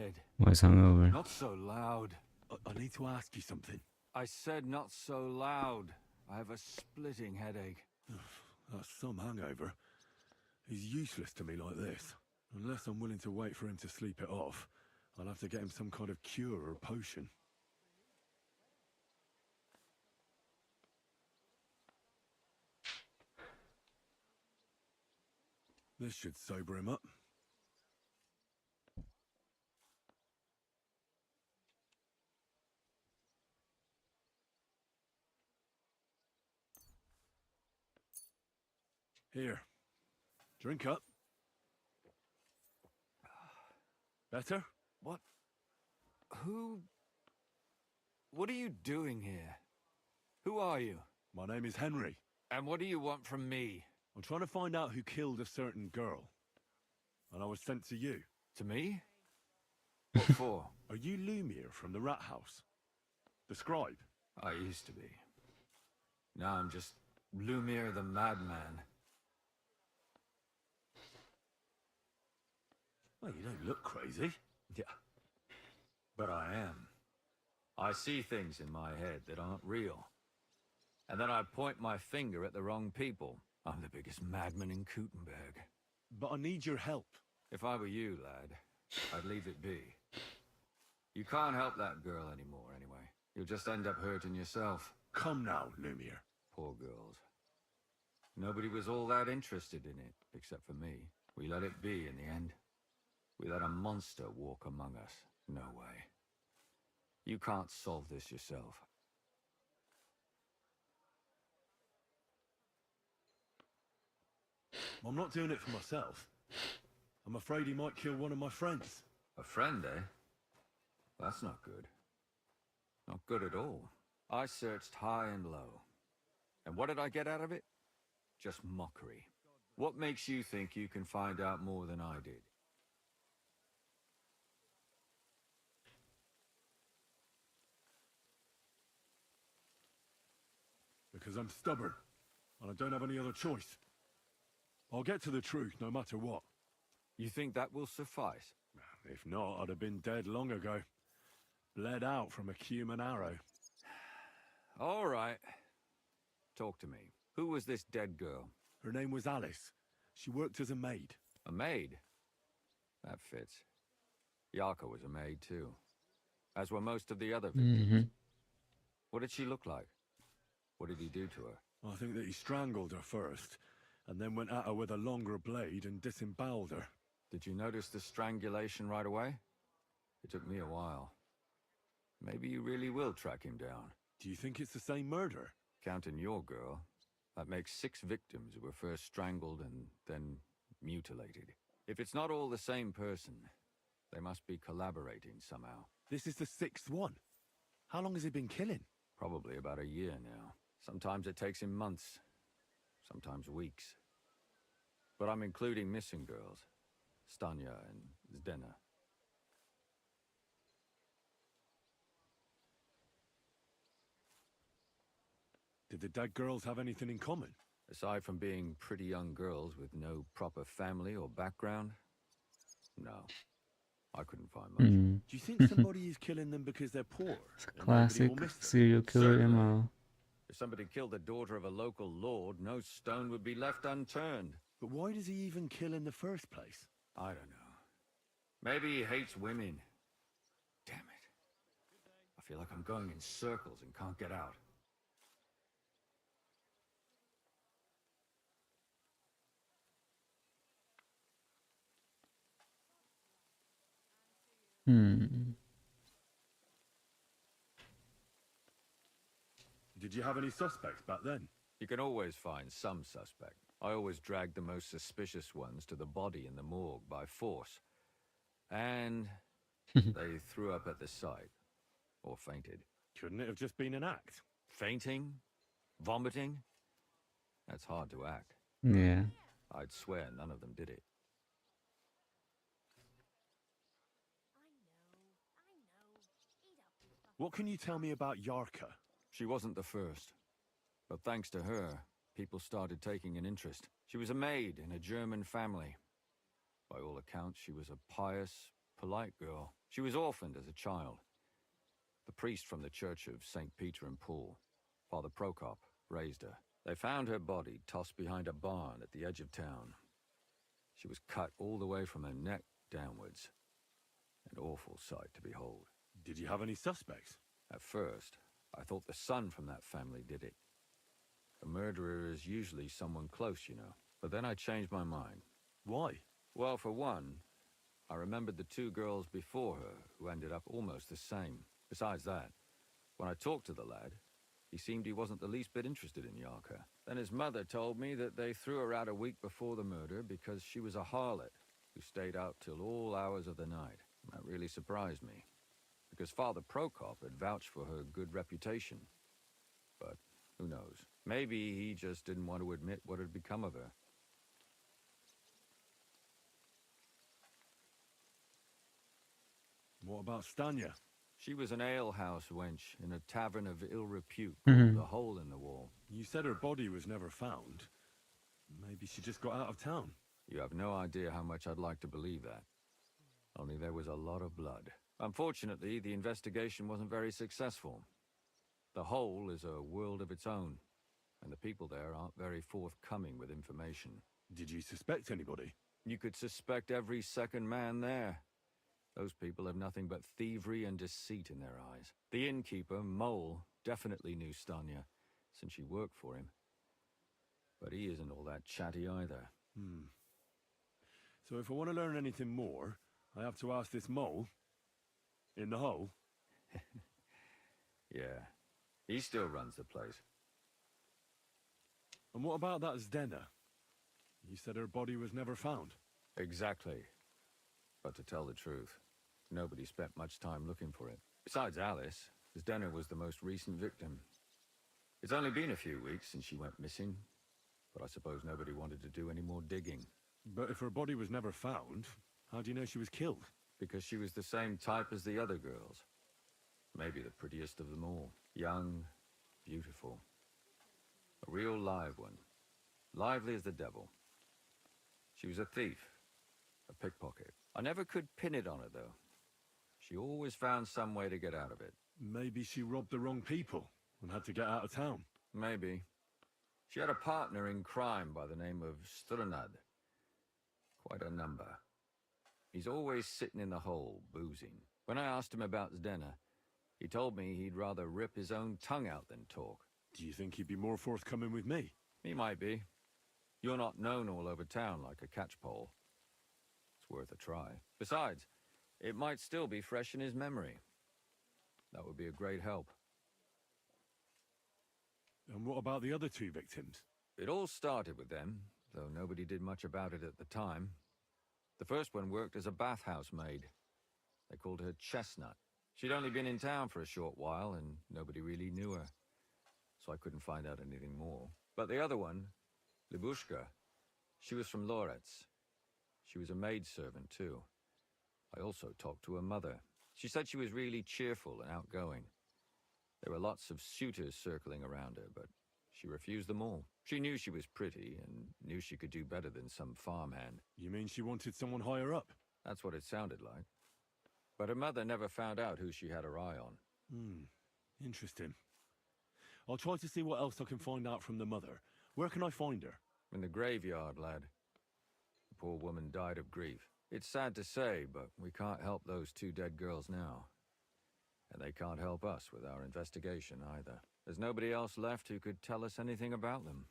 head. Was hungover. Not so loud. I need to ask you something. I said not so loud. I have a splitting headache. That's some hangover. He's useless to me like this. Unless I'm willing to wait for him to sleep it off, I'll have to get him some kind of cure or potion. This should sober him up. Here. Drink up. Better? What? Who? What are you doing here? Who are you? My name is Henry. And what do you want from me? I'm trying to find out who killed a certain girl. And I was sent to you. To me? What for? Are you Lumiere from the Rat House? The scribe? I used to be. Now I'm just Lumiere the Madman. Well, you don't look crazy. Yeah. But I am. I see things in my head that aren't real. And then I point my finger at the wrong people. I'm the biggest madman in Kuttenberg. But I need your help. If I were you, lad, I'd leave it be. You can't help that girl anymore, anyway. You'll just end up hurting yourself. Come now, Lumiere. Poor girls. Nobody was all that interested in it, except for me. We let it be in the end. We let a monster walk among us. No way. You can't solve this yourself. I'm not doing it for myself. I'm afraid he might kill one of my friends. A friend, eh? That's not good. Not good at all. I searched high and low. And what did I get out of it? Just mockery. What makes you think you can find out more than I did? Because I'm stubborn, and I don't have any other choice. I'll get to the truth no matter what. You think that will suffice? If not, I'd have been dead long ago. Bled out from a human arrow. All right. Talk to me. Who was this dead girl? Her name was Alice. She worked as a maid. A maid? That fits. Yarka was a maid too. As were most of the other victims. What did she look like? What did he do to her? I think that he strangled her first, and then went at her with a longer blade and disemboweled her. Did you notice the strangulation right away? It took me a while. Maybe you really will track him down. Do you think it's the same murder? Counting your girl, that makes 6 victims who were first strangled and then mutilated. If it's not all the same person, they must be collaborating somehow. This is the 6th one. How long has he been killing? Probably about a year now. Sometimes it takes him months, sometimes weeks. But I'm including missing girls, Stanya and Zdena. Did the dead girls have anything in common? Aside from being pretty young girls with no proper family or background, no. I couldn't find much. Do you think somebody is killing them because they're poor? It's classic serial killer MO. If somebody killed the daughter of a local lord, no stone would be left unturned. But why does he even kill in the first place? I don't know. Maybe he hates women. Damn it. I feel like I'm going in circles and can't get out. Did you have any suspects back then? You can always find some suspect. I always dragged the most suspicious ones to the body in the morgue by force. And they threw up at the sight. Or fainted. Couldn't it have just been an act? Fainting? Vomiting? That's hard to act. Yeah. I'd swear none of them did it. What can you tell me about Yarka? She wasn't the first. But thanks to her, people started taking an interest. She was a maid in a German family. By all accounts, she was a pious, polite girl. She was orphaned as a child. The priest from the Church of St. Peter and Paul, Father Prokop, raised her. They found her body tossed behind a barn at the edge of town. She was cut all the way from her neck downwards. An awful sight to behold. Did you have any suspects? At first, I thought the son from that family did it. A murderer is usually someone close, you know. But then I changed my mind. Why? Well, for one, I remembered the two girls before her who ended up almost the same. Besides that, when I talked to the lad, he seemed he wasn't the least bit interested in Yarka. Then his mother told me that they threw her out a week before the murder because she was a harlot who stayed out till all hours of the night. That really surprised me, because Father Prokop had vouched for her good reputation. But who knows? Maybe he just didn't want to admit what had become of her. What about Stanya? She was an alehouse wench in a tavern of ill repute Mhm. called the Hole in the Wall. You said her body was never found. Maybe she just got out of town. You have no idea how much I'd like to believe that. Only there was a lot of blood. Unfortunately, the investigation wasn't very successful. The Hole is a world of its own, and the people there aren't very forthcoming with information. Did you suspect anybody? You could suspect every second man there. Those people have nothing but thievery and deceit in their eyes. The innkeeper, Mole, definitely knew Stanya, since she worked for him. But he isn't all that chatty either. So if I want to learn anything more, I have to ask this mole in the hole. Yeah, he still runs the place. And what about that Zdena? You said her body was never found. Exactly. But to tell the truth, nobody spent much time looking for it. Besides Alice, Zdena was the most recent victim. It's only been a few weeks since she went missing, but I suppose nobody wanted to do any more digging. But if her body was never found, how do you know she was killed? Because she was the same type as the other girls. Maybe the prettiest of them all. Young, beautiful. A real live one. Lively as the devil. She was a thief. A pickpocket. I never could pin it on her, though. She always found some way to get out of it. Maybe she robbed the wrong people and had to get out of town. Maybe. She had a partner in crime by the name of Strunad. Quite a number. He's always sitting in the hole, boozing. When I asked him about Zdena, he told me he'd rather rip his own tongue out than talk. Do you think he'd be more forthcoming with me? He might be. You're not known all over town like a catchpole. It's worth a try. Besides, it might still be fresh in his memory. That would be a great help. And what about the other two victims? It all started with them, though nobody did much about it at the time. The first one worked as a bathhouse maid. They called her Chestnut. She'd only been in town for a short while, and nobody really knew her. So I couldn't find out anything more. But the other one, Libushka, she was from Loretz. She was a maidservant, too. I also talked to her mother. She said she was really cheerful and outgoing. There were lots of suitors circling around her, but she refused them all. She knew she was pretty and knew she could do better than some farmhand. You mean she wanted someone higher up? That's what it sounded like. But her mother never found out who she had her eye on. Interesting. I'll try to see what else I can find out from the mother. Where can I find her? In the graveyard, lad. The poor woman died of grief. It's sad to say, but we can't help those two dead girls now. And they can't help us with our investigation either. There's nobody else left who could tell us anything about them.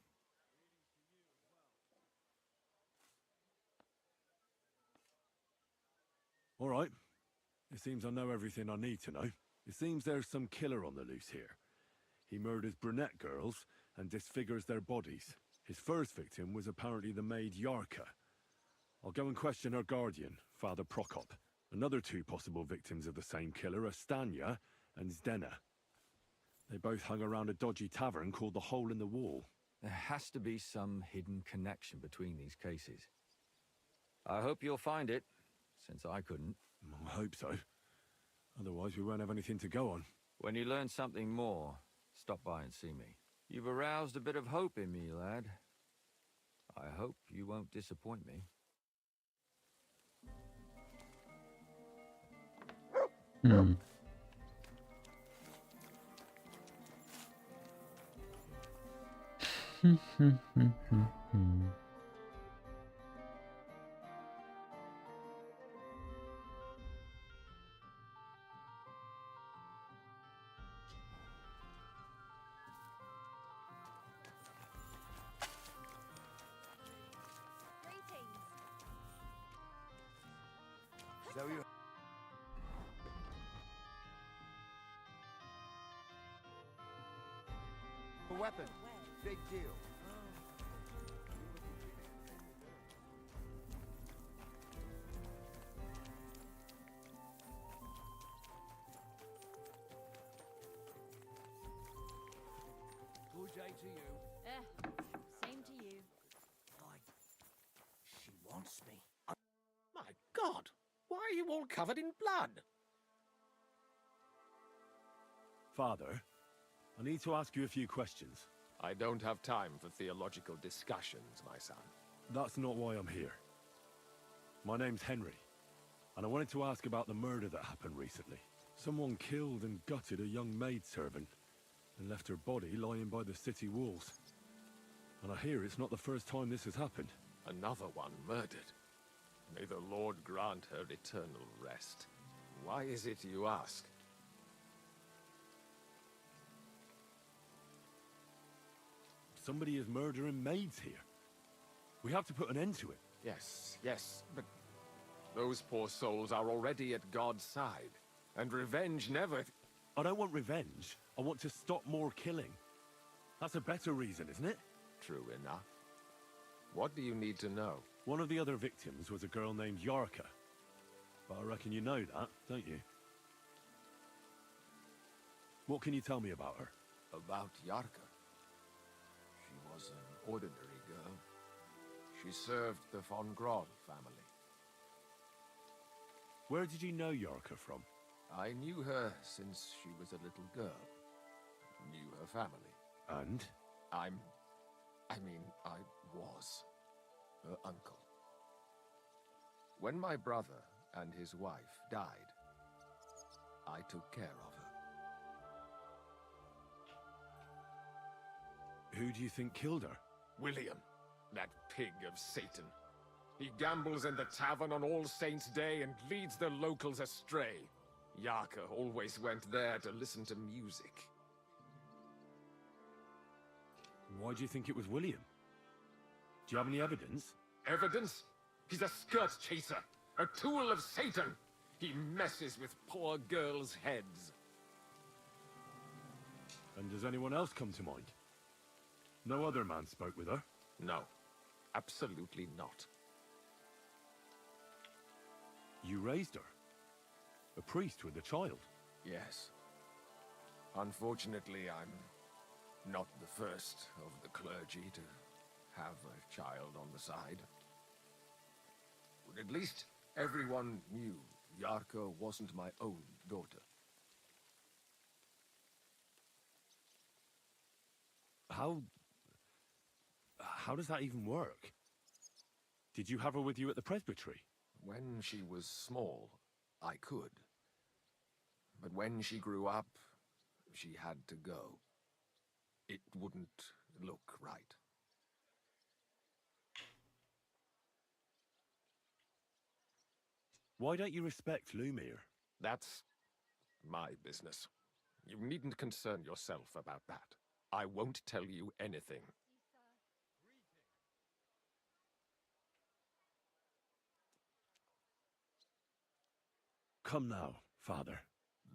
All right. It seems I know everything I need to know. It seems there's some killer on the loose here. He murders brunette girls and disfigures their bodies. His first victim was apparently the maid Yarka. I'll go and question her guardian, Father Prokop. Another two possible victims of the same killer are Stanya and Zdena. They both hung around a dodgy tavern called the Hole in the Wall. There has to be some hidden connection between these cases. I hope you'll find it, since I couldn't. I hope so. Otherwise we won't have anything to go on. When you learn something more, stop by and see me. You've aroused a bit of hope in me, lad. I hope you won't disappoint me. Hmm. So you... A weapon. Big deal. Good day to you. Same to you. She wants me. My God! Why are you all covered in blood? Father, I need to ask you a few questions. I don't have time for theological discussions, my son. That's not why I'm here. My name's Henry, and I wanted to ask about the murder that happened recently. Someone killed and gutted a young maidservant and left her body lying by the city walls. And I hear it's not the first time this has happened. Another one murdered. May the Lord grant her eternal rest. Why is it you ask? Somebody is murdering maids here. We have to put an end to it. Yes, but those poor souls are already at God's side. And revenge never... I don't want revenge. I want to stop more killing. That's a better reason, isn't it? True enough. What do you need to know? One of the other victims was a girl named Yarka. But I reckon you know that, don't you? What can you tell me about her? About Yarka? She was an ordinary girl. She served the von Grod family. Where did you know Yarka from? I knew her since she was a little girl. Knew her family. And? I was her uncle. When my brother and his wife died, I took care of her. Who do you think killed her? William, that pig of Satan. He gambles in the tavern on All Saints' Day and leads the locals astray. Yarka always went there to listen to music. Why do you think it was William? Do you have any evidence? Evidence? He's a skirt chaser, a tool of Satan. He messes with poor girls' heads. And does anyone else come to mind? No other man spoke with her? No, absolutely not. You raised her? A priest with a child? Yes. Unfortunately, I'm not the first of the clergy to have a child on the side. But at least everyone knew Yarka wasn't my own daughter. How does that even work? Did you have her with you at the presbytery? When she was small, I could. But when she grew up, she had to go. It wouldn't look right. Why don't you respect Lumiere? That's my business. You needn't concern yourself about that. I won't tell you anything. Come now, Father.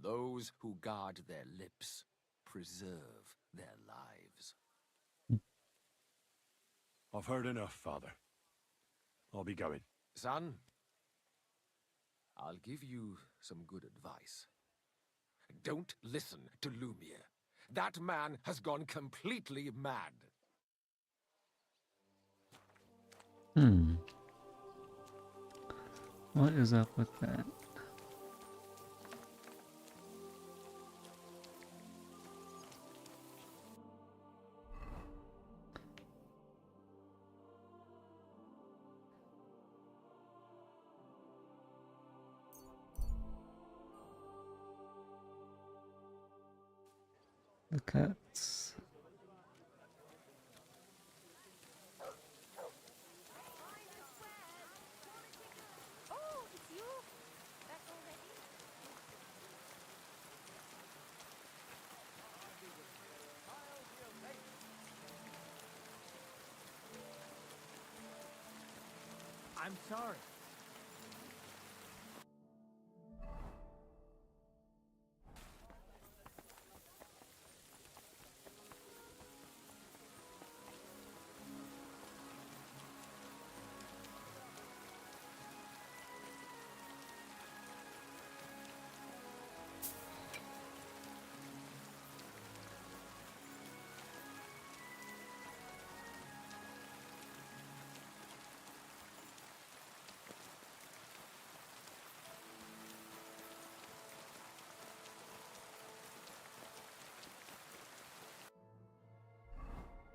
Those who guard their lips preserve their lives. I've heard enough, Father. I'll be going. Son, I'll give you some good advice. Don't listen to Lumiere. That man has gone completely mad. What is up with that? cuts. Oh, it's you. That's already. I'm sorry.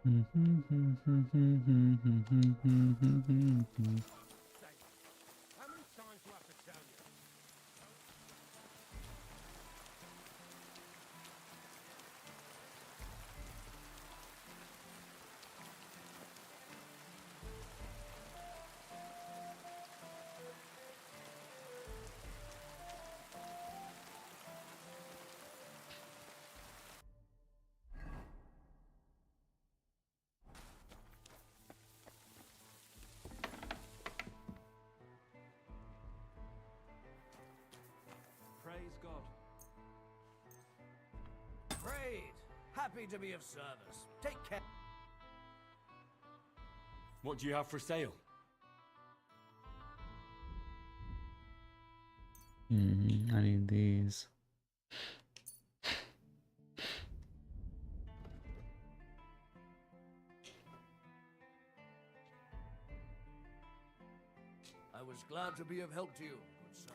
How many times do I have to tell you? Praise God. Great! Happy to be of service. Take care. What do you have for sale? I need these. I was glad to be of help to you, good sir.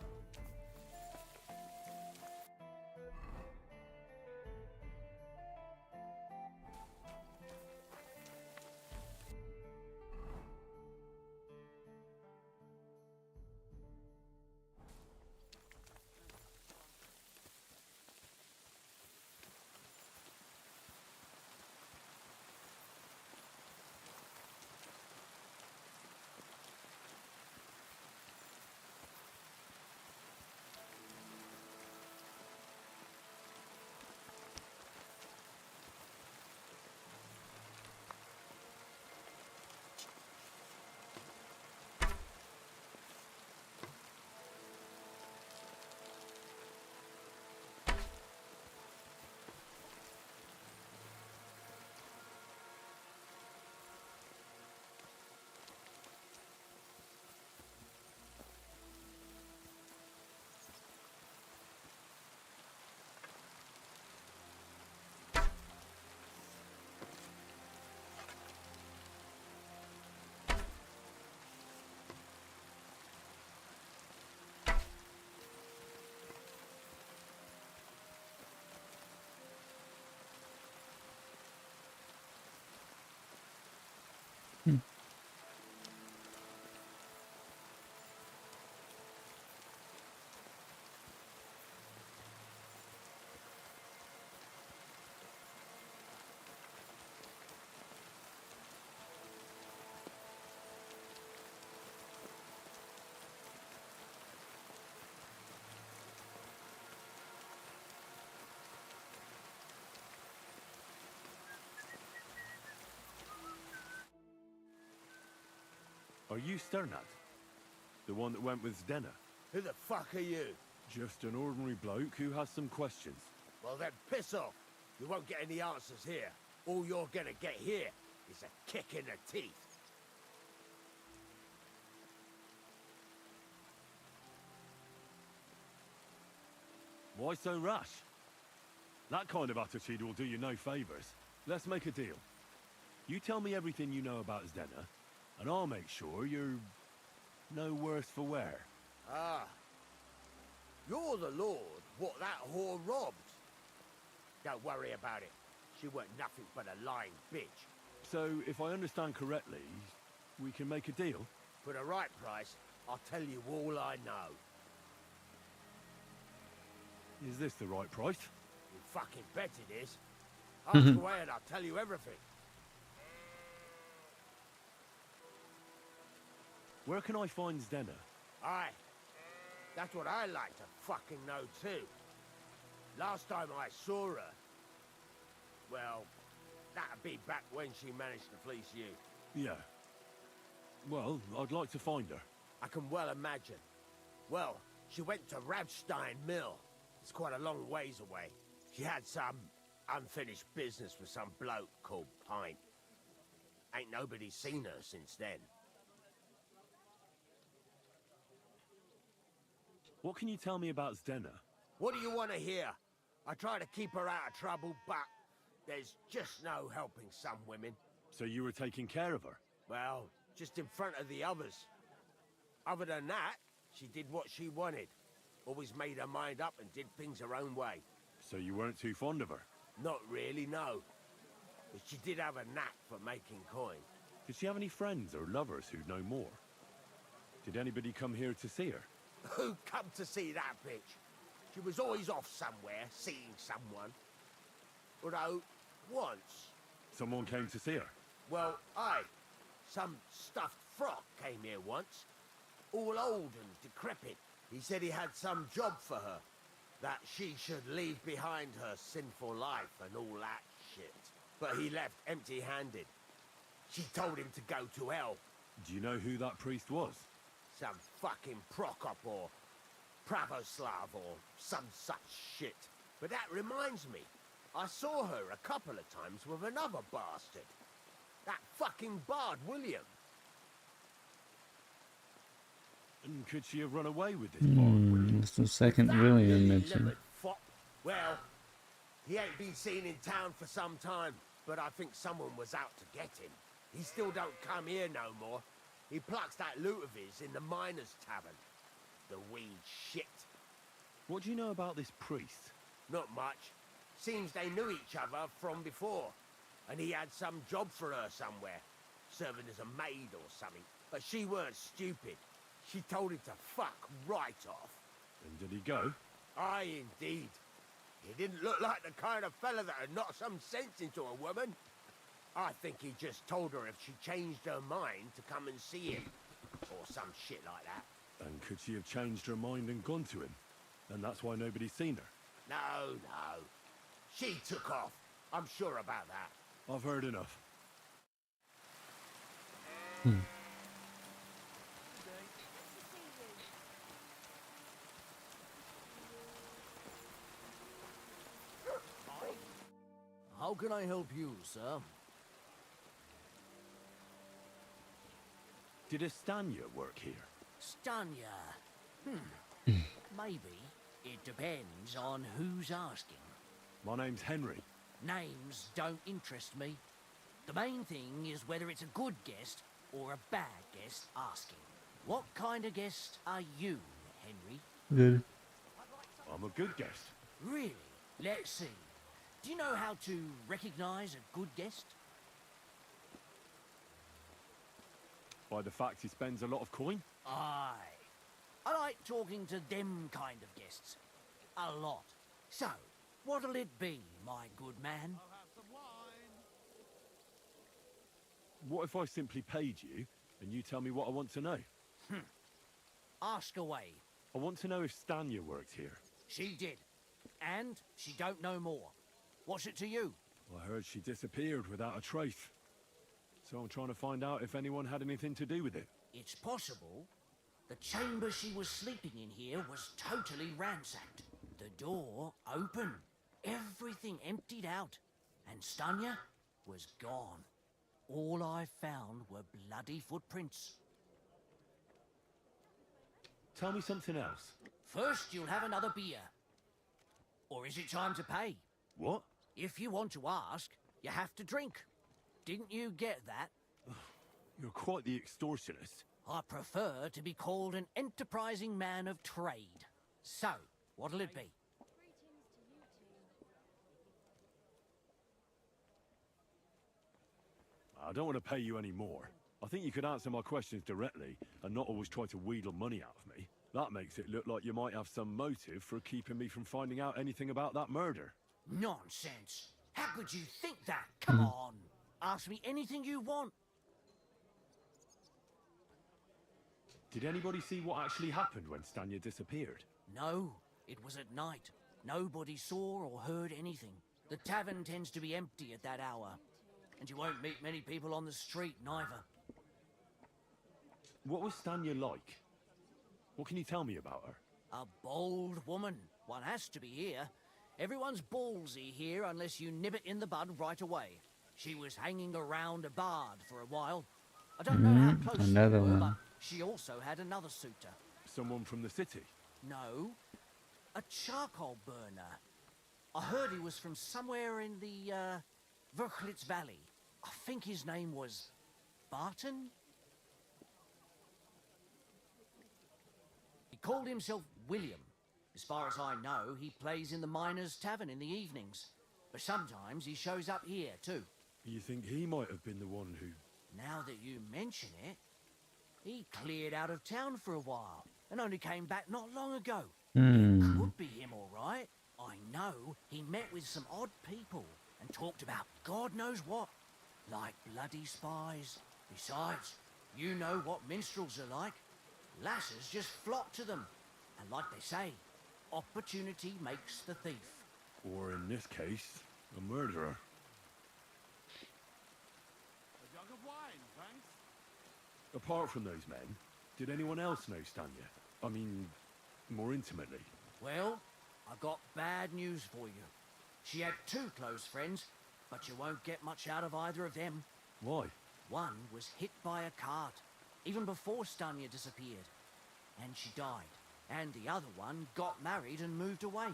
Are you Sternad? The one that went with Zdenna? Who the fuck are you? Just an ordinary bloke who has some questions. Well then, piss off. You won't get any answers here. All you're gonna get here is a kick in the teeth. Why so rash? That kind of attitude will do you no favors. Let's make a deal. You tell me everything you know about Zdenna, and I'll make sure you're no worse for wear. Ah. You're the lord what that whore robbed. Don't worry about it. She weren't nothing but a lying bitch. So, if I understand correctly, we can make a deal? For the right price, I'll tell you all I know. Is this the right price? You fucking bet it is. Ask away and I'll tell you everything. Where can I find Zdenna? Aye. That's what I like to fucking know too. Last time I saw her... Well, that'd be back when she managed to fleece you. Yeah. Well, I'd like to find her. I can well imagine. Well, she went to Rabstein Mill. It's quite a long ways away. She had some unfinished business with some bloke called Pint. Ain't nobody seen her since then. What can you tell me about Zdenna? What do you want to hear? I try to keep her out of trouble, but there's just no helping some women. So you were taking care of her? Well, just in front of the others. Other than that, she did what she wanted. Always made her mind up and did things her own way. So you weren't too fond of her? Not really, no. But she did have a knack for making coin. Did she have any friends or lovers who'd know more? Did anybody come here to see her? Who come to see that bitch? She was always off somewhere, seeing someone. Although, once... Someone came to see her? Well, aye. Some stuffed frock came here once. All old and decrepit. He said he had some job for her. That she should leave behind her sinful life and all that shit. But he left empty-handed. She told him to go to hell. Do you know who that priest was? Some fucking Prokop or Pravoslav or some such shit. But that reminds me, I saw her a couple of times with another bastard. That fucking bard, William. And could she have run away with this bard, William? That's the second William mentioned. Well, he ain't been seen in town for some time, but I think someone was out to get him. He still don't come here no more. He plucks that loot of his in the miners' tavern. The weed shit. What do you know about this priest? Not much. Seems they knew each other from before. And he had some job for her somewhere. Serving as a maid or something. But she weren't stupid. She told him to fuck right off. And did he go? Aye, indeed. He didn't look like the kind of fella that would knock some sense into a woman. I think he just told her if she changed her mind to come and see him. Or some shit like that. And could she have changed her mind and gone to him? And that's why nobody's seen her? No, no. She took off. I'm sure about that. I've heard enough. How can I help you, sir? Did Estanya work here? Stanya. Maybe. It depends on who's asking. My name's Henry. Names don't interest me. The main thing is whether it's a good guest or a bad guest asking. What kind of guest are you, Henry? Good. I'm a good guest. Really? Let's see. Do you know how to recognize a good guest? By the fact he spends a lot of coin? Aye. I like talking to them kind of guests. A lot. So, what'll it be, my good man? What if I simply paid you and you tell me what I want to know? Ask away. I want to know if Stanya worked here. She did. And she don't know more. What's it to you? I heard she disappeared without a trace. So I'm trying to find out if anyone had anything to do with it. It's possible. The chamber she was sleeping in here was totally ransacked. The door open. Everything emptied out. And Stanya was gone. All I found were bloody footprints. Tell me something else. First, you'll have another beer. Or is it time to pay? What? If you want to ask, you have to drink. Didn't you get that? You're quite the extortionist. I prefer to be called an enterprising man of trade. So, what'll it be? I don't want to pay you any more. I think you could answer my questions directly and not always try to wheedle money out of me. That makes it look like you might have some motive for keeping me from finding out anything about that murder. Nonsense. How could you think that? Come on. Ask me anything you want. Did anybody see what actually happened when Stanya disappeared? No, it was at night. Nobody saw or heard anything. The tavern tends to be empty at that hour. And you won't meet many people on the street, neither. What was Stanya like? What can you tell me about her? A bold woman. One has to be here. Everyone's ballsy here unless you nip it in the bud right away. She was hanging around a bard for a while. I don't know how close Another they were, one. but she also had another suitor. Someone from the city? No, a charcoal burner. I heard he was from somewhere in the, Verchlitz Valley. I think his name was Barton? He called himself William. As far as I know, he plays in the Miners' Tavern in the evenings. But sometimes he shows up here, too. You think he might have been the one who... Now that you mention it, he cleared out of town for a while and only came back not long ago. It could be him, all right. I know he met with some odd people and talked about God knows what, like bloody spies. Besides, you know what minstrels are like. Lasses just flock to them. And like they say, opportunity makes the thief. Or in this case, a murderer. A jug of wine, thanks. Apart from those men, did anyone else know Stanya? I mean, more intimately. Well, I've got bad news for you. She had two close friends, but you won't get much out of either of them. Why? One was hit by a cart, even before Stanya disappeared, and she died. And the other one got married and moved away.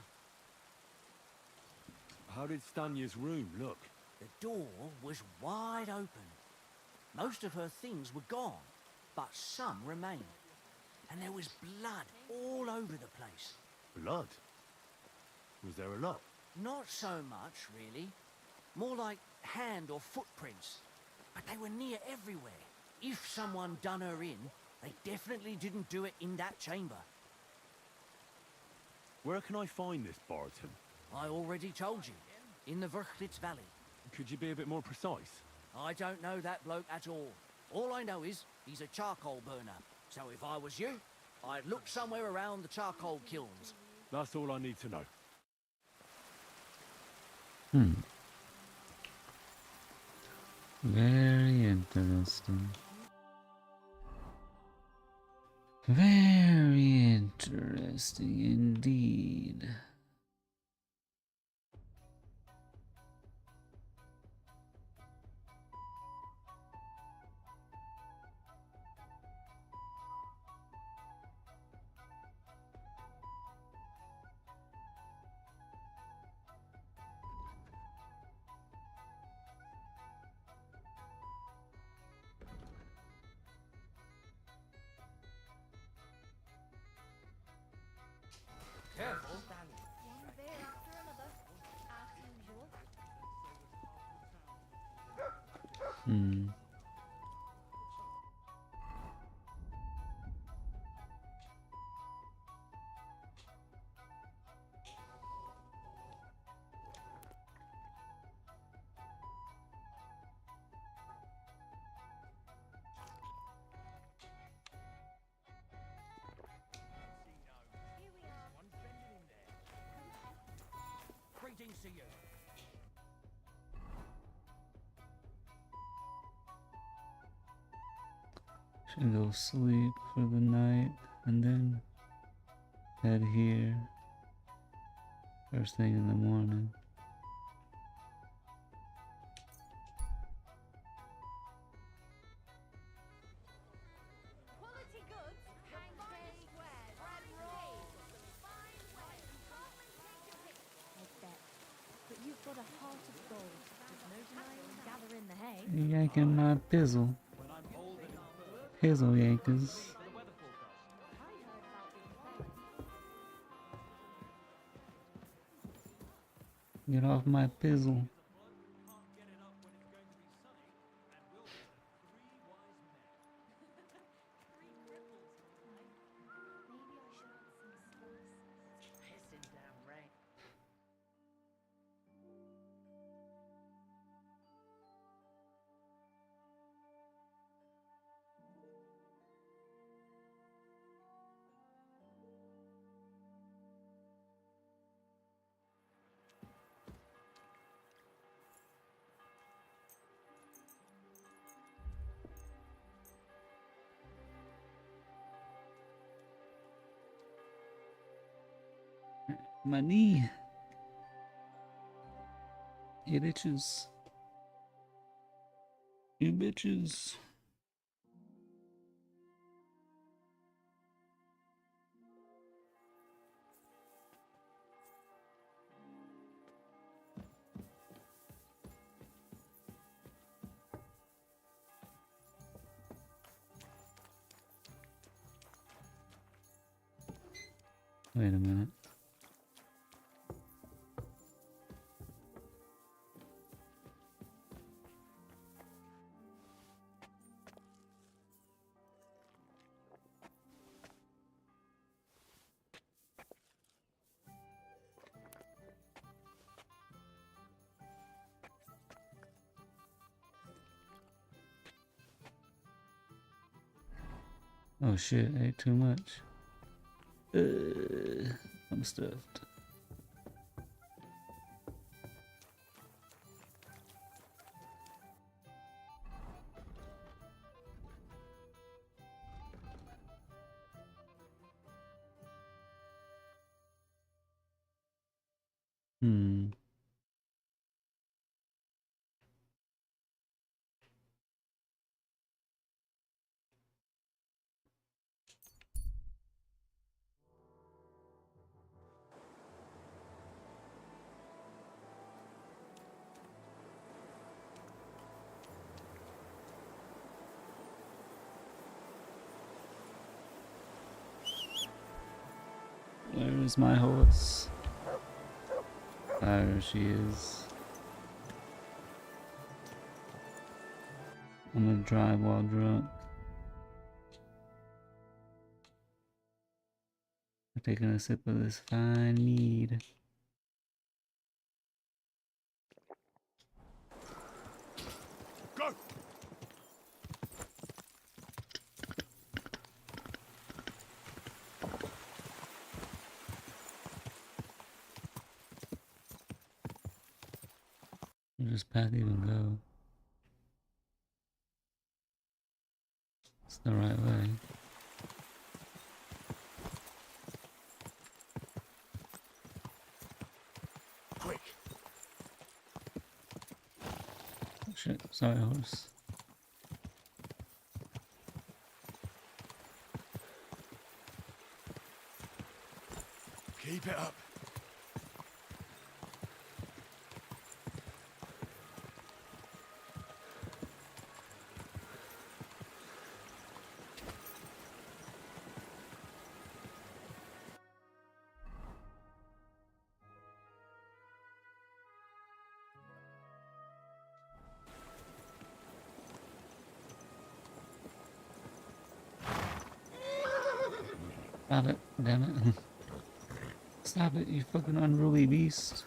How did Stanya's room look? The door was wide open. Most of her things were gone, but some remained. And there was blood all over the place. Blood? Was there a lot? Not so much, really. More like hand or footprints. But they were near everywhere. If someone done her in, they definitely didn't do it in that chamber. Where can I find this Barton? I already told you. In the Verchlitz Valley. Could you be a bit more precise? I don't know that bloke at all. All I know is he's a charcoal burner. So if I was you, I'd look somewhere around the charcoal kilns. That's all I need to know. Very interesting. Very interesting indeed. Careful. One beer after another, as usual. Greetings to you. Should go sleep for the night and then head here first thing in the morning. Quality goods, pancakes, bread and rolls, fine wares, I bet. But you've got a heart of gold. There's no denying gathering the hay. Yanking my pizzle. Pizzle yankers. Get off my pizzle. My knee. It itches. You bitches. Wait a minute. Oh shit, I ate too much. I'm stuffed. Hmm. Where is my horse? There she is. I'm gonna drive while drunk. I'm taking a sip of this fine mead. Go! Where does path even go? It's the right way. Quick! Oh, shit, sorry horse. Keep it up. Stop it, damn it. Stop it, you fucking unruly beast.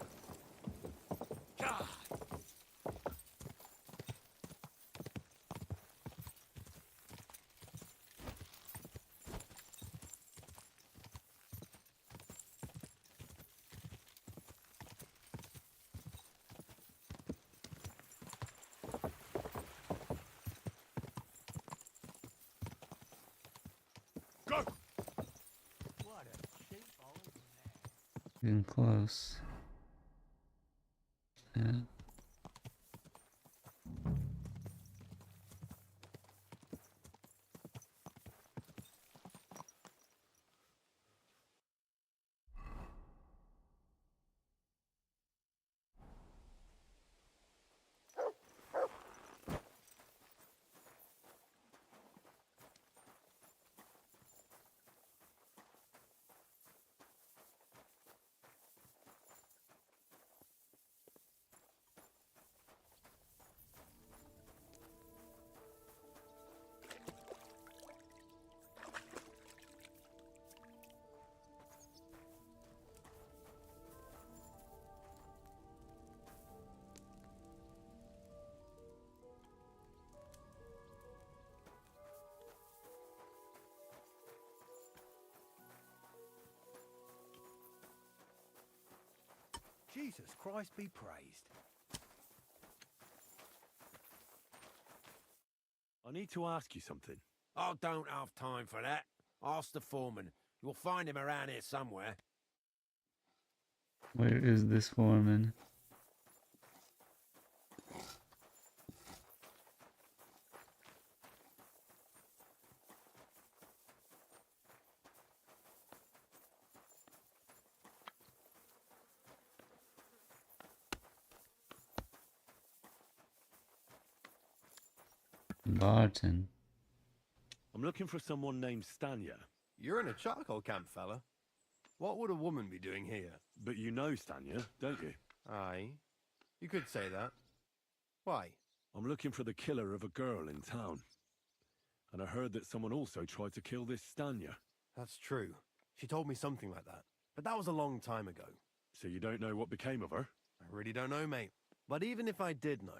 Go! Getting close. Yeah. Jesus Christ be praised. I need to ask you something. I don't have time for that. Ask the foreman. You'll find him around here somewhere. Where is this foreman? Barton. I'm looking for someone named Stanya. You're in a charcoal camp, fella. What would a woman be doing here? But you know Stanya, don't you? Aye. You could say that. Why? I'm looking for the killer of a girl in town. And I heard that someone also tried to kill this Stanya. That's true. She told me something like that. But that was a long time ago. So you don't know what became of her? I really don't know, mate. But even if I did know,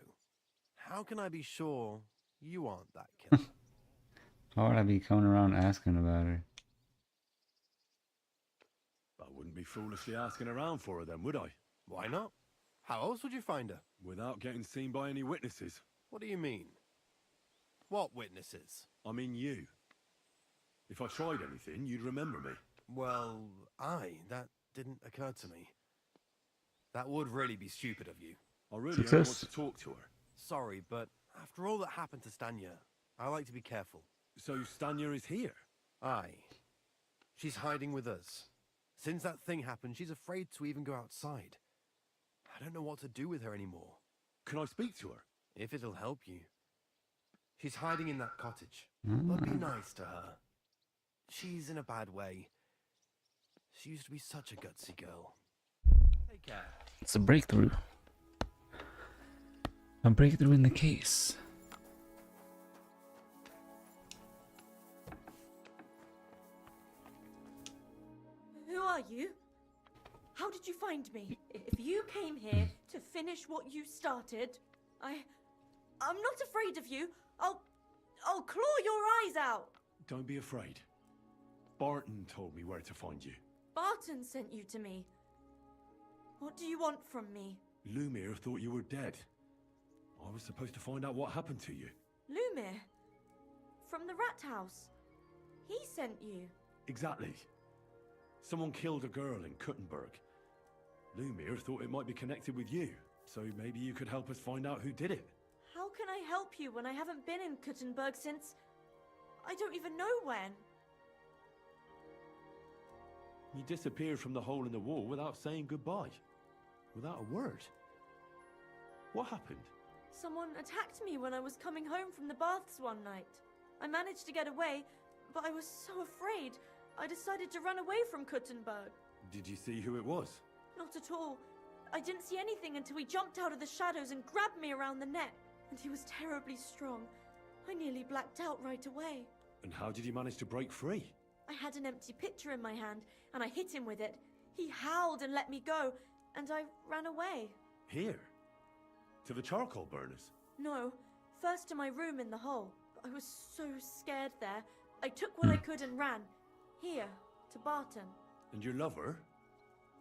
how can I be sure you aren't that killer? How would I be coming around asking about her? I wouldn't be foolishly asking around for her then, would I? Why not? How else would you find her? Without getting seen by any witnesses. What do you mean? What witnesses? I mean you. If I tried anything, you'd remember me. Well, that didn't occur to me. That would really be stupid of you. I really only want to talk to her. Sorry, but after all that happened to Stanya, I like to be careful. So Stanya is here? Aye. She's hiding with us. Since that thing happened, she's afraid to even go outside. I don't know what to do with her anymore. Can I speak to her? If it'll help you. She's hiding in that cottage. But be nice to her. She's in a bad way. She used to be such a gutsy girl. Take care. It's a breakthrough. A breakthrough in the case. Who are you? How did you find me? If you came here to finish what you started, I'm not afraid of you. I'll claw your eyes out. Don't be afraid. Barton told me where to find you. Barton sent you to me. What do you want from me? Lumir thought you were dead. I was supposed to find out what happened to you. Lumir? From the rat house. He sent you. Exactly. Someone killed a girl in Kuttenberg. Lumir thought it might be connected with you, so maybe you could help us find out who did it. How can I help you when I haven't been in Kuttenberg since... I don't even know when. You disappeared from the hole in the wall without saying goodbye. Without a word. What happened? Someone attacked me when I was coming home from the baths one night. I managed to get away, but I was so afraid. I decided to run away from Kuttenberg. Did you see who it was? Not at all. I didn't see anything until he jumped out of the shadows and grabbed me around the neck. And he was terribly strong. I nearly blacked out right away. And how did you manage to break free? I had an empty pitcher in my hand, and I hit him with it. He howled and let me go, and I ran away. Here? To the charcoal burners? No, first to my room in the hole. I was so scared there. I took what I could and ran. Here, to Barton. And your lover?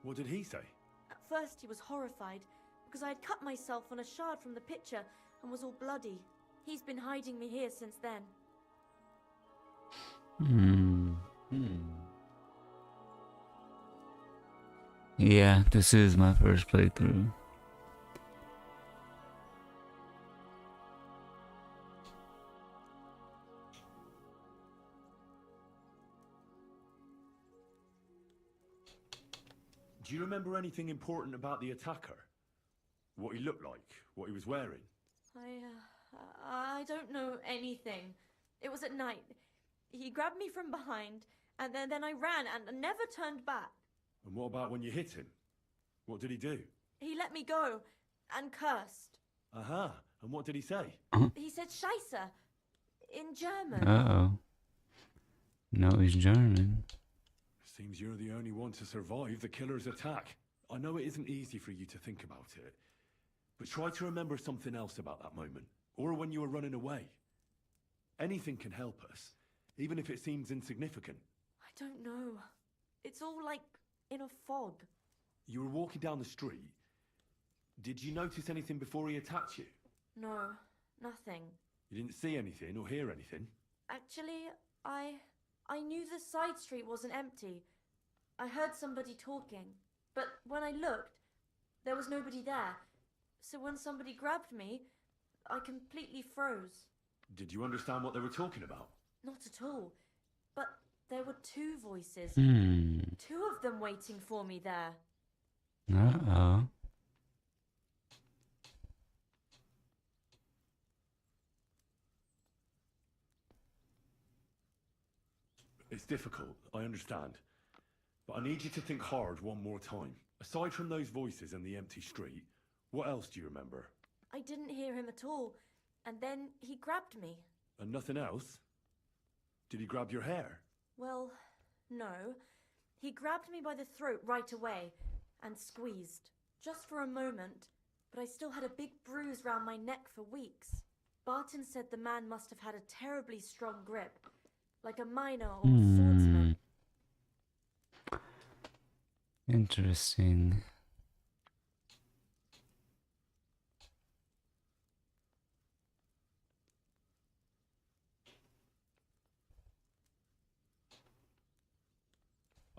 What did he say? At first he was horrified, because I had cut myself on a shard from the pitcher and was all bloody. He's been hiding me here since then. Yeah, this is my first playthrough. Do you remember anything important about the attacker? What he looked like? What he was wearing? I don't know anything. It was at night. He grabbed me from behind, and then I ran and never turned back. And what about when you hit him? What did he do? He let me go and cursed. Aha, and what did he say? He said Scheisse in German. Uh-oh. No, he's German. Seems you're the only one to survive the killer's attack. I know it isn't easy for you to think about it, but try to remember something else about that moment, or when you were running away. Anything can help us, even if it seems insignificant. I don't know. It's all like in a fog. You were walking down the street. Did you notice anything before he attacked you? No, nothing. You didn't see anything or hear anything? Actually, I knew the side street wasn't empty. I heard somebody talking. But when I looked, there was nobody there. So when somebody grabbed me, I completely froze. Did you understand what they were talking about? Not at all. But there were two voices. Hmm. Two of them waiting for me there. Uh-oh. It's difficult, I understand. But I need you to think hard one more time. Aside from those voices and the empty street, what else do you remember? I didn't hear him at all. And then he grabbed me. And nothing else? Did he grab your hair? Well, no. He grabbed me by the throat right away and squeezed. Just for a moment. But I still had a big bruise round my neck for weeks. Barton said the man must have had a terribly strong grip. Like a miner or swordsman. Interesting.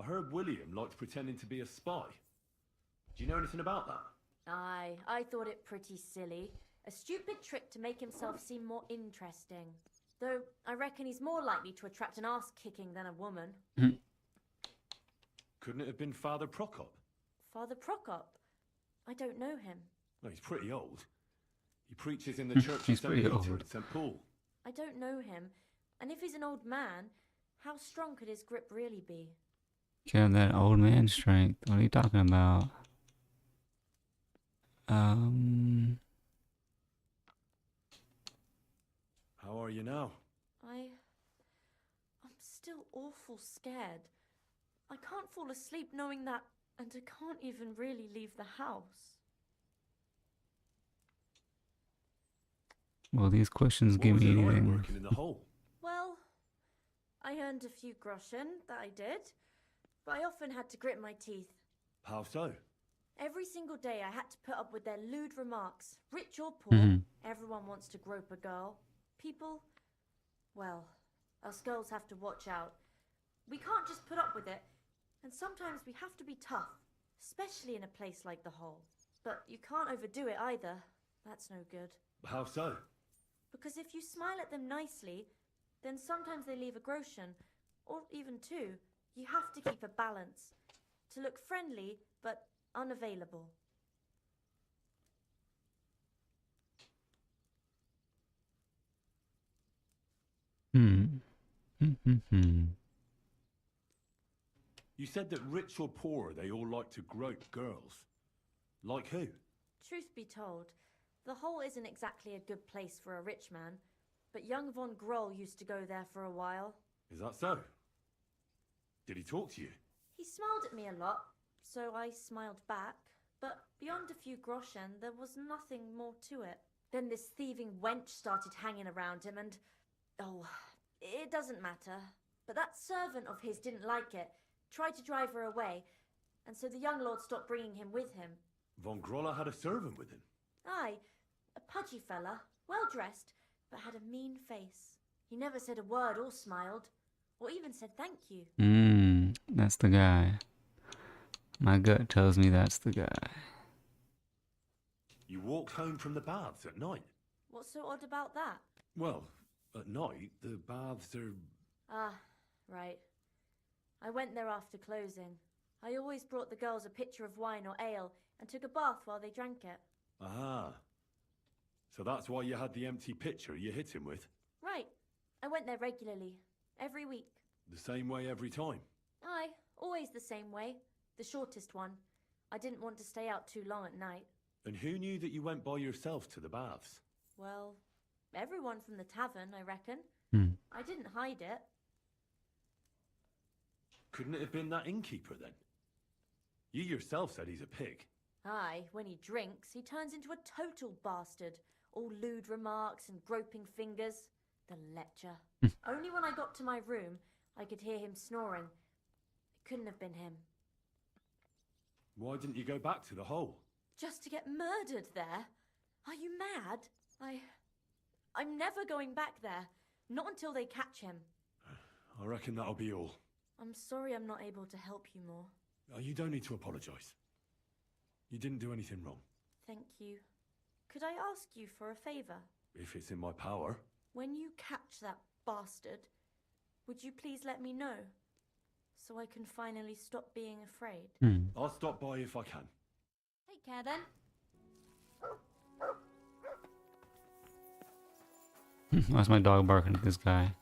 I heard William liked pretending to be a spy. Do you know anything about that? Aye, I thought it pretty silly. A stupid trick to make himself seem more interesting. Though, I reckon he's more likely to attract an ass-kicking than a woman. Couldn't it have been Father Prokop? Father Prokop? I don't know him. No, he's pretty old. He preaches in the church He's of St. pretty Peter old. and St. Paul. I don't know him. And if he's an old man, how strong could his grip really be? Kill that old man strength. What are you talking about? How are you now? I'm still awful scared. I can't fall asleep knowing that, and I can't even really leave the house. Well, these questions What give was me it like anything. working in the hole? Well, I earned a few groschen, that I did. But I often had to grit my teeth. How so? Every single day I had to put up with their lewd remarks. Rich or poor, Mhm. everyone wants to grope a girl. People, well, us girls have to watch out. We can't just put up with it. And sometimes we have to be tough, especially in a place like the hole. But you can't overdo it either. That's no good. How so? Because if you smile at them nicely, then sometimes they leave a groschen, or even two. You have to keep a balance. To look friendly, but unavailable. You said that rich or poor, they all like to grope girls. Like who? Truth be told, the hole isn't exactly a good place for a rich man, but young von Groll used to go there for a while. Is that so? Did he talk to you? He smiled at me a lot, so I smiled back, but beyond a few groschen, there was nothing more to it. Then this thieving wench started hanging around him and... oh, it doesn't matter. But that servant of his didn't like it, tried to drive her away, and so the young lord stopped bringing him with him. Von Groller had a servant with him. Aye, a pudgy fella, well-dressed, but had a mean face. He never said a word or smiled, or even said thank you. That's the guy. My gut tells me that's the guy. You walked home from the baths at night? What's so odd about that? Well, at night, the baths are... Ah, right. I went there after closing. I always brought the girls a pitcher of wine or ale and took a bath while they drank it. Ah. So that's why you had the empty pitcher you hit him with? Right. I went there regularly. Every week. The same way every time? Aye, always the same way. The shortest one. I didn't want to stay out too long at night. And who knew that you went by yourself to the baths? Well, everyone from the tavern, I reckon. I didn't hide it. Couldn't it have been that innkeeper then? You yourself said he's a pig. Aye, when he drinks, he turns into a total bastard. All lewd remarks and groping fingers. The lecher. Only when I got to my room, I could hear him snoring. It couldn't have been him. Why didn't you go back to the hole? Just to get murdered there? Are you mad? I'm never going back there. Not until they catch him. I reckon that'll be all. I'm sorry I'm not able to help you more. You don't need to apologise. You didn't do anything wrong. Thank you. Could I ask you for a favor? If it's in my power. When you catch that bastard, would you please let me know? So I can finally stop being afraid. I'll stop by if I can. Take care then. Why's my dog barking at this guy?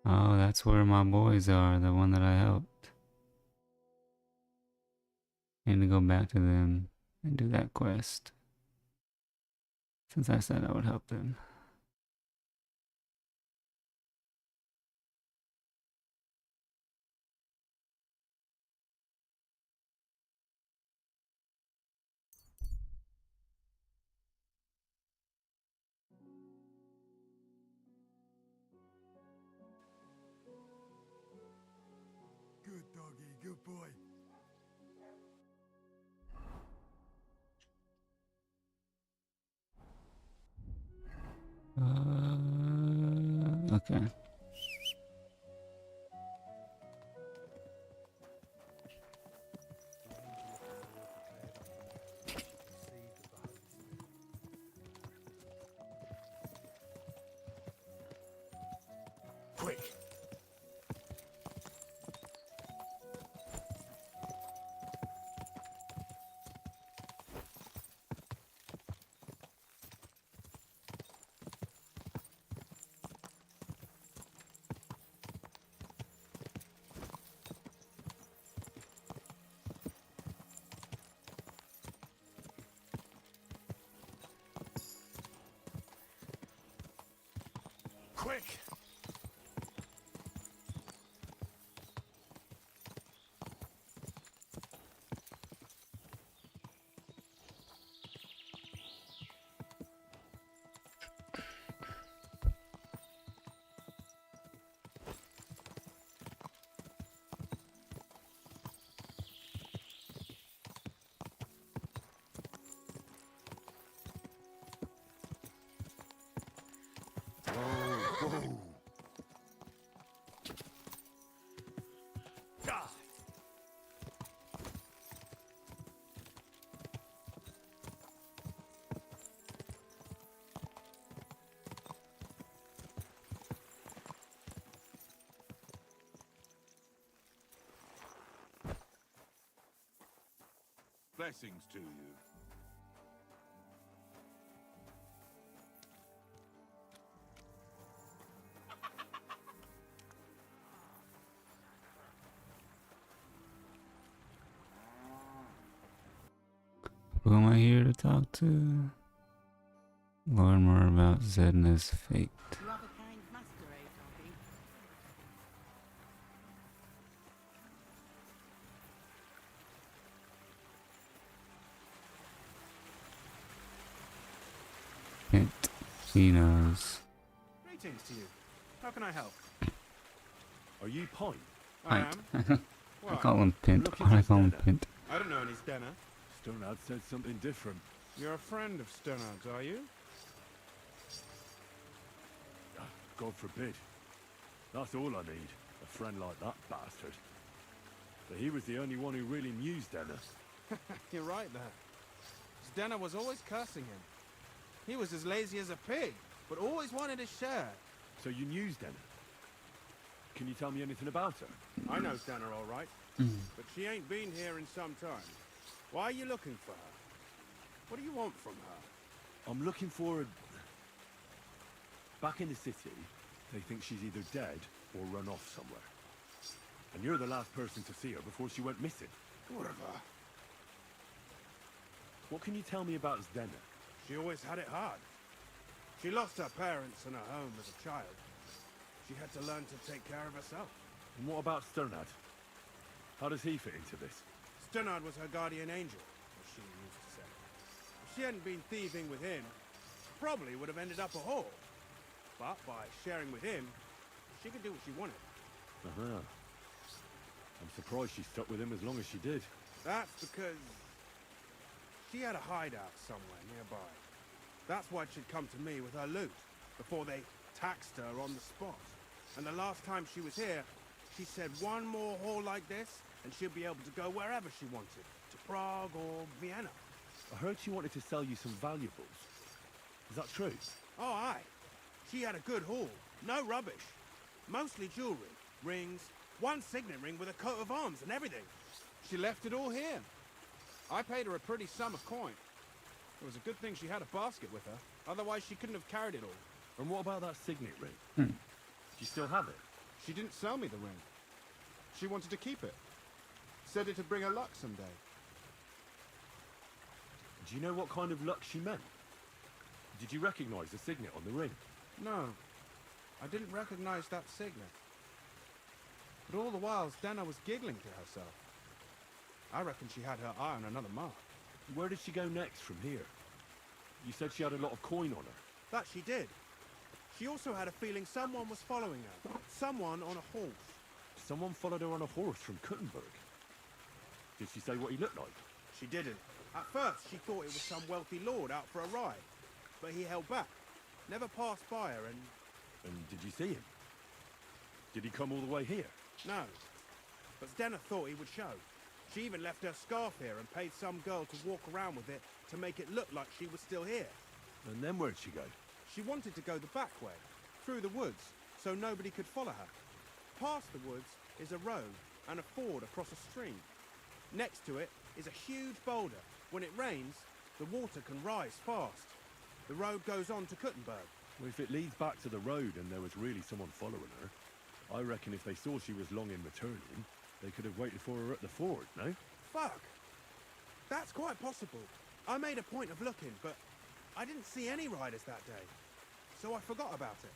Oh, that's where my boys are, the one that I helped. I need to go back to them and do that quest. Since I said I would help them. Good doggy, good boy. Okay. Quick! Quick! Whoa! Ah! Blessings to you. Who am I here to talk to? Learn more about Zedna's fate. You have a kind master, eh, doggy? Hint. He knows. Greetings to you. How can I help? Are you Pint? I Pint. am. I call him Pint. Looking Why do I for call him Stena. Pint? I don't know any Stenner. Stonard said something different. You're a friend of Sternard's, are you? God forbid. That's all I need. A friend like that bastard. But he was the only one who really knew Dennis. You're right there. Stenner was always cursing him. He was as lazy as a pig, but always wanted his share. So you knew Dennis? Can you tell me anything about her? I know Stenner all right, but she ain't been here in some time. Why are you looking for her? What do you want from her? I'm looking for a... Back in the city, they think she's either dead or run off somewhere. And you're the last person to see her before she went missing. Whatever. What can you tell me about Zdena? She always had it hard. She lost her parents and her home as a child. She had to learn to take care of herself. And what about Sternad? How does he fit into this? Sternard was her guardian angel, as she used to say. If she hadn't been thieving with him, she probably would have ended up a whore. But by sharing with him, she could do what she wanted. I'm surprised she stuck with him as long as she did. That's because She had a hideout somewhere nearby. That's why she'd come to me with her loot, before they taxed her on the spot. And the last time she was here, she said one more haul like this, and she'll be able to go wherever she wanted. To Prague or Vienna. I heard she wanted to sell you some valuables. Is that true? Oh, aye. She had a good haul. No rubbish. Mostly jewelry, rings, one signet ring with a coat of arms and everything. She left it all here. I paid her a pretty sum of coin. It was a good thing she had a basket with her. Otherwise, she couldn't have carried it all. And what about that signet ring? Do you still have it? She didn't sell me the ring. She wanted to keep it. Said it'd bring her luck someday. Do you know what kind of luck she meant? Did you recognize the signet on the ring? No, I didn't recognize that signet. But all the while, Stena was giggling to herself. I reckon she had her eye on another mark. Where did she go next from here? You said she had a lot of coin on her. That she did. She also had a feeling someone was following her. Someone on a horse. Someone followed her on a horse from Kuttenberg. Did she say what he looked like? She didn't. At first, she thought it was some wealthy lord out for a ride. But he held back. Never passed by her and... And did you see him? Did he come all the way here? No. But Stena thought he would show. She even left her scarf here and paid some girl to walk around with it to make it look like she was still here. And then where'd she go? She wanted to go the back way, through the woods, so nobody could follow her. Past the woods is a road and a ford across a stream. Next to it is a huge boulder. When it rains, the water can rise fast. The road goes on to Kuttenberg. Well, if it leads back to the road and there was really someone following her, I reckon if they saw she was long in returning, they could have waited for her at the ford, no? Fuck! That's quite possible. I made a point of looking, but I didn't see any riders that day. So I forgot about it.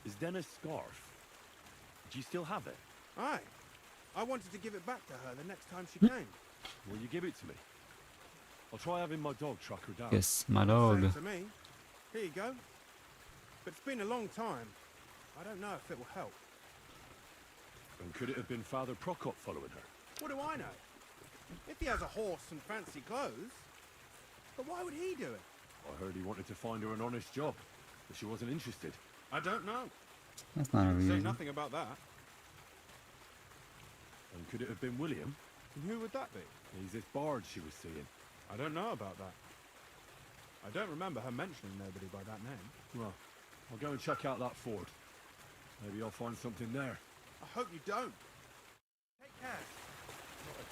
Is Denna's scarf? Do you still have it? Aye. I wanted to give it back to her the next time she came. Will you give it to me? I'll try having my dog track her down. Yes, my dog. Same to me. Here you go. But it's been a long time. I don't know if it will help. And could it have been Father Prokop following her? What do I know? If he has a horse and fancy clothes. But why would he do it? I heard he wanted to find her an honest job, but she wasn't interested. I don't know. That's not a Say reason. nothing about that. And could it have been William? And who would that be? He's this bard she was seeing. I don't know about that. I don't remember her mentioning nobody by that name. Well, I'll go and check out that ford. Maybe I'll find something there. I hope you don't. Take care. Not again.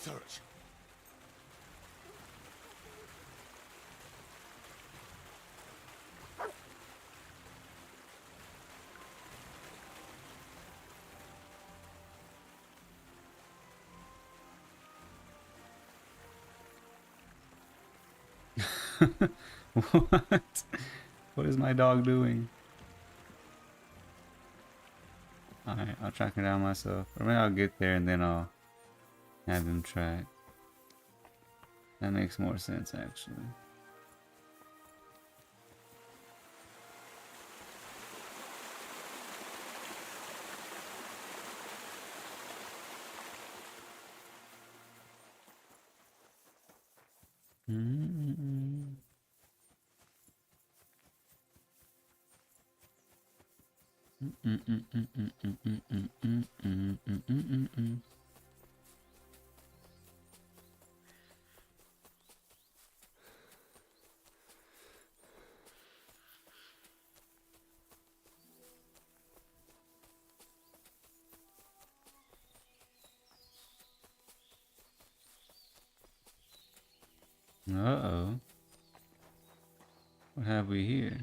Search. What? What is my dog doing? Alright, I'll track her down myself. Or maybe I'll get there and then I'll have him track. That makes more sense, actually. Uh-oh. What have we here?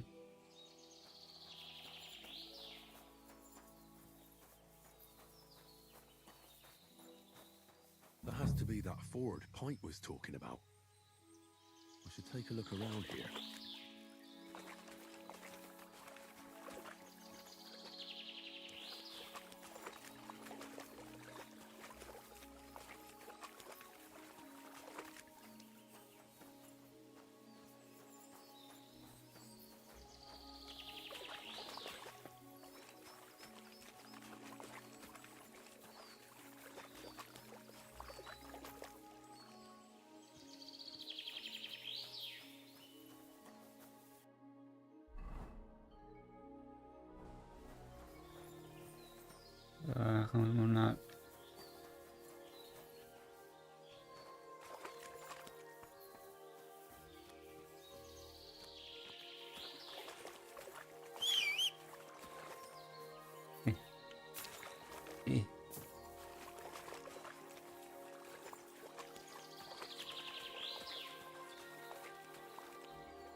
That has to be that ford Pint was talking about. I should take a look around here.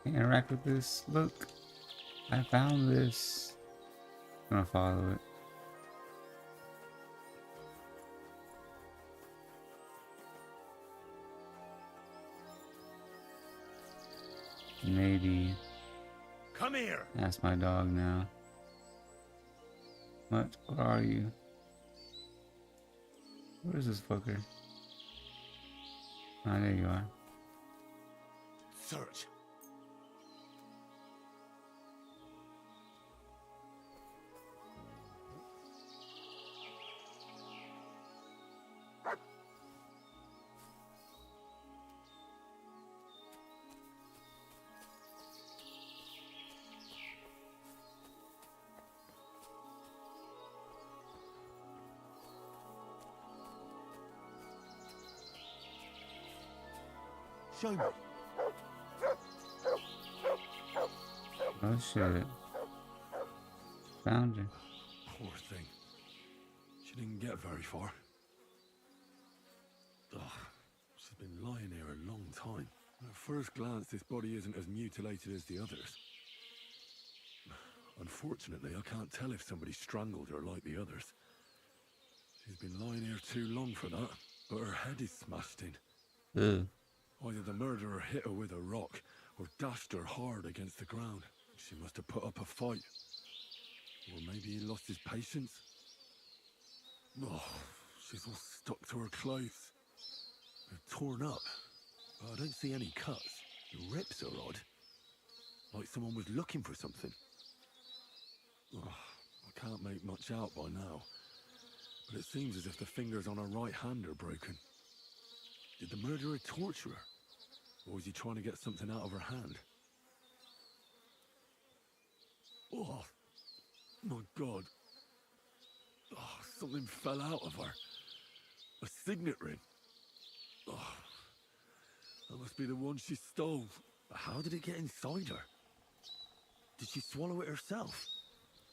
Can't interact with this. Look, I found this. I'm gonna follow it. Maybe. Come here. Ask my dog now. What? What are you? Where is this fucker? Ah, there you are. Search. Show me. Oh shit. Found her. Poor thing. She didn't get very far. Ugh, she's been lying here a long time. At first glance, this body isn't as mutilated as the others. Unfortunately, I can't tell if somebody strangled her like the others. She's been lying here too long for that, but her head is smashed in. Ugh. Either the murderer hit her with a rock or dashed her hard against the ground. She must have put up a fight. Or maybe he lost his patience. Oh, she's all stuck to her clothes. They're torn up, but I don't see any cuts. The rips are odd. Like someone was looking for something. Oh, I can't make much out by now. But it seems as if the fingers on her right hand are broken. Did the murderer torture her? Or was he trying to get something out of her hand? Oh, my God. Oh, something fell out of her. A signet ring. Oh, that must be the one she stole. But how did it get inside her? Did she swallow it herself?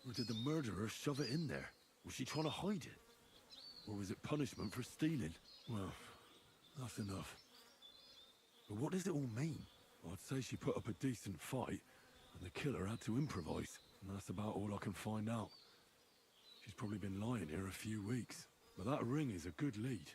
Or did the murderer shove it in there? Was she trying to hide it? Or was it punishment for stealing? Well, that's enough. But what does it all mean? I'd say she put up a decent fight, and the killer had to improvise, and that's about all I can find out. She's probably been lying here a few weeks, but that ring is a good lead.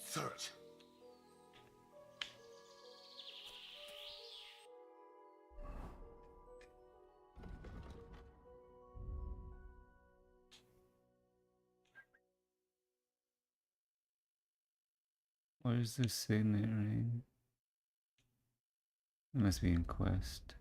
Search. Where's the signet ring? It must be in quest.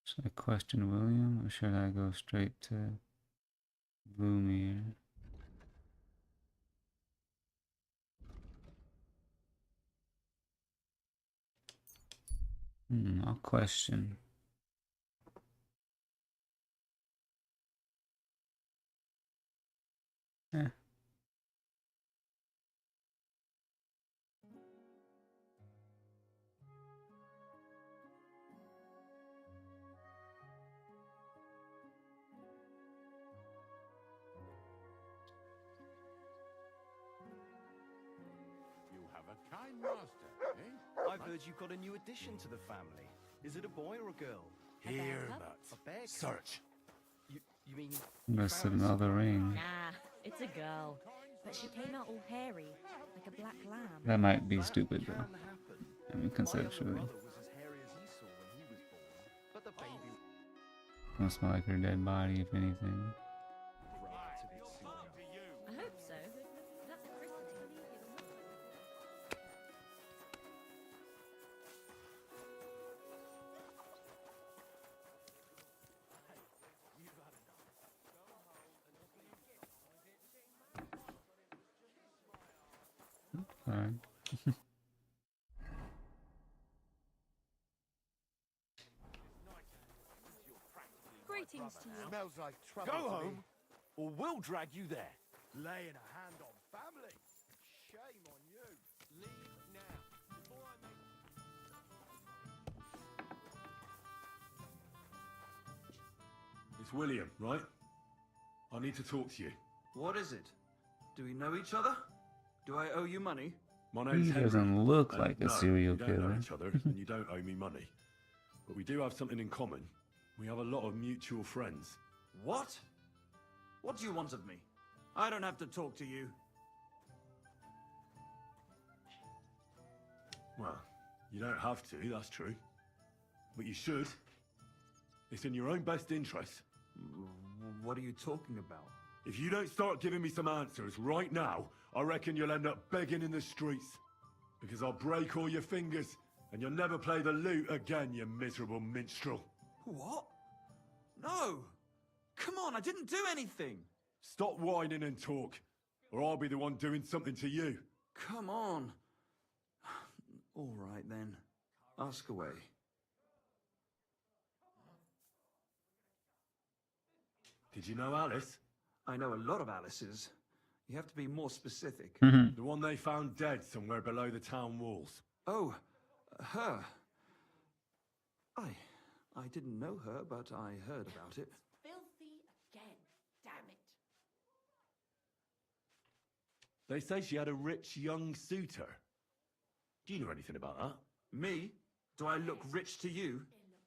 Should I question William or should I go straight to Bloomere? I'll question. Eh. You have a kind master, eh? I've heard you've got a new addition to the family. Is it a boy or a girl? Here, A Matt. bear cub? Search. You mean... Must another ring. Nah, it's a girl. But she came out all hairy, like a black lamb. That might be stupid though. I mean, conceptually. Don't smell like her dead body, if anything. I hope so. That's a christening. sorry. Greetings to you. Smells like trouble. Go to me. home, or we'll drag you there. Laying a hand on family. Shame on you. Leave now. Before I make... It's William, right? I need to talk to you. What is it? Do we know each other? Do I owe you money? My name's He Henry. doesn't look and like a no, serial we don't know killer. each other, and you don't owe me money. But we do have something in common. We have a lot of mutual friends. What? What do you want of me? I don't have to talk to you. Well, you don't have to, that's true. But you should. It's in your own best interest. What are you talking about? If you don't start giving me some answers right now, I reckon you'll end up begging in the streets. Because I'll break all your fingers, and you'll never play the lute again, you miserable minstrel. What? No! Come on, I didn't do anything! Stop whining and talk, or I'll be the one doing something to you. Come on. All right then. Ask away. Did you know Alice? I know a lot of Alice's. You have to be more specific. The one they found dead somewhere below the town walls. Oh, her. I didn't know her, but I heard about it. Filthy again. Damn it. They say she had a rich young suitor. Do you know anything about that? Me? Do I look rich to you?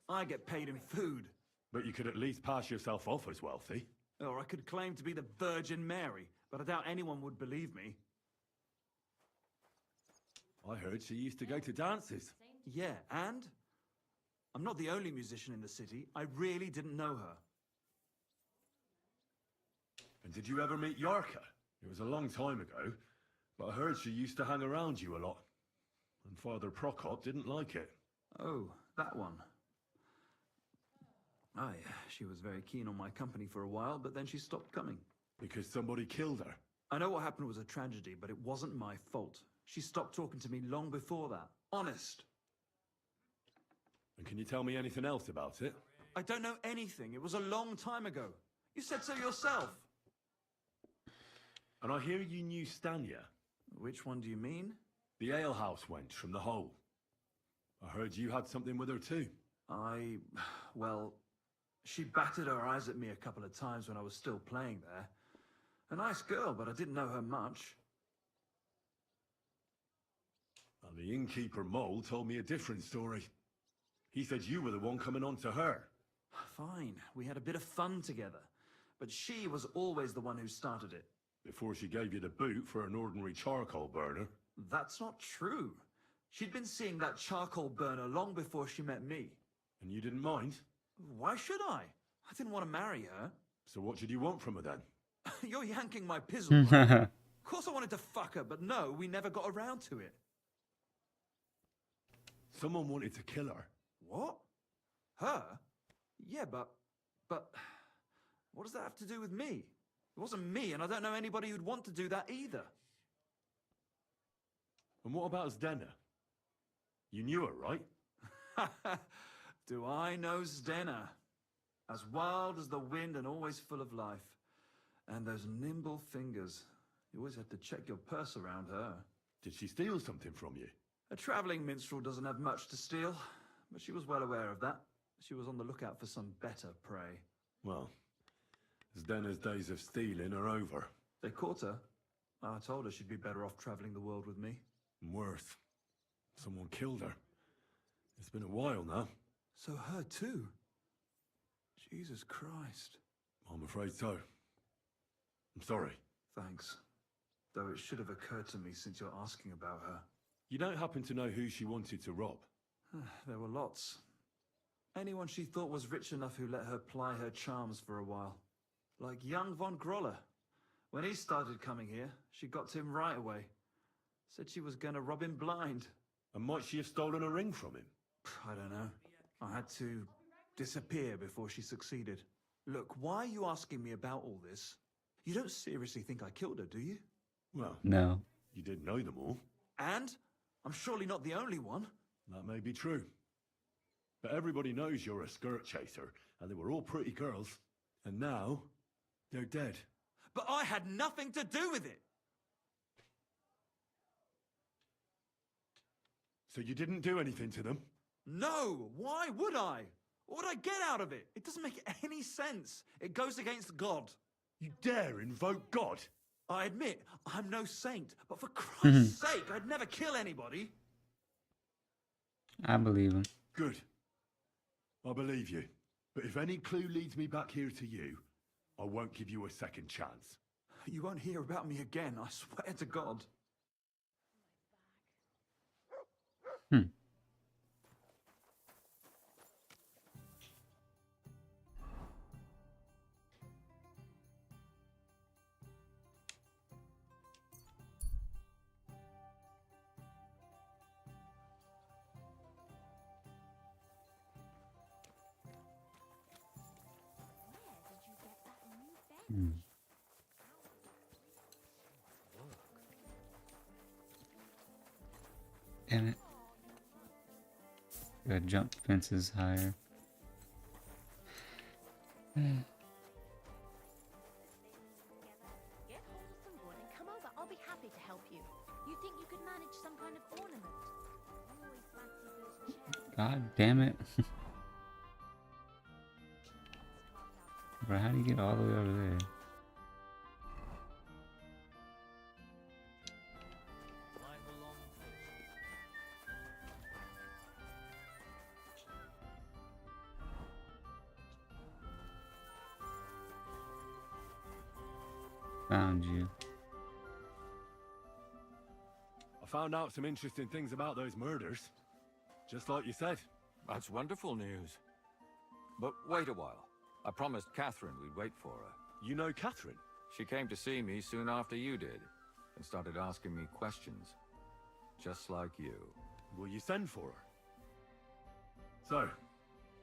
I get paid in food. But you could at least pass yourself off as wealthy. Or I could claim to be the Virgin Mary, but I doubt anyone would believe me. I heard she used to go to dances. Yeah, and? I'm not the only musician in the city. I really didn't know her. And did you ever meet Yarka? It was a long time ago, but I heard she used to hang around you a lot. And Father Prokop didn't like it. Oh, that one. Aye, she was very keen on my company for a while, but then she stopped coming. Because somebody killed her? I know what happened was a tragedy, but it wasn't my fault. She stopped talking to me long before that. Honest. And can you tell me anything else about it? I don't know anything. It was a long time ago. You said so yourself. And I hear you knew Stanya. Which one do you mean? The alehouse wench from the hole. I heard you had something with her too. Well, she batted her eyes at me a couple of times when I was still playing there. A nice girl, but I didn't know her much. And the innkeeper Mole told me a different story. He said you were the one coming on to her. Fine, we had a bit of fun together. But she was always the one who started it. Before she gave you the boot for an ordinary charcoal burner. That's not true. She'd been seeing that charcoal burner long before she met me. And you didn't mind? Why should I? I didn't want to marry her. So what did you want from her then? You're yanking my pizzle. Of course I wanted to fuck her, but no, we never got around to it. Someone wanted to kill her. What? Her? Yeah, but... What does that have to do with me? It wasn't me, and I don't know anybody who'd want to do that either. And what about Zdena? You knew her, right? Do I know Zdena? As wild as the wind and always full of life. And those nimble fingers. You always had to check your purse around her. Did she steal something from you? A travelling minstrel doesn't have much to steal, but she was well aware of that. She was on the lookout for some better prey. Well, Zdena's days of stealing are over. They caught her. I told her she'd be better off travelling the world with me. And worse. Someone killed her. It's been a while now. So her too? Jesus Christ. I'm afraid so. I'm sorry. Thanks. Though it should have occurred to me since you're asking about her. You don't happen to know who she wanted to rob? There were lots. Anyone she thought was rich enough who let her ply her charms for a while. Like young von Groller. When he started coming here, she got to him right away. Said she was gonna rob him blind. And might she have stolen a ring from him? I don't know. I had to disappear before she succeeded. Look, why are you asking me about all this? You don't seriously think I killed her, do you? Well, no. You did know them all. And? I'm surely not the only one. That may be true. But everybody knows you're a skirt chaser, and they were all pretty girls. And now, they're dead. But I had nothing to do with it. So you didn't do anything to them? No, why would I? What would I get out of it? It doesn't make any sense. It goes against God. You dare invoke God? I admit, I'm no saint, but for Christ's sake, I'd never kill anybody. I believe him. Good. I believe you. But if any clue leads me back here to you, I won't give you a second chance. You won't hear about me again, I swear to God. Damn it. Gotta jump fences higher. Get hold of some wood and come over. I'll be happy to help you. You think you could manage some kind of ornament? Always fancy those chairs. God damn it. Bro, how do you get all the way over there? Found you. I found out some interesting things about those murders. Just like you said. That's wonderful news. But wait a while. I promised Catherine we'd wait for her. You know Catherine? She came to see me soon after you did, and started asking me questions. Just like you. Will you send for her? So,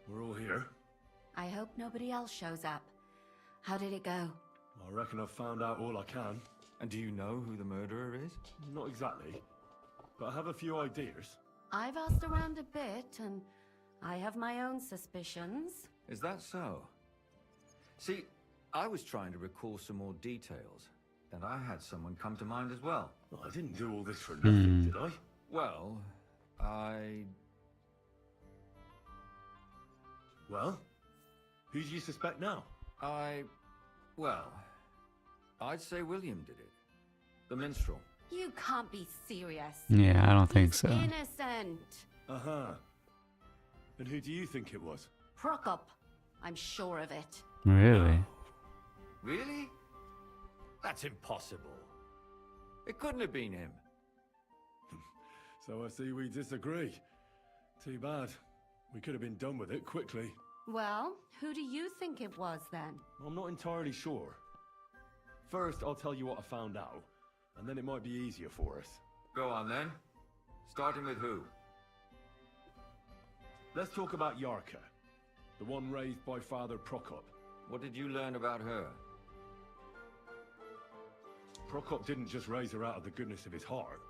we're all here. I hope nobody else shows up. How did it go? I reckon I've found out all I can. And do you know who the murderer is? Not exactly, but I have a few ideas. I've asked around a bit, and I have my own suspicions. Is that so? See, I was trying to recall some more details, and I had someone come to mind as well. Well, I didn't do all this for nothing, did I? Well, Well? Who do you suspect now? Well, I'd say William did it. The minstrel. You can't be serious. Yeah, I don't think so. Innocent. Uh-huh. And who do you think it was? Prokop. I'm sure of it. Really? Really? That's impossible. It couldn't have been him. So I see we disagree. Too bad. We could have been done with it quickly. Well, who do you think it was then? I'm not entirely sure. First, I'll tell you what I found out, and then it might be easier for us. Go on then. Starting with who? Let's talk about Yarka, the one raised by Father Prokop. What did you learn about her? Prokop didn't just raise her out of the goodness of his heart.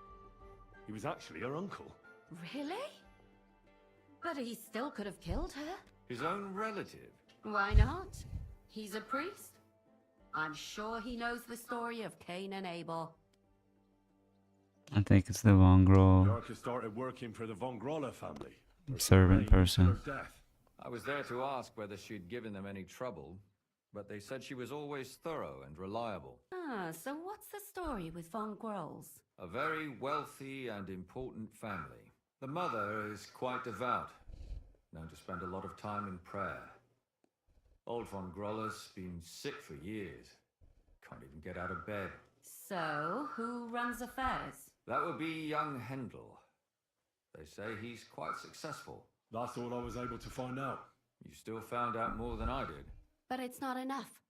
He was actually her uncle. Really? But he still could have killed her. His own relative? Why not? He's a priest. I'm sure he knows the story of Cain and Abel. I think it's the Von Groll Yarka started working for the Von Groller family. servant person. Death. I was there to ask whether she'd given them any trouble, but they said she was always thorough and reliable. Ah, so what's the story with Von Grolls? A very wealthy and important family. The mother is quite devout, known to spend a lot of time in prayer. Old Von Groller's been sick for years. Can't even get out of bed. So, who runs affairs? That would be young Hendel. They say he's quite successful. That's all I was able to find out. You still found out more than I did. But it's not enough.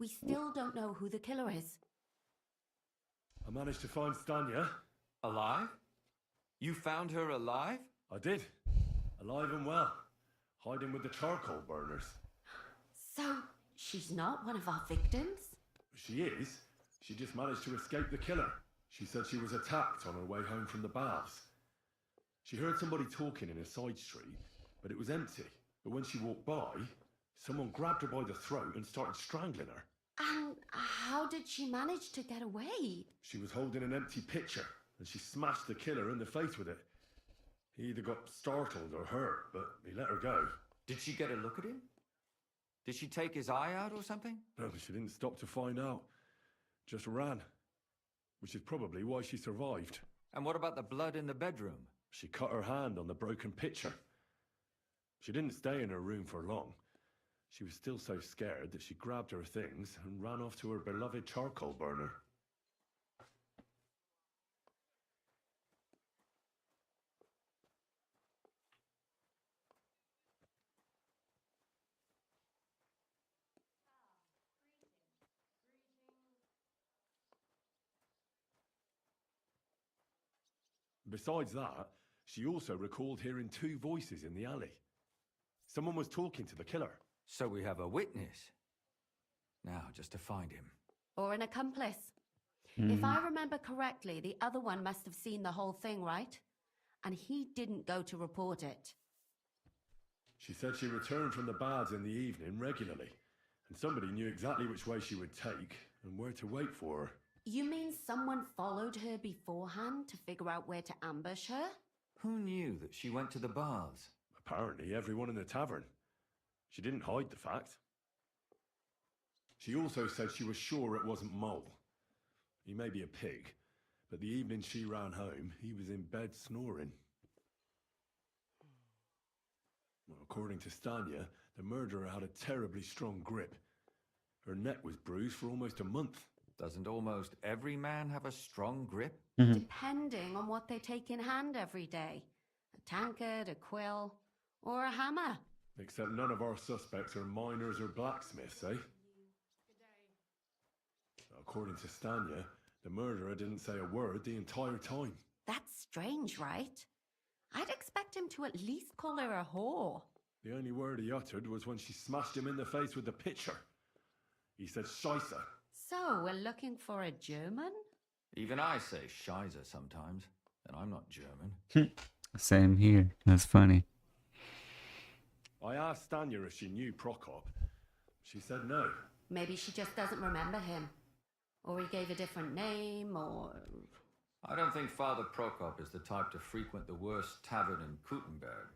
We still don't know who the killer is. I managed to find Stanya. Alive? You found her alive? I did. Alive and well. Hiding with the charcoal burners. So, she's not one of our victims? She is. She just managed to escape the killer. She said she was attacked on her way home from the baths. She heard somebody talking in a side street, but it was empty. But when she walked by, someone grabbed her by the throat and started strangling her. And how did she manage to get away? She was holding an empty pitcher, and she smashed the killer in the face with it. He either got startled or hurt, but he let her go. Did she get a look at him? Did she take his eye out or something? No, she didn't stop to find out. Just ran. Which is probably why she survived. And what about the blood in the bedroom? She cut her hand on the broken pitcher. She didn't stay in her room for long. She was still so scared that she grabbed her things and ran off to her beloved charcoal burner. Besides that, she also recalled hearing 2 voices in the alley. Someone was talking to the killer. So we have a witness. Now, just to find him. Or an accomplice. If I remember correctly, the other one must have seen the whole thing, right? And he didn't go to report it. She said she returned from the baths in the evening regularly, and somebody knew exactly which way she would take and where to wait for her. You mean someone followed her beforehand to figure out where to ambush her? Who knew that she went to the baths? Apparently everyone in the tavern. She didn't hide the fact. She also said she was sure it wasn't Mole. He may be a pig, but the evening she ran home, he was in bed snoring. Well, according to Stanya, the murderer had a terribly strong grip. Her neck was bruised for almost a month. Doesn't almost every man have a strong grip? Depending on what they take in hand every day. A tankard, a quill, or a hammer. Except none of our suspects are miners or blacksmiths, eh? According to Stanya, the murderer didn't say a word the entire time. That's strange, right? I'd expect him to at least call her a whore. The only word he uttered was when she smashed him in the face with the pitcher. He said Scheisse. So, we're looking for a German? Even I say Scheiße sometimes, and I'm not German. Same here. That's funny. I asked Stanya if she knew Prokop. She said no. Maybe she just doesn't remember him. Or he gave a different name, or... I don't think Father Prokop is the type to frequent the worst tavern in Kuttenberg.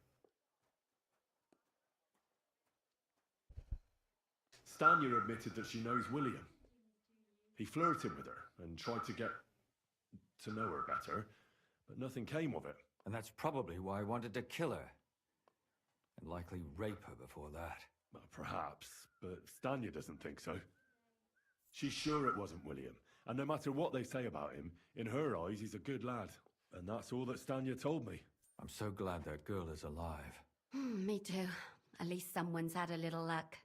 Stanya admitted that she knows William. He flirted with her and tried to get to know her better, but nothing came of it. And that's probably why I wanted to kill her. And likely rape her before that. Well, perhaps, but Stanya doesn't think so. She's sure it wasn't William, and no matter what they say about him, in her eyes he's a good lad. And that's all that Stanya told me. I'm so glad that girl is alive. Me too. At least someone's had a little luck.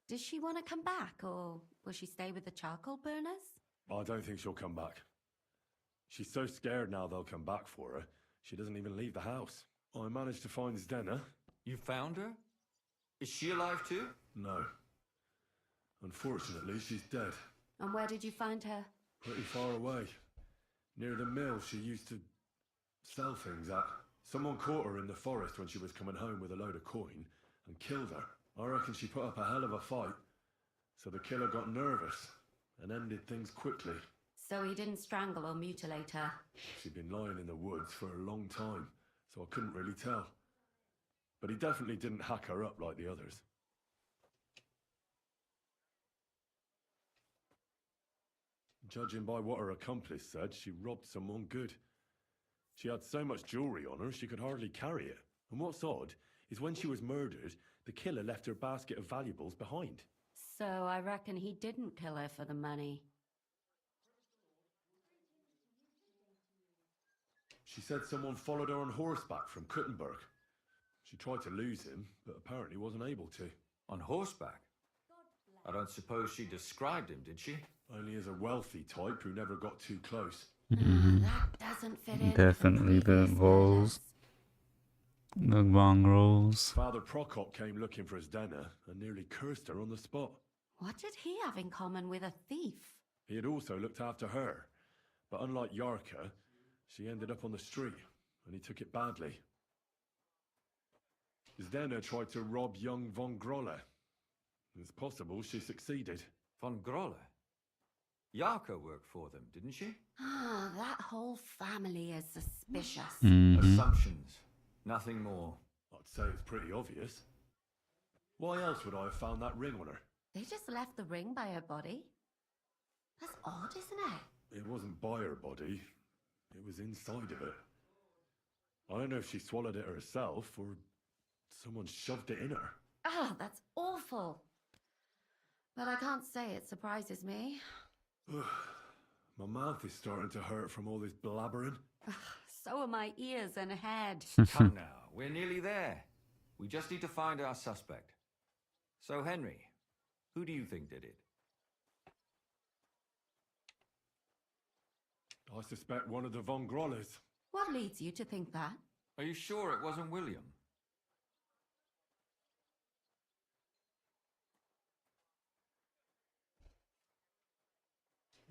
Does she want to come back, or will she stay with the charcoal burners? I don't think she'll come back. She's so scared now they'll come back for her, she doesn't even leave the house. I managed to find Zdena. You found her? Is she alive too? No. Unfortunately, she's dead. And where did you find her? Pretty far away. Near the mill she used to sell things at. Someone caught her in the forest when she was coming home with a load of coin and killed her. I reckon she put up a hell of a fight. So the killer got nervous and ended things quickly. So he didn't strangle or mutilate her? She'd been lying in the woods for a long time, so I couldn't really tell. But he definitely didn't hack her up like the others. Judging by what her accomplice said, she robbed someone good. She had so much jewellery on her, she could hardly carry it. And what's odd is when she was murdered, the killer left her basket of valuables behind. So I reckon he didn't kill her for the money. She said someone followed her on horseback from Kuttenberg. She tried to lose him, but apparently wasn't able to. On horseback? I don't suppose she described him, did she? Only as a wealthy type who never got too close. That doesn't fit in. Definitely the rolls. The bong rolls. Father Prokop came looking for Zdena and nearly cursed her on the spot. What did he have in common with a thief? He had also looked after her, But unlike Yarka, she ended up on the street, and he took it badly. Zdena tried to rob young von Grolle. It's possible she succeeded. Von Grolle? Yarka worked for them, didn't she? Ah, that whole family is suspicious. Assumptions. Nothing more. I'd say it's pretty obvious. Why else would I have found that ring on her? They just left the ring by her body? That's odd, isn't it? It wasn't by her body. It was inside of it. I don't know if she swallowed it herself or someone shoved it in her. Ah, that's awful. But I can't say it surprises me. My mouth is starting to hurt from all this blabbering. So are my ears and head. Come now, we're nearly there. We just need to find our suspect. So, Henry, who do you think did it? I suspect one of the von Grolles. What leads you to think that? Are you sure it wasn't William?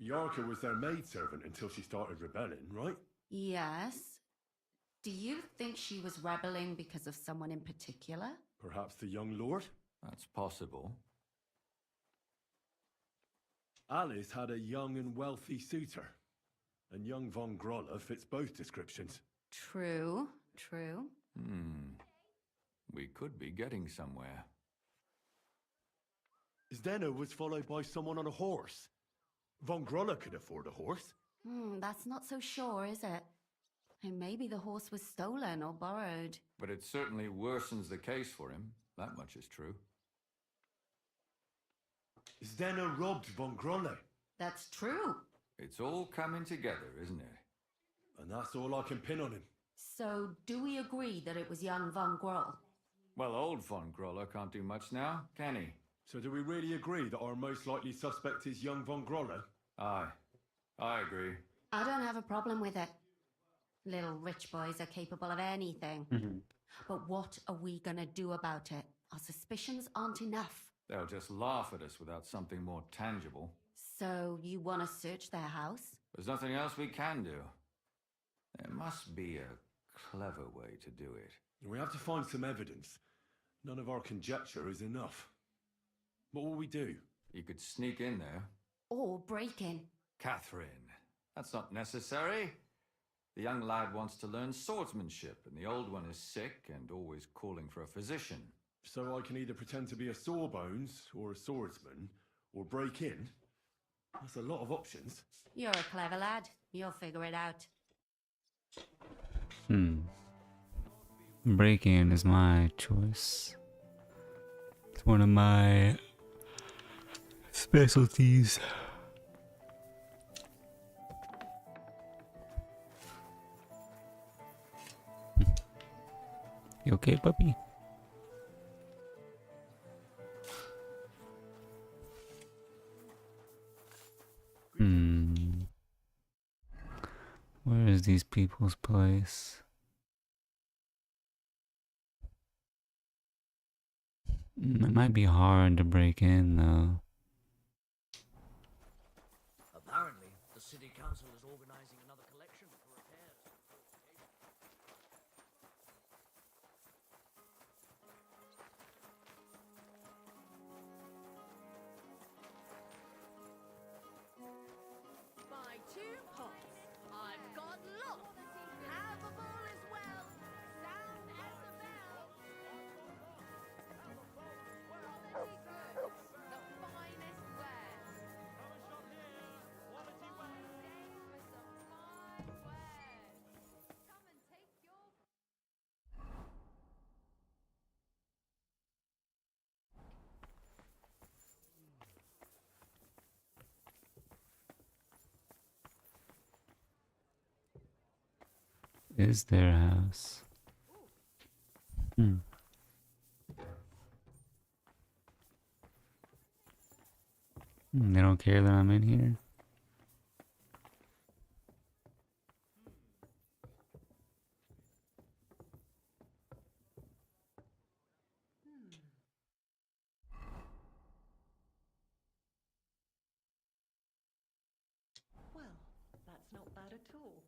Yarka was their maidservant until she started rebelling, right? Yes. Do you think she was rebelling because of someone in particular? Perhaps the young lord? That's possible. Alice had a young and wealthy suitor, and young von Grolle fits both descriptions. True, true. We could be getting somewhere. Zdena was followed by someone on a horse. Von Grolle could afford a horse. That's not so sure, is it? And maybe the horse was stolen or borrowed. But it certainly worsens the case for him. That much is true. Zdena robbed von Grolle. That's true. It's all coming together, isn't it? And that's all I can pin on him. So, do we agree that it was young von Groll? Well, old von Grolle can't do much now, can he? So do we really agree that our most likely suspect is young von Grolle? Aye. I agree. I don't have a problem with it. Little rich boys are capable of anything. But what are we gonna do about it? Our suspicions aren't enough. They'll just laugh at us without something more tangible. So, you want to search their house? There's nothing else we can do. There must be a clever way to do it. We have to find some evidence. None of our conjecture is enough. What will we do? You could sneak in there. Or break in. Catherine, that's not necessary. The young lad wants to learn swordsmanship, and the old one is sick and always calling for a physician. So I can either pretend to be a sawbones or a swordsman, or break in? That's a lot of options. You're a clever lad. You'll figure it out. Break-in is my choice. It's one of my specialties. You okay, puppy? Where is these people's place? It might be hard to break in, though. Apparently, the city council is organizing another collection for repairs. My 2 pots. I've got lots. Have a ball as well. Sound as a bell. Quality goods. The finest wares. Quality wares. For some fine wares. Come and take your... Is their house? They don't care that I'm in here. Well, that's Not bad at all.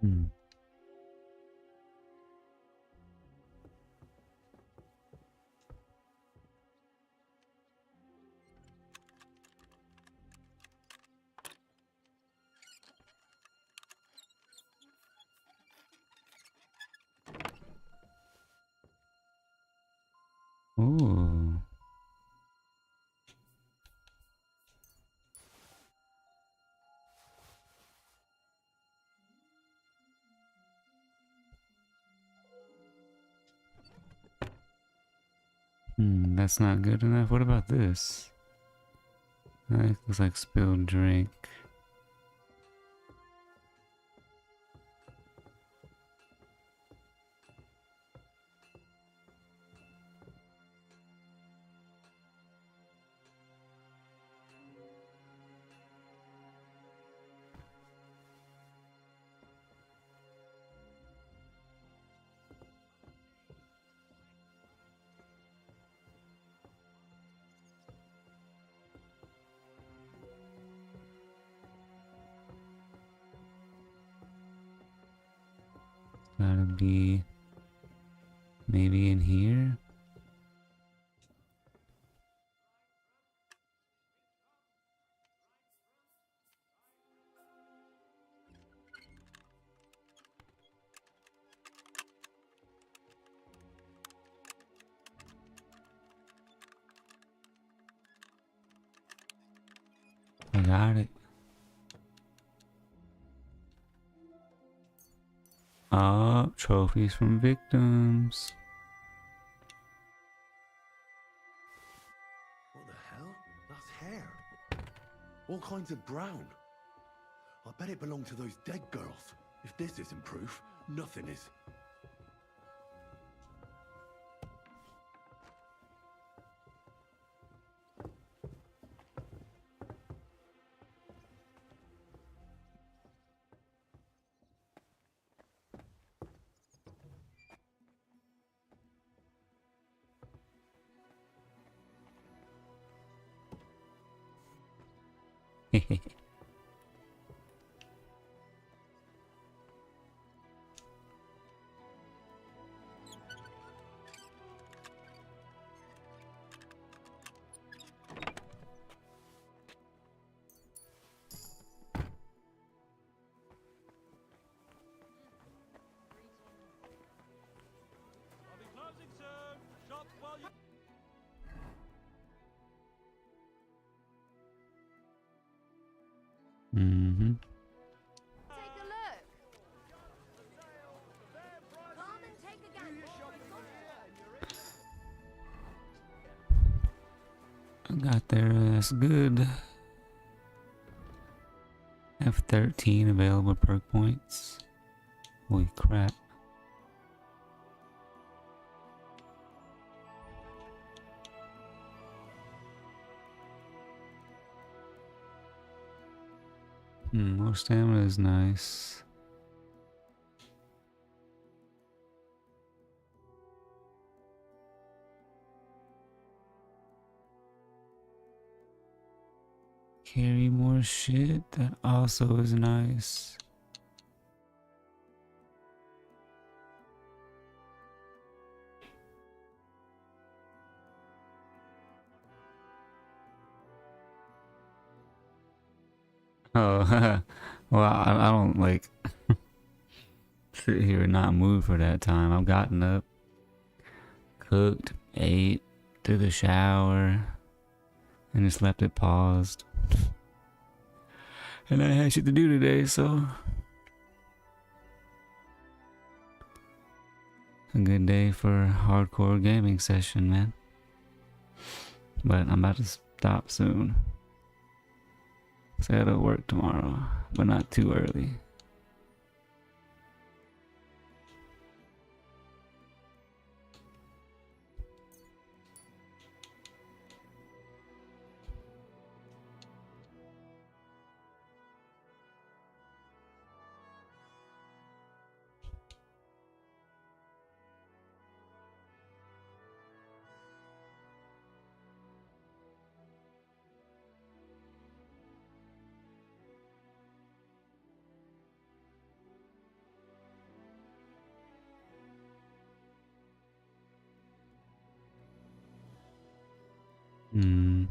Hmm. Ooh. That's not good enough. What about this? That looks like spilled drink. Gotta be maybe in here. I got it. Oh, trophies from victims. What the hell? That's hair. All kinds of brown. I bet it belonged to those dead girls. If this isn't proof, nothing is. Mm-hmm. Take a look. Come and take a gander. I got there. That's good. Have 13 available perk points. Holy crap. More stamina is nice. Carry more shit, that also is nice. Oh, well, I don't like sit here and not move for that time. I've gotten up, cooked, ate, took a shower, and just left it paused. And I had shit to do today, so a good day for hardcore gaming session, man. But I'm about to stop soon. So I gotta work tomorrow, but not too early. Hmm.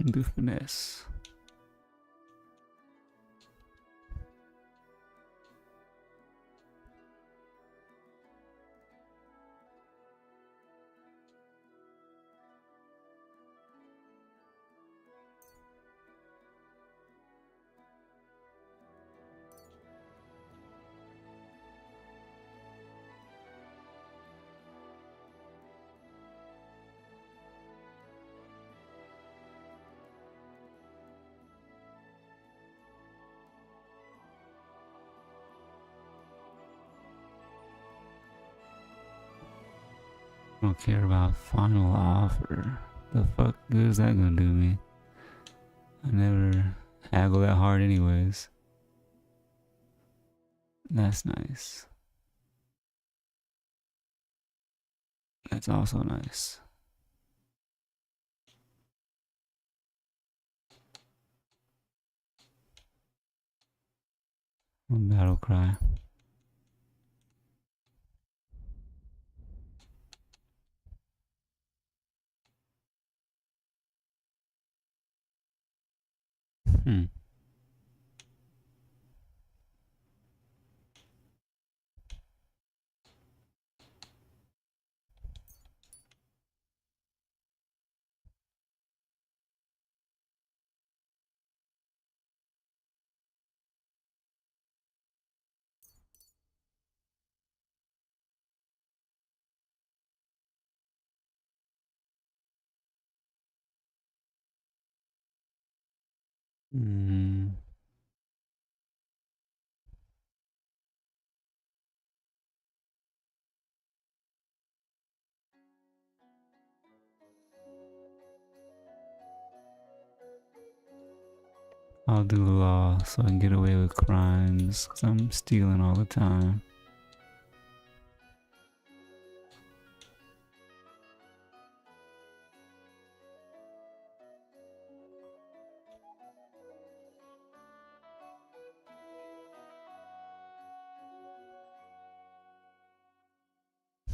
Do finesse. I don't care about final offer. The fuck good is that gonna do me? I never haggle that hard anyways. That's nice. That's also nice. Battle cry. Hmm. Hmm. I'll do the law so I can get away with crimes, cause I'm stealing all the time.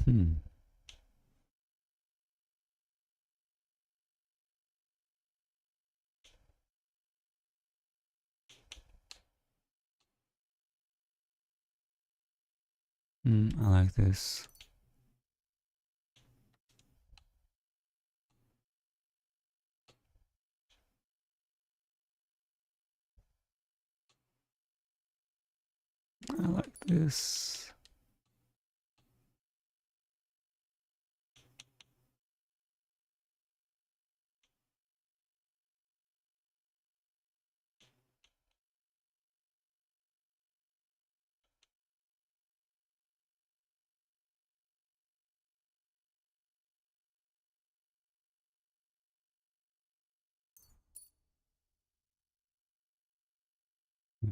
Hmm. I like this. I like this.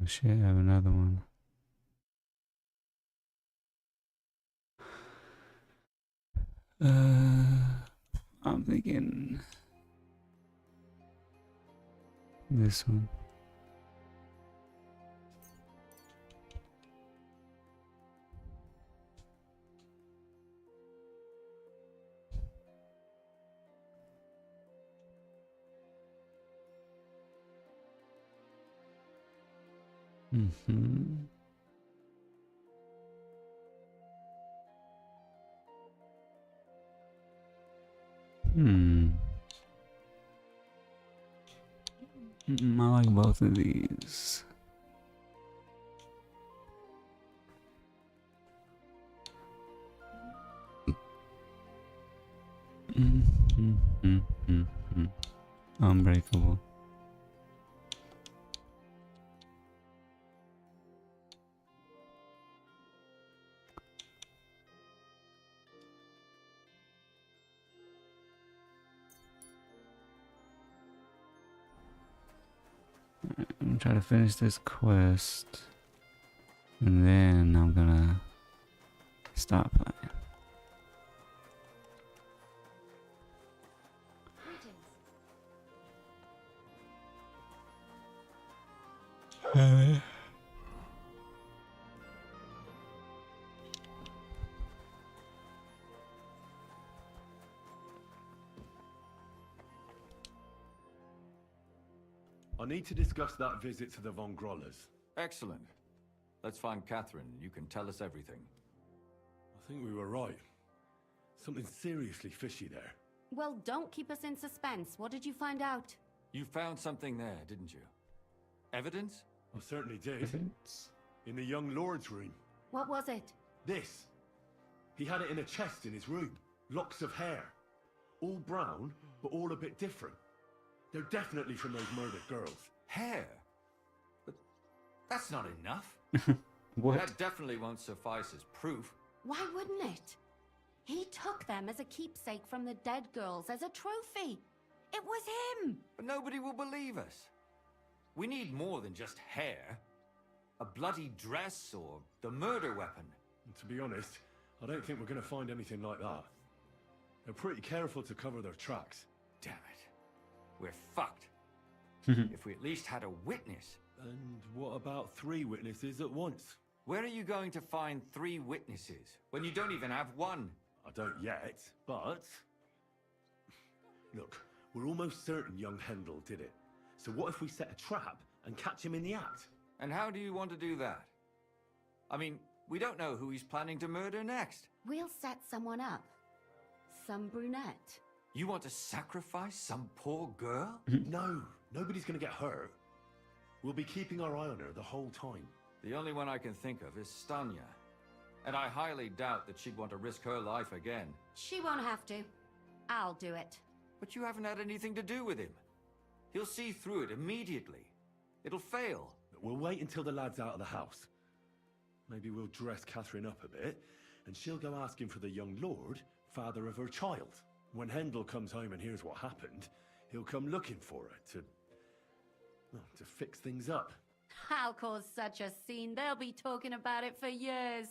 Oh shit, I have another one. I'm thinking This one. Mm-hmm. I like both of these. Unbreakable. I'm gonna try to finish this quest, and then I'm gonna stop playing. I need to discuss that visit to the Von Grollers. Excellent. Let's find Catherine. You can tell us everything. I think we were right. Something seriously fishy there. Well, don't keep us in suspense. What did you find out? You found something there, didn't you? Evidence? I certainly did. In the young lord's room. What was it? This. He had it in a chest in his room. Locks of hair. All brown, but all a bit different. They're definitely from those murdered girls. Hair? But that's not enough. What? That definitely won't suffice as proof. Why wouldn't it? He took them as a keepsake from the dead girls, as a trophy. It was him. But nobody will believe us. We need more than just hair. A bloody dress or the murder weapon. And to be honest, I don't think we're going to find anything like that. They're pretty careful to cover their tracks. Damn it. We're fucked. If we at least had a witness. And what about 3 witnesses at once? Where are you going to find 3 witnesses when you don't even have one? I don't yet, but... Look, we're almost certain young Hendel did it. So what if we set a trap and catch him in the act? And how do you want to do that? I mean, we don't know who he's planning to murder next. We'll set someone up. Some brunette. You want to sacrifice some poor girl? No, nobody's going to get hurt. We'll be keeping our eye on her the whole time. The only one I can think of is Stanya. And I highly doubt that she'd want to risk her life again. She won't have to. I'll do it. But you haven't had anything to do with him. He'll see through it immediately. It'll fail. We'll wait until the lad's out of the house. Maybe we'll dress Catherine up a bit, and she'll go asking for the young lord, father of her child. When Hendel comes home and hears what happened, he'll come looking for her to fix things up. I'll cause such a scene, they'll be talking about it for years.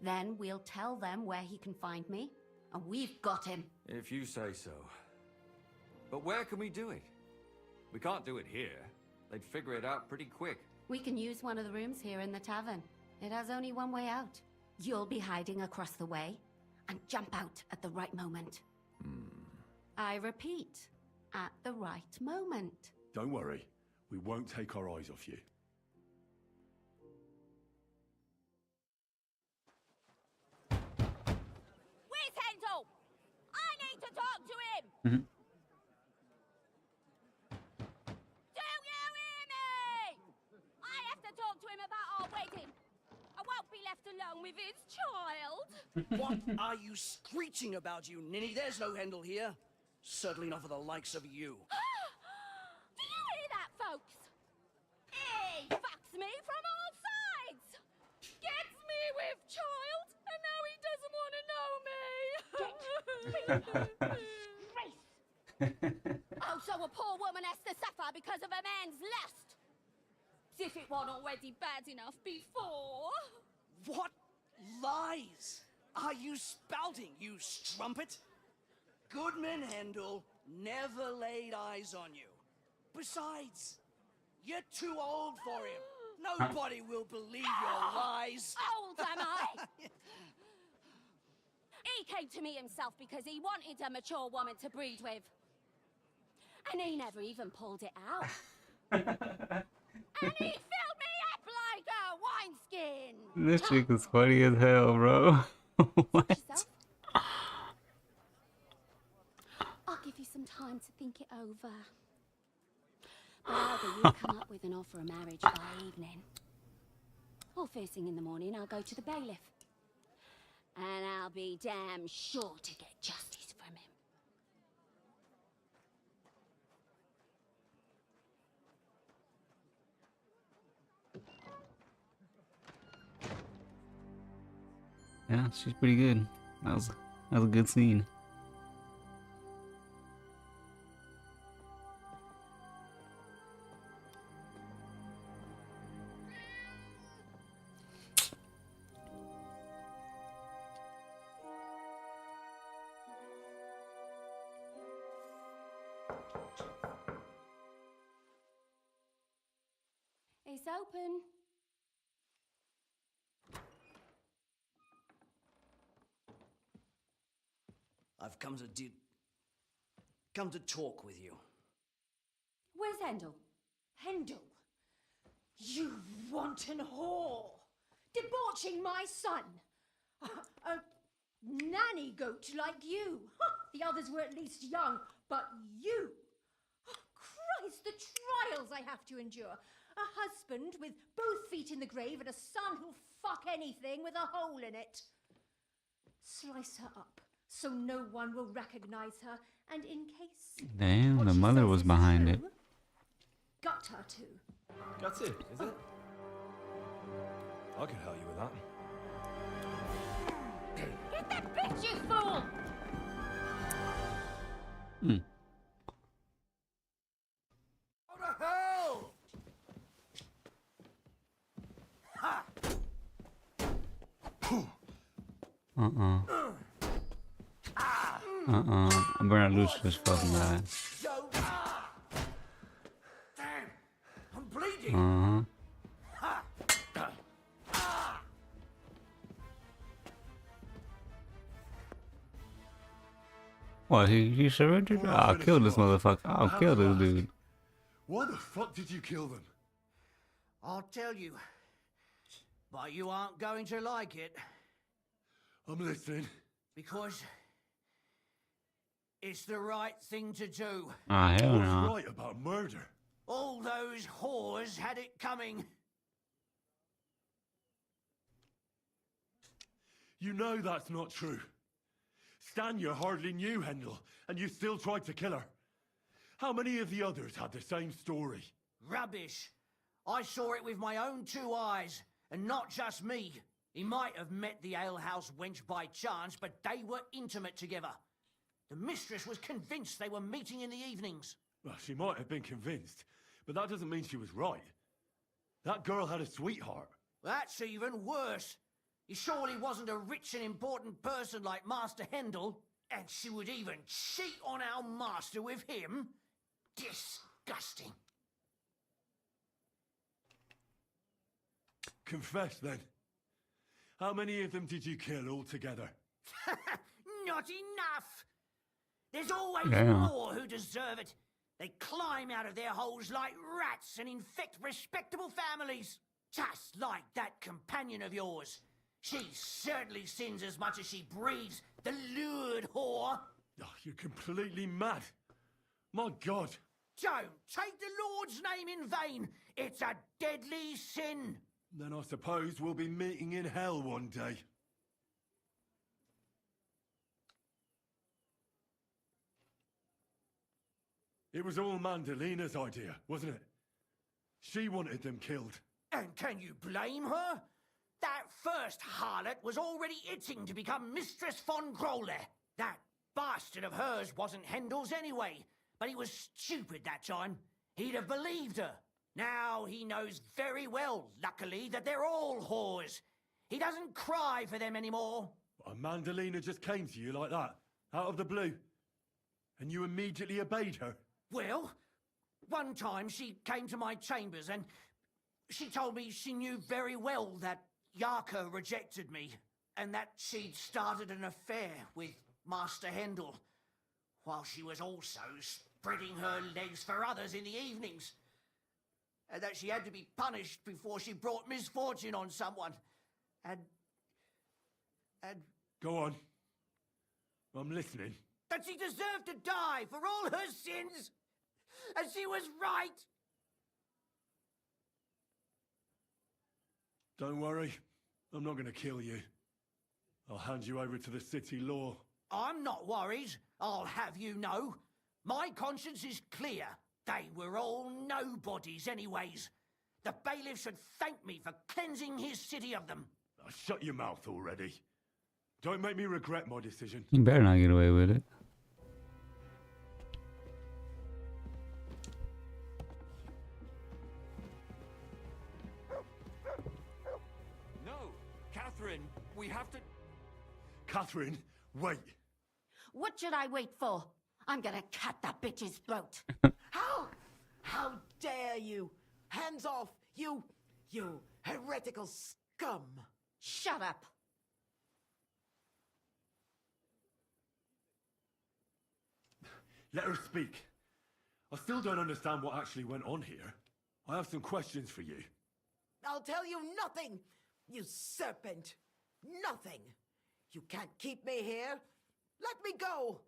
Then we'll tell them where he can find me, and we've got him. If you say so. But where can we do it? We can't do it here. They'd figure it out pretty quick. We can use one of the rooms here in the tavern. It has only one way out. You'll be hiding across the way, and jump out at the right moment. I repeat, at the right moment. Don't worry, we won't take our eyes off you. Where's Hendel? I need to talk to him! Do you hear me? I have to talk to him about our wedding. I won't be left alone with his child. What are you screeching about, you ninny? There's no Hendel here. Certainly not for the likes of you. Do you hear that, folks? He fucks me from all sides. Gets me with child, and now he doesn't want to know me. Oh, so a poor woman has to suffer because of a man's lust. As if it wasn't already bad enough before. What lies are you spouting, you strumpet? Goodman Hendel never laid eyes on you. Besides, you're too old for him. Nobody will believe your lies. Old am I? He came to me himself because he wanted a mature woman to breed with. And he never even pulled it out. And he filled me up like a wineskin. This chick is funny as hell, bro. What? I'll give you some time to think it over. But either you come up with an offer of marriage by evening, or first thing in the morning I'll go to the bailiff. And I'll be damn sure to get justice from him. Yeah, she's pretty good. That was a good scene. It's open. I've come to talk with you. Where's Hendel? Hendel, you wanton whore! Debauching my son! A nanny goat like you! The others were at least young, but you! Christ, the trials I have to endure! A husband with both feet in the grave and a son who'll fuck anything with a hole in it. Slice her up so no one will recognize her, and in case Damn, the mother was behind it. gut her too. That's it, is it? I can help you with that. Get that bitch, you fool! What the hell? Ha! I'm gonna lose this fucking guy. Damn! I'm bleeding! Ha! What, he surrendered? I'll kill this motherfucker. I'll kill this dude. Why the fuck did you kill them? I'll tell you. But you aren't going to like it. I'm listening. Because it's the right thing to do. Ah, hell What's no. right about murder? All those whores had it coming. You know that's not true. Stanya hardly knew Hendel, and you still tried to kill her. How many of the others had the same story? Rubbish. I saw it with my own two eyes, and not just me. He might have met the alehouse wench by chance, but they were intimate together. The mistress was convinced they were meeting in the evenings. Well, she might have been convinced, but that doesn't mean she was right. That girl had a sweetheart. That's even worse. He surely wasn't a rich and important person like Master Hendel, and she would even cheat on our master with him? Disgusting. Confess, then. How many of them did you kill altogether? Not enough! There's always Damn. more who deserve it. They climb out of their holes like rats and infect respectable families. Just like that companion of yours. She certainly sins as much as she breathes, the lured whore. Oh, you're completely mad. My God. Don't take the Lord's name in vain. It's a deadly sin. Then I suppose we'll be meeting in hell one day. It was all Mandalina's idea, wasn't it? She wanted them killed. And can you blame her? That first harlot was already itching to become Mistress von Grole. That bastard of hers wasn't Hendel's anyway, but he was stupid that time. He'd have believed her. Now he knows very well, luckily, that they're all whores. He doesn't cry for them anymore. And Mandalina just came to you like that, out of the blue. And you immediately obeyed her. Well, One time she came to my chambers and she told me she knew very well that Yarka rejected me and that she'd started an affair with Master Hendel, while she was also spreading her legs for others in the evenings. And that she had to be punished before she brought misfortune on someone. And... Go on. I'm listening. that she deserved to die for all her sins. And she was right. Don't worry. I'm not going to kill you. I'll hand you over to the city law. I'm not worried, I'll have you know. My conscience is clear. They were all nobodies anyways. The bailiff should thank me for cleansing his city of them. Now shut your mouth already. Don't make me regret my decision. You better not get away with it. No, Catherine, we have to... Catherine, wait. What should I wait for? I'm gonna cut that bitch's throat. How dare you? Hands off, you heretical scum. Shut up. Let her speak. I still don't understand what actually went on here. I have some questions for you. I'll tell you nothing, you serpent. Nothing. You can't keep me here. Let me go.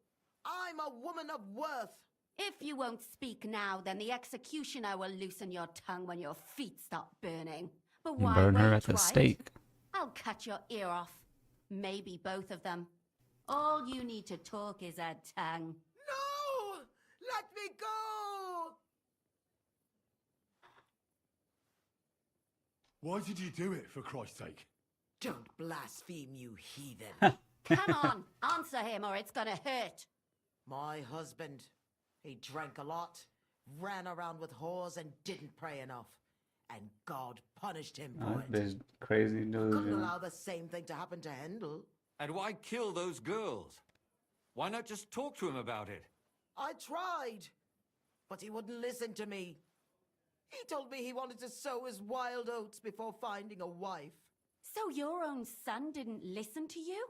I'm a woman of worth. If you won't speak now, then the executioner will loosen your tongue when your feet stop burning. But why Burn her wait, at the right? stake. I'll cut your ear off. Maybe both of them. All you need to talk is a tongue. No! Let me go! Why did you do it, for Christ's sake? Don't blaspheme, you heathen. Come on, answer him or it's gonna hurt. My husband, he drank a lot, ran around with whores and didn't pray enough. And God punished him for it. This crazy Couldn't delusion. allow the same thing to happen to Hendel. And why kill those girls? Why not just talk to him about it? I tried, but he wouldn't listen to me. He told me he wanted to sow his wild oats before finding a wife. So your own son didn't listen to you?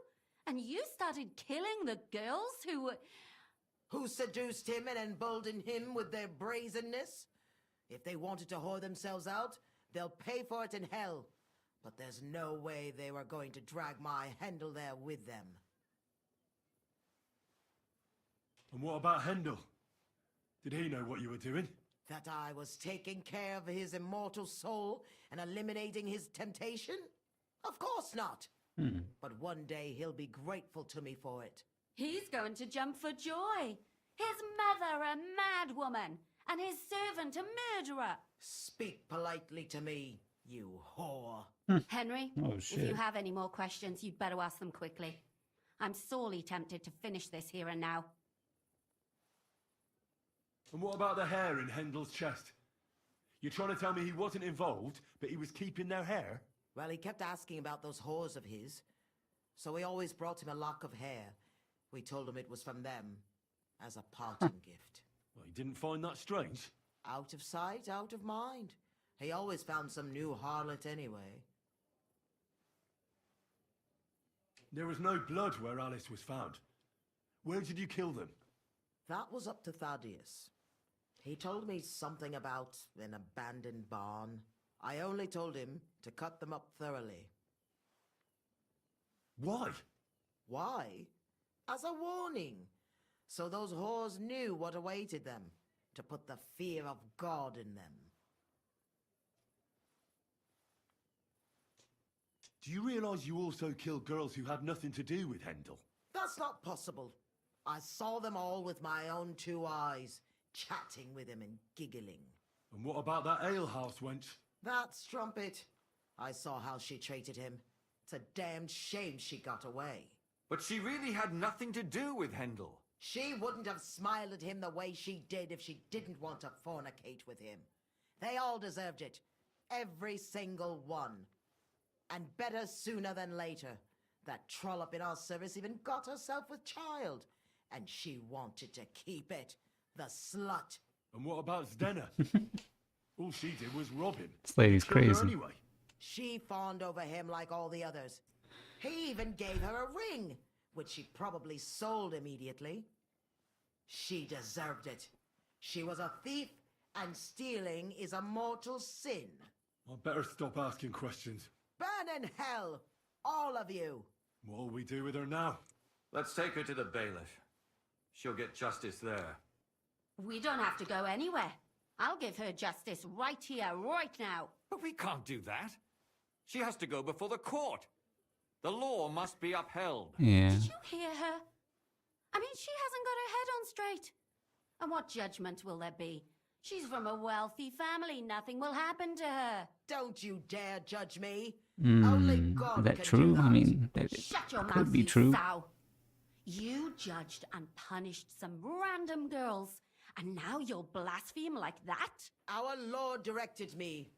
And you started killing the girls who seduced him and emboldened him with their brazenness? If they wanted to whore themselves out, they'll pay for it in hell. But there's no way they were going to drag my Hendel there with them. And what about Hendel? Did he know what you were doing? That I was taking care of his immortal soul and eliminating his temptation? Of course not. But one day he'll be grateful to me for it. He's going to jump for joy. His mother a mad woman, and his servant a murderer. Speak politely to me, you whore. Henry, Oh, if shit. you have any more questions, you'd better ask them quickly. I'm sorely tempted to finish this here and now. And what about the hair in Hendel's chest? You're trying to tell me he wasn't involved, but he was keeping their hair? Well, he kept asking about those whores of his. So we always brought him a lock of hair. We told him it was from them, as a parting gift. Well, he didn't find that strange. Out of sight, out of mind. He always found some new harlot anyway. There was no blood where Alice was found. Where did you kill them? That was up to Thaddeus. He told me something about an abandoned barn. I only told him to cut them up thoroughly. Why? Why? As a warning. So those whores knew what awaited them. To put the fear of God in them. Do you realize you also killed girls who had nothing to do with Hendel? That's not possible. I saw them all with my own two eyes, chatting with him and giggling. And what about that alehouse wench? That strumpet. I saw how she treated him. It's a damned shame she got away. But she really had nothing to do with Hendel. She wouldn't have smiled at him the way she did if she didn't want to fornicate with him. They all deserved it. Every single one. And better sooner than later. That trollop in our service even got herself with child. And she wanted to keep it. The slut. And what about Zdenna? All she did was rob him. This lady's Killed her crazy. anyway. She fawned over him like all the others. He even gave her a ring, which she probably sold immediately. She deserved it. She was a thief, and stealing is a mortal sin. I'd better stop asking questions. Burn in hell, all of you. What'll we do with her now? Let's take her to the bailiff. She'll get justice there. We don't have to go anywhere. I'll give her justice right here, right now. But we can't do that. She has to go before the court. The law must be upheld. Yeah. Did you hear her? I mean, she hasn't got her head on straight. And what judgment will there be? She's from a wealthy family. Nothing will happen to her. Don't you dare judge me. Only God Is that can true? do that. I mean, that Shut your could mouth, be you true. sow. You judged and punished some random girls, and now you'll blaspheme like that? Our Lord directed me.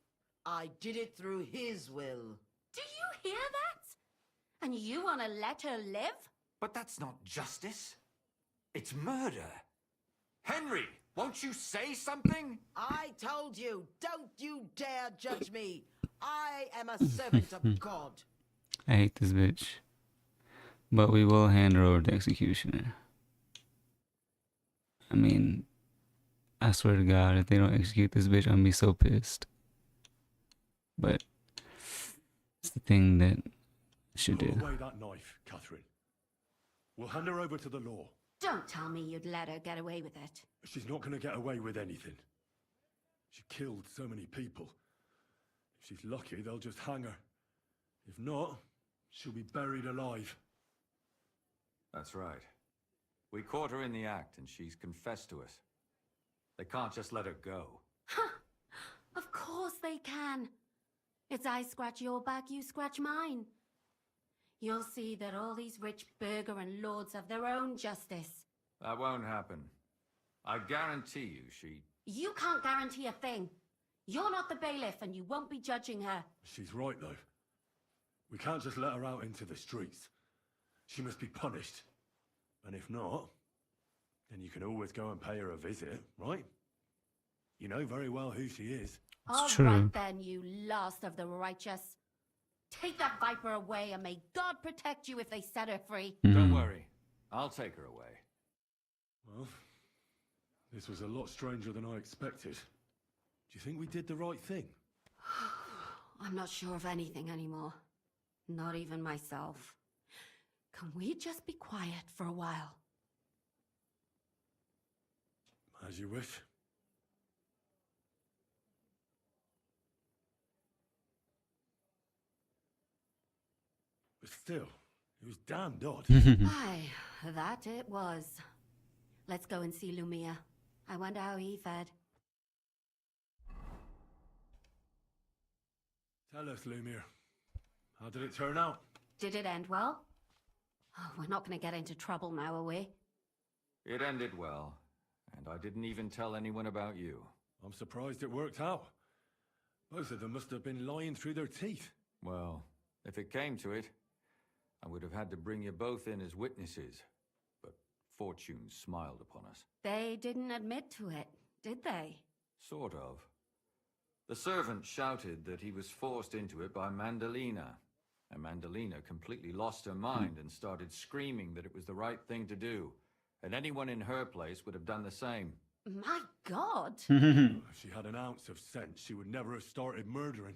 I did it through his will. Do you hear that? And you want to let her live? But that's not justice. It's murder. Henry, won't you say something? I told you, don't you dare judge me. I am a servant of God. I hate this bitch. But we will hand her over to executioner. I mean, I swear to God, if they don't execute this bitch, I'm gonna be so pissed. But it's the thing that I should Put do. away that knife, Catherine. We'll hand her over to the law. Don't tell me you'd let her get away with it. She's not going to get away with anything. She killed so many people. If she's lucky, they'll just hang her. If not, she'll be buried alive. That's right. We caught her in the act and she's confessed to us. They can't just let her go. Of course they can. It's I scratch your back, you scratch mine. You'll see that all these rich burgher and lords have their own justice. That won't happen. I guarantee you she... You can't guarantee a thing. You're not the bailiff and you won't be judging her. She's right, though. We can't just let her out into the streets. She must be punished. And if not, then you can always go and pay her a visit, right? You know very well who she is. All true. right then, you last of the righteous. Take that viper away and may God protect you if they set her free. Don't worry. I'll take her away. Well, this was a lot stranger than I expected. Do you think we did the right thing? I'm not sure of anything anymore. Not even myself. Can we just be quiet for a while? As you wish. But still, it was damned odd. Aye, that it was. Let's go and see Lumia. I wonder how he fared. Tell us, Lumiere. How did it turn out? Did it end well? Oh, we're not going to get into trouble now, are we? It ended well, and I didn't even tell anyone about you. I'm surprised it worked out. Both of them must have been lying through their teeth. Well, if it came to it, I would have had to bring you both in as witnesses. But fortune smiled upon us. They didn't admit to it, did they? Sort of. The servant shouted that he was forced into it by Mandalina. And Mandalina completely lost her mind and started screaming that it was the right thing to do. And anyone in her place would have done the same. My God! If she had an ounce of sense, she would never have started murdering.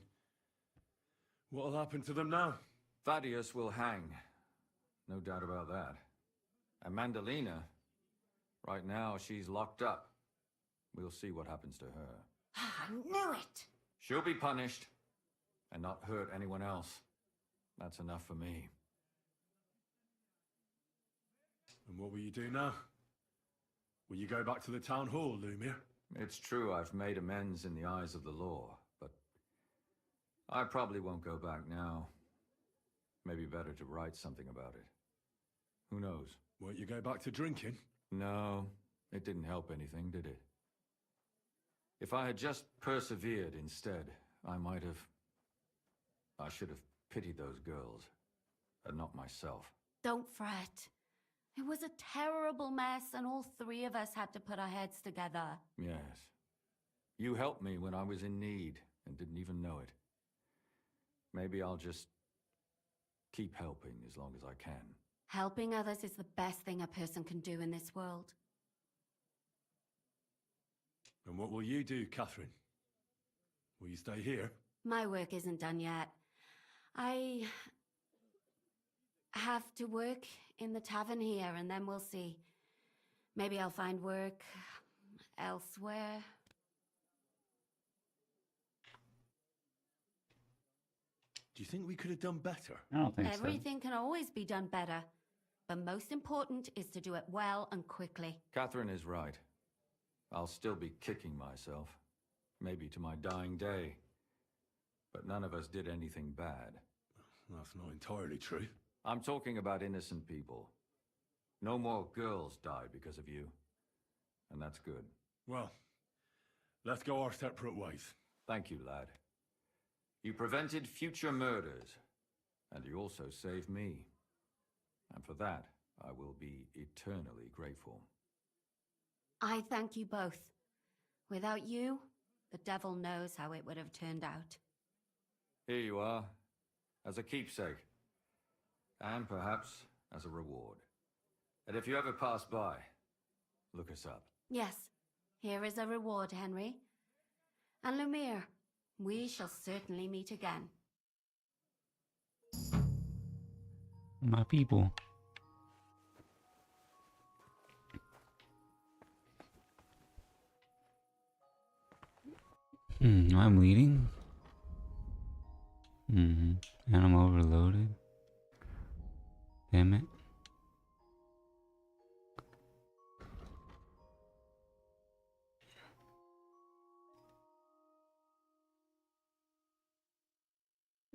What'll happen to them now? Thaddeus will hang. No doubt about that. And Mandalina, right now she's locked up. We'll see what happens to her. I knew it! She'll be punished and not hurt anyone else. That's enough for me. And what will you do now? Will you go back to the town hall, Lumiere? It's true I've made amends in the eyes of the law, but I probably won't go back now. Maybe better to write something about it. Who knows? Won't you go back to drinking? No, it didn't help anything, did it? If I had just persevered instead, I should have pitied those girls, and not myself. Don't fret. It was a terrible mess, and all three of us had to put our heads together. Yes. You helped me when I was in need and didn't even know it. Maybe I'll just keep helping as long as I can. Helping others is the best thing a person can do in this world. And what will you do, Catherine? Will you stay here? My work isn't done yet. I have to work in the tavern here, and then we'll see. Maybe I'll find work elsewhere. Do you think we could have done better? I don't think so. Everything can always be done better. But most important is to do it well and quickly. Catherine is right. I'll still be kicking myself. Maybe to my dying day. But none of us did anything bad. That's not entirely true. I'm talking about innocent people. No more girls die because of you. And that's good. Well, let's go our separate ways. Thank you, lad. You prevented future murders. And you also saved me. And for that, I will be eternally grateful. I thank you both. Without you, the devil knows how it would have turned out. Here you are, as a keepsake. And perhaps as a reward. And if you ever pass by, look us up. Yes, here is a reward, Henry. And Lumiere, we shall certainly meet again. My people. I'm bleeding. And I'm overloaded. Damn it.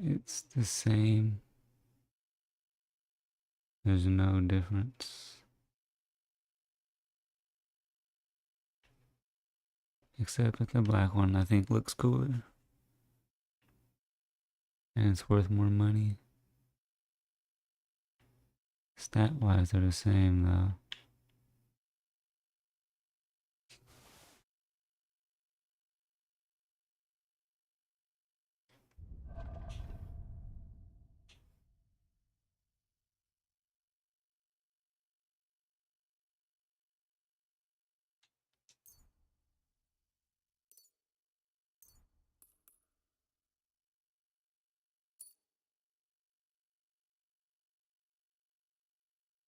It's the same. There's no difference. Except that the black one I think looks cooler. And it's worth more money. Stat-wise they're the same though.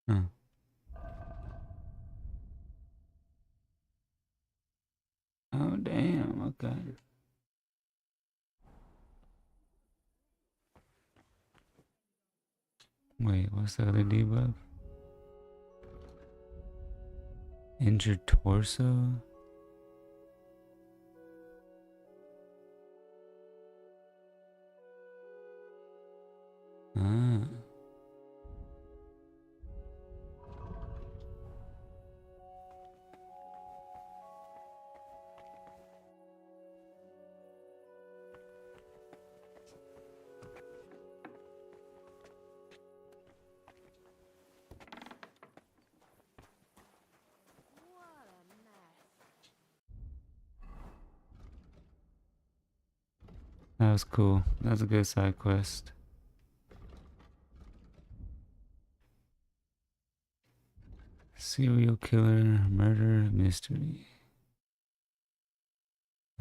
Huh. Oh damn, okay. Wait, what's the other debuff? Injured torso? Ah. That was cool. That was a good side quest. Serial killer murder mystery.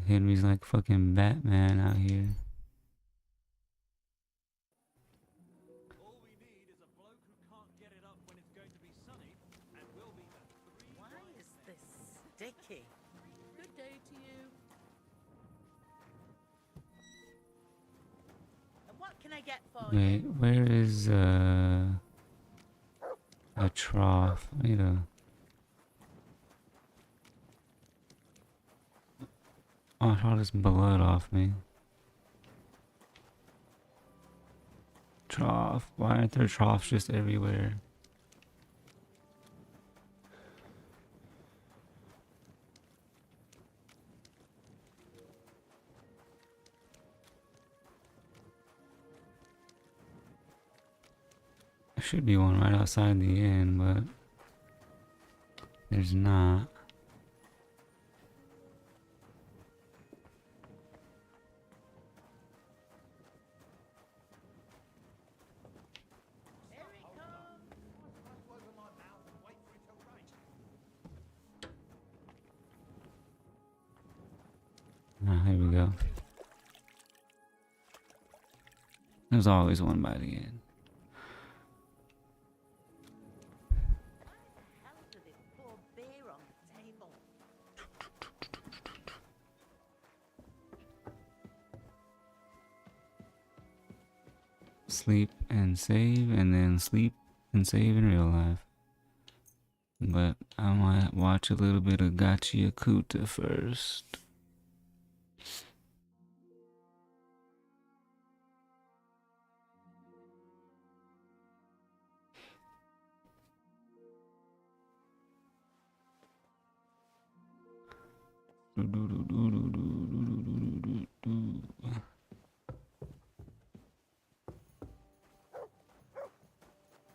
Henry's like fucking Batman out here. Why is this sticky? Good day to you. And what can I get for Wait, you? where is a trough? I need a... Oh, all this blood off me. Trough. Why aren't there troughs just everywhere? There should be one right outside the inn, but There's not. Ah, here we go. There's always one by the end. Sleep and save, and then sleep and save in real life. But I might watch a little bit of Gotcha Yakuta first.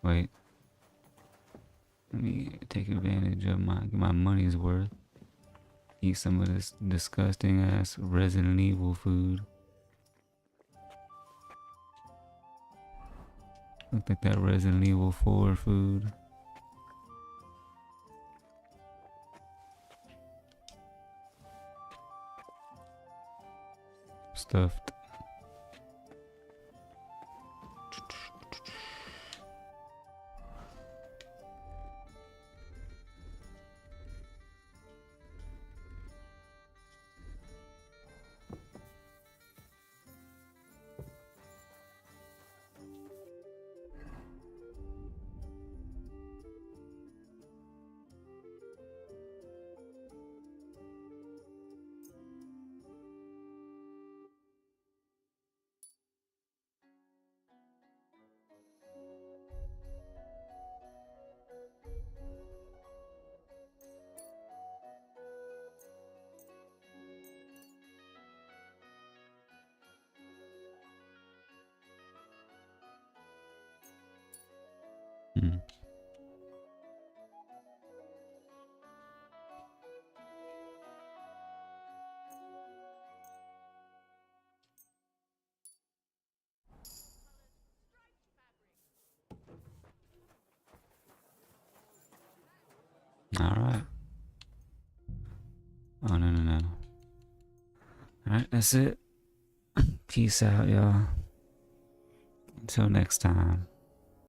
Wait. Let me take advantage of my money's worth. Eat some of this disgusting ass Resident Evil food. Look like that Resident Evil 4 food. Stuffed. Alright. Oh, no. Alright, that's it. Peace out, y'all. Until next time.